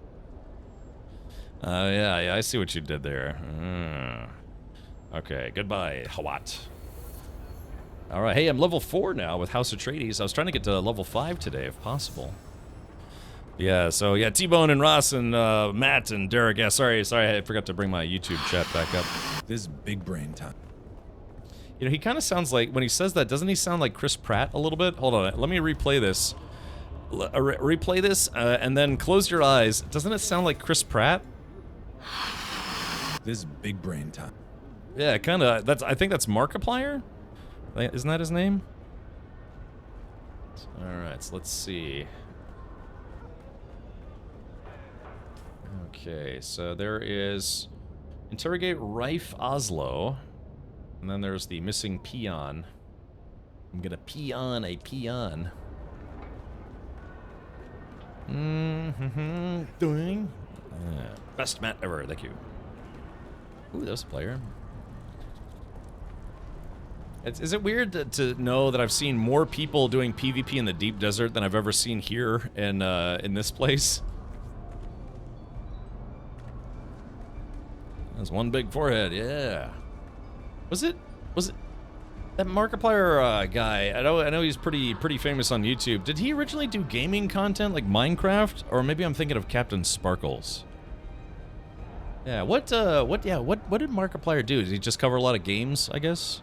Yeah, I see what you did there. Okay, goodbye, Hawat. Alright, hey, I'm level 4 now with House Atreides. I was trying to get to level 5 today, if possible. Yeah, so, yeah, T-Bone and Ross and Matt and Derek. Yeah, sorry, I forgot to bring my YouTube chat back up. This is big brain time. You know, he kind of sounds like, when he says that, doesn't he sound like Chris Pratt a little bit? Hold on, let me replay this. Replay this, and then close your eyes. Doesn't it sound like Chris Pratt? This is big brain time. Yeah, kind of. I think that's Markiplier? Isn't that his name? Alright, so let's see. Okay, so there is interrogate Raif Oslo, and then there's the missing peon. I'm gonna peon a peon. Doing. Best Matt ever, thank you. Ooh, there's a player. Is it weird to know that I've seen more people doing PvP in the deep desert than I've ever seen here in this place? There's one big forehead, yeah. Was it that Markiplier guy? I know he's pretty famous on YouTube. Did he originally do gaming content like Minecraft, or maybe I'm thinking of Captain Sparkles? Yeah, what did Markiplier do? Did he just cover a lot of games, I guess?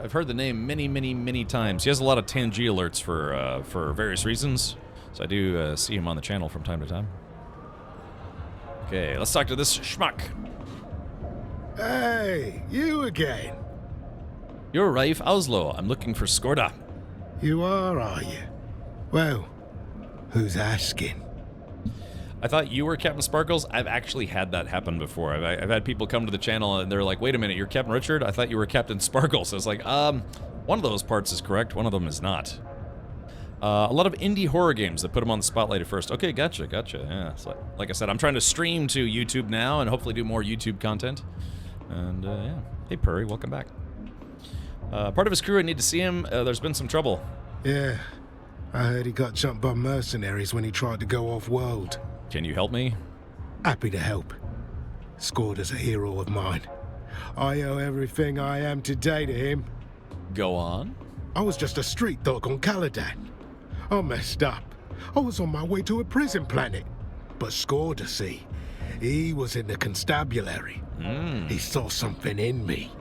I've heard the name many times. He has a lot of Tangi alerts for various reasons, so I do see him on the channel from time to time. Okay, let's talk to this schmuck. Hey, you again. You're Raif Oslo. I'm looking for Skorda. You are you? Well, who's asking? I thought you were Captain Sparkles. I've actually had that happen before. I've had people come to the channel and they're like, wait a minute, you're Captain Richard? I thought you were Captain Sparkles. I was like, one of those parts is correct, one of them is not. A lot of indie horror games that put them on the spotlight at first. Okay, gotcha. Yeah, so, like I said, I'm trying to stream to YouTube now and hopefully do more YouTube content. And, yeah. Hey, Purry, welcome back. Part of his crew, I need to see him. There's been some trouble. Yeah, I heard he got jumped by mercenaries when he tried to go off-world. Can you help me? Happy to help. Skorda's a hero of mine. I owe everything I am today to him. Go on. I was just a street dog on Caladan. I messed up. I was on my way to a prison planet. But Skorda, see, he was in the constabulary. He saw something in me.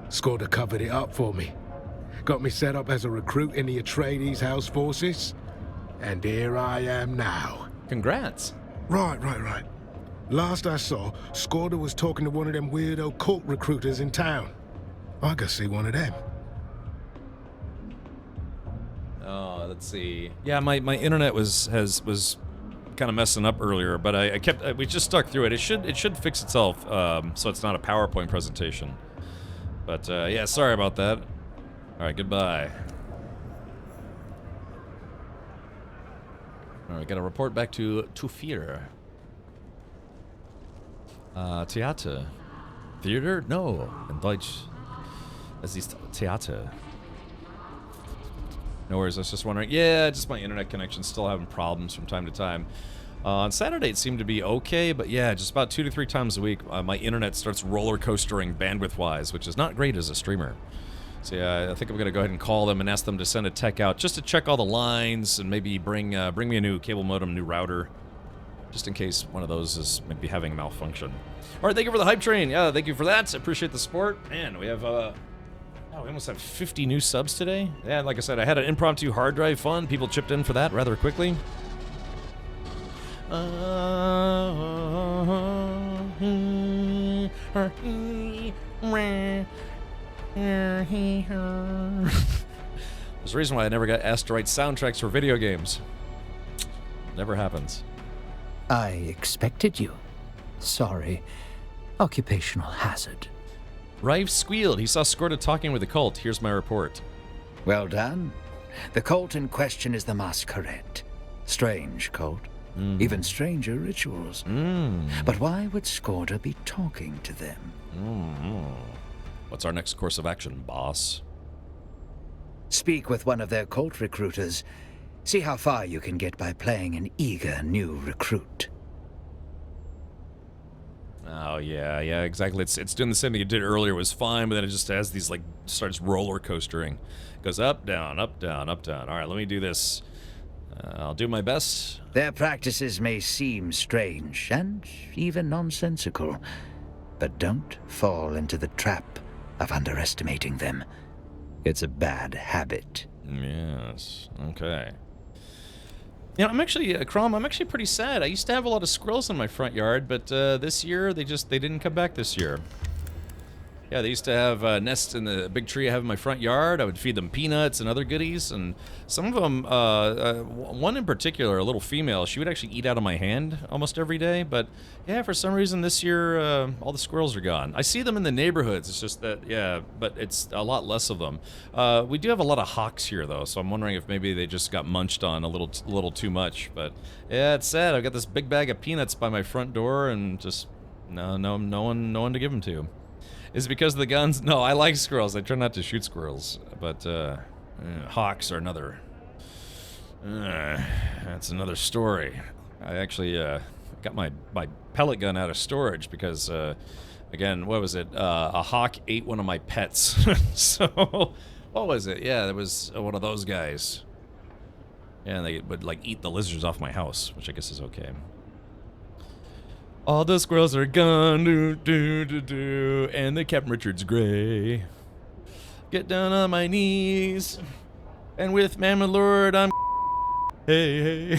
Skorda covered it up for me. Got me set up as a recruit in the Atreides House Forces. And here I am now. Congrats. Right. Last I saw, Skorda was talking to one of them weirdo cult recruiters in town. I could see one of them. Oh, let's see. Yeah, my internet was kind of messing up earlier, but we just stuck through it. It should fix itself, so it's not a PowerPoint presentation. But yeah, sorry about that. All right, goodbye. All right, got to report back to Tufir. Theater. Theater? No. In Deutsch. Es ist Theater. No worries, I was just wondering. Yeah, just my internet connection's still having problems from time to time. On Saturday it seemed to be okay, but yeah, just about 2 to 3 times a week, my internet starts roller coastering bandwidth-wise, which is not great as a streamer. So yeah, I think I'm gonna go ahead and call them and ask them to send a tech out just to check all the lines and maybe bring me a new cable modem, new router, just in case one of those is maybe having a malfunction. All right, thank you for the hype train. Yeah, thank you for that. I appreciate the support. Man, we have oh, we almost have 50 new subs today. Yeah, like I said, I had an impromptu hard drive fund. People chipped in for that rather quickly. There's a reason why I never got asked to write soundtracks for video games. Never happens. I expected you. Sorry. Occupational hazard. Rive squealed. He saw Skorda talking with the cult. Here's my report. Well done. The cult in question is the Masquerade. Strange cult. Even stranger rituals. But why would Skorda be talking to them? What's our next course of action, boss? Speak with one of their cult recruiters. See how far you can get by playing an eager new recruit. Oh, yeah, exactly. It's doing the same thing it did earlier. It was fine, but then it just has these, like, starts roller coastering. Goes up, down, up, down, up, down. All right, let me do this. I'll do my best. Their practices may seem strange and even nonsensical, but don't fall into the trap of underestimating them. It's a bad habit. Yes, okay. You know, I'm actually, Crom, I'm actually pretty sad. I used to have a lot of squirrels in my front yard, but this year, they didn't come back this year. Yeah, they used to have nests in the big tree I have in my front yard. I would feed them peanuts and other goodies, and some of them, one in particular, a little female, she would actually eat out of my hand almost every day, but yeah, for some reason this year, all the squirrels are gone. I see them in the neighborhoods, it's just that, yeah, but it's a lot less of them. We do have a lot of hawks here, though, so I'm wondering if maybe they just got munched on a little too much, but yeah, it's sad. I've got this big bag of peanuts by my front door, and just, no one to give them to. Is it because of the guns? No, I like squirrels. I try not to shoot squirrels, but hawks are another. That's another story. I actually got my pellet gun out of storage because, again, what was it? A hawk ate one of my pets. So, what was it? Yeah, there was one of those guys. Yeah, and they would like eat the lizards off my house, which I guess is okay. All the squirrels are gone, and the Captain Richard's gray. Get down on my knees, and with man, my lord, I'm hey.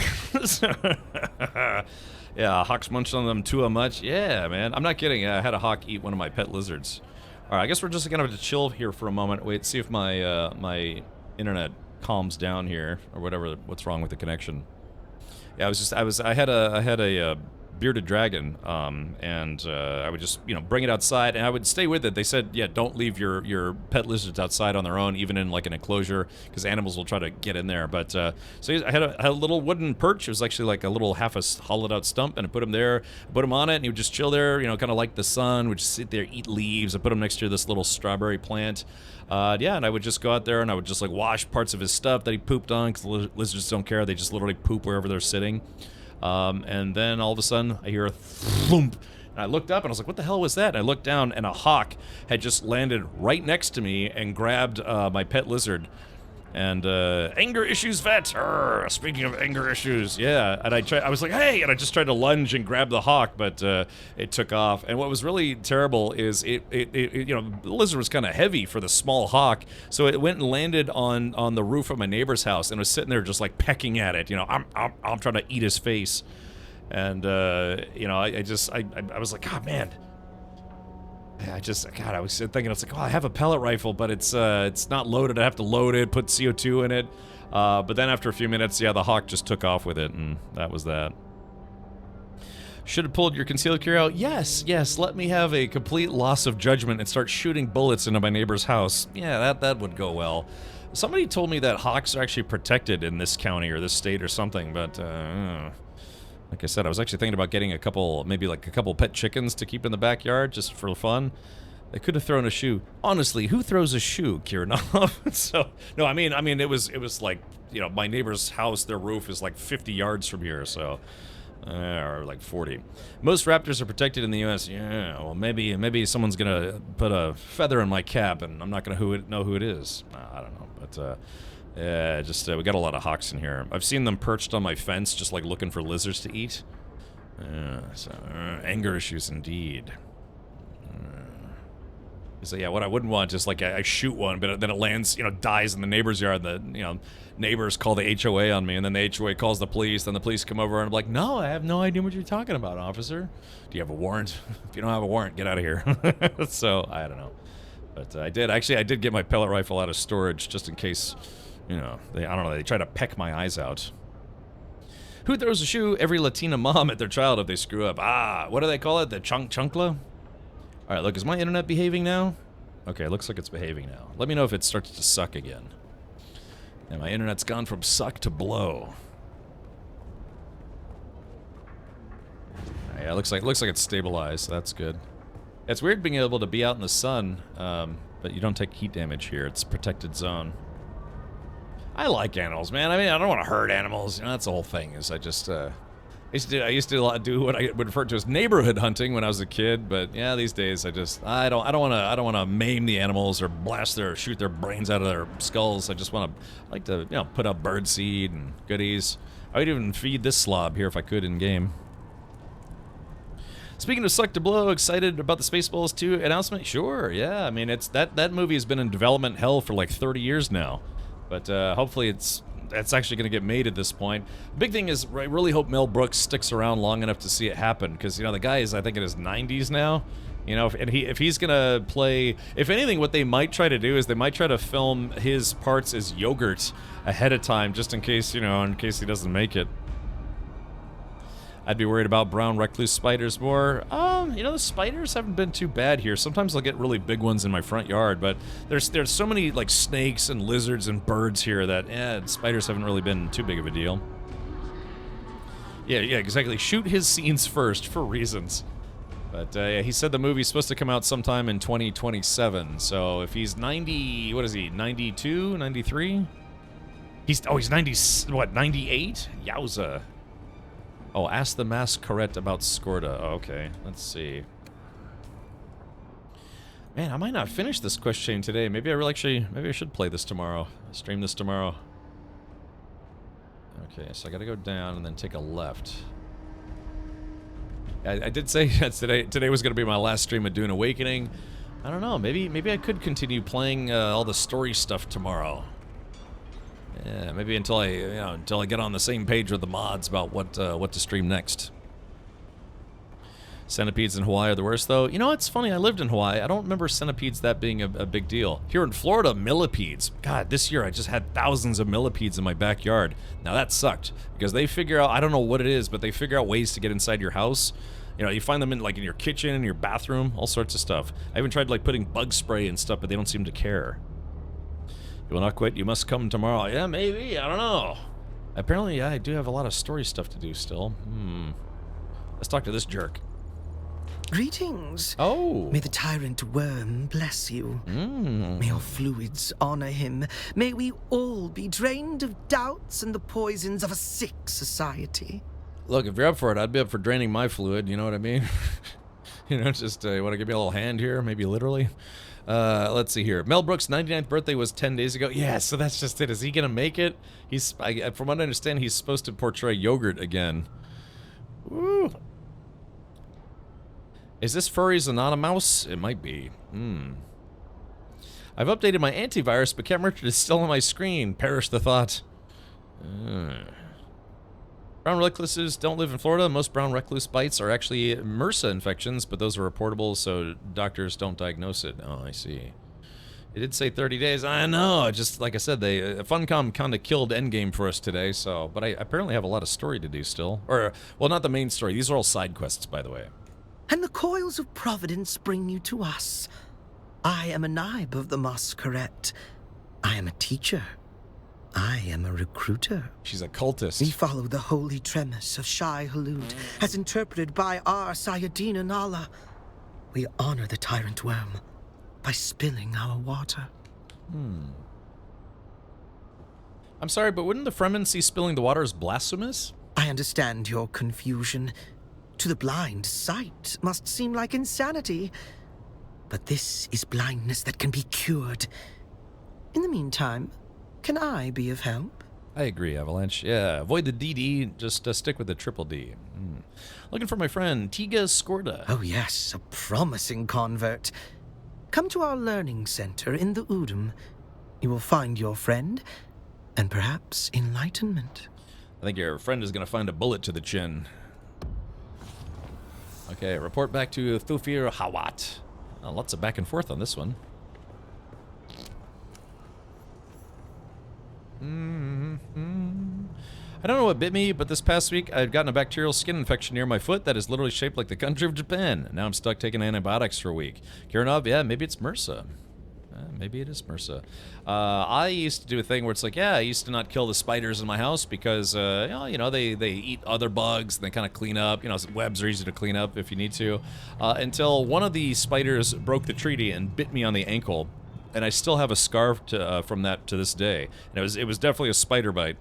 Yeah, hawks munched on them too much. Yeah, man, I'm not kidding. I had a hawk eat one of my pet lizards. All right, I guess we're just gonna have to chill here for a moment. Wait, see if my my internet calms down here or whatever. What's wrong with the connection? Yeah, I had a bearded dragon, and I would just, bring it outside, and I would stay with it. They said, yeah, don't leave your pet lizards outside on their own, even in like an enclosure, because animals will try to get in there. But so I had a little wooden perch. It was actually like a little half a hollowed out stump, and I put him there, put him on it, and he would just chill there, kind of like the sun, would just sit there, eat leaves. I put him next to this little strawberry plant. Yeah, and I would just go out there and I would just like wash parts of his stuff that he pooped on, because lizards don't care. They just literally poop wherever they're sitting. And then all of a sudden I hear a thump, and I looked up and I was like, what the hell was that? And I looked down and a hawk had just landed right next to me and grabbed my pet lizard. And anger issues vet. Speaking of anger issues, yeah. And I was like, hey, and I just tried to lunge and grab the hawk, but it took off. And what was really terrible is the lizard was kind of heavy for the small hawk, so it went and landed on the roof of my neighbor's house and was sitting there just like pecking at it. I'm trying to eat his face, and I was like, God, man. I was thinking, it's like, oh, I have a pellet rifle, but it's not loaded. I have to load it, put CO2 in it. But then after a few minutes, yeah, the hawk just took off with it, and that was that. Should have pulled your concealed carry out. Yes, let me have a complete loss of judgment and start shooting bullets into my neighbor's house. Yeah, that would go well. Somebody told me that hawks are actually protected in this county or this state or something, but like I said, I was actually thinking about getting maybe like a couple pet chickens to keep in the backyard just for fun. They could have thrown a shoe. Honestly, who throws a shoe, Kiranov? So, no, I mean, it was like, you know, my neighbor's house, their roof is like 50 yards from here, so, or like 40. Most raptors are protected in the U.S. Yeah, well, maybe someone's gonna put a feather in my cap, and I'm not gonna know who it is. I don't know, but yeah, just we got a lot of hawks in here. I've seen them perched on my fence, just like looking for lizards to eat. Anger issues indeed. So yeah, what I wouldn't want is like I shoot one, but then it lands, you know, dies in the neighbor's yard. The neighbors call the HOA on me, and then the HOA calls the police. Then the police come over, and I'm like, no, I have no idea what you're talking about, officer. Do you have a warrant? If you don't have a warrant, get out of here. So I don't know, but I did get my pellet rifle out of storage just in case, you know, they try to peck my eyes out. Who throws a shoe? Every Latina mom at their child if they screw up. What do they call it? The chunkla? Alright, look, is my internet behaving now? Okay, looks like it's behaving now. Let me know if it starts to suck again. And my internet's gone from suck to blow. Yeah, it looks like it's stabilized, so that's good. It's weird being able to be out in the sun, but you don't take heat damage here. It's a protected zone. I like animals, man. I mean, I don't want to hurt animals. You know, that's the whole thing. Is I used to do what I would refer to as neighborhood hunting when I was a kid, but yeah, these days I don't want to maim the animals or shoot their brains out of their skulls. I like to, you know, put up bird seed and goodies. I would even feed this slob here if I could in game. Speaking of suck to blow, excited about the Spaceballs 2 announcement? Sure, yeah. I mean, it's that movie has been in development hell for like 30 years now, but hopefully that's actually going to get made at this point. The big thing is, I really hope Mel Brooks sticks around long enough to see it happen, because, you know, the guy is, I think, in his 90s now. You know, if he's going to play... If anything, what they might try to do is they might try to film his parts as yogurt ahead of time, just in case, you know, in case he doesn't make it. I'd be worried about brown recluse spiders more. You know, the spiders haven't been too bad here. Sometimes I'll get really big ones in my front yard, but there's so many, like, snakes and lizards and birds here that, spiders haven't really been too big of a deal. Yeah, exactly. Shoot his scenes first, for reasons. But, yeah, he said the movie's supposed to come out sometime in 2027, so if he's 90... What is he, 92? 93? He's 90... What, 98? Yowza. Oh, ask the Masquerade about Skorda. Oh, okay, let's see. Man, I might not finish this quest chain today. Maybe I should play this tomorrow. Stream this tomorrow. Okay, so I gotta go down and then take a left. I did say that today was gonna be my last stream of Dune Awakening. I don't know, maybe I could continue playing all the story stuff tomorrow. Yeah, maybe until I get on the same page with the mods about what to stream next. Centipedes in Hawaii are the worst, though. You know, it's funny, I lived in Hawaii. I don't remember centipedes that being a big deal. Here in Florida, millipedes. God, this year I just had thousands of millipedes in my backyard. Now that sucked, because they figure out, I don't know what it is, but they figure out ways to get inside your house. You know, you find them in your kitchen, in your bathroom, all sorts of stuff. I even tried, like, putting bug spray and stuff, but they don't seem to care. You will not quit. You must come tomorrow. Yeah, maybe. I don't know. Apparently, yeah, I do have a lot of story stuff to do still. Let's talk to this jerk. Greetings. Oh. May the tyrant worm bless you. May your fluids honor him. May we all be drained of doubts and the poisons of a sick society. Look, if you're up for it, I'd be up for draining my fluid. You know what I mean? You know, just you want to give me a little hand here, maybe literally. Let's see here. Mel Brooks' 99th birthday was 10 days ago. Yeah, so that's just it. Is he gonna make it? From what I understand, he's supposed to portray yogurt again. Woo. Is this Furries Anonymous? It might be. I've updated my antivirus, but Captain Richard is still on my screen. Perish the thought. Brown recluses don't live in Florida. Most brown recluse bites are actually MRSA infections, but those are reportable, so doctors don't diagnose it. Oh, I see. It did say 30 days. I know. Just like I said, they Funcom kind of killed Endgame for us today. So, but I apparently have a lot of story to do still. Or, well, not the main story. These are all side quests, by the way. And the coils of providence bring you to us. I am a Naib of the Masquerade. I am a teacher. I am a recruiter. She's a cultist. We follow the holy tremis of Shai Hulud, as interpreted by our Sayadina Nala. We honor the tyrant worm by spilling our water. I'm sorry, but wouldn't the Fremen see spilling the water as blasphemous? I understand your confusion. To the blind, sight must seem like insanity. But this is blindness that can be cured. In the meantime, can I be of help? I agree, Avalanche. Yeah, avoid the DD, just stick with the triple D. Looking for my friend, Tiga Skorda. Oh yes, a promising convert. Come to our learning center in the Udum. You will find your friend, and perhaps enlightenment. I think your friend is going to find a bullet to the chin. Okay, report back to Thufir Hawat. Lots of back and forth on this one. I don't know what bit me, but this past week I've gotten a bacterial skin infection near my foot that is literally shaped like the country of Japan. Now I'm stuck taking antibiotics for a week. Kiranov, yeah, maybe it's MRSA. Maybe it is MRSA. I used to do a thing where it's like, yeah, I used to not kill the spiders in my house because, they eat other bugs and they kind of clean up. You know, webs are easy to clean up if you need to. Until one of the spiders broke the treaty and bit me on the ankle. And I still have a scar from that to this day. And it was definitely a spider bite.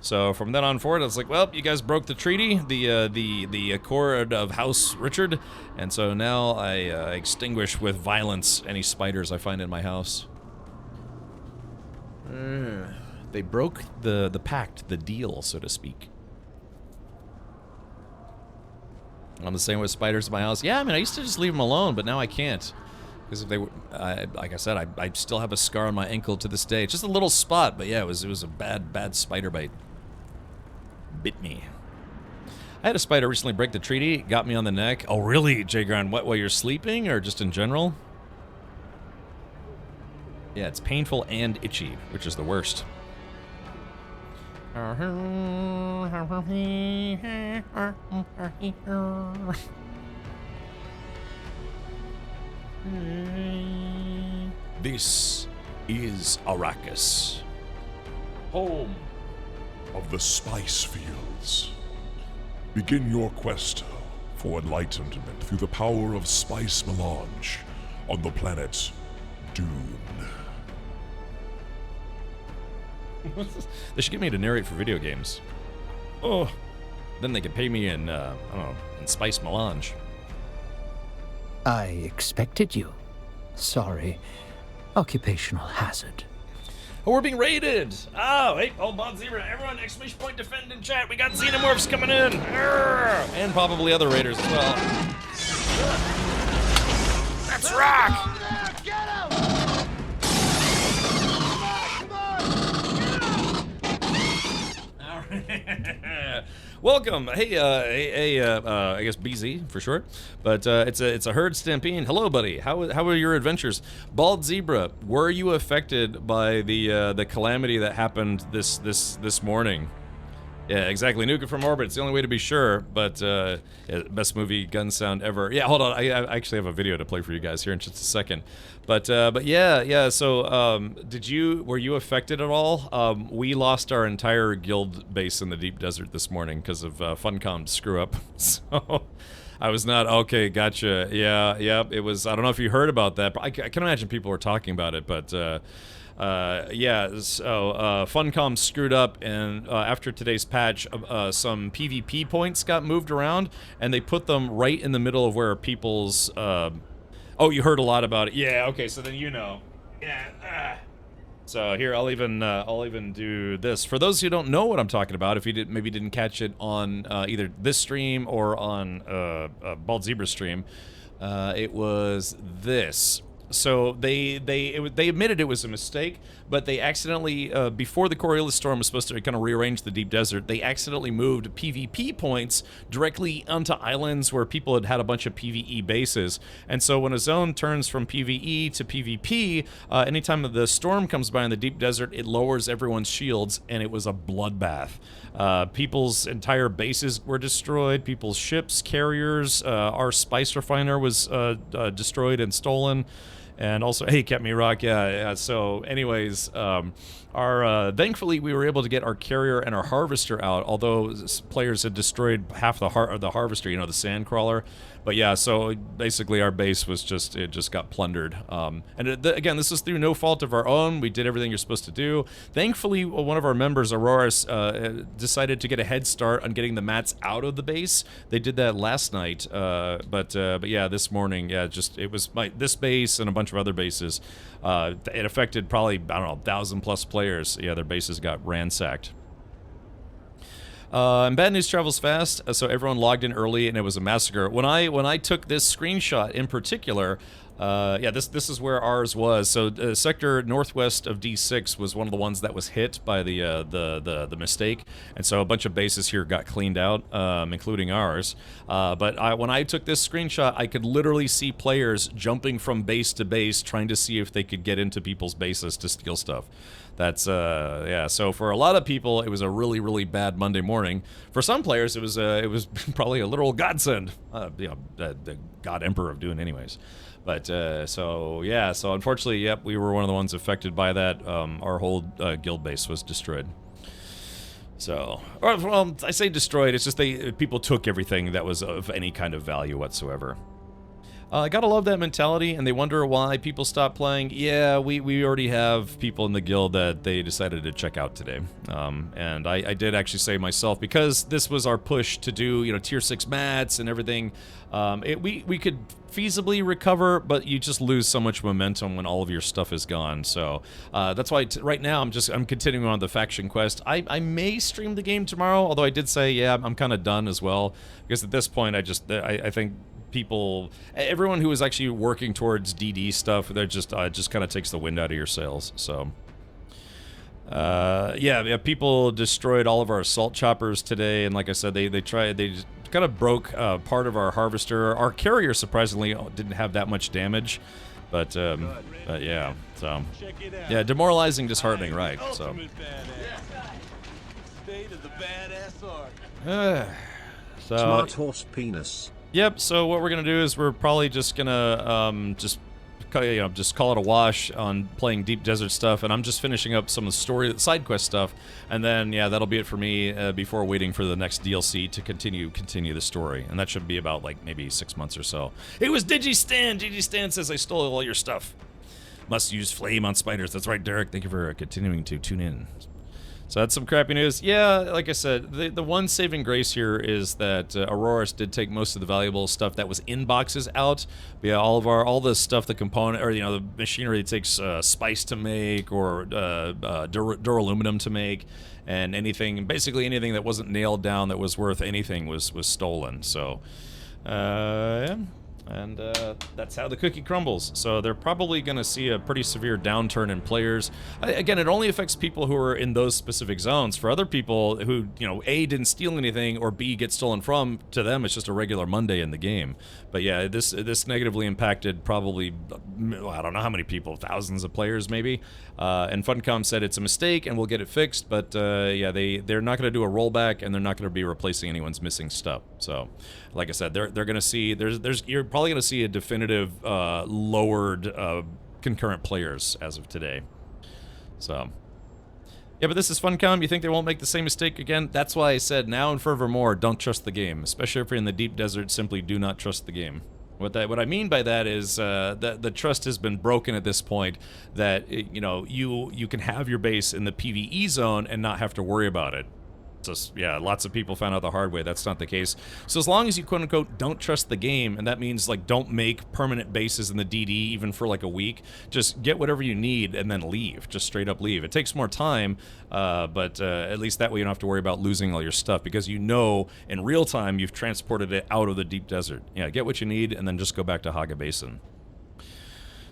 So from then on forward, I was like, well, you guys broke the treaty, the Accord of House Richard, and so now I extinguish with violence any spiders I find in my house. They broke the pact, the deal, so to speak. I'm the same with spiders in my house. Yeah, I mean, I used to just leave them alone, but now I can't. Because if they were, like I said, I still have a scar on my ankle to this day. Just a little spot, but yeah, it was a bad spider bite. Bit me. I had a spider recently break the treaty, got me on the neck. Oh, really, Jagron? What, while you're sleeping, or just in general? Yeah, it's painful and itchy, which is the worst. This is Arrakis, home of the spice fields. Begin your quest for enlightenment through the power of spice melange on the planet Dune. They should get me to narrate for video games. Oh, then they could pay me in, I don't know, in spice melange. I expected you. Sorry. Occupational hazard. Oh, we're being raided! Oh, hey, Bond Zebra, everyone, exclamation point defend in chat. We got xenomorphs coming in! Arrgh! And probably other raiders as well. Let's rock! Welcome. Hey, I guess BZ for short, but it's a herd stampede. Hello, buddy. How are your adventures? Bald Zebra, were you affected by the calamity that happened this morning? Yeah, exactly. Nuke it from orbit. It's the only way to be sure. But yeah, best movie gun sound ever. Yeah, hold on. I actually have a video to play for you guys here in just a second. But yeah. So were you affected at all? We lost our entire guild base in the deep desert this morning because of Funcom's screw up. So I was not okay. Gotcha. Yeah. It was. I don't know if you heard about that. But I can imagine people were talking about it. But yeah, so Funcom screwed up, and after today's patch, some PvP points got moved around, and they put them right in the middle of where people's. Oh, you heard a lot about it. Yeah. Okay. So then you know. Yeah. So here, I'll even do this for those who don't know what I'm talking about. If you maybe didn't catch it on either this stream or on Bald Zebra stream, it was this. So they admitted it was a mistake, but they accidentally, before the Coriolis storm was supposed to kind of rearrange the deep desert, they accidentally moved PvP points directly onto islands where people had had a bunch of PvE bases. And so when a zone turns from PvE to PvP, anytime the storm comes by in the deep desert, it lowers everyone's shields, and it was a bloodbath. People's entire bases were destroyed, people's ships, carriers, our spice refiner was destroyed and stolen. And also, hey, kept me rock, yeah. So, anyways, thankfully we were able to get our carrier and our harvester out. Although players had destroyed half the harvester, the sand crawler. But yeah, so basically our base was just got plundered. Again, this is through no fault of our own. We did everything you're supposed to do. Thankfully, one of our members, Auroras, decided to get a head start on getting the mats out of the base. They did that last night, but yeah, this morning, yeah, it was this base and a bunch of other bases. It affected probably, I don't know, 1,000+ players. Yeah, their bases got ransacked. And bad news travels fast, so everyone logged in early and it was a massacre. When I took this screenshot in particular, yeah, this is where ours was. So sector northwest of D6 was one of the ones that was hit by the mistake, and so a bunch of bases here got cleaned out, including ours. But when I took this screenshot, I could literally see players jumping from base to base, trying to see if they could get into people's bases to steal stuff. That's, yeah, so for a lot of people, it was a really, really bad Monday morning. For some players, it was probably a literal godsend. The God Emperor of Dune anyways. But, so, yeah, so unfortunately, yep, we were one of the ones affected by that. Our whole guild base was destroyed. So, well, I say destroyed, it's just people took everything that was of any kind of value whatsoever. I gotta love that mentality, and they wonder why people stop playing. Yeah, we already have people in the guild that they decided to check out today. And I did actually say myself, because this was our push to do, tier 6 mats and everything, we could feasibly recover, but you just lose so much momentum when all of your stuff is gone. So that's why right now I'm continuing on the faction quest. I may stream the game tomorrow, although I did say, yeah, I'm kind of done as well, because at this point I think everyone who is actually working towards DD stuff, they're just kind of takes the wind out of your sails. So yeah, people destroyed all of our assault choppers today, and like I said, they just kind of broke part of our harvester. Our carrier surprisingly didn't have that much damage, but yeah, so yeah, demoralizing, disheartening, right? So Smart horse penis. Yep, so what we're gonna do is we're probably just gonna just call it a wash on playing Deep Desert stuff, and I'm just finishing up some of the side quest stuff, and then yeah, that'll be it for me before waiting for the next DLC to continue the story, and that should be about like maybe 6 months or so. It was Digistan. Digistan says I stole all your stuff. Must use flame on spiders. That's right, Derek. Thank you for continuing to tune in. So that's some crappy news. Yeah, like I said, the one saving grace here is that Auroras did take most of the valuable stuff that was in boxes out. But yeah, all the stuff, the component, or the machinery it takes spice to make, or duraluminum to make, and basically anything that wasn't nailed down that was worth anything was stolen. So, yeah. And that's how the cookie crumbles. So they're probably going to see a pretty severe downturn in players. Again, it only affects people who are in those specific zones. For other people who, A, didn't steal anything, or B, get stolen from, to them it's just a regular Monday in the game. But yeah, this negatively impacted probably, I don't know how many people, thousands of players maybe. And Funcom said it's a mistake and we'll get it fixed. But yeah, they're not going to do a rollback, and they're not going to be replacing anyone's missing stuff. So, like I said, they're going to see you're probably going to see a definitive lowered concurrent players as of today. So, yeah, but this is Funcom. You think they won't make the same mistake again? That's why I said now and forevermore, don't trust the game. Especially if you're in the deep desert, simply do not trust the game. What I mean by that is that the trust has been broken at this point. That you can have your base in the PvE zone and not have to worry about it. So, yeah, lots of people found out the hard way that's not the case. So as long as you quote-unquote don't trust the game, and that means like don't make permanent bases in the DD even for like a week, just get whatever you need and then leave. Just straight up leave. It takes more time, but at least that way you don't have to worry about losing all your stuff, because in real time you've transported it out of the deep desert. Yeah, get what you need and then just go back to Haga Basin.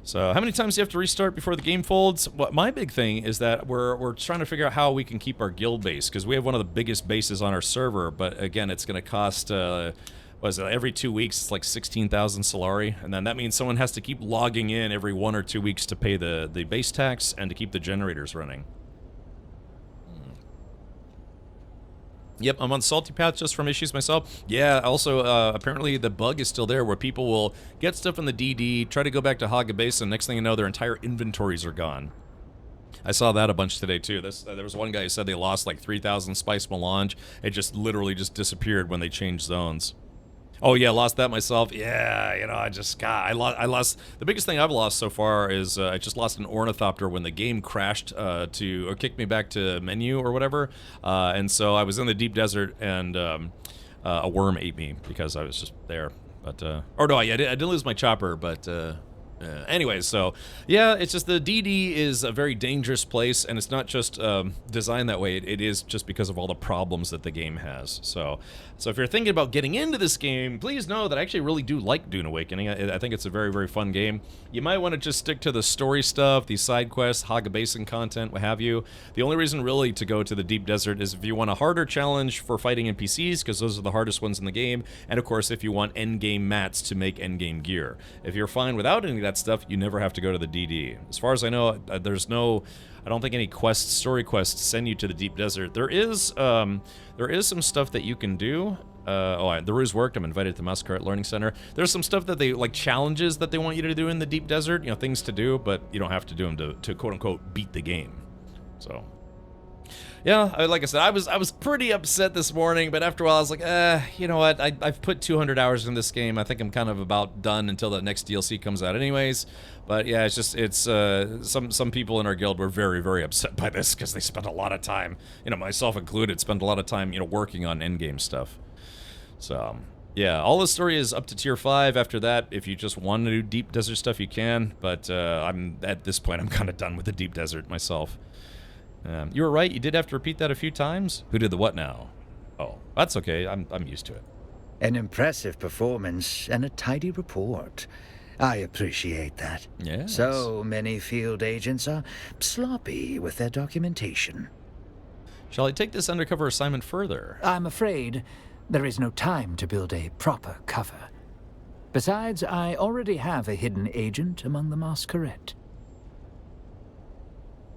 So how many times do you have to restart before the game folds? What my big thing is that we're trying to figure out how we can keep our guild base, because we have one of the biggest bases on our server, but again, it's going to cost, every 2 weeks, it's like 16,000 Solari, and then that means someone has to keep logging in every 1 or 2 weeks to pay the base tax and to keep the generators running. Yep, I'm on Salty Path just from issues myself. Yeah, also, apparently the bug is still there where people will get stuff in the DD, try to go back to Haga Basin, next thing you know, their entire inventories are gone. I saw that a bunch today, too. There was one guy who said they lost like 3,000 Spice Melange. It just literally just disappeared when they changed zones. Oh yeah, lost that myself. Yeah, you know, I lost. The biggest thing I've lost so far is I just lost an ornithopter when the game crashed or kicked me back to menu or whatever. And so I was in the deep desert and a worm ate me because I was just there. But or no, I didn't lose my chopper, but. Anyways, so yeah, it's just the DD is a very dangerous place, and it's not just designed that way. It is just because of all the problems that the game has. So if you're thinking about getting into this game, please know that I actually really do like Dune Awakening. I think it's a very, very fun game. You might want to just stick to the story stuff, these side quests, Haga Basin content, what have you. The only reason really to go to the Deep Desert is if you want a harder challenge for fighting NPCs, because those are the hardest ones in the game, and of course if you want endgame mats to make endgame gear. If you're fine without any of that stuff, you never have to go to the DD. As far as I know, I don't think any story quests send you to the Deep Desert. There is some stuff that you can do. The ruse worked. I'm invited to the Masquerade Learning Center. There's some stuff that they, like challenges that they want you to do in the Deep Desert, you know, things to do, but you don't have to do them to quote-unquote beat the game. So, yeah, like I said, I was pretty upset this morning, but after a while I was like, you know what, I've put 200 hours in this game. I think I'm kind of about done until the next DLC comes out anyways. But yeah, some people in our guild were very, very upset by this because they spent a lot of time, you know, myself included, spent a lot of time, you know, working on endgame stuff. So, yeah, all the story is up to tier 5. After that, if you just want to do deep desert stuff, you can. But at this point, I'm kind of done with the deep desert myself. You were right. You did have to repeat that a few times. Who did the what now? Oh, that's okay. I'm used to it. An impressive performance and a tidy report. I appreciate that. Yes. So many field agents are sloppy with their documentation. Shall I take this undercover assignment further? I'm afraid there is no time to build a proper cover. Besides, I already have a hidden agent among the Masquerade.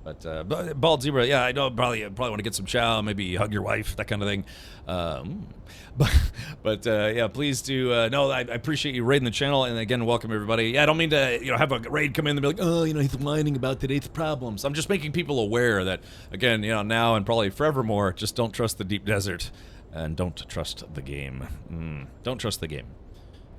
But Bald Zebra, yeah, I know, probably want to get some chow, maybe hug your wife, that kind of thing. Yeah, please do. No, I appreciate you raiding the channel, and again, welcome everybody. Yeah, I don't mean to, you know, have a raid come in and be like, oh, you know, he's whining about today's problems. I'm just making people aware that, again, you know, now and probably forevermore, just don't trust the Deep Desert, and don't trust the game. Don't trust the game.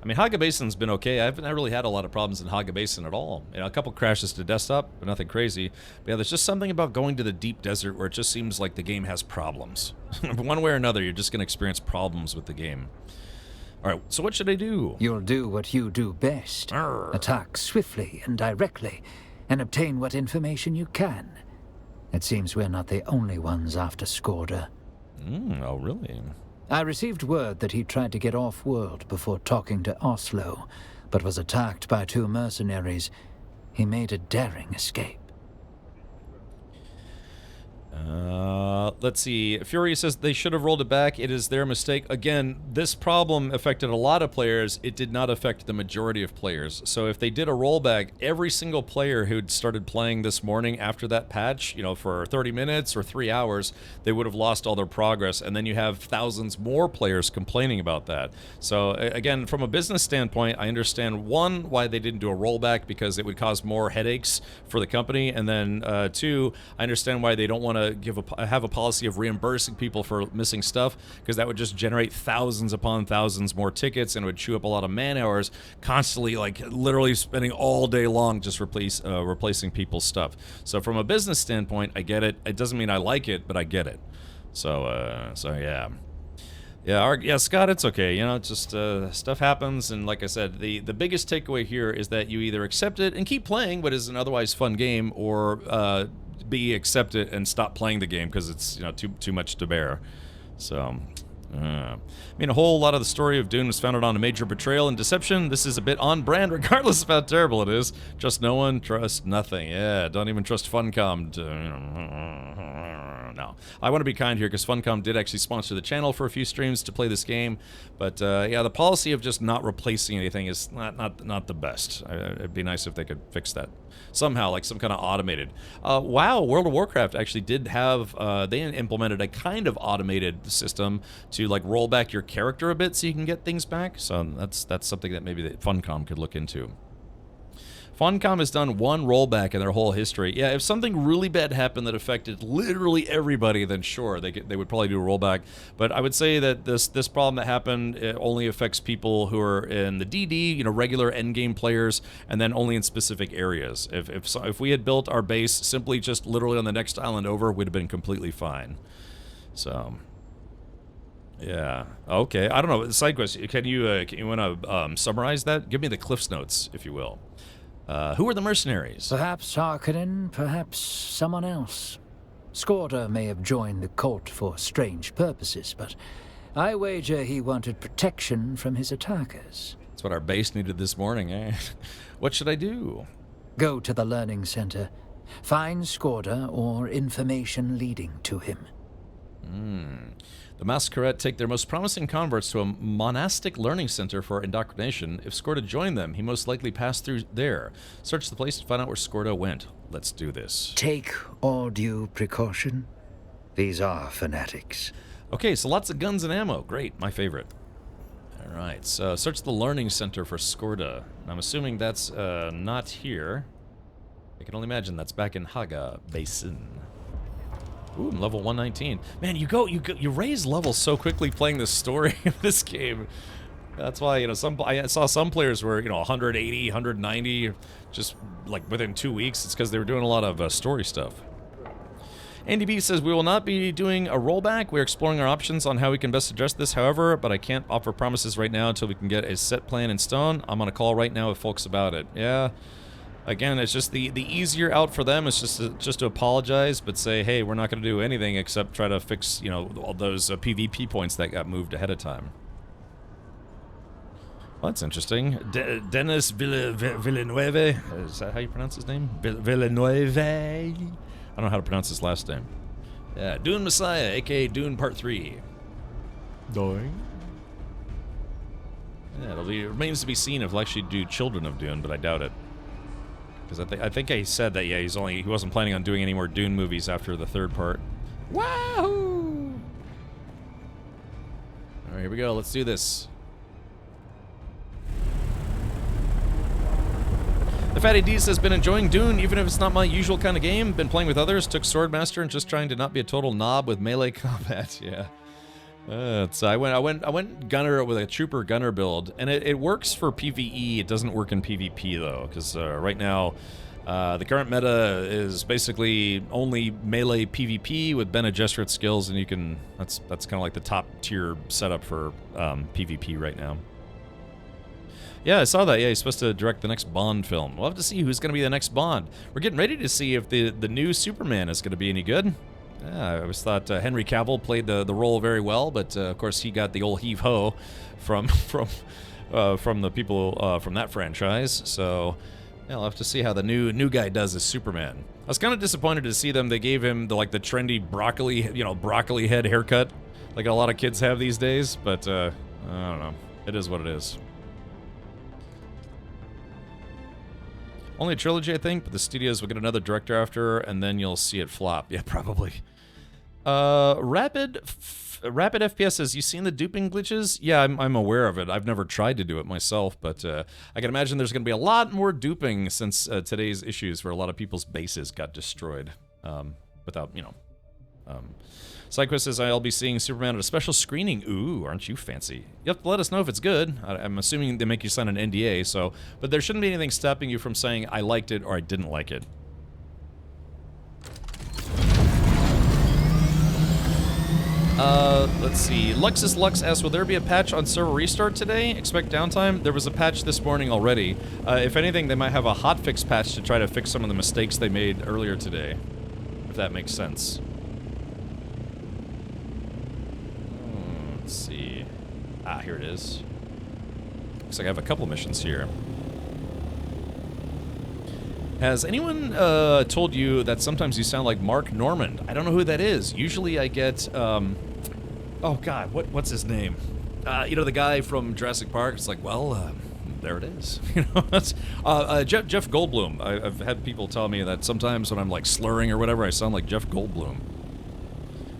I mean, Haga Basin's been okay. I haven't really had a lot of problems in Haga Basin at all. You know, a couple crashes to desktop, but nothing crazy. But yeah, there's just something about going to the Deep Desert where it just seems like the game has problems. One way or another, you're just going to experience problems with the game. All right, so what should I do? You'll do what you do best. Arr. Attack swiftly and directly, and obtain what information you can. It seems we're not the only ones after Skorda. Oh, really? I received word that he tried to get off-world before talking to Oslo, but was attacked by 2 mercenaries. He made a daring escape. Let's see. Fury says they should have rolled it back. It is their mistake. Again, this problem affected a lot of players. It did not affect the majority of players. So if they did a rollback, every single player who'd started playing this morning after that patch, you know, for 30 minutes or 3 hours, they would have lost all their progress. And then you have thousands more players complaining about that. So again, from a business standpoint, I understand, 1, why they didn't do a rollback, because it would cause more headaches for the company. And then 2, I understand why they don't want to have a policy of reimbursing people for missing stuff, because that would just generate thousands upon thousands more tickets and it would chew up a lot of man hours, constantly, like literally spending all day long just replacing people's stuff. So from a business standpoint, I get it. It doesn't mean I like it, but I get it. So yeah. Yeah, Scott, it's okay. You know, it's just stuff happens, and like I said, the biggest takeaway here is that you either accept it and keep playing what is an otherwise fun game, or accept it and stop playing the game because it's, you know, too much to bear. So I mean, a whole lot of the story of Dune was founded on a major betrayal and deception. This is a bit on brand, regardless of how terrible it is. Trust no one, trust nothing. Yeah, don't even trust Funcom. No, I want to be kind here because Funcom did actually sponsor the channel for a few streams to play this game, but yeah, the policy of just not replacing anything is not the best. It'd be nice if they could fix that somehow, like some kind of automated. Wow, World of Warcraft actually did have they implemented a kind of automated system to like roll back your character a bit so you can get things back. So that's something that maybe Funcom could look into. Funcom has done one rollback in their whole history. Yeah, if something really bad happened that affected literally everybody, then sure, they would probably do a rollback. But I would say that this problem that happened, it only affects people who are in the DD, you know, regular endgame players, and then only in specific areas. If we had built our base simply just literally on the next island over, we'd have been completely fine. So, yeah, okay. I don't know. Side quest. Can you want to summarize that? Give me the Cliff's Notes, if you will. Who are the mercenaries? Perhaps Harkonnen, perhaps someone else. Skorda may have joined the court for strange purposes, but I wager he wanted protection from his attackers. That's what our base needed this morning, eh? What should I do? Go to the learning center. Find Skorda or information leading to him. The Masquerade take their most promising converts to a monastic learning center for indoctrination. If Skorda joined them, he most likely passed through there. Search the place to find out where Skorda went. Let's do this. Take all due precaution. These are fanatics. Okay, so lots of guns and ammo. Great, my favorite. All right, so search the learning center for Skorda. I'm assuming that's not here. I can only imagine that's back in Haga Basin. Ooh, I'm level 119. Man, you raise levels so quickly playing this story in this game. That's why, you know, I saw some players were, you know, 180, 190, just like within 2 weeks. It's because they were doing a lot of story stuff. Andy B says, we will not be doing a rollback. We're exploring our options on how we can best address this, however, but I can't offer promises right now until we can get a set plan in stone. I'm on a call right now with folks about it. Yeah. Again, it's just the easier out for them is just to apologize, but say, hey, we're not going to do anything except try to fix, you know, all those PvP points that got moved ahead of time. Well, that's interesting. Dennis Villeneuve, is that how you pronounce his name? Villeneuve? I don't know how to pronounce his last name. Yeah, Dune Messiah, aka Dune Part 3. Dying. Yeah, it remains to be seen if he'll actually do Children of Dune, but I doubt it. Because I think he said that, yeah, he wasn't planning on doing any more Dune movies after the third part. Wahoo! All right, here we go. Let's do this. The Fatty D says, been enjoying Dune, even if it's not my usual kind of game. Been playing with others, took Swordmaster, and just trying to not be a total knob with melee combat. Yeah. So I went gunner with a trooper gunner build, and it works for PvE. It doesn't work in PvP though, because right now the current meta is basically only melee PvP with Bene Gesserit skills, and you can that's kind of like the top tier setup for PvP right now. Yeah, I saw that. Yeah, he's supposed to direct the next Bond film. We'll have to see who's going to be the next Bond. We're getting ready to see if the new Superman is going to be any good. Yeah, I always thought Henry Cavill played the role very well, but of course he got the old heave-ho from the people from that franchise. So yeah, I'll have to see how the new guy does as Superman. I was kind of disappointed to see they gave him the trendy broccoli head haircut, like a lot of kids have these days. But I don't know. It is what it is. Only a trilogy, I think, but the studios will get another director after, and then you'll see it flop. Yeah, probably. Rapid FPS says, you seen the duping glitches? Yeah, I'm aware of it. I've never tried to do it myself, but I can imagine there's going to be a lot more duping since today's issues where a lot of people's bases got destroyed without, you know. Sidequest says, I'll be seeing Superman at a special screening. Ooh, aren't you fancy? You have to let us know if it's good. I'm assuming they make you sign an NDA, so... But there shouldn't be anything stopping you from saying, I liked it or I didn't like it. Let's see. Luxus Lux asks, will there be a patch on server restart today? Expect downtime? There was a patch this morning already. If anything, they might have a hotfix patch to try to fix some of the mistakes they made earlier today. If that makes sense. Let's see. Ah, here it is. Looks like I have a couple missions here. Has anyone told you that sometimes you sound like Mark Normand? I don't know who that is. Usually I get, oh God, what's his name? You know, the guy from Jurassic Park. It's like, well, there it is. You know, that's Jeff Goldblum. I've had people tell me that sometimes when I'm like slurring or whatever, I sound like Jeff Goldblum.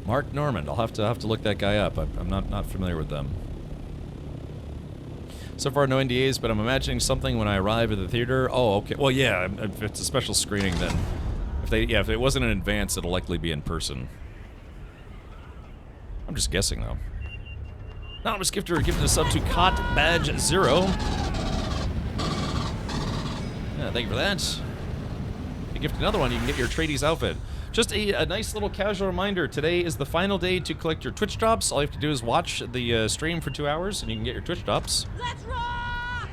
Mark Normand. I'll have to look that guy up. I'm not familiar with them. So far, no NDAs, but I'm imagining something when I arrive at the theater. Oh, okay. Well, yeah, if it's a special screening, then if it wasn't in advance, it'll likely be in person. I'm just guessing, though. Anonymous gifter giving a sub to Cot Badge 0. Yeah, thank you for that. If you gift another one, you can get your Atreides outfit. Just a nice little casual reminder, today is the final day to collect your Twitch drops. All you have to do is watch the stream for 2 hours, and you can get your Twitch drops. Let's rock!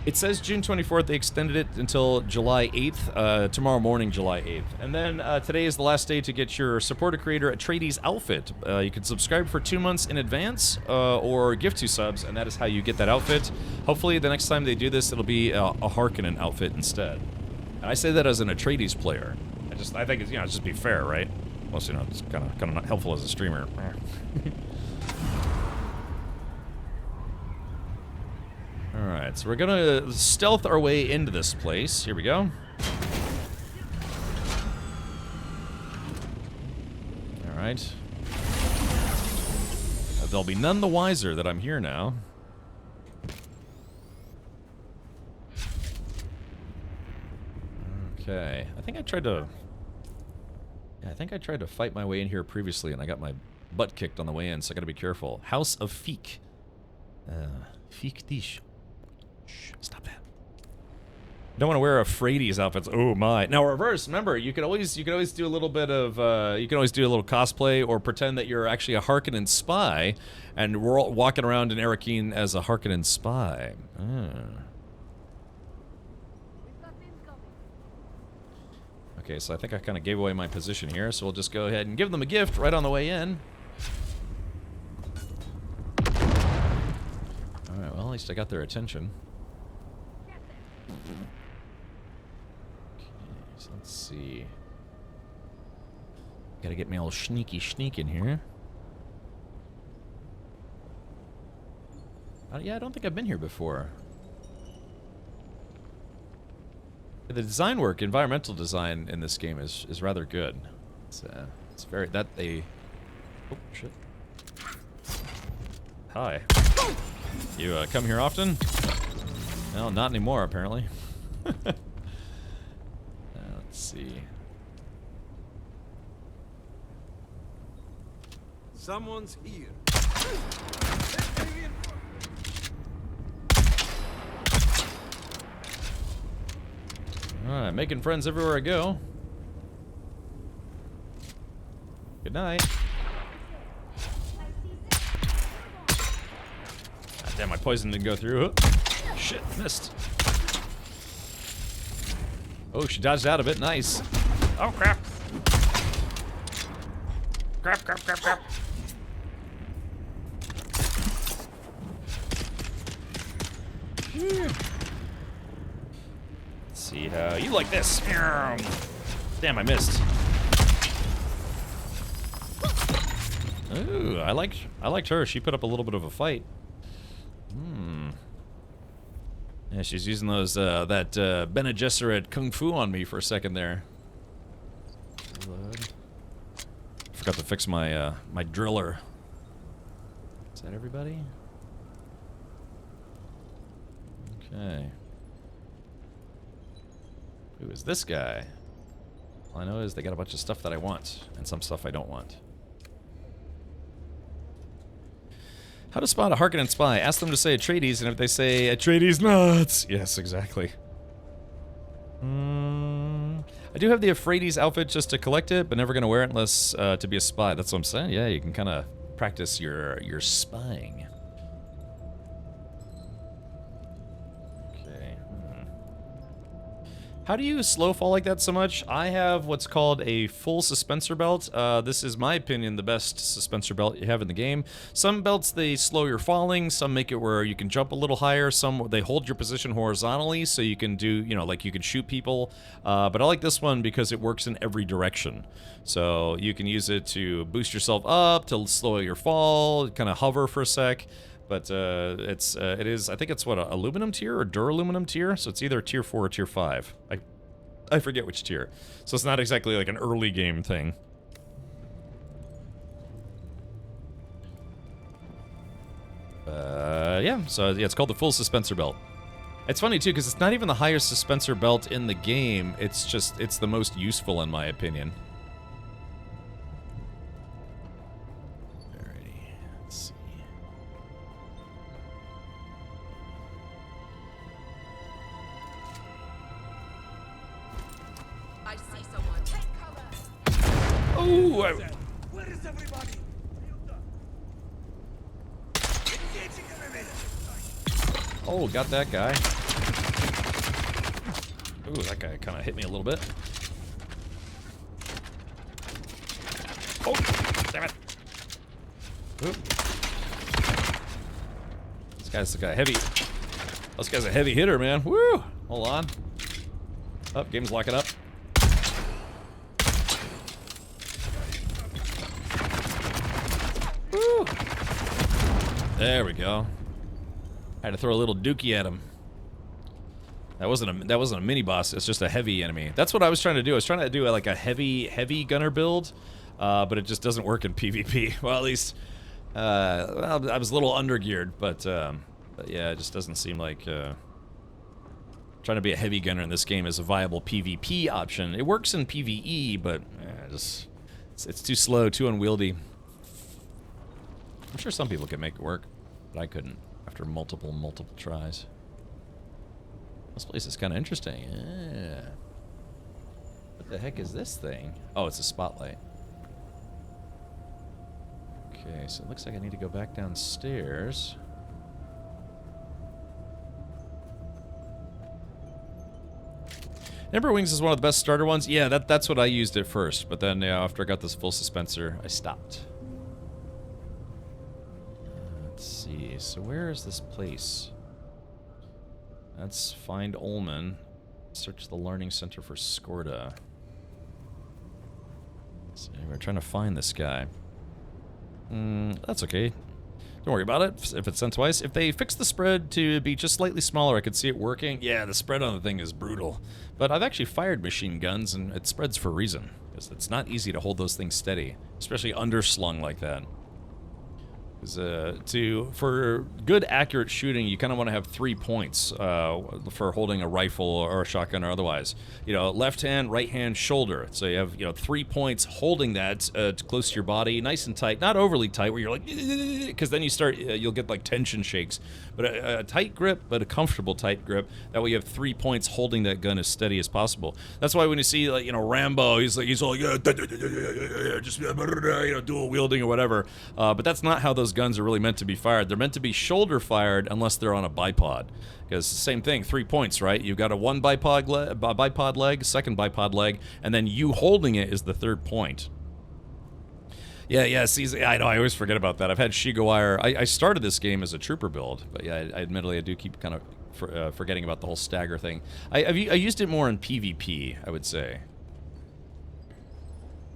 It says June 24th. They extended it until July 8th, tomorrow morning, July 8th. And then today is the last day to get your supporter creator Atreides outfit. You can subscribe for 2 months in advance or gift 2 subs, and that is how you get that outfit. Hopefully, the next time they do this, it'll be a Harkonnen outfit instead. And I say that as an Atreides player. I think it's, just be fair, right? Plus, it's kind of not helpful as a streamer. Alright, so we're gonna stealth our way into this place. Here we go. Alright. They'll be none the wiser that I'm here now. Okay, I think I tried to fight my way in here previously, and I got my butt kicked on the way in, so I gotta be careful. House of Feek. Feek dish. Shh, stop that. Don't want to wear Atreides outfits. Oh my. Now reverse, remember, you can always do a little bit of you can always do a little cosplay or pretend that you're actually a Harkonnen spy, and we're all walking around in Arrakeen as a Harkonnen spy. Okay, so I think I kind of gave away my position here, so we'll just go ahead and give them a gift right on the way in. Alright, well, at least I got their attention. Okay, so let's see. Gotta get my old sneaky sneak in here. Yeah, I don't think I've been here before. The design work, environmental design in this game is rather good. It's very, oh, shit. Hi. You come here often? Well, not anymore, apparently. Let's see. Someone's here. Alright, making friends everywhere I go. Good night. God damn, my poison didn't go through. Oh, shit, missed. Oh, she dodged out of it. Nice. Oh, crap. Crap, crap, crap, crap. See how you like this. Damn, I missed. Ooh, I liked her. She put up a little bit of a fight. Yeah, she's using those that Bene Gesserit kung fu on me for a second there. Forgot to fix my my driller. Is that everybody? Okay. Who is this guy? All I know is they got a bunch of stuff that I want, and some stuff I don't want. How to spot a Harkonnen spy? Ask them to say Atreides, and if they say Atreides nuts, yes, exactly. I do have the Atreides outfit just to collect it, but never gonna wear it unless to be a spy. That's what I'm saying. Yeah, you can kind of practice your spying. How do you slow fall like that so much? I have what's called a full suspensor belt. This is my opinion the best suspensor belt you have in the game. Some belts, they slow your falling. Some make it where you can jump a little higher. Some, they hold your position horizontally so you can do, you know, like you can shoot people. But I like this one because it works in every direction. So you can use it to boost yourself up, to slow your fall, kind of hover for a sec. But it is, I think it's what, aluminum tier or duraluminum tier? So it's either tier 4 or tier 5. I forget which tier. So it's not exactly like an early game thing. Yeah, so yeah, it's called the full suspensor belt. It's funny too, because it's not even the highest suspensor belt in the game. It's just, it's the most useful in my opinion. Ooh, Where is everybody? Oh, got that guy. Ooh, that guy kind of hit me a little bit. Oh, damn it. Ooh. This guy's the guy heavy. This guy's a heavy hitter, man. Woo! Hold on. Oh, game's locking up. Woo! There we go. I had to throw a little dookie at him. That wasn't a mini boss. It's just a heavy enemy. That's what I was trying to do. I was trying to do like a heavy gunner build, but it just doesn't work in PvP. Well, at least well, I was a little undergeared, but yeah, it just doesn't seem like trying to be a heavy gunner in this game is a viable PvP option. It works in PvE, but it's too slow, too unwieldy. I'm sure some people can make it work, but I couldn't after multiple tries. This place is kind of interesting. Yeah. What the heck is this thing? Oh, it's a spotlight. Okay, so it looks like I need to go back downstairs. Ember Wings is one of the best starter ones. Yeah, that's what I used at first, but then after I got this full suspensor, I stopped. Let's see. So where is this place? Let's find Ullman. Search the Learning Center for Skorda. So we're trying to find this guy. That's okay. Don't worry about it if it's sent twice. If they fix the spread to be just slightly smaller, I could see it working. Yeah, the spread on the thing is brutal. But I've actually fired machine guns, and it spreads for a reason. Because it's not easy to hold those things steady, especially underslung like that. For good accurate shooting, you kind of want to have 3 points for holding a rifle or a shotgun or otherwise. You know, left hand, right hand, shoulder. So you have 3 points holding that close to your body, nice and tight, not overly tight where you're like, because then you start you'll get like tension shakes. But a tight grip, but a comfortable tight grip. That way you have 3 points holding that gun as steady as possible. That's why when you see like Rambo, he's all just dual wielding or whatever. But that's not how those guns are really meant to be fired. They're meant to be shoulder fired unless they're on a bipod. Because same thing, 3 points, right? You've got a one bipod leg, second bipod leg, and then you holding it is the third point. Yeah, see, I know, I always forget about that. I've had Shigawire. I started this game as a trooper build, but yeah, admittedly I do keep kind of forgetting about the whole stagger thing. I used it more in PvP, I would say.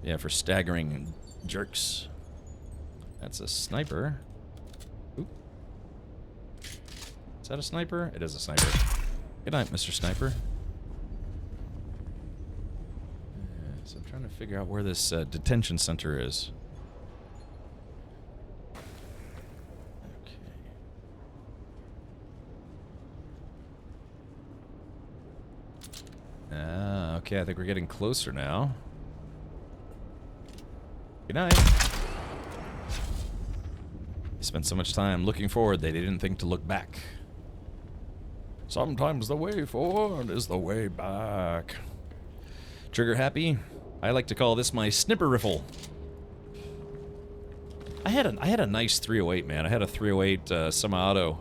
Yeah, for staggering jerks. That's a sniper. Oop. Is that a sniper? It is a sniper. Good night, Mr. Sniper. So I'm trying to figure out where this detention center is. Okay, I think we're getting closer now. Good night. Spent so much time looking forward, they didn't think to look back. Sometimes the way forward is the way back. Trigger happy? I like to call this my snipper riffle. I had a nice 308, man. I had a 308 semi-auto.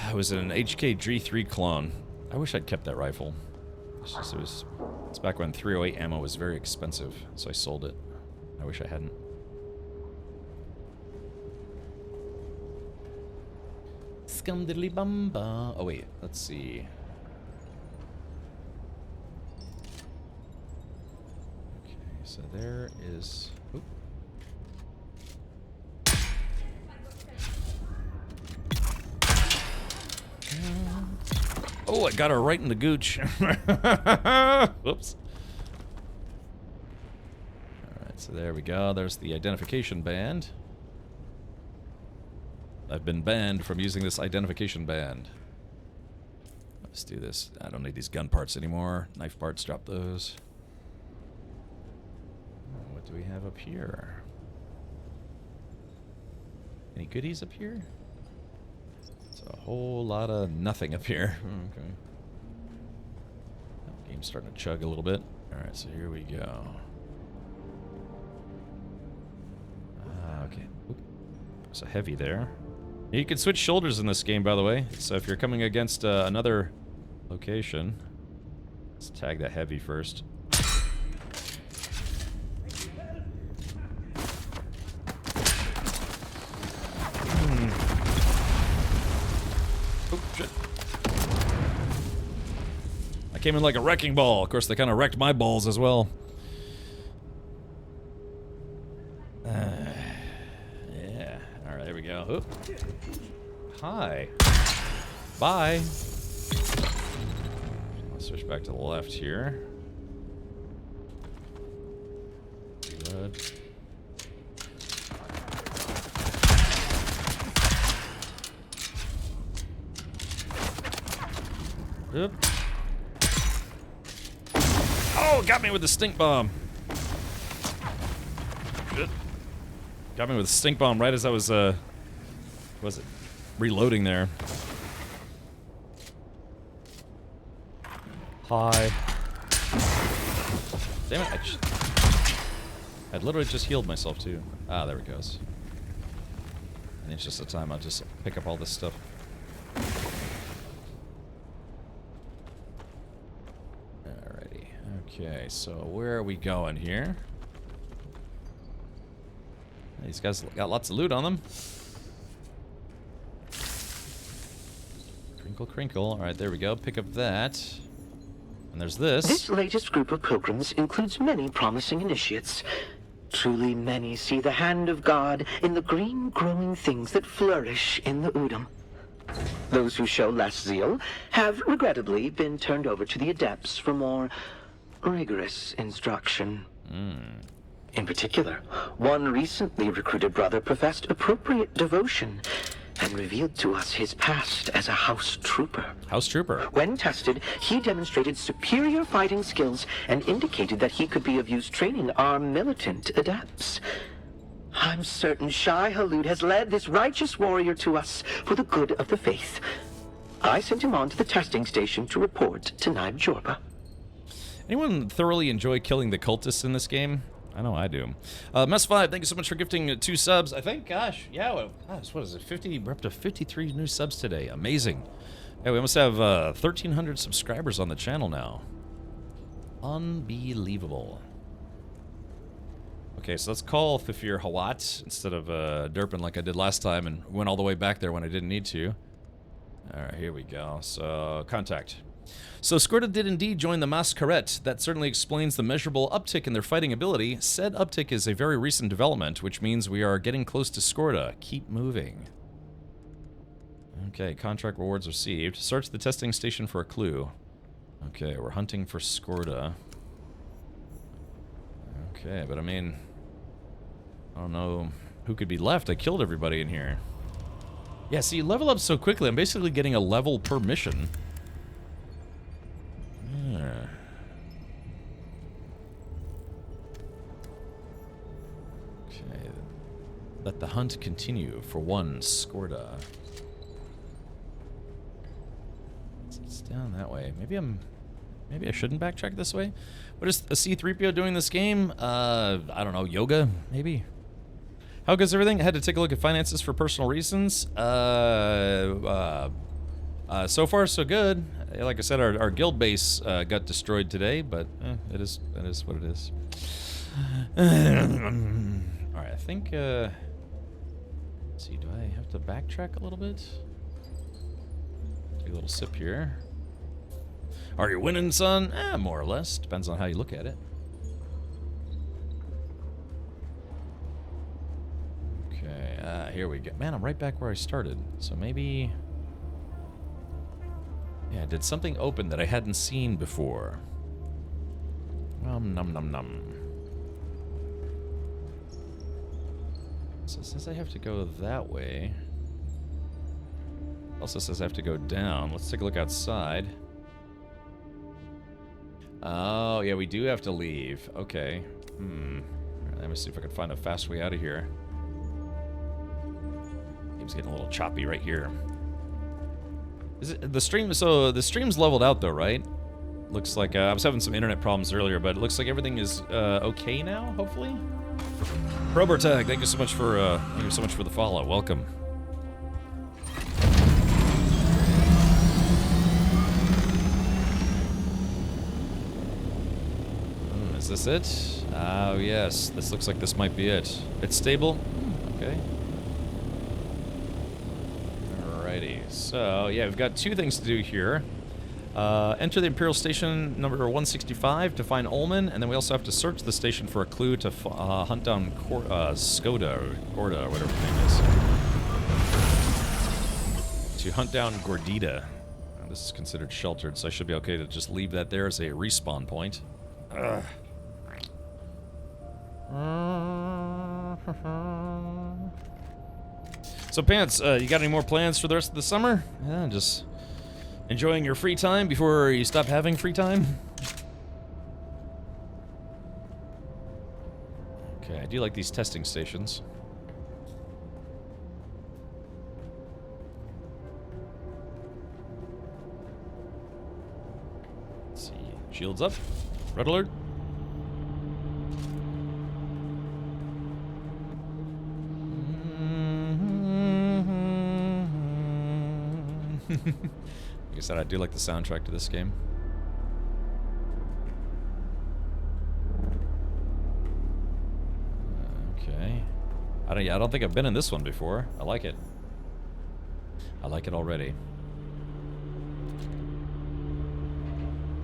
It was an HK G3 clone. I wish I'd kept that rifle. It's back when 308 ammo was very expensive, so I sold it. I wish I hadn't. Scum diddly bumba. Oh wait, let's see. Okay, so there is. Oop. Oh, I got her right in the gooch. Whoops. Alright, so there we go. There's the identification band. I've been banned from using this identification band. Let's do this. I don't need these gun parts anymore. Knife parts, drop those. What do we have up here? Any goodies up here? It's a whole lot of nothing up here. Okay. Game's starting to chug a little bit. Alright, so here we go. Okay. Oop. There's a heavy there. You can switch shoulders in this game, by the way. So if you're coming against another location, let's tag that heavy first. Oh, shit. I came in like a wrecking ball. Of course, they kind of wrecked my balls as well. Yeah. All right, there we go. Oop. Hi. Bye. Let's switch back to the left here. Good. Oop. Oh, got me with the stink bomb. Shit. Got me with the stink bomb right as I was, reloading there. Hi. Damn it, I'd literally just healed myself too. Ah, there it goes. And it's just a time I'll just pick up all this stuff. Alrighty. Okay, so where are we going here? These guys got lots of loot on them. Crinkle, crinkle. Alright, there we go. Pick up that. And there's this. This latest group of pilgrims includes many promising initiates. Truly many see the hand of God in the green growing things that flourish in the Udam. Those who show less zeal have regrettably been turned over to the adepts for more rigorous instruction. In particular, one recently recruited brother professed appropriate devotion and revealed to us his past as a house trooper. House trooper. When tested, he demonstrated superior fighting skills and indicated that he could be of use training our militant adepts. I'm certain Shai Halud has led this righteous warrior to us for the good of the faith. I sent him on to the testing station to report to Naib Jorba. Anyone thoroughly enjoy killing the cultists in this game? I know I do. Mess5, thank you so much for gifting 2 subs. I think, gosh, yeah, well, gosh, what is it, 50? We're up to 53 new subs today. Amazing. Yeah, we almost have 1,300 subscribers on the channel now. Unbelievable. Okay, so let's call Thafir Hawat instead of derping like I did last time and went all the way back there when I didn't need to. Alright, here we go. So, contact. So Skorda did indeed join the Masquerade. That certainly explains the measurable uptick in their fighting ability. Said uptick is a very recent development, which means we are getting close to Skorda. Keep moving. Okay, contract rewards received. Search the testing station for a clue. Okay, we're hunting for Skorda. Okay, but I mean, I don't know who could be left. I killed everybody in here. Yeah, see, you level up so quickly. I'm basically getting a level per mission. Yeah. Okay. Let the hunt continue for one Skorda. It's down that way. Maybe I shouldn't backtrack this way. What is a C-3PO doing this game? I don't know, yoga, maybe? How goes everything? I had to take a look at finances for personal reasons. So far, so good. Like I said, our guild base got destroyed today, but that is what it is. Alright, I think, let's see, do I have to backtrack a little bit? Take a little sip here. Are you winning, son? More or less. Depends on how you look at it. Okay, here we go. Man, I'm right back where I started. So maybe... Yeah, did something open that I hadn't seen before? Nom nom nom. So it says I have to go that way. Also says I have to go down. Let's take a look outside. Oh, yeah, we do have to leave. Okay. Let me see if I can find a fast way out of here. Game's getting a little choppy right here. Is it the stream? So the stream's leveled out though, right? Looks like I was having some internet problems earlier, but it looks like everything is okay now. Hopefully. Probertag, thank you so much for the follow. Welcome. Is this it? Oh yes, this looks like this might be it. It's stable. Okay. Alrighty, so yeah, we've got two things to do here. Enter the Imperial Station number 165 to find Ullman, and then we also have to search the station for a clue to hunt down Skoda, or Gorda, or whatever her name is. To hunt down Gordita. This is considered sheltered, so I should be okay to just leave that there as a respawn point. Ugh. So, Pants, you got any more plans for the rest of the summer? Yeah, just enjoying your free time before you stop having free time? Okay, I do like these testing stations. Let's see. Shields up. Red alert. Like I said, I do like the soundtrack to this game. Okay. I don't think I've been in this one before. I like it. I like it already.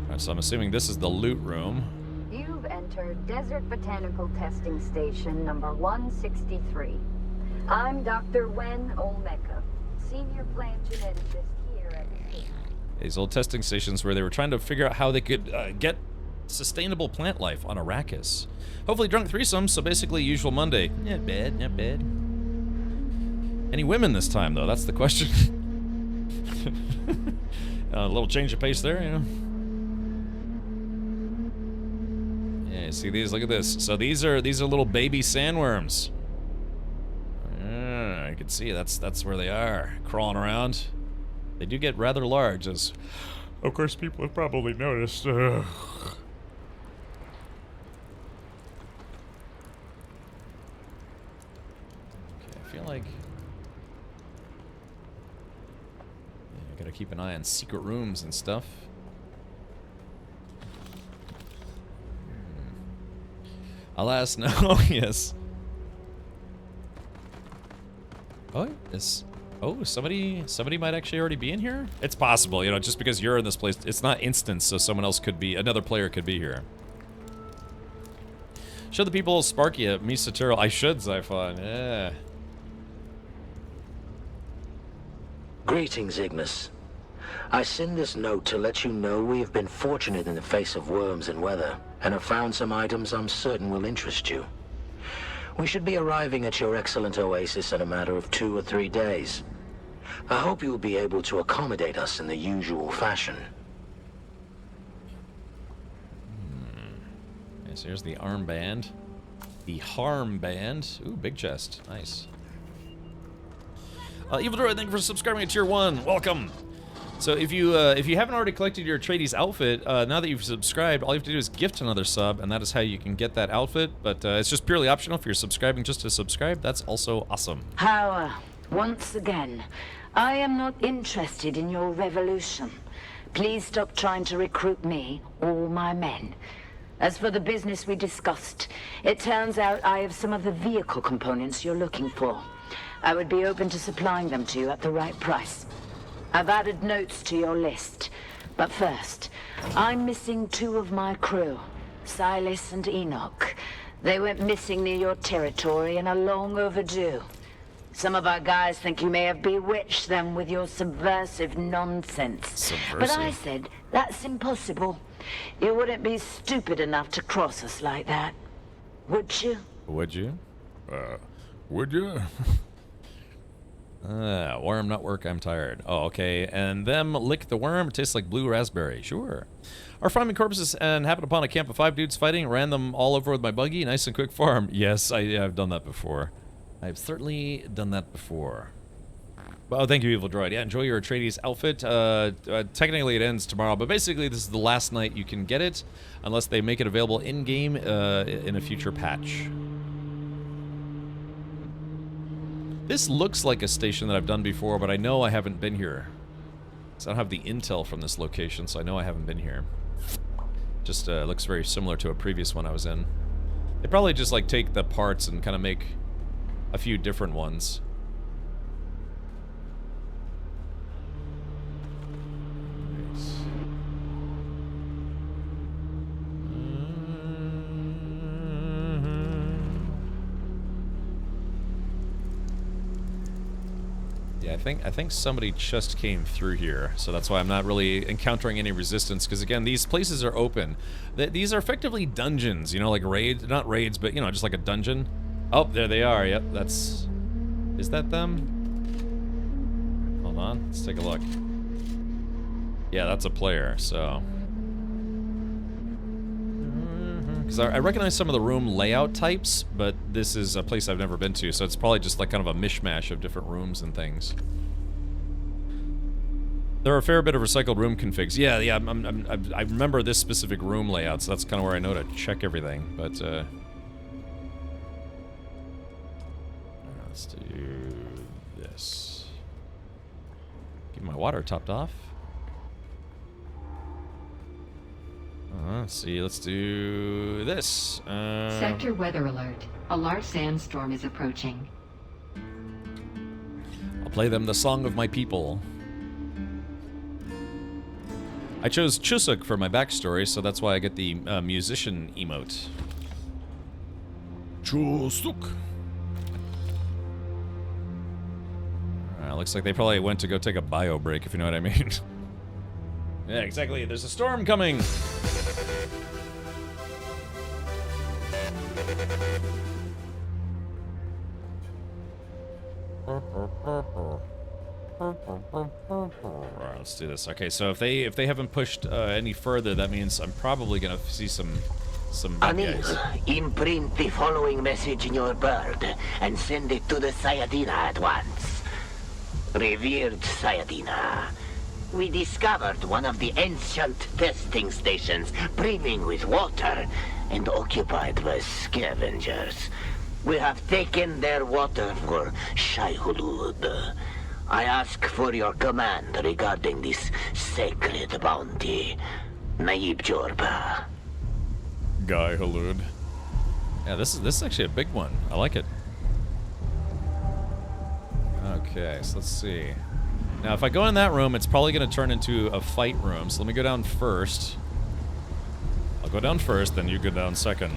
Alright, so I'm assuming this is the loot room. You've entered Desert Botanical Testing Station number 163. I'm Dr. Wen Olmeca, Senior Plant Geneticist here at These old testing stations where they were trying to figure out how they could get sustainable plant life on Arrakis. Hopefully drunk threesomes, so basically usual Monday. Not bad, not bad. Any women this time, though? That's the question. A little change of pace there, you know. Yeah, see these? Look at this. So these are little baby sandworms. You can see that's where they are, crawling around. They do get rather large, as of course people have probably noticed. Okay, I feel like I gotta keep an eye on secret rooms and stuff. Alas, no. Yes. Oh, somebody might actually already be in here? It's possible, you know, just because you're in this place, it's not instant, so someone else could be, another player could be here. Show the people Sparky at Misaturo. I should, Zyphon, yeah. Greetings, Ignis. I send this note to let you know we have been fortunate in the face of worms and weather, and have found some items I'm certain will interest you. We should be arriving at your excellent oasis in a matter of 2 or 3 days. I hope you will be able to accommodate us in the usual fashion. Okay, so here's the armband. The harm band. Ooh, big chest. Nice. Evil Droid, thank you for subscribing to Tier 1. Welcome. So if you haven't already collected your Atreides outfit, now that you've subscribed, all you have to do is gift another sub, and that is how you can get that outfit. But it's just purely optional if you're subscribing just to subscribe. That's also awesome. How, once again, I am not interested in your revolution. Please stop trying to recruit me or my men. As for the business we discussed, it turns out I have some of the vehicle components you're looking for. I would be open to supplying them to you at the right price. I've added notes to your list. But first, I'm missing 2 of my crew, Silas and Enoch. They went missing near your territory and are long overdue. Some of our guys think you may have bewitched them with your subversive nonsense. But I said, that's impossible. You wouldn't be stupid enough to cross us like that. Would you? Would you? Would you? Worm not work, I'm tired. Oh, okay. And them lick the worm, it tastes like blue raspberry. Sure. Our farming corpses and happened upon a camp of 5 dudes fighting, ran them all over with my buggy. Nice and quick farm. Yes, I've done that before. I've certainly done that before. Oh, thank you, Evil Droid. Yeah, enjoy your Atreides outfit. Technically, it ends tomorrow, but basically, this is the last night you can get it, unless they make it available in-game in a future patch. This looks like a station that I've done before, but I know I haven't been here. So I don't have the intel from this location, so I know I haven't been here. Just looks very similar to a previous one I was in. They probably just like take the parts and kind of make a few different ones. Yeah, I think somebody just came through here, so that's why I'm not really encountering any resistance, because again, these places are open. These are effectively dungeons, you know, like raids, not raids, but you know, just like a dungeon. Oh, there they are, yep, that's... Is that them? Hold on, let's take a look. Yeah, that's a player, so... Because I recognize some of the room layout types, but this is a place I've never been to, so it's probably just like kind of a mishmash of different rooms and things. There are a fair bit of recycled room configs. Yeah, I remember this specific room layout, so that's kind of where I know to check everything, but, let's do this. Get my water topped off. Let's see, let's do this. Sector weather alert. A large sandstorm is approaching. I'll play them the song of my people. I chose Chusuk for my backstory, so that's why I get the musician emote. Chusuk. Looks like they probably went to go take a bio break, if you know what I mean. Yeah, exactly. There's a storm coming. Alright, let's do this. Okay, so if they haven't pushed any further, that means I'm probably gonna see some bad guys. Imprint the following message in your bird and send it to the Sayadina at once. Revered Sayadina, we discovered one of the ancient testing stations brimming with water and occupied by scavengers. We have taken their water for Shai Hulud. I ask for your command regarding this sacred bounty. Naib Jorba. Guy Halud. Yeah, this is actually a big one. I like it. Okay, so let's see. Now, if I go in that room, it's probably going to turn into a fight room. So let me go down first. I'll go down first, then you go down second.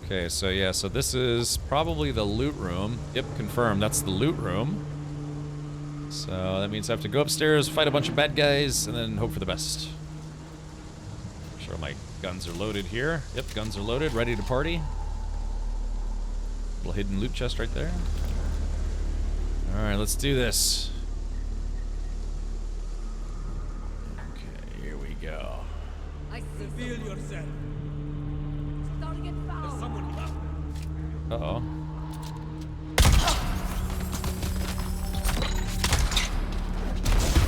Okay, so yeah, so this is probably the loot room. Yep, confirmed. That's the loot room. So that means I have to go upstairs, fight a bunch of bad guys, and then hope for the best. Make sure my guns are loaded here. Yep, guns are loaded, ready to party. Little hidden loot chest right there. Alright, let's do this. Okay, here we go. Reveal yourself. There's someone here. Uh-oh.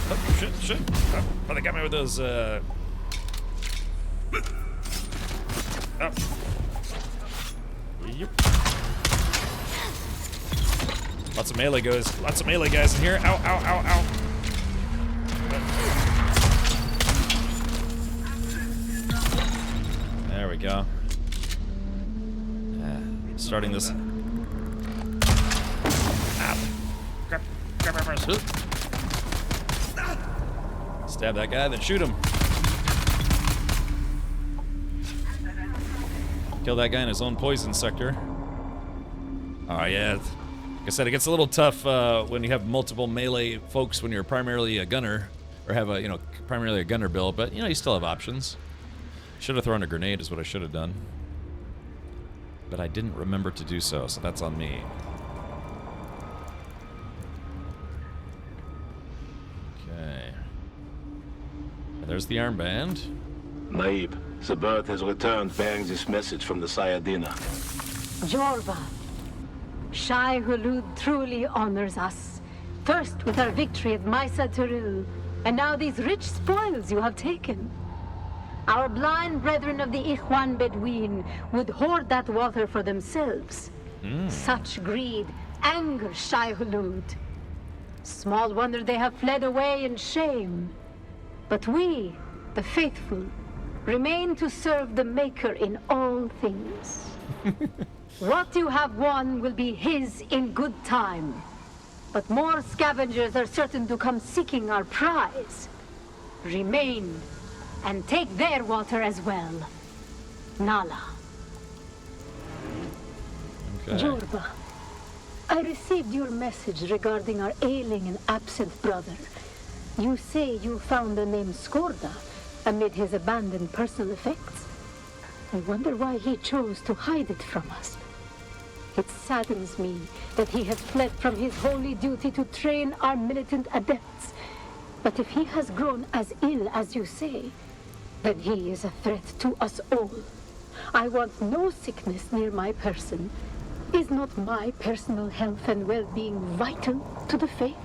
Oh, shit. Oh, they got me with those, Oh. Yep. Lots of melee guys. Lots of melee guys in here. Ow, ow, ow, ow. There we go. Starting this. Stab that guy, then shoot him. Kill that guy in his own poison sector. Oh yeah, like I said, it gets a little tough when you have multiple melee folks when you're primarily a gunner, or have a, you know, primarily a gunner build, but you know, you still have options. Should have thrown a grenade is what I should have done. But I didn't remember to do so, so that's on me. Okay. And there's the armband. Naib, the bird has returned bearing this message from the Sayadina. Jorva, Shai Hulud truly honors us. First with our victory at Maisa Turil, and now these rich spoils you have taken. Our blind brethren of the Ikhwan Bedouin would hoard that water for themselves. Such greed angers Shai Hulud. Small wonder they have fled away in shame. But we, the faithful, remain to serve the Maker in all things. What you have won will be his in good time. But more scavengers are certain to come seeking our prize. Remain, and take their water as well. Nala. Okay. Jorba, I received your message regarding our ailing and absent brother. You say you found the name Skorda amid his abandoned personal effects. I wonder why he chose to hide it from us. It saddens me that he has fled from his holy duty to train our militant adepts. But if he has grown as ill as you say, then he is a threat to us all. I want no sickness near my person. Is not my personal health and well-being vital to the faith?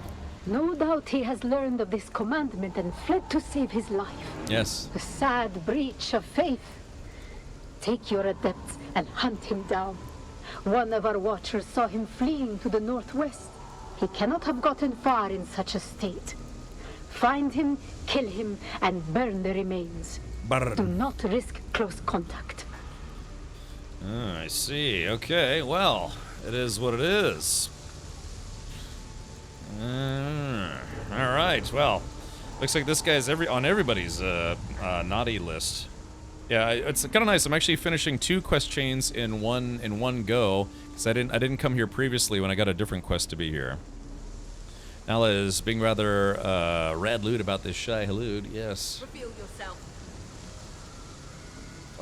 No doubt he has learned of this commandment and fled to save his life. Yes. A sad breach of faith. Take your adepts and hunt him down. One of our watchers saw him fleeing to the northwest. He cannot have gotten far in such a state. Find him, kill him, and burn the remains. Burn. Do not risk close contact. Oh, I see. Okay, well, it is what it is. All right. Well, looks like this guy's on everybody's naughty list. Yeah, it's kind of nice. I'm actually finishing 2 quest chains in one go because I didn't come here previously when I got a different quest to be here. Nala is being rather rad lewd about this Shai Hulud. Yes. Reveal yourself.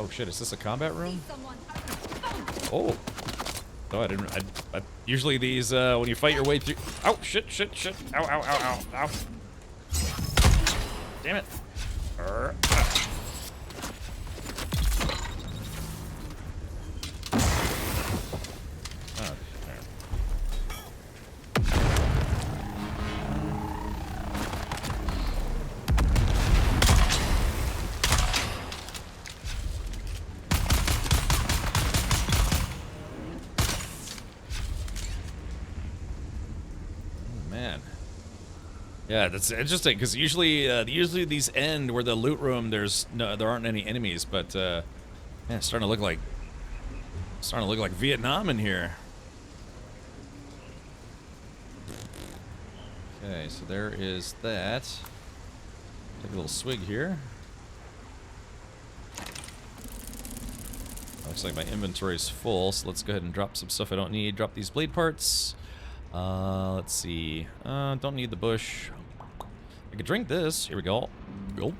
Oh shit! Is this a combat room? Oh. No, I didn't. I usually these when you fight your way through. Oh shit! Ow! Ow! Ow! Ow! Ow! Damn it! Yeah, that's interesting because usually these end where the loot room there aren't any enemies, but yeah, it's starting to look like Vietnam in here. Okay, so there is that. Take a little swig here. Looks like my inventory's full, so let's go ahead and drop some stuff I don't need. Drop these blade parts. Let's see. Don't need the bush. I could drink this. Here we go. Go.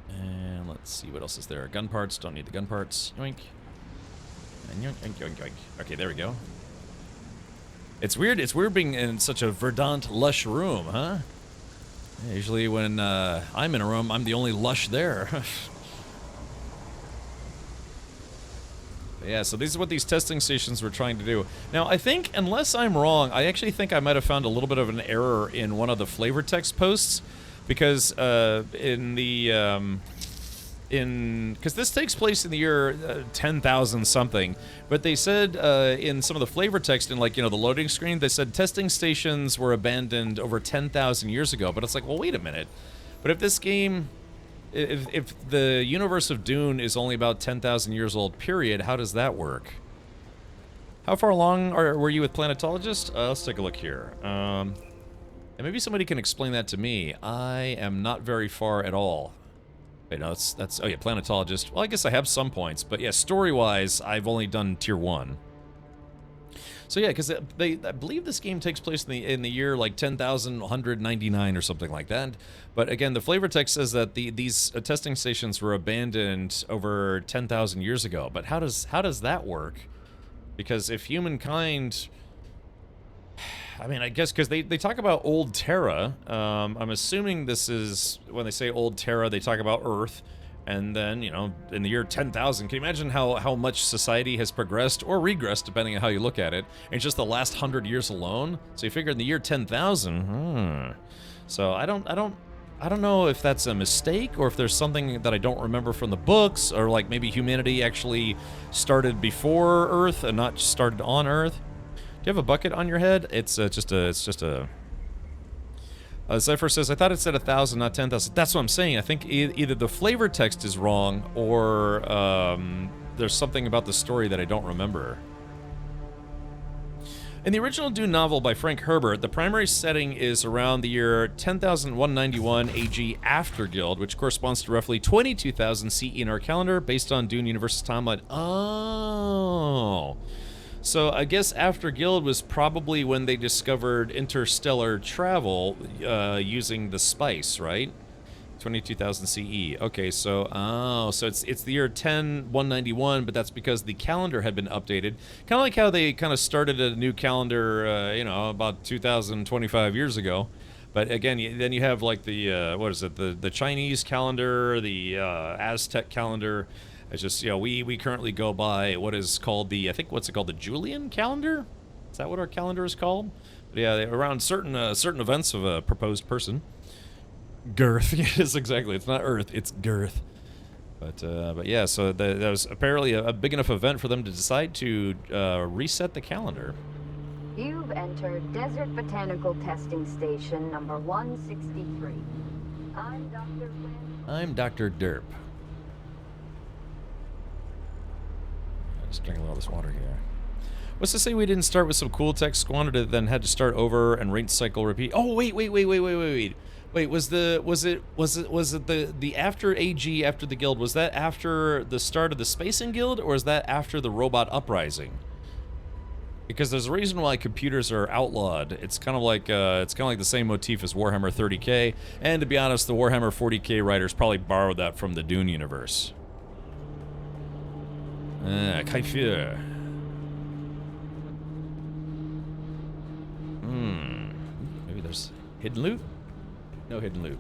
And let's see what else is there. Gun parts. Don't need the gun parts. Yoink. And yoink, yoink, yoink, yoink. Okay, there we go. It's weird. It's weird being in such a verdant, lush room, huh? Yeah, usually when I'm in a room, I'm the only lush there. Yeah, so these are what these testing stations were trying to do. Now, I think, unless I'm wrong, I actually think I might have found a little bit of an error in one of the flavor text posts, because in the because this takes place in the year 10,000 something, but they said in some of the flavor text in, like, you know, the loading screen, they said testing stations were abandoned over 10,000 years ago. But it's like, well, wait a minute. But if this game, if the universe of Dune is only about 10,000 years old, period, how does that work? How far along were you with Planetologist? Let's take a look here. And maybe somebody can explain that to me. I am not very far at all. Wait, no, that's oh yeah, Planetologist. Well, I guess I have some points, but yeah, story-wise, I've only done tier 1. So yeah, because I believe this game takes place in the year like 10,199 or something like that. But again, the flavor text says that these testing stations were abandoned over 10,000 years ago. But how does that work? Because if humankind, I mean, I guess because they talk about old Terra. I'm assuming this is, when they say old Terra, they talk about Earth. And then, you know, in the year 10,000, can you imagine how much society has progressed or regressed, depending on how you look at it, in just the last 100 years alone? So you figure in the year 10,000, So I don't know if that's a mistake or if there's something that I don't remember from the books, or like maybe humanity actually started before Earth and not just started on Earth. Do you have a bucket on your head? It's just a. Zephyr says, I thought it said 1,000, not 10,000. That's what I'm saying. I think either the flavor text is wrong, or there's something about the story that I don't remember. In the original Dune novel by Frank Herbert, the primary setting is around the year 10,191 AG after Guild, which corresponds to roughly 22,000 CE in our calendar, based on Dune Universe's timeline. Oh. So I guess after Guild was probably when they discovered interstellar travel using the spice, right? 22,000 CE. Okay, so so it's the year 10,191, but that's because the calendar had been updated. Kind of like how they kind of started a new calendar, you know, about 2,025 years ago. But again, then you have like the what is it? The Chinese calendar, the Aztec calendar. It's just, you know, we currently go by what is called the, I think, what's it called, the Julian calendar? Is that what our calendar is called? But yeah, around certain events of a proposed person. Girth, yes, exactly. It's not Earth, it's girth. But yeah, so that was apparently a big enough event for them to decide to reset the calendar. You've entered Desert Botanical Testing Station number 163. I'm Dr. Wynn. I'm Dr. Derp. Just drinking all this water here. What's to say we didn't start with some cool tech, squandered it, then had to start over and rinse, cycle, repeat? Oh wait, was it the after AG, after the Guild, was that after the start of the Spacing Guild, or is that after the Robot Uprising? Because there's a reason why computers are outlawed. It's kind of like the same motif as Warhammer 30K, and to be honest, the Warhammer 40K writers probably borrowed that from the Dune universe. Kaifir. Maybe there's hidden loot? No hidden loot.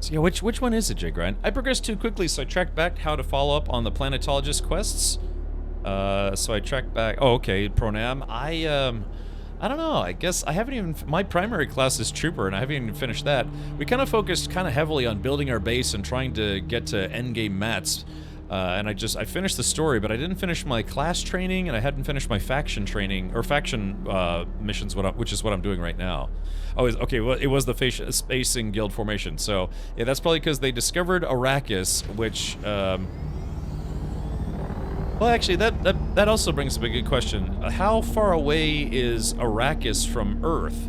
So yeah, which one is it, Jay Grind? I progressed too quickly, so I tracked back how to follow up on the Planetologist quests. So I tracked back. Oh, okay, Pronam. I don't know. I guess I haven't even. My primary class is Trooper, and I haven't even finished that. We kind of focused kind of heavily on building our base and trying to get to endgame mats. And I finished the story, but I didn't finish my class training, and I hadn't finished my faction training, or faction missions, which is what I'm doing right now. Oh, okay, well, it was the Spacing Guild formation, so yeah, that's probably because they discovered Arrakis, which, well, actually, that also brings up a good question. How far away is Arrakis from Earth?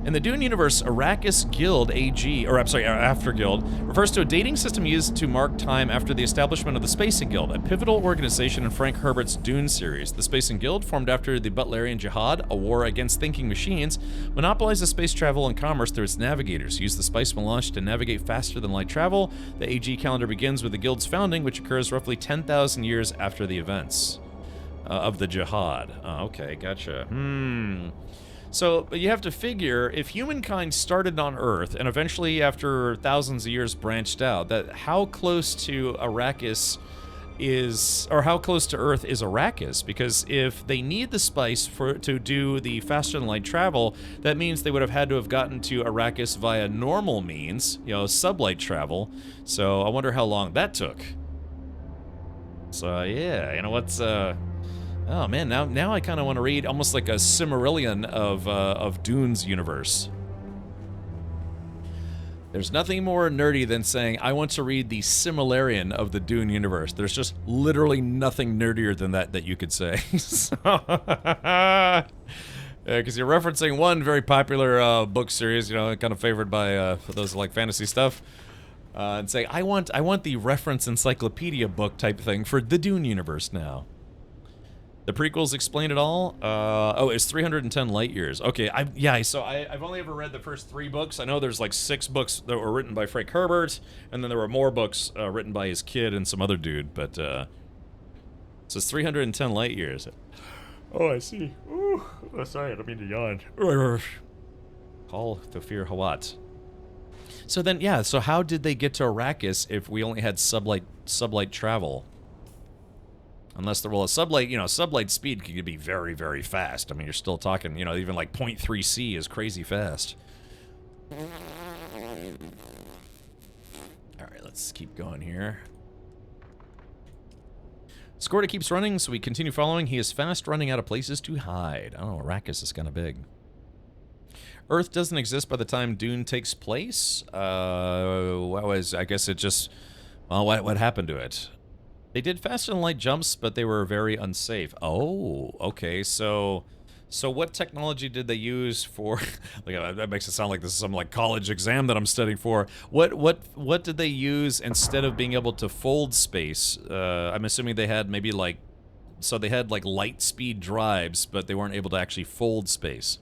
In the Dune universe, Arrakis Guild AG, or I'm sorry, After Guild, refers to a dating system used to mark time after the establishment of the Spacing Guild, a pivotal organization in Frank Herbert's Dune series. The Spacing Guild, formed after the Butlerian Jihad, a war against thinking machines, monopolizes space travel and commerce through its navigators. Use the spice melange to navigate faster than light travel. The AG calendar begins with the Guild's founding, which occurs roughly 10,000 years after the events of the Jihad. Okay, gotcha. So you have to figure, if humankind started on Earth and eventually after thousands of years branched out, that how close to Arrakis is, or how close to Earth is Arrakis? Because if they need the spice to do the faster than light travel, that means they would have had to have gotten to Arrakis via normal means, you know, sublight travel. So I wonder how long that took. So yeah, you know what's oh man, now I kind of want to read almost like a Silmarillion of Dune's universe. There's nothing more nerdy than saying, I want to read the Silmarillion of the Dune universe. There's just literally nothing nerdier than that you could say. Because you're referencing one very popular book series, you know, kind of favored by for those who like fantasy stuff, and saying, I want the reference encyclopedia book type thing for the Dune universe now. The prequels explain it all. Oh, it's 310 light years. Okay, so I've only ever read the first 3 books. I know there's like 6 books that were written by Frank Herbert, and then there were more books written by his kid and some other dude, but so it's 310 light years. Oh, I see. Ooh, oh, sorry, I don't mean to yawn. Call Thofir Hawat. So then, yeah, so how did they get to Arrakis if we only had sublight travel? Unless there, well, a sublight, you know, sublight speed could be very, very fast. I mean, you're still talking, you know, even like 0.3 C is crazy fast. All right, let's keep going here. Scorta keeps running, so we continue following. He is fast running out of places to hide. Oh, Arrakis is kind of big. Earth doesn't exist by the time Dune takes place. I guess it just, well, what happened to it? They did faster than light jumps, but they were very unsafe. Oh, okay. So what technology did they use for? Like, that makes it sound like this is some like college exam that I'm studying for. What did they use instead of being able to fold space? I'm assuming they had maybe like, so they had like light speed drives, but they weren't able to actually fold space.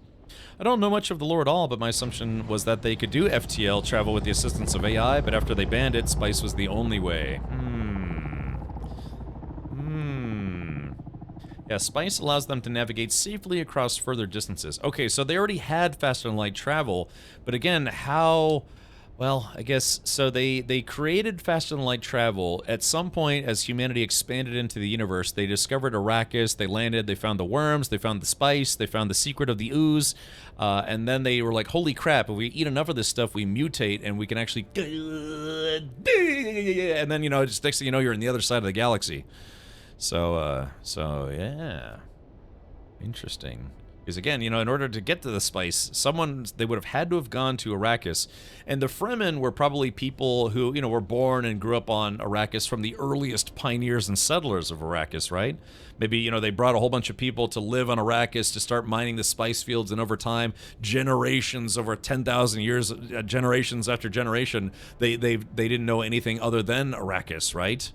I don't know much of the lore at all, but my assumption was that they could do FTL, travel with the assistance of AI, but after they banned it, spice was the only way. Yeah, spice allows them to navigate safely across further distances. Okay, so they already had faster than light travel, but again, how... Well, I guess, so they created faster than light travel. At some point, as humanity expanded into the universe, they discovered Arrakis, they landed, they found the worms, they found the spice, they found the secret of the ooze, and then they were like, holy crap, if we eat enough of this stuff, we mutate, and we can actually... And then, you know, just next thing you know, you're on the other side of the galaxy. So yeah. Interesting. Because again, you know, in order to get to the spice, they would have had to have gone to Arrakis. And the Fremen were probably people who, you know, were born and grew up on Arrakis from the earliest pioneers and settlers of Arrakis, right? Maybe, you know, they brought a whole bunch of people to live on Arrakis to start mining the spice fields, and over time, generations, over 10,000 years, generations after generation, they didn't know anything other than Arrakis, right?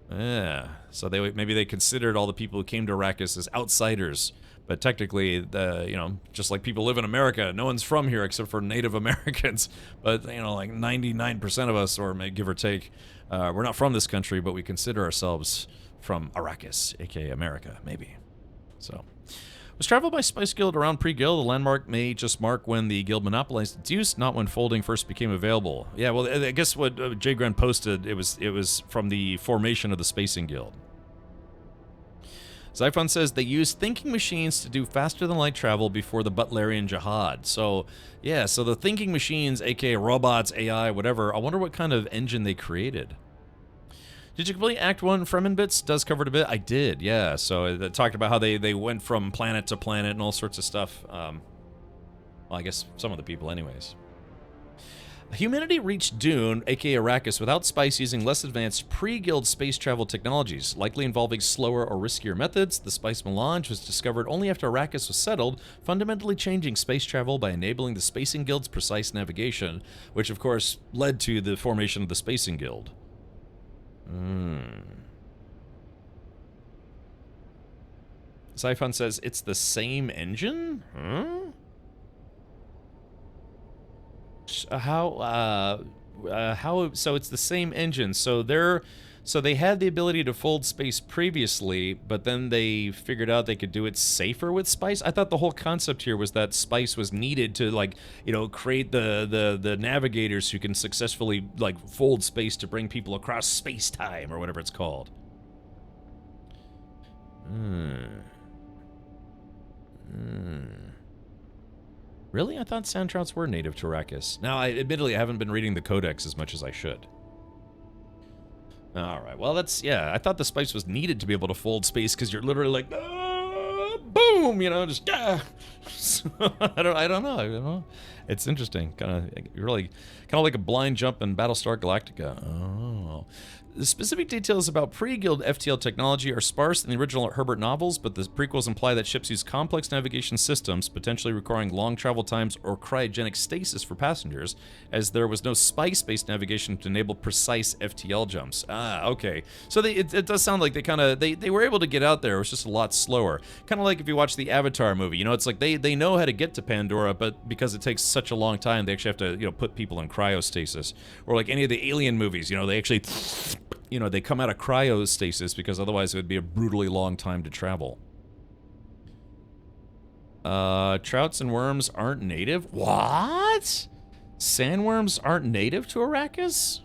Yeah. So maybe they considered all the people who came to Arrakis as outsiders. But technically, you know, just like people live in America, no one's from here except for Native Americans. But, you know, like 99% of us, or give or take, we're not from this country, but we consider ourselves from Arrakis, aka America, maybe. So, was travel by Spice Guild around pre-guild? The landmark may just mark when the guild monopolized its use, not when folding first became available. Yeah, well, I guess what Jay Grant posted, it was from the formation of the Spacing Guild. Zyphon says they used thinking machines to do faster than light travel before the Butlerian Jihad. So, yeah, so the thinking machines, aka robots, AI, whatever, I wonder what kind of engine they created. Did you complete Act 1 Fremen Bits? Does cover it a bit? I did, yeah. So it talked about how they went from planet to planet and all sorts of stuff. Well, I guess some of the people anyways. Humanity reached Dune, aka Arrakis, without spice, using less advanced pre-guild space travel technologies, likely involving slower or riskier methods. The spice melange was discovered only after Arrakis was settled, fundamentally changing space travel by enabling the Spacing Guild's precise navigation, which of course led to the formation of the Spacing Guild. Zyphon says it's the same engine? Huh? How so it's the same engine. So they had the ability to fold space previously, but then they figured out they could do it safer with spice. I thought the whole concept here was that spice was needed to, like, you know, create the navigators who can successfully, like, fold space to bring people across space-time or whatever it's called. Really? I thought sand trouts were native to Arrakis. Now, admittedly, I haven't been reading the Codex as much as I should. Alright, well, that's... Yeah, I thought the spice was needed to be able to fold space, because you're literally like... boom! You know, just... I don't know. It's interesting. Kind of like a blind jump in Battlestar Galactica. Oh. The specific details about pre-Guild FTL technology are sparse in the original Herbert novels, but the prequels imply that ships use complex navigation systems, potentially requiring long travel times or cryogenic stasis for passengers, as there was no spice-based navigation to enable precise FTL jumps. Ah, okay. So it does sound like they were able to get out there. It was just a lot slower. Kind of like if you watch the Avatar movie. You know, it's like they know how to get to Pandora, but because it takes such a long time, they actually have to, you know, put people in cryostasis. Or like any of the Alien movies, you know, they actually... You know, they come out of cryostasis because otherwise it would be a brutally long time to travel. Trouts and worms aren't native? What? Sandworms aren't native to Arrakis?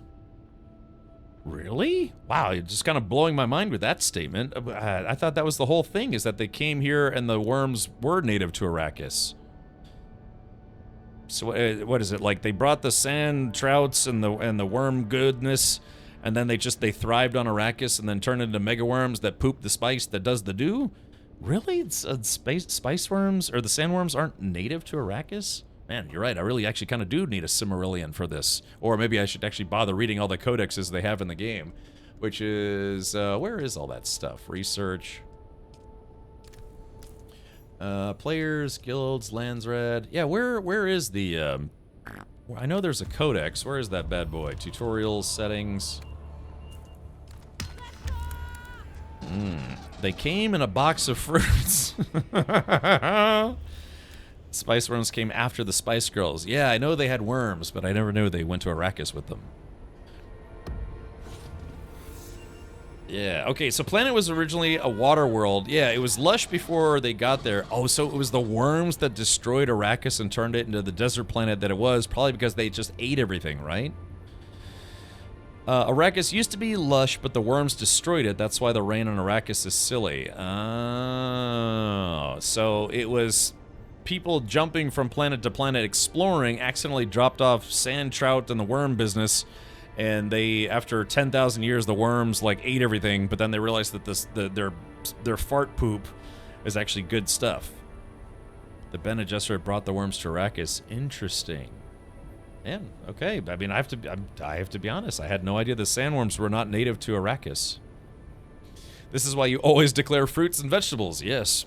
Really? Wow, you're just kind of blowing my mind with that statement. I thought that was the whole thing, is that they came here and the worms were native to Arrakis. So what is it, like they brought the sand trouts and the worm goodness, and then they thrived on Arrakis and then turned into mega worms that poop the spice that does the do? Really? It's, spice worms, or the sandworms aren't native to Arrakis? Man, you're right. I really actually kind of do need a Silmarillion for this. Or maybe I should actually bother reading all the codexes they have in the game. Which is, where is all that stuff? Research. Players, guilds, lands read. Yeah, where is the, I know there's a codex. Where is that bad boy? Tutorials, settings. They came in a box of fruits. Spice worms came after the Spice Girls. Yeah, I know they had worms, but I never knew they went to Arrakis with them. Yeah, okay, so planet was originally a water world. Yeah, it was lush before they got there. Oh, so it was the worms that destroyed Arrakis and turned it into the desert planet that it was, probably because they just ate everything, right? Arrakis used to be lush, but the worms destroyed it. That's why the rain on Arrakis is silly. Oh, so it was people jumping from planet to planet exploring, accidentally dropped off sand trout in the worm business, and they, after 10,000 years, the worms like ate everything, but then they realized that their fart poop is actually good stuff. The Bene Gesserit brought the worms to Arrakis. Interesting. Yeah, okay. I mean, I have to be honest. I had no idea the sandworms were not native to Arrakis. This is why you always declare fruits and vegetables. Yes.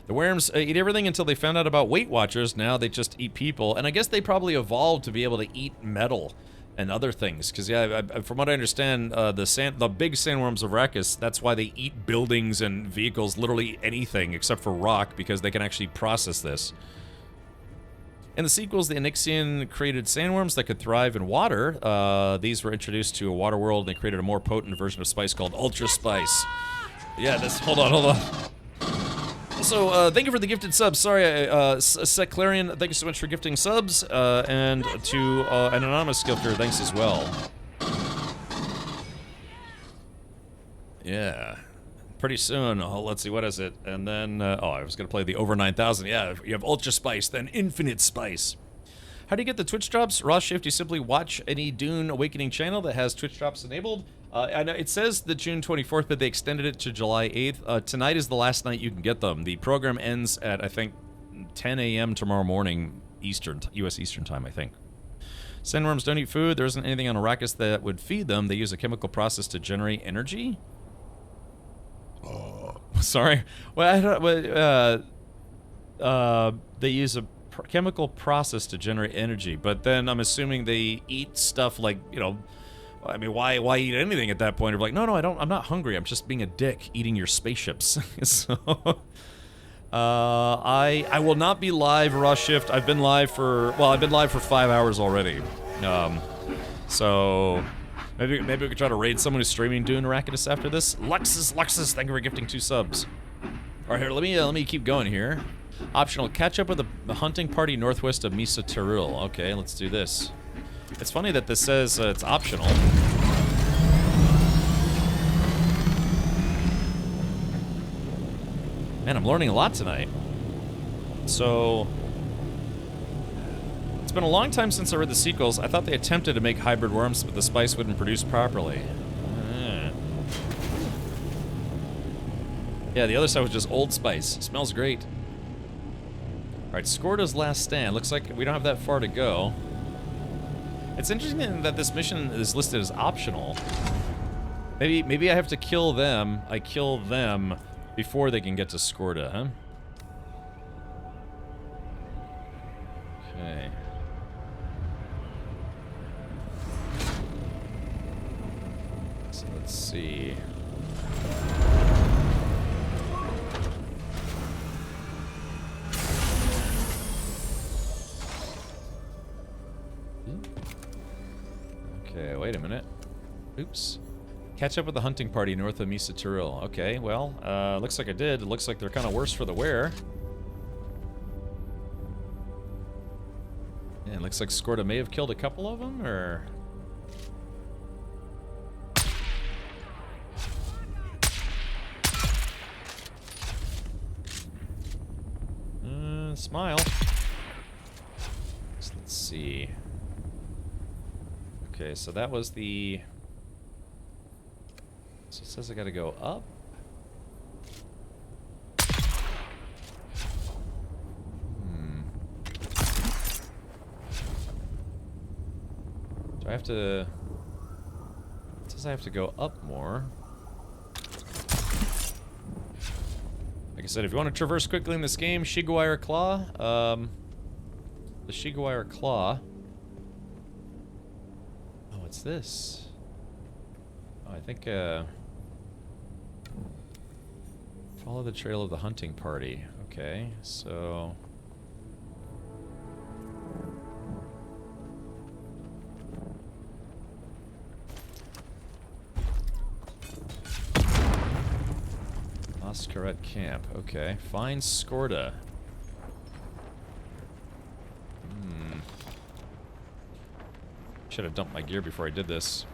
The worms eat everything until they found out about Weight Watchers. Now they just eat people. And I guess they probably evolved to be able to eat metal and other things. Because, yeah, from what I understand, the big sandworms of Arrakis, that's why they eat buildings and vehicles, literally anything except for rock, because they can actually process this. In the sequels, the Onyxian created sandworms that could thrive in water. These were introduced to a water world, and they created a more potent version of spice called Ultra Spice. Yeah, hold on. Also, thank you for the gifted subs. Sorry, Sec Clarion, thank you so much for gifting subs. And to an anonymous gifter, thanks as well. Yeah. Pretty soon, let's see, what is it? And then, I was going to play the over 9,000. Yeah, you have Ultra Spice, then Infinite Spice. How do you get the Twitch drops? Raw Shift, you simply watch any Dune Awakening channel that has Twitch drops enabled. I know it says the June 24th, but they extended it to July 8th. Tonight is the last night you can get them. The program ends at, I think, 10 a.m. tomorrow morning, U.S. Eastern time, I think. Sandworms don't eat food. There isn't anything on Arrakis that would feed them. They use a chemical process to generate energy. Sorry. Well, they use a chemical process to generate energy, but then I'm assuming they eat stuff like, you know, I mean, why eat anything at that point? You're like, no, I'm not hungry. I'm just being a dick eating your spaceships. So, I will not be live Raw Shift. I've been live for 5 hours already. So maybe we could try to raid someone who's streaming Dune Arrakis after this. Luxus, thank you for gifting 2 subs. All right, here, let me keep going here. Optional, catch up with the hunting party northwest of Misa Terul. Okay, let's do this. It's funny that this says it's optional. Man, I'm learning a lot tonight. So, it's been a long time since I read the sequels. I thought they attempted to make hybrid worms, but the spice wouldn't produce properly. Yeah, the other side was just old spice. Smells great. Alright, Skorda's last stand. Looks like we don't have that far to go. It's interesting that this mission is listed as optional. Maybe I have to kill them. I kill them before they can get to Skorda, huh? Okay. So let's see. Okay, wait a minute. Oops. Catch up with the hunting party north of Misa Tiril. Okay, well, looks like I did. It looks like they're kind of worse for the wear. Yeah, it looks like Skorda may have killed a couple of them, or... smile. So let's see. Okay, so that was the... So it says I gotta go up. Do I have to... It says I have to go up more. Like I said, if you want to traverse quickly in this game, Shiguire Claw. The Shiguire Claw. Oh, what's this? Oh, I think, follow the trail of the hunting party. Okay, so... Oscaret Camp. Okay. Find Skorda. Should have dumped my gear before I did this.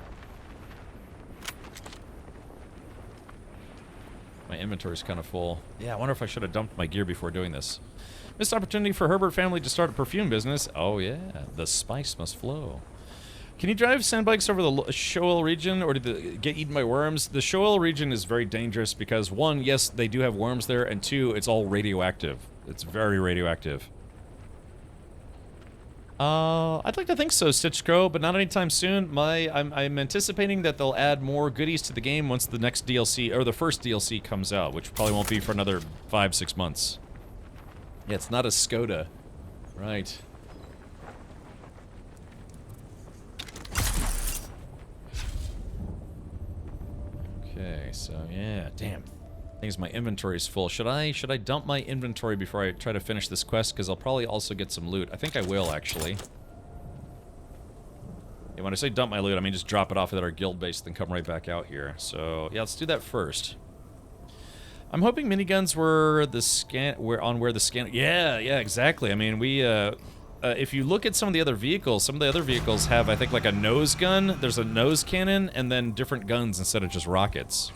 My inventory's kind of full. Yeah, I wonder if I should have dumped my gear before doing this. Missed opportunity for Herbert family to start a perfume business. Oh yeah, the spice must flow. Can you drive sandbikes over the Shoal region, or did they get eaten by worms? The Shoal region is very dangerous because, one, yes, they do have worms there, and two, it's all radioactive. It's very radioactive. I'd like to think so, Stitchco, but not anytime soon. I'm anticipating that they'll add more goodies to the game once the next DLC, or the first DLC comes out, which probably won't be for another 5-6 months. Yeah, it's not a Skoda. Right. Okay, so yeah, damn. Thing is, my inventory's full. Should I dump my inventory before I try to finish this quest? Because I'll probably also get some loot. I think I will, actually. Yeah, when I say dump my loot, I mean just drop it off at our guild base, then come right back out here. So yeah, let's do that first. I'm hoping miniguns were the scan. Where the scan. Yeah, exactly. I mean, we. If you look at some of the other vehicles have, I think, like a nose gun. There's a nose cannon, and then different guns instead of just rockets.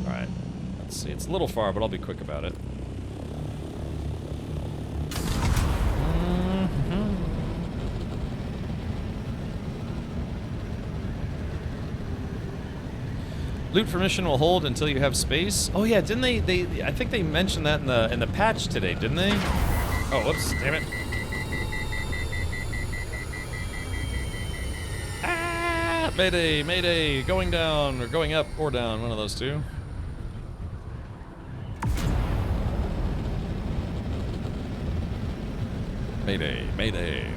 Alright. Let's see. It's a little far, but I'll be quick about it. Loot for mission will hold until you have space. Oh yeah, didn't they I think they mentioned that in the patch today, didn't they? Oh, whoops, damn it. Ah, mayday, mayday, going down or going up or down, one of those two. Mayday, mayday.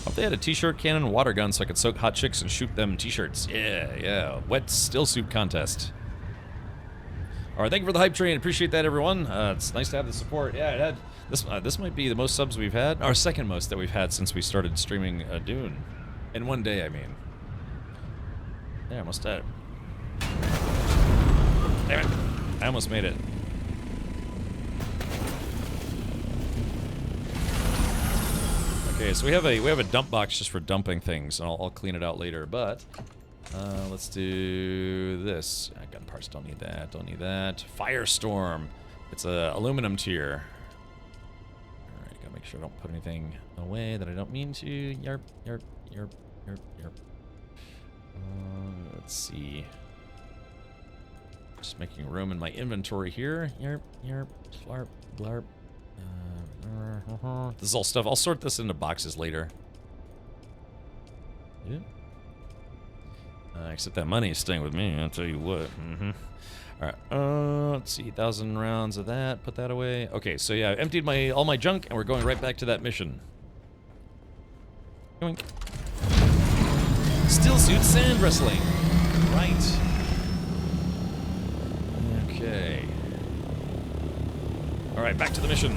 Hope they had a t-shirt cannon and water gun so I could soak hot chicks and shoot them t-shirts. Yeah. Wet still suit contest. Alright, thank you for the hype train. Appreciate that, everyone. It's nice to have the support. Yeah, it had this might be the most subs we've had. Our second most that we've had since we started streaming Dune. In one day, I mean. Yeah, almost had it. Damn it. I almost made it. Okay, so we have a dump box just for dumping things, and I'll clean it out later, but Let's do this. Gun parts, don't need that, don't need that. Firestorm. It's a aluminum tier. Alright, gotta make sure I don't put anything away that I don't mean to. Yarp, yarp, yarp, yarp, yarp. Let's see. Just making room in my inventory here. Yarp, yarp, flarp, blarp. This is all stuff. I'll sort this into boxes later. Yeah. Except that money is staying with me, I'll tell you what. Alright, let's see, 1,000 rounds of that, put that away. Okay, so yeah, I emptied all my junk, and we're going right back to that mission. Yoink. Still suit sand wrestling. Right. Okay. Alright, back to the mission.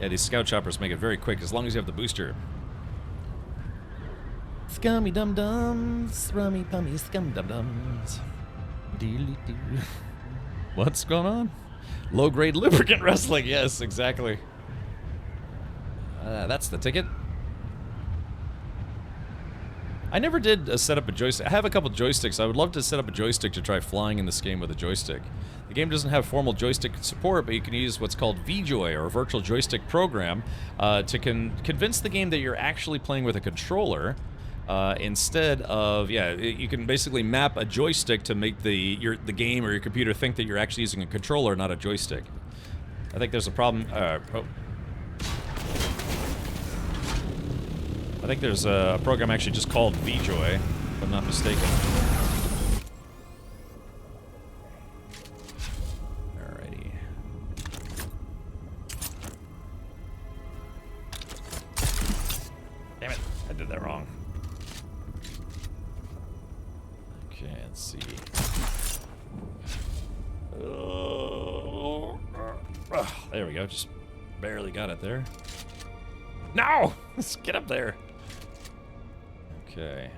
Yeah, these scout choppers make it very quick as long as you have the booster. Scummy dum dums, rummy pummy scum dum dums. Dee-lee-dee. What's going on? Low grade lubricant wrestling. Yes, exactly. That's the ticket. I never did set up a joystick. I have a couple joysticks. I would love to set up a joystick to try flying in this game with a joystick. The game doesn't have formal joystick support, but you can use what's called VJoy, or a virtual joystick program, to convince the game that you're actually playing with a controller, instead of, yeah, you can basically map a joystick to make the game or your computer think that you're actually using a controller, not a joystick. I think there's a problem. I think there's a program actually just called VJoy, if I'm not mistaken. Alrighty. Damn it, I did that wrong. Okay, let's see. There we go, just barely got it there. No! Let's get up there. Okay.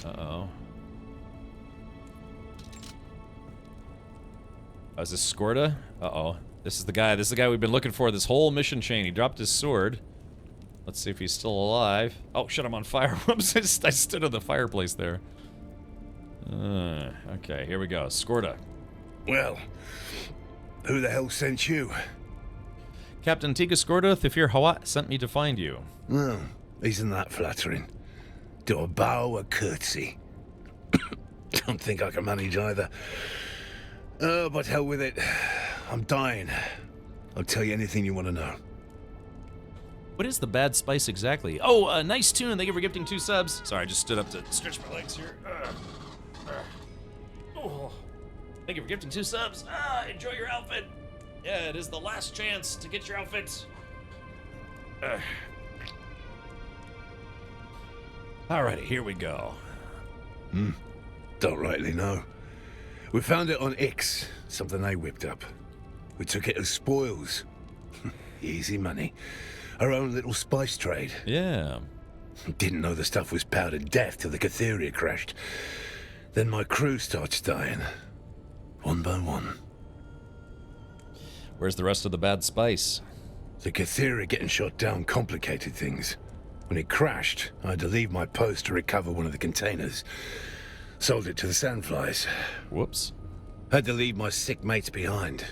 Uh-oh. Oh, is this Skorda? Uh-oh. This is the guy we've been looking for this whole mission chain. He dropped his sword. Let's see if he's still alive. Oh, shit, I'm on fire. Whoops, I stood in the fireplace there. Okay, here we go. Skorda. Well, who the hell sent you? Captain Tika Skorda, Thufir Hawat sent me to find you. Well, isn't that flattering? Do a bow, a curtsy. Don't think I can manage either. But hell with it. I'm dying. I'll tell you anything you want to know. What is the bad spice exactly? Oh, nice tune. Thank you for gifting 2 subs. Sorry, I just stood up to stretch my legs here. Oh. Thank you for gifting 2 subs. Enjoy your outfit. Yeah, it is the last chance to get your outfits. Alrighty, here we go. Don't rightly know. We found it on X, something they whipped up. We took it as spoils. Easy money. Our own little spice trade. Yeah. Didn't know the stuff was powdered death till the Catheria crashed. Then my crew starts dying. One by one. Where's the rest of the bad spice? The Catheria getting shot down complicated things. When it crashed, I had to leave my post to recover one of the containers. Sold it to the Sandflies. Whoops. Had to leave my sick mates behind.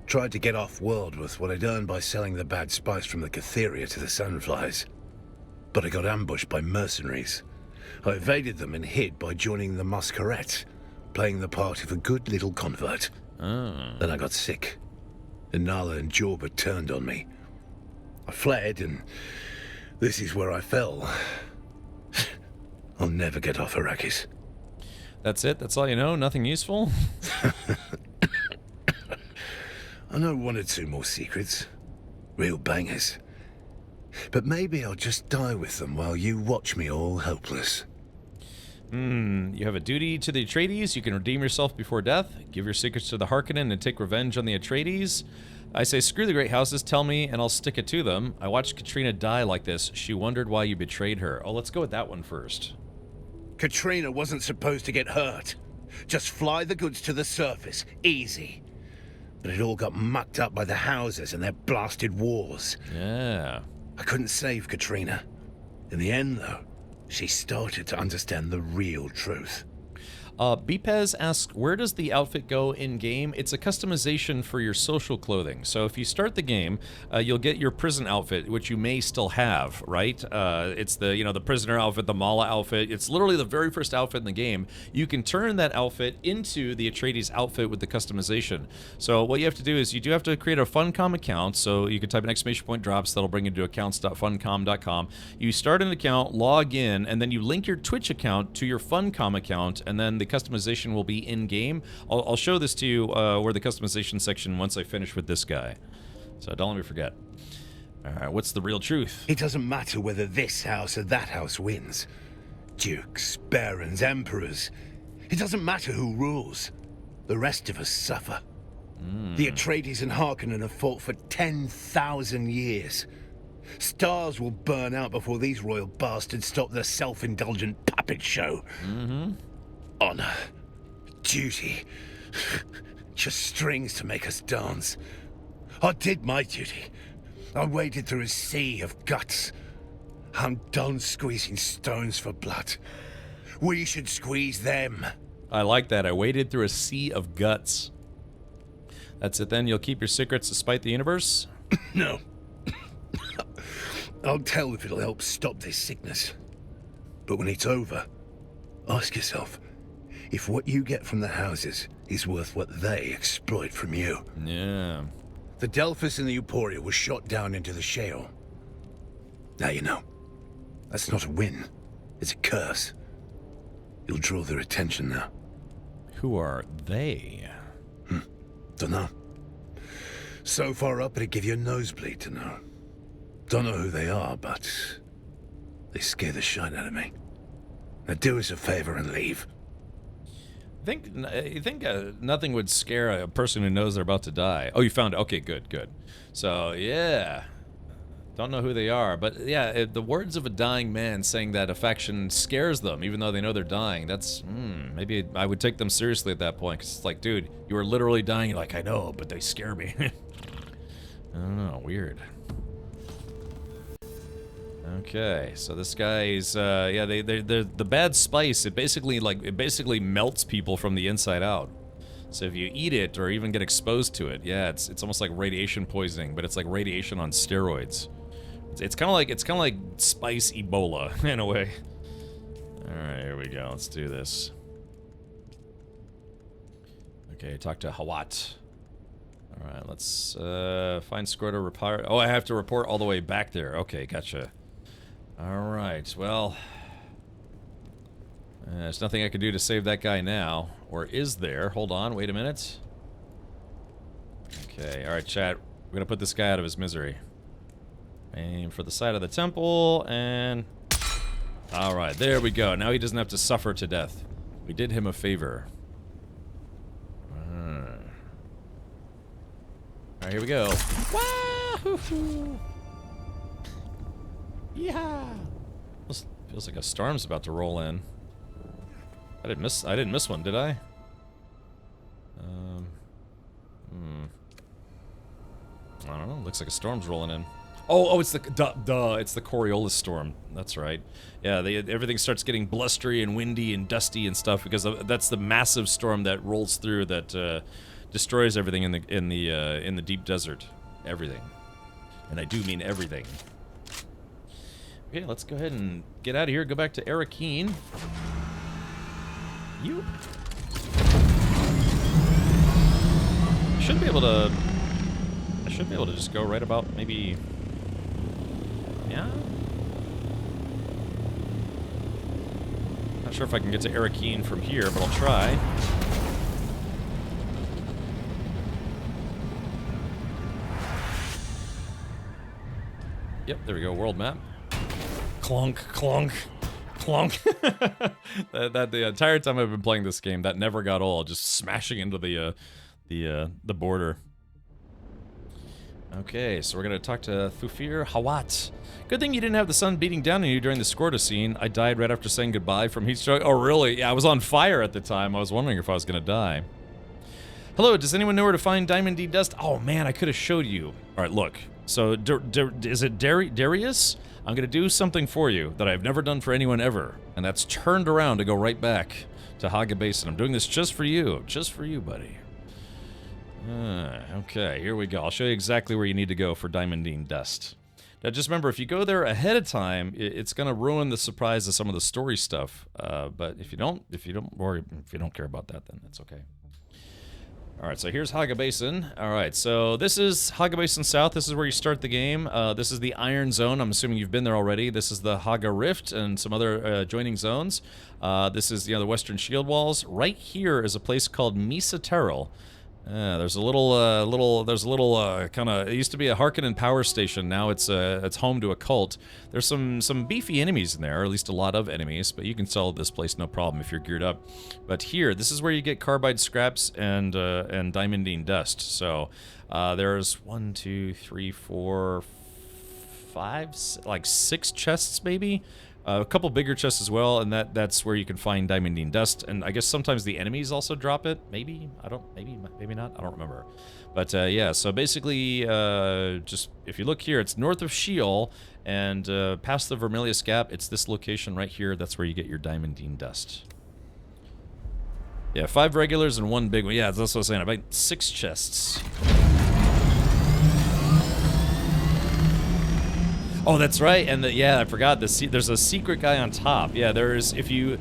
Tried to get off-world with what I'd earned by selling the bad spice from the Catheria to the Sandflies. But I got ambushed by mercenaries. I evaded them and hid by joining the Masquerette, playing the part of a good little convert. Then I got sick. And Nala and Jorba turned on me. I fled, and this is where I fell. I'll never get off Arrakis. That's it? That's all you know? Nothing useful? I know 1 or 2 more secrets. Real bangers. But maybe I'll just die with them while you watch me all helpless. You have a duty to the Atreides. You can redeem yourself before death. Give your secrets to the Harkonnen and take revenge on the Atreides. I say, screw the great houses. Tell me, and I'll stick it to them. I watched Katrina die like this. She wondered why you betrayed her. Oh, let's go with that one first. Katrina wasn't supposed to get hurt. Just fly the goods to the surface. Easy. But it all got mucked up by the houses and their blasted wars. Yeah. I couldn't save Katrina. In the end, though, she started to understand the real truth. Bpez asks, where does the outfit go in-game? It's a customization for your social clothing. So if you start the game, you'll get your prison outfit, which you may still have, right? It's the, the prisoner outfit, the Mala outfit. It's literally the very first outfit in the game. You can turn that outfit into the Atreides outfit with the customization. So what you have to do is you do have to create a Funcom account. So you can type an ! drops. That'll bring you to accounts.funcom.com. You start an account, log in, and then you link your Twitch account to your Funcom account, and then the customization will be in-game. I'll show this to you where the customization section once I finish with this guy. So don't let me forget. Alright, what's the real truth? It doesn't matter whether this house or that house wins. Dukes, barons, emperors. It doesn't matter who rules. The rest of us suffer. The Atreides and Harkonnen have fought for 10,000 years. Stars will burn out before these royal bastards stop their self-indulgent puppet show. Honor, duty, just strings to make us dance. I did my duty. I waded through a sea of guts. I'm done squeezing stones for blood. We should squeeze them. I like that. I waded through a sea of guts. That's it then? You'll keep your secrets despite the universe? No. I'll tell if it'll help stop this sickness. But when it's over, ask yourself if what you get from the houses is worth what they exploit from you. Yeah. The Delphus and the Euphoria were shot down into the Sheol. Now you know. That's not a win. It's a curse. You'll draw their attention now. Who are they? Dunno. So far up it'd give you a nosebleed to know. Don't know who they are, but they scare the shit out of me. Now do us a favor and leave. You think nothing would scare a person who knows they're about to die? Oh, you found it. Okay, good, good. So, yeah. Don't know who they are, but yeah, the words of a dying man saying that a faction scares them, even though they know they're dying, that's, maybe I would take them seriously at that point, because it's like, dude, you are literally dying. You're like, I know, but they scare me. I don't know, weird. Okay, so this guy's, yeah, they're the bad spice, it basically melts people from the inside out. So if you eat it or even get exposed to it, yeah, it's almost like radiation poisoning, but it's like radiation on steroids. It's kind of like spice Ebola in a way. All right, here we go. Let's do this. Okay, talk to Hawat. All right, let's find Squirter report. Oh, I have to report all the way back there. Okay, gotcha. All right, well, there's nothing I can do to save that guy now, or is there? Hold on, wait a minute. Okay, all right, chat. We're gonna put this guy out of his misery. Aim for the side of the temple, and... Alright, there we go. Now he doesn't have to suffer to death. We did him a favor. Alright, here we go. Wahoo! Yeah! Feels like a storm's about to roll in. I didn't miss one, did I? I don't know. Looks like a storm's rolling in. Oh, it's the it's the Coriolis storm. That's right. Yeah, everything starts getting blustery and windy and dusty and stuff because that's the massive storm that rolls through that destroys everything in the deep desert. Everything, and I do mean everything. Okay, let's go ahead and get out of here. Go back to Arakeen. You should be able to. I should be able to just go right about maybe. Yeah? Not sure if I can get to Arakeen from here, but I'll try. Yep, there we go, world map. Clunk, clunk, clunk. that the entire time I've been playing this game, that never got old, just smashing into the border. Okay, so we're gonna talk to Thufir Hawat. Good thing you didn't have the sun beating down on you during the Skorda scene. I died right after saying goodbye from heat stroke. Oh, really? Yeah, I was on fire at the time. I was wondering if I was gonna die. Hello, does anyone know where to find Diamond D Dust? Oh man, I could have showed you. All right, look. So, is it Darius? I'm gonna do something for you that I've never done for anyone ever, and that's turned around to go right back to Haga Basin. I'm doing this just for you, buddy. Okay, here we go. I'll show you exactly where you need to go for Diamondine Dust. Now, just remember, if you go there ahead of time, it's going to ruin the surprise of some of the story stuff. But if you don't care about that, then it's okay. All right, so here's Haga Basin. All right, so this is Haga Basin South. This is where you start the game. This is the Iron Zone. I'm assuming you've been there already. This is the Haga Rift and some other adjoining zones. This is the Western Shield Walls. Right here is a place called Misa Terrell. There's a little kind of. It used to be a Harkonnen power station. Now it's home to a cult. There's some beefy enemies in there, or at least a lot of enemies. But you can sell this place no problem if you're geared up. But here, this is where you get carbide scraps and diamondine dust. So there's 1, 2, 3, 4, 5, like 6 chests maybe. A couple bigger chests as well, and that's where you can find diamondine dust. And I guess sometimes the enemies also drop it. Maybe maybe not. I don't remember. But yeah, so basically, just if you look here, it's north of Sheol and past the Vermilius Gap. It's this location right here. That's where you get your diamondine dust. Yeah, 5 regulars and 1 big one. Yeah, that's what I was saying. About 6 chests. Oh, that's right, and yeah, I forgot. There's a secret guy on top. Yeah, there's. If you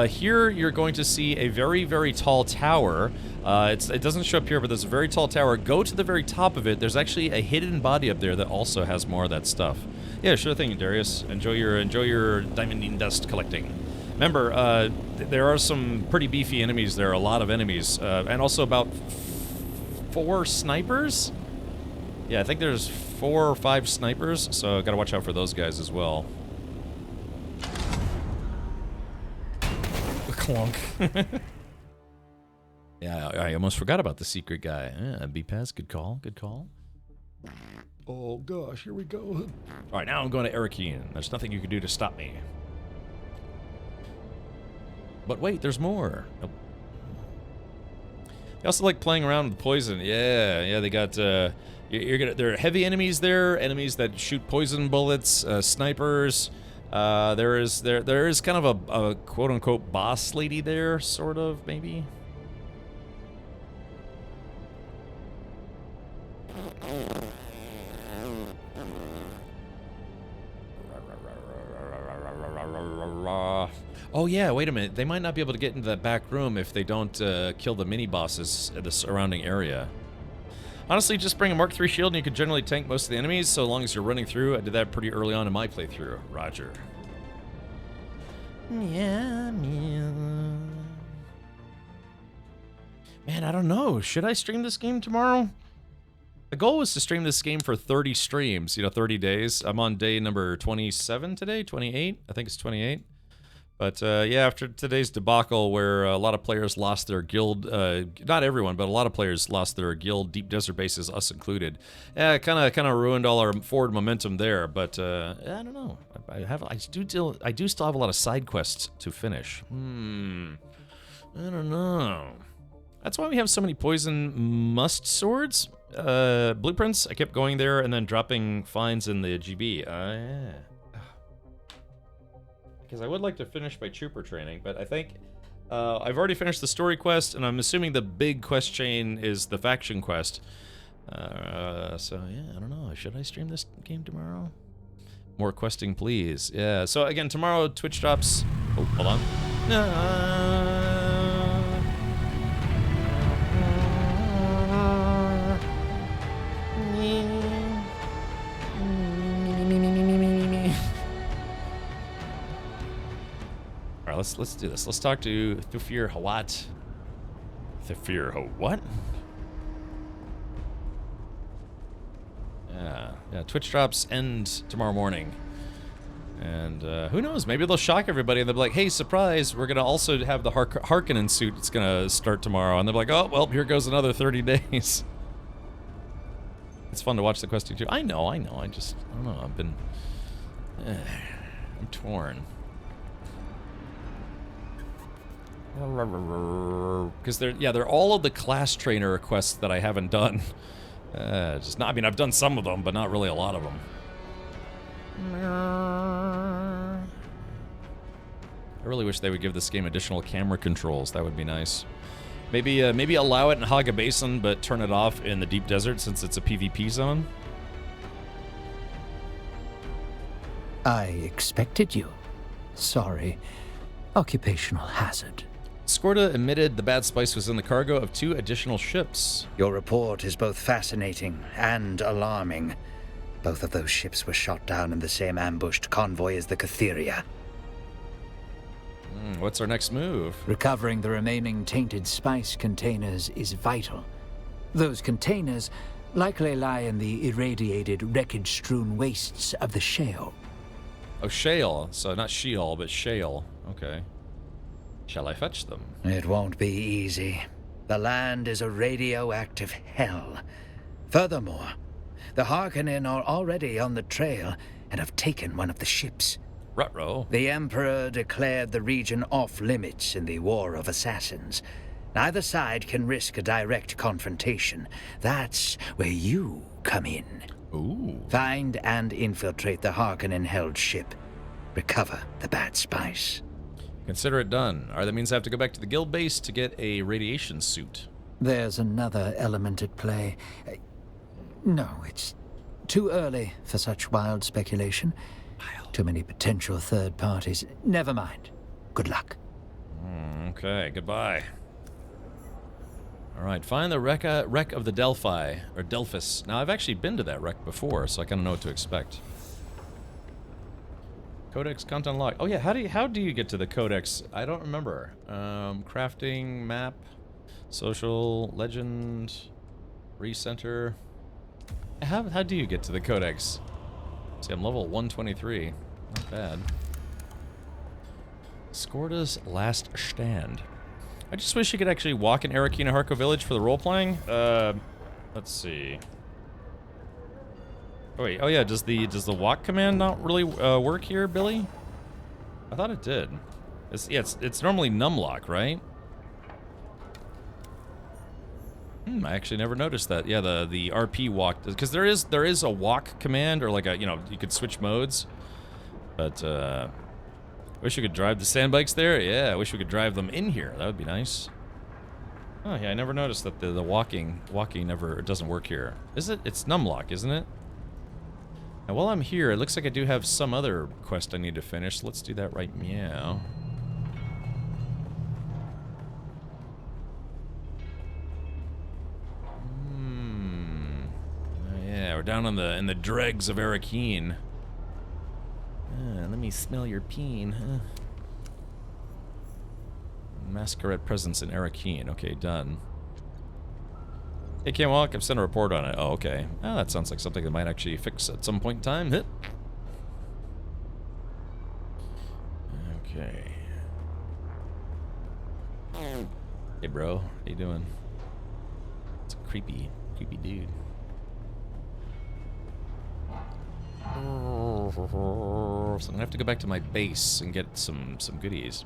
here, you're going to see a very, very tall tower. It doesn't show up here, but there's a very tall tower. Go to the very top of it. There's actually a hidden body up there that also has more of that stuff. Yeah, sure thing, Darius. Enjoy your diamondine dust collecting. Remember, there are some pretty beefy enemies there. A lot of enemies, and also about 4 snipers. Yeah, I think there's 4 or 5 snipers, so gotta watch out for those guys as well. Clunk. Yeah, I almost forgot about the secret guy. Yeah, B-Pass, good call, good call. Oh gosh, here we go. All right, now I'm going to Erekine. There's nothing you can do to stop me. But wait, there's more. Oh. They also like playing around with poison. Yeah, they got. There are heavy enemies there, enemies that shoot poison bullets, snipers. There is kind of a quote unquote boss lady there, sort of maybe. Oh yeah, wait a minute. They might not be able to get into that back room if they don't kill the mini-bosses in the surrounding area. Honestly, just bring a Mark III shield and you can generally tank most of the enemies so long as you're running through. I did that pretty early on in my playthrough. Roger. Yeah, man, I don't know. Should I stream this game tomorrow? The goal was to stream this game for 30 streams, 30 days. I'm on day number 27 today, 28. I think it's 28. But yeah, after today's debacle where a lot of players lost their guild, not everyone, but a lot of players lost their guild, Deep Desert bases, us included. Yeah, it kind of ruined all our forward momentum there. But I don't know. I do still have a lot of side quests to finish. I don't know. That's why we have so many poison must swords. Blueprints. I kept going there and then dropping finds in the GB. Yeah. Because I would like to finish my trooper training, but I think I've already finished the story quest, and I'm assuming the big quest chain is the faction quest. So yeah, I don't know. Should I stream this game tomorrow? More questing, please. Yeah. So again, tomorrow Twitch drops. Oh, hold on. Alright, let's do this. Let's talk to Thufir Hawat. Thufir Hawat? Yeah, Twitch drops end tomorrow morning. And who knows, maybe they'll shock everybody and they'll be like, hey, surprise, we're gonna also have the Harkonnen suit that's gonna start tomorrow. And they're like, oh, well, here goes another 30 days. It's fun to watch the questing too. I know. I just, I don't know. I've been, I'm torn. Because they're all of the class trainer quests that I haven't done. Just not. I mean, I've done some of them, but not really a lot of them. I really wish they would give this game additional camera controls. That would be nice. Maybe allow it in Haga Basin, but turn it off in the deep desert since it's a PvP zone. I expected you. Sorry. Occupational hazard. Skorda admitted the bad spice was in the cargo of 2 additional ships. Your report is both fascinating and alarming. Both of those ships were shot down in the same ambushed convoy as the Catheria. What's our next move? Recovering the remaining tainted spice containers is vital. Those containers likely lie in the irradiated, wreckage-strewn wastes of the shale. Oh, shale. So not Sheol, but shale. Okay. Shall I fetch them? It won't be easy. The land is a radioactive hell. Furthermore, the Harkonnen are already on the trail and have taken one of the ships. Ruh-roh. The Emperor declared the region off-limits in the War of Assassins. Neither side can risk a direct confrontation. That's where you come in. Ooh. Find and infiltrate the Harkonnen-held ship. Recover the bad spice. Consider it done. Alright, that means I have to go back to the guild base to get a radiation suit. There's another element at play. No, it's too early for such wild speculation. Too many potential third parties. Never mind. Good luck. Okay, goodbye. Alright, find the wreck of the Delphi, or Delphis. Now, I've actually been to that wreck before, so I kind of know what to expect. Codex content log. Oh yeah, how do you get to the codex? I don't remember. Crafting, map, social, legend, recenter. How do you get to the codex? See, I'm level 123. Not bad. Skorda's last stand. I just wish you could actually walk in Arakina Harko Village for the role-playing. Let's see. Oh wait, oh yeah, does the walk command not really work here, Billy? I thought it did. It's normally numlock, right? I actually never noticed that. Yeah, the RP walk, because there is a walk command, or like a, you could switch modes. But wish you could drive the sandbikes there. Yeah, I wish we could drive them in here. That would be nice. Oh yeah, I never noticed that the walking never doesn't work here. Is it? It's numlock, isn't it? Now while I'm here, it looks like I do have some other quest I need to finish. So let's do that right meow. Yeah, we're down in the dregs of Arakeen. Let me smell your peen. Masquerade presence in Arakeen. Okay, done. Hey, can't walk. I've sent a report on it. Oh, okay. Oh, that sounds like something that might actually fix at some point in time. Hit. Okay. Hey, bro. How you doing? It's a creepy dude. So I'm gonna have to go back to my base and get some goodies.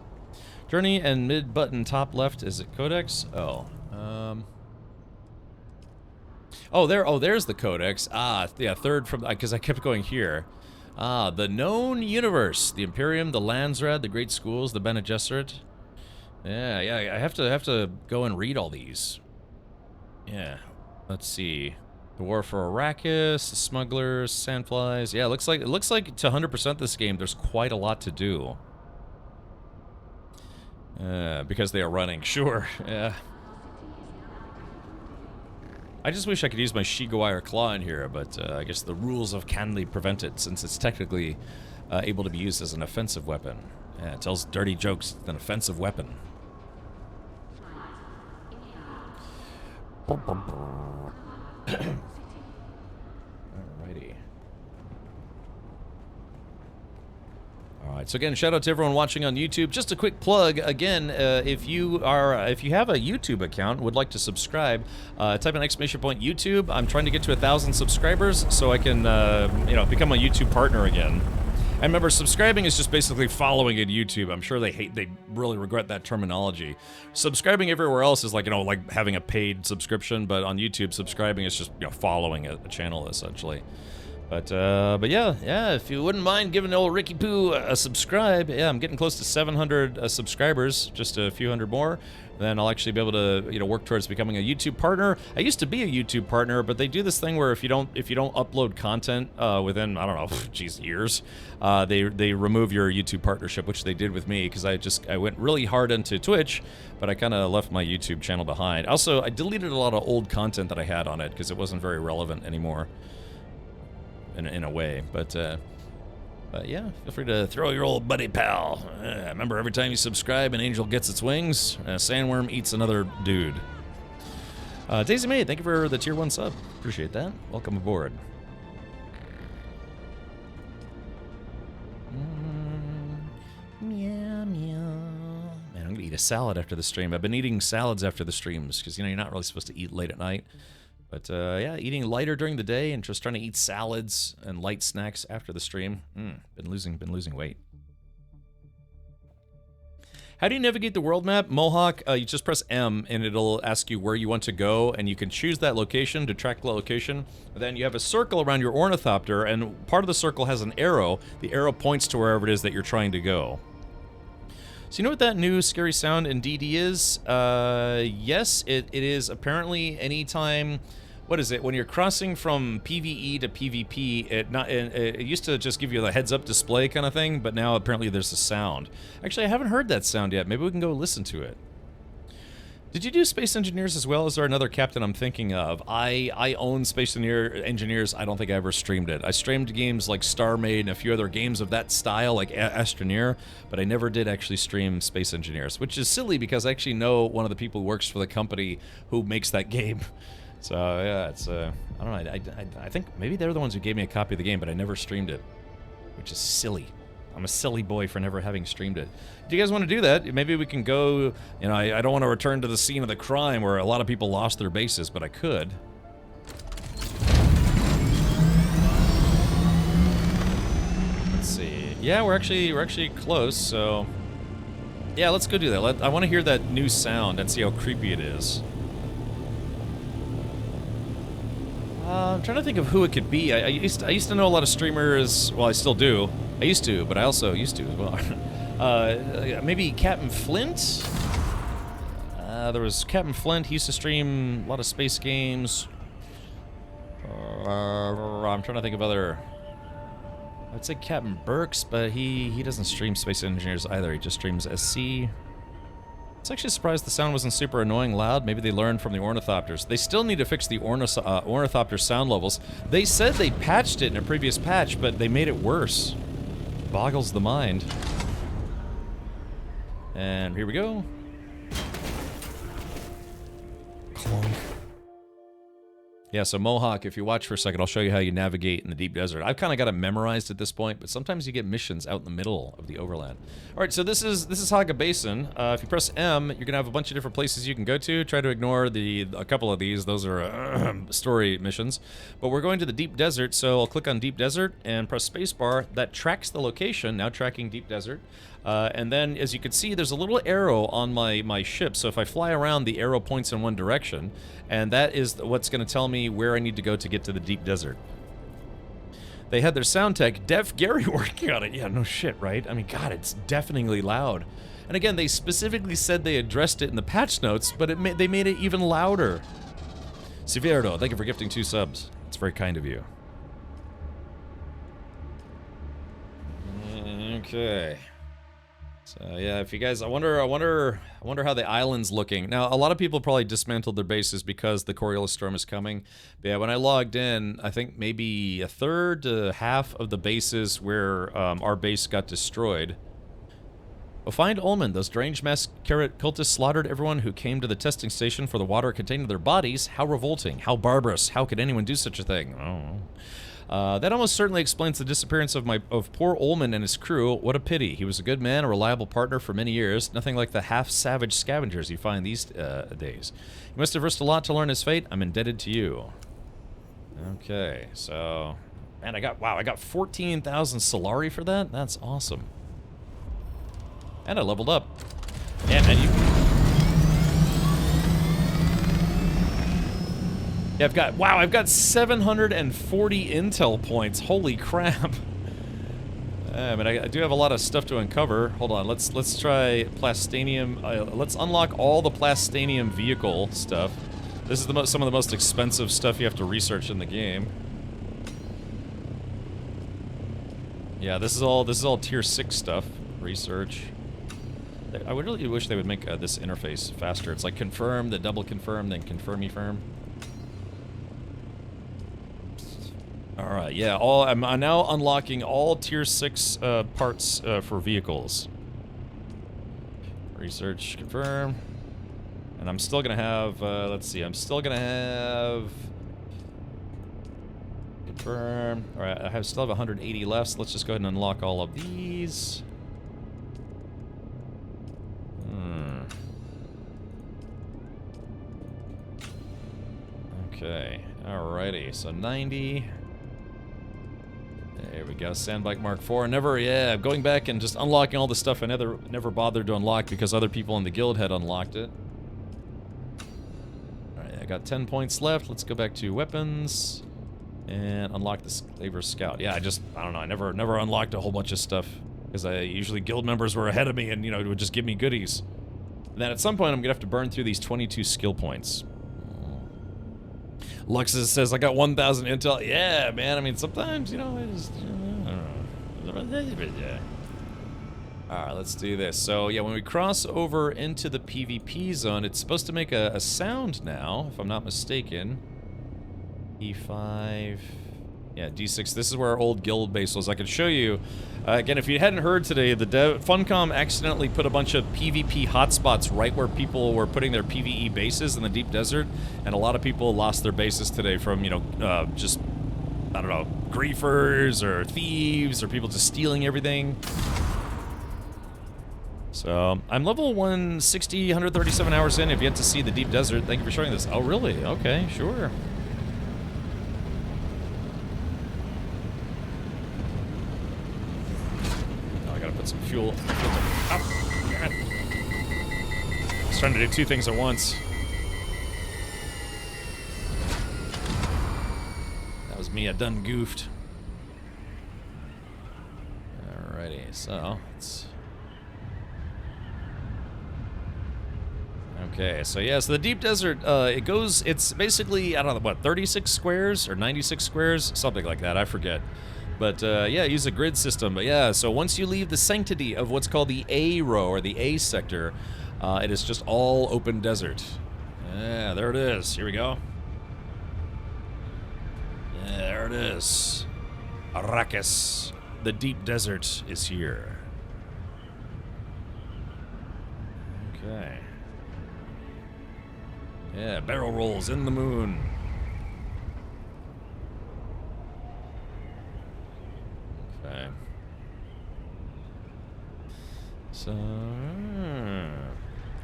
Journey and mid button top left. Is it Codex? Oh. There's the Codex. Ah, yeah, third from, because I kept going here. Ah, the known universe, the Imperium, the Landsraad, the Great Schools, the Bene Gesserit. Yeah, I have to go and read all these. Yeah, let's see. The War for Arrakis, the Smugglers, Sandflies. Yeah, it looks like to 100% this game, there's quite a lot to do. Because they are running, sure. Yeah. I just wish I could use my Shigawire Claw in here, but I guess the rules of Canly prevent it, since it's technically able to be used as an offensive weapon. Yeah, it tells dirty jokes. It's an offensive weapon. Alrighty. right, so again, shout out to everyone watching on YouTube. Just a quick plug again, if you have a YouTube account and would like to subscribe, type in !YouTube. I'm trying to get to 1,000 subscribers so I can become a YouTube partner again. And remember, subscribing is just basically following in YouTube. I'm sure they really regret that terminology. Subscribing everywhere else is like having a paid subscription, but on YouTube, subscribing is just following a channel essentially. But yeah, if you wouldn't mind giving old Ricky Poo a subscribe, yeah, I'm getting close to 700 subscribers, just a few hundred more. Then I'll actually be able to work towards becoming a YouTube partner. I used to be a YouTube partner, but they do this thing where if you don't upload content within, I don't know, years, they remove your YouTube partnership, which they did with me because I went really hard into Twitch, but I kind of left my YouTube channel behind. Also, I deleted a lot of old content that I had on it because it wasn't very relevant anymore. In a way, but yeah, feel free to throw your old buddy pal. Remember, every time you subscribe, an angel gets its wings, a sandworm eats another dude. Daisy May, thank you for the tier 1 sub. Appreciate that. Welcome aboard. Meow, meow. Man, I'm gonna eat a salad after the stream. I've been eating salads after the streams because you're not really supposed to eat late at night. But yeah, eating lighter during the day and just trying to eat salads and light snacks after the stream. Been losing weight. How do you navigate the world map? Mohawk, you just press M and it'll ask you where you want to go, and you can choose that location to track the location. Then you have a circle around your ornithopter, and part of the circle has an arrow. The arrow points to wherever it is that you're trying to go. So you know what that new scary sound in DD is? Yes, it is apparently anytime... What is it? When you're crossing from PvE to PvP, it used to just give you the heads-up display kind of thing, but now apparently there's a sound. Actually, I haven't heard that sound yet. Maybe we can go listen to it. Did you do Space Engineers as well? Is there another captain I'm thinking of? I own Space Engineers. I don't think I ever streamed it. I streamed games like Star Maid and a few other games of that style, like Astroneer, but I never did actually stream Space Engineers, which is silly because I actually know one of the people who works for the company who makes that game. So yeah, it's I don't know. I think maybe they're the ones who gave me a copy of the game, but I never streamed it, which is silly. I'm a silly boy for never having streamed it. Do you guys want to do that? Maybe we can go. I don't want to return to the scene of the crime where a lot of people lost their bases, but I could. Let's see. Yeah, we're actually close. So yeah, let's go do that. I want to hear that new sound and see how creepy it is. I'm trying to think of who it could be. I used to know a lot of streamers. Well, I still do. I used to, but I also used to as well. Maybe Captain Flint? There was Captain Flint. He used to stream a lot of space games. I'm trying to think of other... I'd say Captain Burks, but he doesn't stream Space Engineers either. He just streams SC. I was actually surprised the sound wasn't super annoying loud. Maybe they learned from the ornithopters. They still need to fix the ornithopter sound levels. They said they patched it in a previous patch, but they made it worse. Boggles the mind. And here we go. Clunk. Yeah, so Mohawk, if you watch for a second, I'll show you how you navigate in the deep desert. I've kind of got it memorized at this point, but sometimes you get missions out in the middle of the overland. All right, so this is Haga Basin. If you press M, you're gonna have a bunch of different places you can go to. Try to ignore a couple of these; those are story missions. But we're going to the deep desert, so I'll click on deep desert and press spacebar. That tracks the location. Now tracking deep desert. And then, as you can see, there's a little arrow on my ship, so if I fly around, the arrow points in one direction, and that is what's going to tell me where I need to go to get to the deep desert. They had their sound tech, Deaf Gary, working on it. Yeah, no shit, right? I mean, God, it's deafeningly loud. And again, they specifically said they addressed it in the patch notes, but they made it even louder. Severdo, thank you for gifting 2 subs. It's very kind of you. Okay. So yeah, if you guys, I wonder how the island's looking. Now, a lot of people probably dismantled their bases because the Coriolis storm is coming. But yeah, when I logged in, I think maybe a third to half of the bases where our base got destroyed. Oh, find Ullman. Those deranged mass carrot cultists slaughtered everyone who came to the testing station for the water containing their bodies. How revolting. How barbarous. How could anyone do such a thing? Oh. That almost certainly explains the disappearance of poor Ullman and his crew. What a pity. He was a good man, a reliable partner for many years. Nothing like the half-savage scavengers you find these days. He must have risked a lot to learn his fate. I'm indebted to you. Okay, so... Man, I got 14,000 Solari for that? That's awesome. And I leveled up. Yeah, man, Yeah, I've got 740 intel points. Holy crap. But I do have a lot of stuff to uncover. Hold on, let's try Plastanium. Let's unlock all the Plastanium vehicle stuff. This is some of the most expensive stuff you have to research in the game. Yeah, this is all tier 6 stuff. Research. I would really wish they would make this interface faster. It's like confirm, then double confirm, then confirm firm. Alright, yeah, I'm now unlocking all tier 6 parts for vehicles. Research, confirm. And I'm still gonna have, let's see, I'm still gonna have... Confirm. Alright, I still have 180 left, so let's just go ahead and unlock all of these. Okay, alrighty, so 90. There we go, Sandbike Mark IV. Going back and just unlocking all the stuff I never bothered to unlock because other people in the guild had unlocked it. Alright, I got 10 points left. Let's go back to weapons and unlock the Slaver Scout. Yeah, I don't know, I never unlocked a whole bunch of stuff because usually guild members were ahead of me and, it would just give me goodies. And then at some point I'm gonna have to burn through these 22 skill points. Luxus says, I got 1,000 intel. Yeah, man, I mean, sometimes, I just, I don't know. Alright, let's do this. So, yeah, when we cross over into the PvP zone, it's supposed to make a sound now, if I'm not mistaken. E5... Yeah, D6. This is where our old guild base was. I can show you. Again, if you hadn't heard today, Funcom accidentally put a bunch of PvP hotspots right where people were putting their PvE bases in the deep desert, and a lot of people lost their bases today from, just, I don't know, griefers or thieves or people just stealing everything. So, I'm level 160, 137 hours in. If you have to see the deep desert, thank you for showing this. Oh, really? Okay, sure. Put some fuel. Oh, God. I was trying to do two things at once. That was me. I done goofed. Alrighty, so let's. Okay, so yeah, so the deep desert, it's basically, I don't know, what, 36 squares or 96 squares? Something like that, I forget. But, yeah, use a grid system. But, yeah, so once you leave the sanctity of what's called the A row, or the A sector, it is just all open desert. Yeah, there it is. Here we go. Yeah, there it is. Arrakis. The deep desert is here. Okay. Yeah, barrel rolls in the moon. Okay. So, in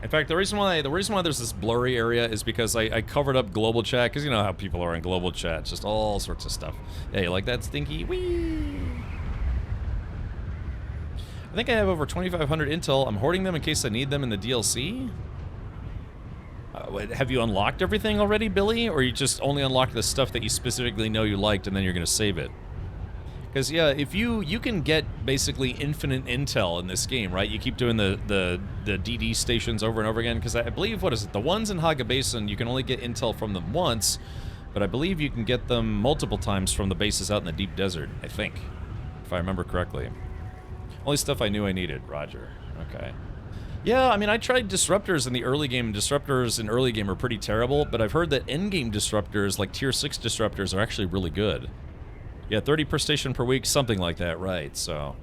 fact, the reason why there's this blurry area is because I covered up global chat, because you know how people are in global chat, just all sorts of stuff. Yeah, you like that, Stinky? Whee! I think I have over 2,500 intel. I'm hoarding them in case I need them in the DLC. Have you unlocked everything already, Billy? Or you just only unlocked the stuff that you specifically know you liked and then you're going to save it? Because, yeah, if you can get basically infinite intel in this game, right? You keep doing the DD stations over and over again. Because I believe, what is it? The ones in Haga Basin, you can only get intel from them once. But I believe you can get them multiple times from the bases out in the deep desert, I think. If I remember correctly. Only stuff I knew I needed, Roger. Okay. Yeah, I mean, I tried disruptors in the early game. Disruptors in early game are pretty terrible, but I've heard that endgame disruptors, like tier 6 disruptors, are actually really good. Yeah, 30 per station per week, something like that, right, so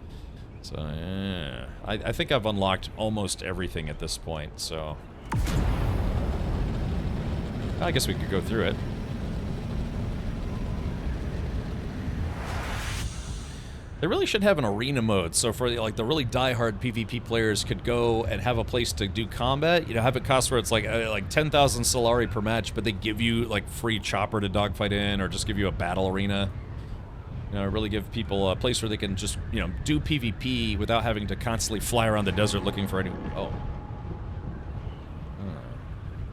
yeah. I think I've unlocked almost everything at this point, so... I guess we could go through it. They really should have an arena mode, so for like the really diehard PvP players could go and have a place to do combat. You know, have it cost where it's like 10,000 Solari per match, but they give you like free chopper to dogfight in, or just give you a battle arena. You know, really give people a place where they can just, you know, do PvP without having to constantly fly around the desert looking for any. Oh.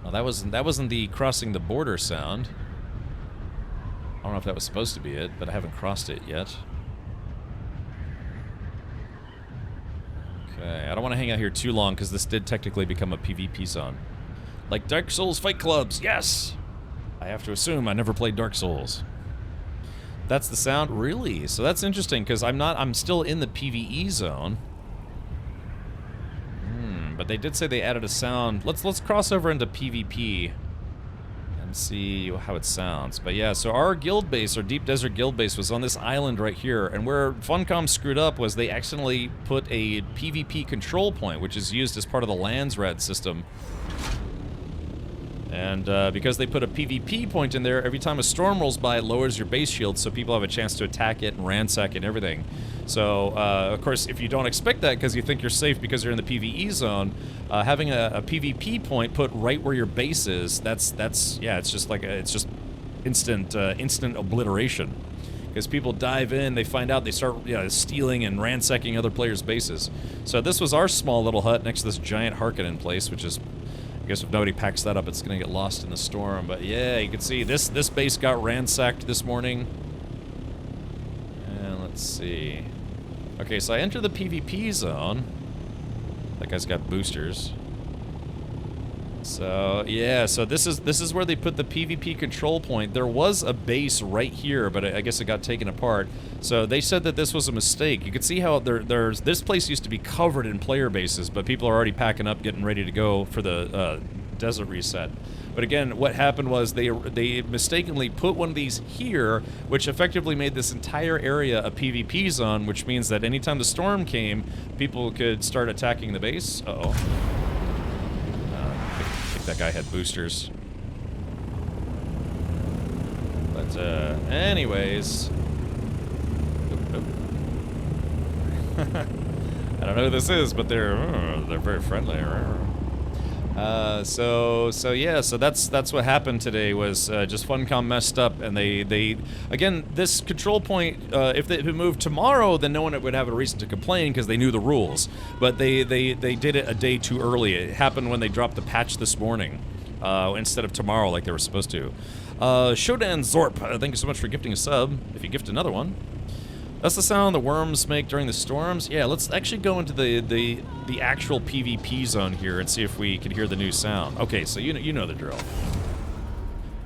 Well, that wasn't the crossing the border sound. I don't know if that was supposed to be it, but I haven't crossed it yet. Okay, I don't want to hang out here too long because this did technically become a PvP zone. Like Dark Souls fight clubs, yes! I have to assume I never played Dark Souls. That's the sound? Really? So that's interesting because I'm still in the PvE zone. But they did say they added a sound. Let's cross over into PvP and see how it sounds. But yeah, so our guild base, our Deep Desert guild base, was on this island right here, and where Funcom screwed up was they accidentally put a PvP control point, which is used as part of the Landsrad system. And because they put a PvP point in there, every time a storm rolls by, it lowers your base shield so people have a chance to attack it and ransack it and everything. So, of course, if you don't expect that because you think you're safe because you're in the PvE zone, having a PvP point put right where your base is, yeah, it's just like it's just instant obliteration. Because people dive in, they find out, they start stealing and ransacking other players' bases. So this was our small little hut next to this giant Harkonnen place, which is, I guess if nobody packs that up, it's going to get lost in the storm. But yeah, you can see this base got ransacked this morning. And let's see. Okay, so I enter the PvP zone. That guy's got boosters. So yeah, so this is where they put the PvP control point. There was a base right here, but I guess it got taken apart. So they said that this was a mistake. You can see how there's this place used to be covered in player bases, but people are already packing up, getting ready to go for the desert reset. But again, what happened was they mistakenly put one of these here, which effectively made this entire area a PvP zone, which means that anytime the storm came, people could start attacking the base. Uh-oh. That guy had boosters. But, anyways. Nope. I don't know who this is, but they're very friendly. So yeah, so that's what happened today was just Funcom messed up, and they again, this control point, if it moved tomorrow, then no one would have a reason to complain because they knew the rules. But they did it a day too early. It happened when they dropped the patch this morning instead of tomorrow like they were supposed to. Shodan Zorp, thank you so much for gifting a sub. If you gift another one. That's the sound the worms make during the storms. Yeah, let's actually go into the actual PvP zone here and see if we can hear the new sound. Okay, so you know the drill.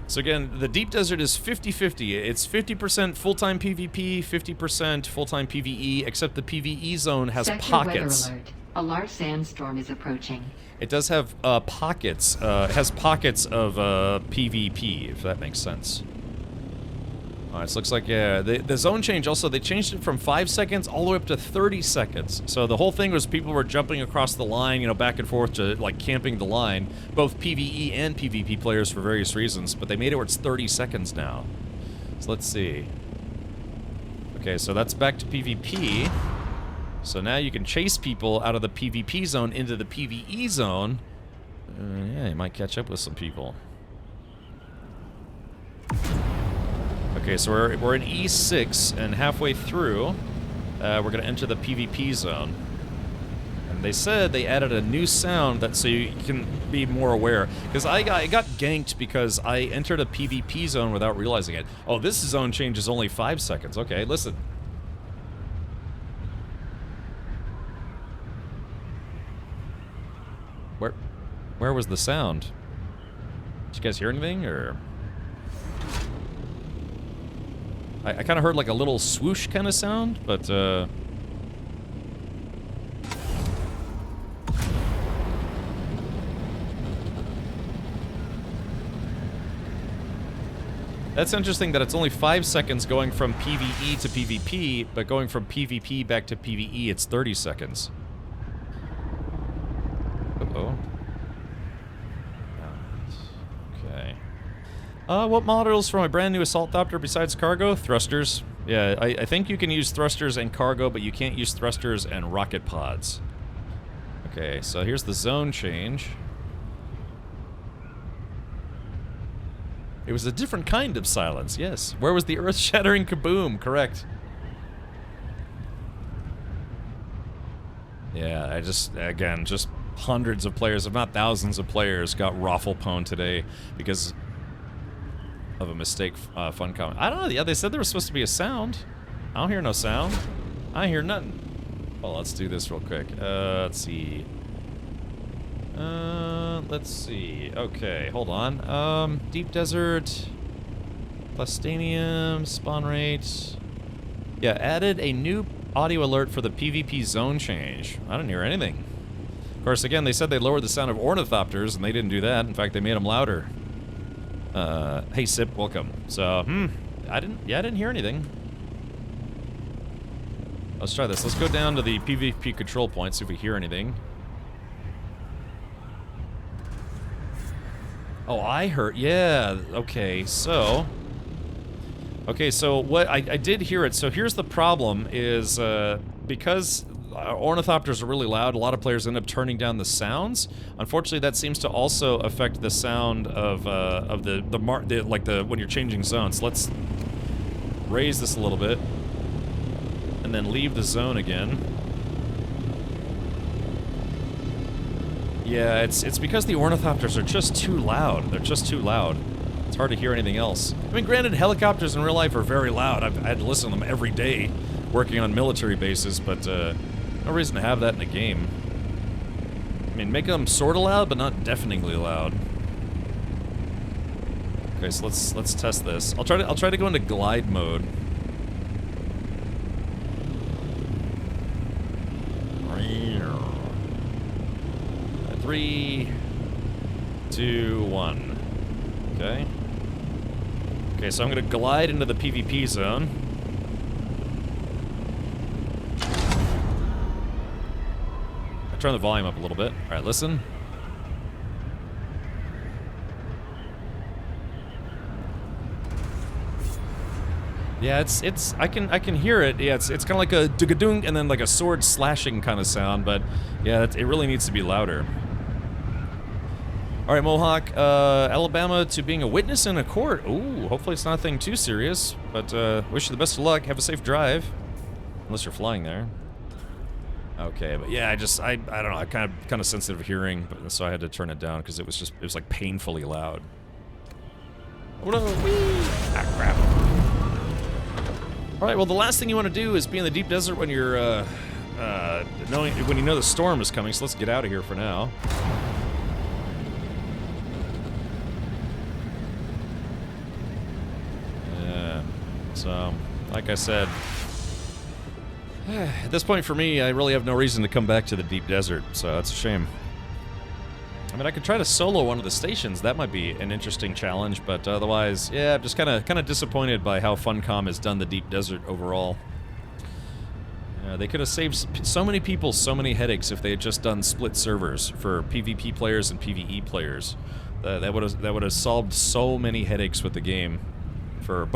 So again, the Deep Desert is 50-50. It's 50% full-time PvP, 50% full-time PvE, except the PvE zone has pockets. Weather alert. A large sandstorm is approaching. It does have pockets. It has pockets of PvP, if that makes sense. Alright, so looks like, yeah, the zone change also, they changed it from 5 seconds all the way up to 30 seconds. So the whole thing was people were jumping across the line, you know, back and forth to, like, camping the line. Both PvE and PvP players for various reasons, but they made it where it's 30 seconds now. So let's see. Okay, so that's back to PvP. So now you can chase people out of the PvP zone into the PvE zone. Yeah, you might catch up with some people. Okay, so we're in E6, and halfway through, we're going to enter the PvP zone. And they said they added a new sound that so you can be more aware. Because I got ganked because I entered a PvP zone without realizing it. Oh, this zone change is only 5 seconds. Okay, listen. Where was the sound? Did you guys hear anything, or...? I kind of heard like a little swoosh kind of sound, but that's interesting that it's only 5 seconds going from PvE to PvP, but going from PvP back to PvE, it's 30 seconds. Uh-oh. Okay. What models for my brand new assault copter besides cargo? Thrusters. Yeah, I think you can use thrusters and cargo, but you can't use thrusters and rocket pods. Okay, so here's the zone change. It was a different kind of silence, yes. Where was the earth-shattering kaboom? Correct. Yeah, I just, again, just hundreds of players, if not thousands of players, got raffle-pwned today because of a mistake Funcom. I don't know, yeah, they said there was supposed to be a sound. I don't hear no sound. I hear nothing. Well, let's do this real quick. Let's see. Let's see. Okay, hold on. Deep Desert, Plastanium, spawn rate. Yeah, added a new audio alert for the PvP zone change. I didn't hear anything. Of course, again, they said they lowered the sound of ornithopters, and they didn't do that. In fact, they made them louder. Hey, Sip, welcome. So, I didn't hear anything. Let's try this. Let's go down to the PvP control point, see if we hear anything. Oh, I heard, yeah, okay, so what, I did hear it. So here's the problem is, because ornithopters are really loud, a lot of players end up turning down the sounds. Unfortunately, that seems to also affect the sound of when you're changing zones. Let's raise this a little bit, and then leave the zone again. Yeah, it's because the ornithopters are just too loud. They're just too loud. It's hard to hear anything else. I mean, granted, helicopters in real life are very loud. I had to listen to them every day working on military bases, but no reason to have that in a game. I mean, make them sort of loud, but not deafeningly loud. Okay, so let's test this. I'll try to go into glide mode. 3, 2, 1. Okay. Okay, so I'm gonna glide into the PvP zone. I turn the volume up a little bit. All right, listen. Yeah, I can hear it. Yeah, it's kind of like a dug-a-dung and then like a sword slashing kind of sound, but yeah, it really needs to be louder. All right, Mohawk, Alabama to being a witness in a court. Ooh, hopefully it's nothing too serious, but wish you the best of luck. Have a safe drive, unless you're flying there. Okay, but yeah, I don't know. I kind of sensitive hearing, but so I had to turn it down because it was like painfully loud. Oh no! Whee! Ah, crap. All right, well, the last thing you want to do is be in the deep desert when you're when you know the storm is coming. So let's get out of here for now. So, like I said, at this point for me, I really have no reason to come back to the deep desert, so that's a shame. I mean, I could try to solo one of the stations. That might be an interesting challenge, but otherwise, yeah, I'm just kind of disappointed by how Funcom has done the deep desert overall. They could have saved so many people so many headaches if they had just done split servers for PvP players and PvE players. That would have solved so many headaches with the game. For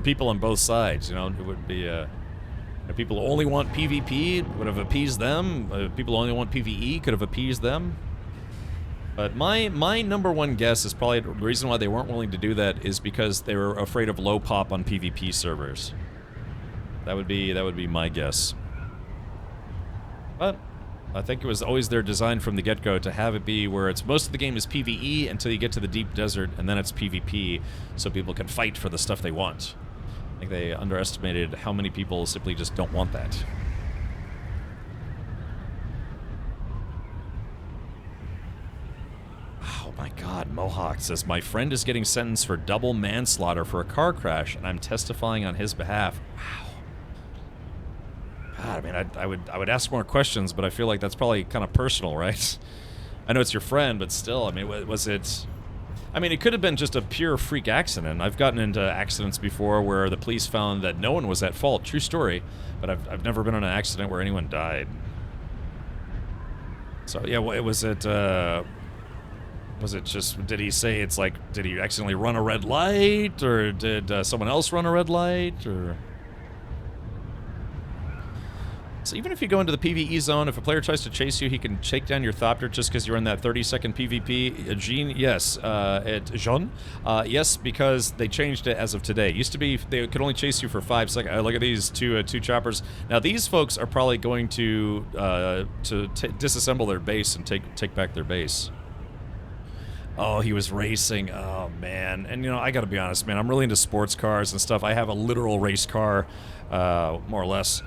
people on both sides, you know, it would be people who only want PvP would have appeased them. People who only want PvE could have appeased them. But my number one guess is probably the reason why they weren't willing to do that is because they were afraid of low pop on PvP servers. That would be my guess. But I think it was always their design from the get-go to have it be where it's most of the game is PvE until you get to the deep desert, and then it's PvP, so people can fight for the stuff they want. I think they underestimated how many people simply just don't want that. Oh my god, Mohawk says, my friend is getting sentenced for double manslaughter for a car crash, and I'm testifying on his behalf. Wow. God, I mean, I would ask more questions, but I feel like that's probably kind of personal, right? I know it's your friend, but still, I mean, was it... I mean, it could have been just a pure freak accident. I've gotten into accidents before where the police found that no one was at fault. True story. But I've never been in an accident where anyone died. So, yeah, was it just... Did he say it's like... Did he accidentally run a red light? Or did someone else run a red light? Or... So even if you go into the PvE zone, if a player tries to chase you, he can shake down your Thopter just because you're in that 30-second PvP. Jean, yes. Jean? Yes, because they changed it as of today. It used to be they could only chase you for 5 seconds. Look at these two choppers. Now these folks are probably going to disassemble their base and take back their base. Oh, he was racing. Oh, man. And, you know, I gotta be honest, man. I'm really into sports cars and stuff. I have a literal race car, more or less.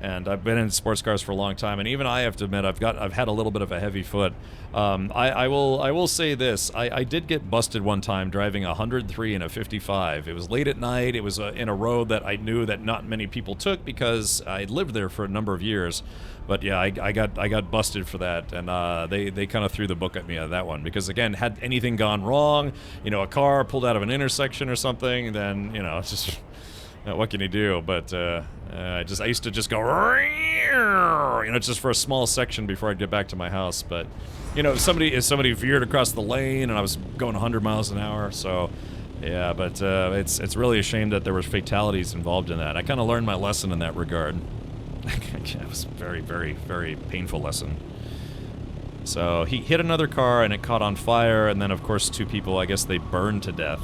And I've been in sports cars for a long time. And even I have to admit, I've had a little bit of a heavy foot. I will say this. I did get busted one time driving a 103 and a 55. It was late at night. It was in a road that I knew that not many people took because I lived there for a number of years. But yeah, I got busted for that, and they kind of threw the book at me on that one because again, had anything gone wrong, you know, a car pulled out of an intersection or something, then you know, it's just what can you do? But I used to just go, you know, just for a small section before I'd get back to my house. But you know, if somebody veered across the lane and I was going 100 miles an hour, so. Yeah, but it's really a shame that there were fatalities involved in that. I kind of learned my lesson in that regard. It was a very, very, very painful lesson. So he hit another car and it caught on fire, and then of course 2 people, I guess they burned to death.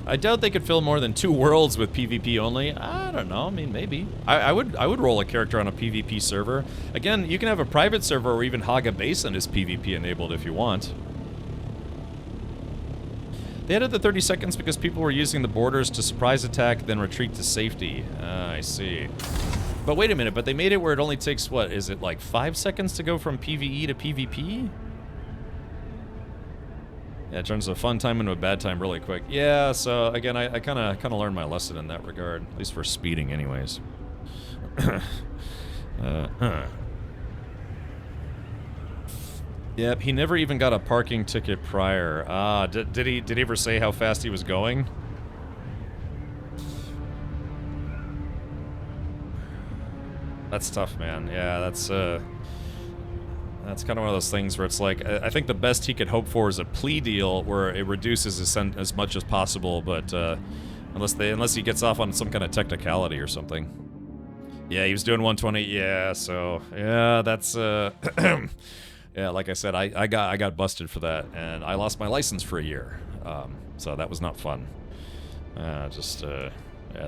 I doubt they could fill more than 2 worlds with PvP only. I don't know. I mean, maybe. I would roll a character on a PvP server. Again, you can have a private server or even Haga Basin is PvP enabled if you want. They added the 30 seconds because people were using the borders to surprise attack, then retreat to safety. I see. But wait a minute, but they made it where it only takes, what, is it like 5 seconds to go from PvE to PvP? Yeah, it turns a fun time into a bad time really quick. Yeah, so again, I kind of learned my lesson in that regard, at least for speeding anyways. Yep, he never even got a parking ticket prior. Did he ever say how fast he was going? That's tough, man. Yeah, that's kind of one of those things where it's like, I think the best he could hope for is a plea deal where it reduces his sentence as much as possible, but unless he gets off on some kind of technicality or something. Yeah, he was doing 120. Yeah, so yeah, that's yeah, like I said, I got busted for that, and I lost my license for a year. So that was not fun. Yeah,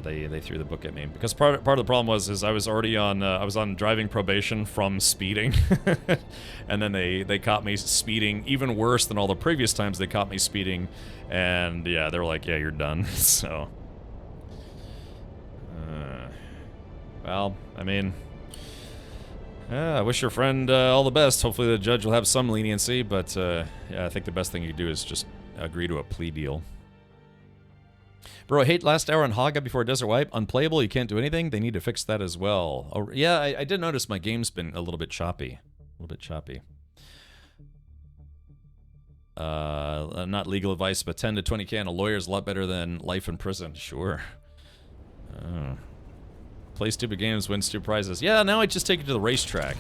they threw the book at me because part of the problem was I was already on I was on driving probation from speeding, and then they caught me speeding even worse than all the previous times they caught me speeding, and yeah, they were like, yeah, you're done. So, well, I mean. I wish your friend all the best. Hopefully the judge will have some leniency, but yeah, I think the best thing you do is just agree to a plea deal. Bro, I hate last hour on Haga before Desert Wipe. Unplayable, you can't do anything. They need to fix that as well. Oh, yeah, I did notice my game's been a little bit choppy. Not legal advice, but 10 to 20k on a lawyer is a lot better than life in prison. Sure. Play stupid games, win stupid prizes. Yeah, now I just take it to the racetrack.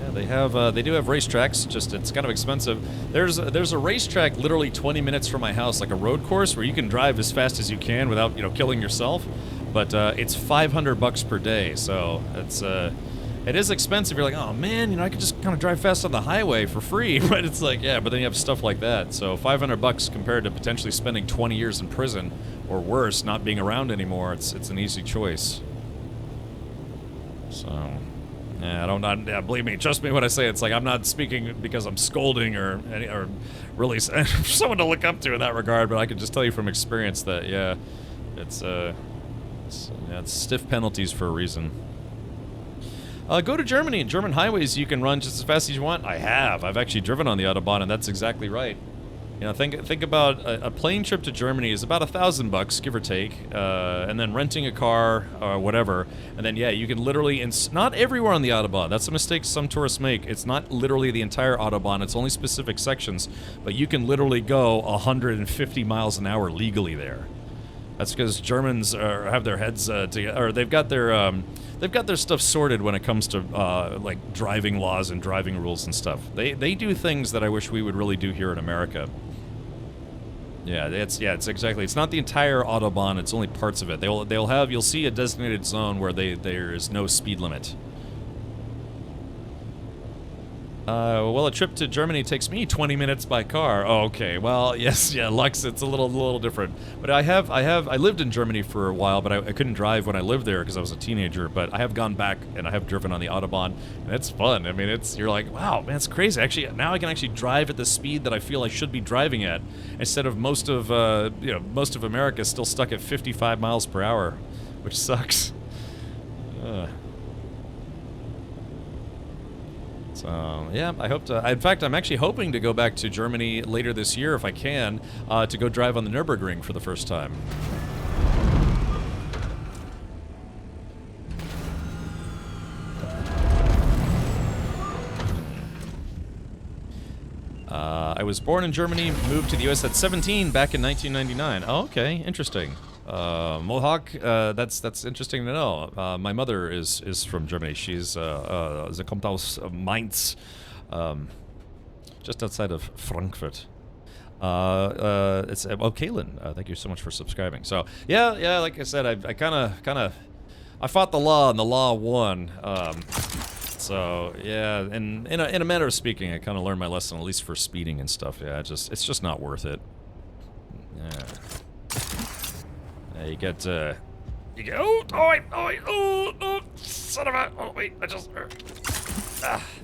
Yeah, they do have racetracks. Just it's kind of expensive. There's a racetrack literally 20 minutes from my house, like a road course where you can drive as fast as you can without killing yourself. But it's $500 per day, so it is expensive. You're like, oh man, I could just kind of drive fast on the highway for free. But it's like, yeah, but then you have stuff like that. So $500 compared to potentially spending 20 years in prison or worse, not being around anymore. It's an easy choice. So, yeah, believe me, trust me when I say it's like I'm not speaking because I'm scolding or really someone to look up to in that regard. But I can just tell you from experience that yeah, it's stiff penalties for a reason. Go to Germany. In German highways, you can run just as fast as you want. I've actually driven on the Autobahn, and that's exactly right. Think about a plane trip to Germany is about $1,000, give or take, and then renting a car or whatever, and then yeah, you can literally not everywhere on the Autobahn. That's a mistake some tourists make. It's not literally the entire Autobahn. It's only specific sections, but you can literally go 150 miles an hour legally there. That's because Germans have their heads together, or they've got their stuff sorted when it comes to like driving laws and driving rules and stuff. They do things that I wish we would really do here in America. Yeah, it's exactly. It's not the entire Autobahn. It's only parts of it. You'll see a designated zone where there is no speed limit. Well, a trip to Germany takes me 20 minutes by car. Oh, okay. Well, yes, yeah, Lux, it's a little different. But I lived in Germany for a while, but I couldn't drive when I lived there because I was a teenager. But I have gone back and I have driven on the Autobahn, and it's fun. I mean, you're like, wow, man, it's crazy. Actually, now I can actually drive at the speed that I feel I should be driving at, instead of most of America still stuck at 55 miles per hour, which sucks. So, yeah, I hope to... In fact, I'm actually hoping to go back to Germany later this year, if I can, to go drive on the Nürburgring for the first time. I was born in Germany, moved to the U.S. at 17 back in 1999. Oh, okay, interesting. Mohawk, that's interesting to know. My mother is from Germany. She's sie kommt aus Mainz, just outside of Frankfurt. Kaylin, thank you so much for subscribing. So yeah, like I said, I fought the law and the law won. So yeah, and in a matter of speaking, I kind of learned my lesson, at least for speeding and stuff. Yeah, it's just not worth it. Yeah. You get, son of a,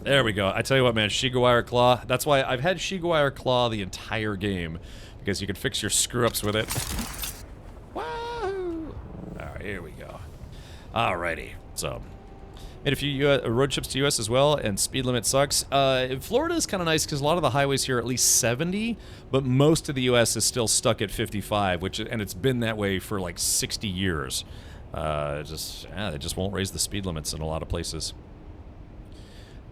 there we go. I tell you what, man, Shiguire Claw, that's why I've had Shiguire Claw the entire game, because you can fix your screw-ups with it. Woo! Alright, here we go. Alrighty, so... Made a few road trips to U.S. as well, and speed limit sucks. Florida is kind of nice because a lot of the highways here are at least 70, but most of the U.S. is still stuck at 55, and it's been that way for like 60 years. They just won't raise the speed limits in a lot of places.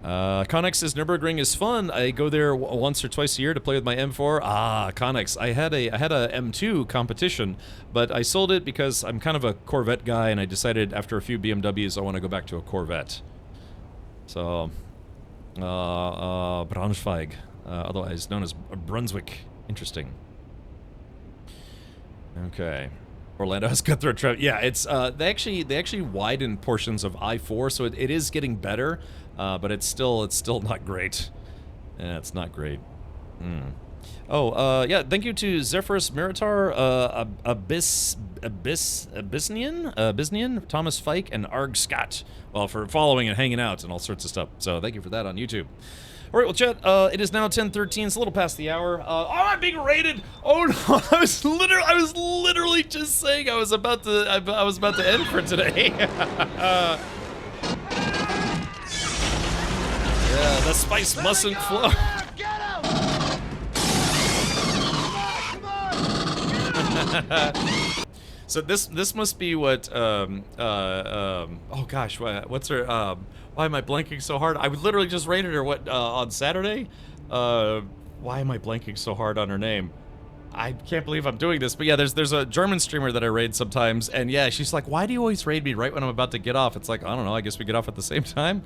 Connex says Nürburgring is fun. I go there once or twice a year to play with my M4. Ah, Connex. I had a M2 competition, but I sold it because I'm kind of a Corvette guy, and I decided after a few BMWs I want to go back to a Corvette. So, Braunschweig, otherwise known as Brunswick. Interesting. Okay. Orlando has cutthroat traffic. Yeah, it's they actually widened portions of I-4, so it is getting better. But it's still not great. Yeah, it's not great. Oh, yeah, thank you to Zephyrus Meritar, Bisnian, Thomas Fike, and Arg Scott, well, for following and hanging out and all sorts of stuff. So thank you for that on YouTube. All right, well, chat, it is now 10:13. It's a little past the hour. Oh, I'm being raided. Oh no, I was literally just saying I was about to end for today. Yeah, the spice mustn't flow. So this must be what oh gosh, what's her why am I blanking so hard? I literally just rated her on Saturday. Why am I blanking so hard on her name? I can't believe I'm doing this, but yeah, there's a German streamer that I raid sometimes, and yeah, she's like, why do you always raid me right when I'm about to get off? It's like, I don't know, I guess we get off at the same time.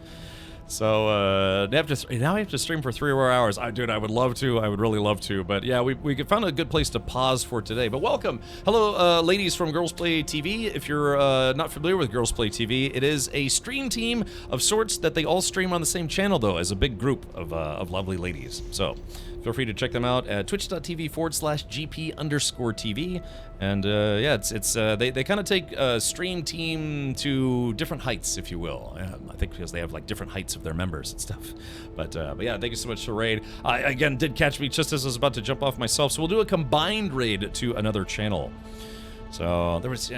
So, now I have to stream for 3 more hours. Dude, I would love to. I would really love to. But yeah, we found a good place to pause for today. But welcome. Hello, ladies from Girls Play TV. If you're not familiar with Girls Play TV, it is a stream team of sorts that they all stream on the same channel, though, as a big group of lovely ladies. So, feel free to check them out at twitch.tv/GP_TV. And yeah, they kind of take stream team to different heights, if you will. I think because they have like different heights of their members and stuff. But yeah, thank you so much for raid. Again, did catch me just as I was about to jump off myself. So we'll do a combined raid to another channel. So there was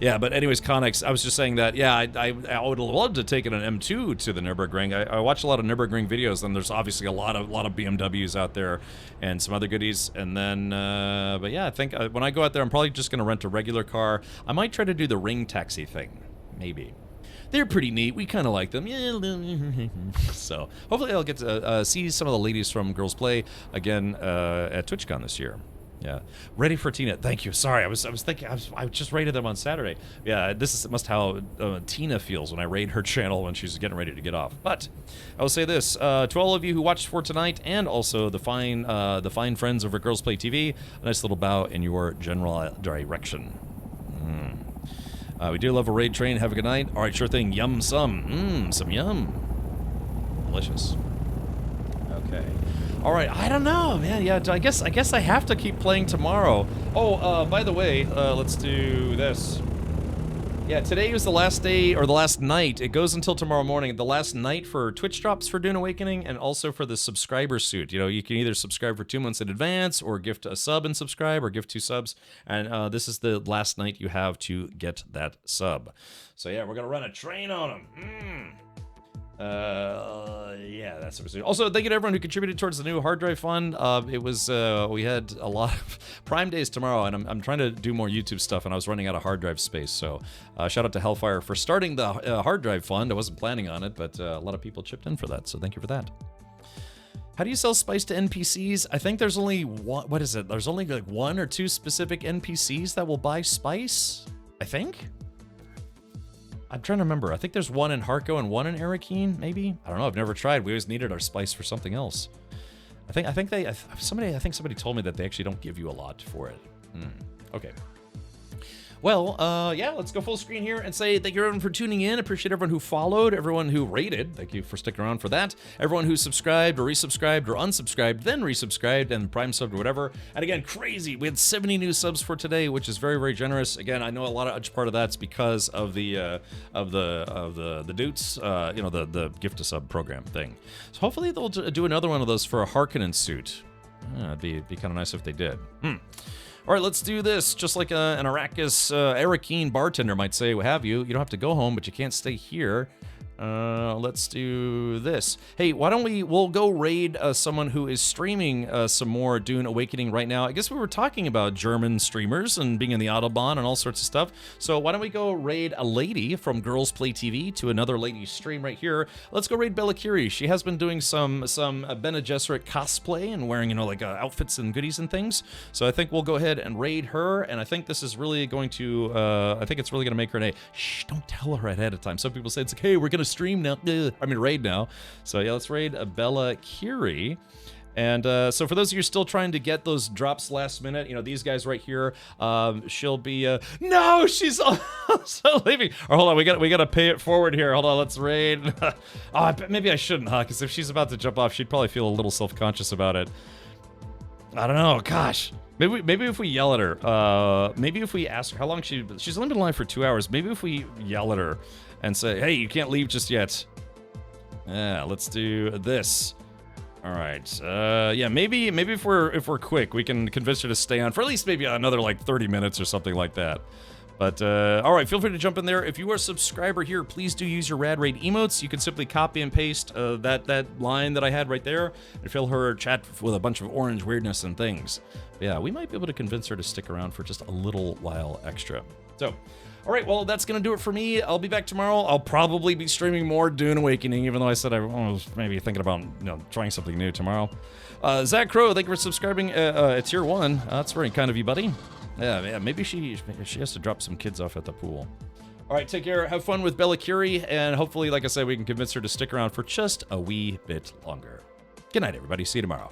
yeah, but anyways, Connex, I was just saying that, yeah, I would love to take an M2 to the Nürburgring. I watch a lot of Nürburgring videos, and there's obviously a lot of BMWs out there and some other goodies. And then, but yeah, I think when I go out there, I'm probably just going to rent a regular car. I might try to do the ring taxi thing, maybe. They're pretty neat. We kind of like them. So hopefully I'll get to see some of the ladies from Girls Play again at TwitchCon this year. Yeah, ready for Tina. Thank you. Sorry, I was thinking I just raided them on Saturday. Yeah, this is must how Tina feels when I raid her channel when she's getting ready to get off. But I will say this to all of you who watched for tonight, and also the fine friends over at Girls Play TV, a nice little bow in your general direction. We do love a raid train. Have a good night. All right, sure thing. Yum some. Some yum. Delicious. Okay. All right, I don't know, man. Yeah, I guess I have to keep playing tomorrow. Oh, by the way, let's do this. Yeah, today is the last day, or the last night. It goes until tomorrow morning. The last night for Twitch drops for Dune Awakening, and also for the subscriber suit. You know, you can either subscribe for 2 months in advance, or gift a sub and subscribe, or gift 2 subs. And this is the last night you have to get that sub. So yeah, we're gonna run a train on them. Yeah, that's what we're doing. Also, thank you to everyone who contributed towards the new hard drive fund. It was, we had a lot of Prime Days tomorrow, and I'm trying to do more YouTube stuff, and I was running out of hard drive space. So, shout out to Hellfire for starting the hard drive fund. I wasn't planning on it, but a lot of people chipped in for that, so thank you for that. How do you sell spice to NPCs? I think there's only one, what is it? There's only like 1 or 2 specific NPCs that will buy spice, I think? I'm trying to remember. I think there's 1 in Harko and 1 in Arakeen, maybe? I don't know. I've never tried. We always needed our spice for something else. I think somebody told me that they actually don't give you a lot for it. Okay. Well, yeah, let's go full screen here and say thank you everyone for tuning in. Appreciate everyone who followed, everyone who rated. Thank you for sticking around for that. Everyone who subscribed or resubscribed or unsubscribed, then resubscribed and prime subbed or whatever. And again, crazy. We had 70 new subs for today, which is very, very generous. Again, I know a lot of part of that's because of the dudes, you know, the gift to sub program thing. So hopefully they'll do another one of those for a Harkonnen suit. It'd be kind of nice if they did. All right, let's do this. Just like an Arrakis Arakeen bartender might say, what have you. You don't have to go home, but you can't stay here. Let's do this. Hey, why don't we'll go raid someone who is streaming some more Dune Awakening right now. I guess we were talking about German streamers and being in the Autobahn and all sorts of stuff. So why don't we go raid a lady from Girls Play TV to another lady's stream right here. Let's go raid Bella Curie. She has been doing some Bene Gesserit cosplay and wearing, you know, like outfits and goodies and things. So I think we'll go ahead and raid her. And I think this is really going to, I think it's really going to make her an A. Shh, don't tell her ahead of time. Some people say it's like, hey, we're going to stream now. Raid now. So yeah, let's raid Bella Curie. And so for those of you still trying to get those drops last minute, you know, these guys right here, she'll be, no, she's also leaving. Or hold on, we got to pay it forward here. Hold on, let's raid. Oh, maybe I shouldn't, huh? Because if she's about to jump off, she'd probably feel a little self-conscious about it. I don't know, gosh. Maybe if we yell at her, maybe if we ask her how long she's only been alive for 2 hours. Maybe if we yell at her and say, hey, you can't leave just yet. Yeah, let's do this. All right. Yeah, maybe if we're quick, we can convince her to stay on for at least maybe another like 30 minutes or something like that. But all right, feel free to jump in there. If you are a subscriber here, please do use your Rad Raid emotes. You can simply copy and paste that line that I had right there and fill her chat with a bunch of orange weirdness and things. But yeah, we might be able to convince her to stick around for just a little while extra. So. All right, well, that's going to do it for me. I'll be back tomorrow. I'll probably be streaming more Dune Awakening, even though I said I was maybe thinking about, you know, trying something new tomorrow. Zach Crow, thank you for subscribing at Tier 1. That's very kind of you, buddy. Yeah, maybe she has to drop some kids off at the pool. All right, take care. Have fun with Bella Curie, and hopefully, like I said, we can convince her to stick around for just a wee bit longer. Good night, everybody. See you tomorrow.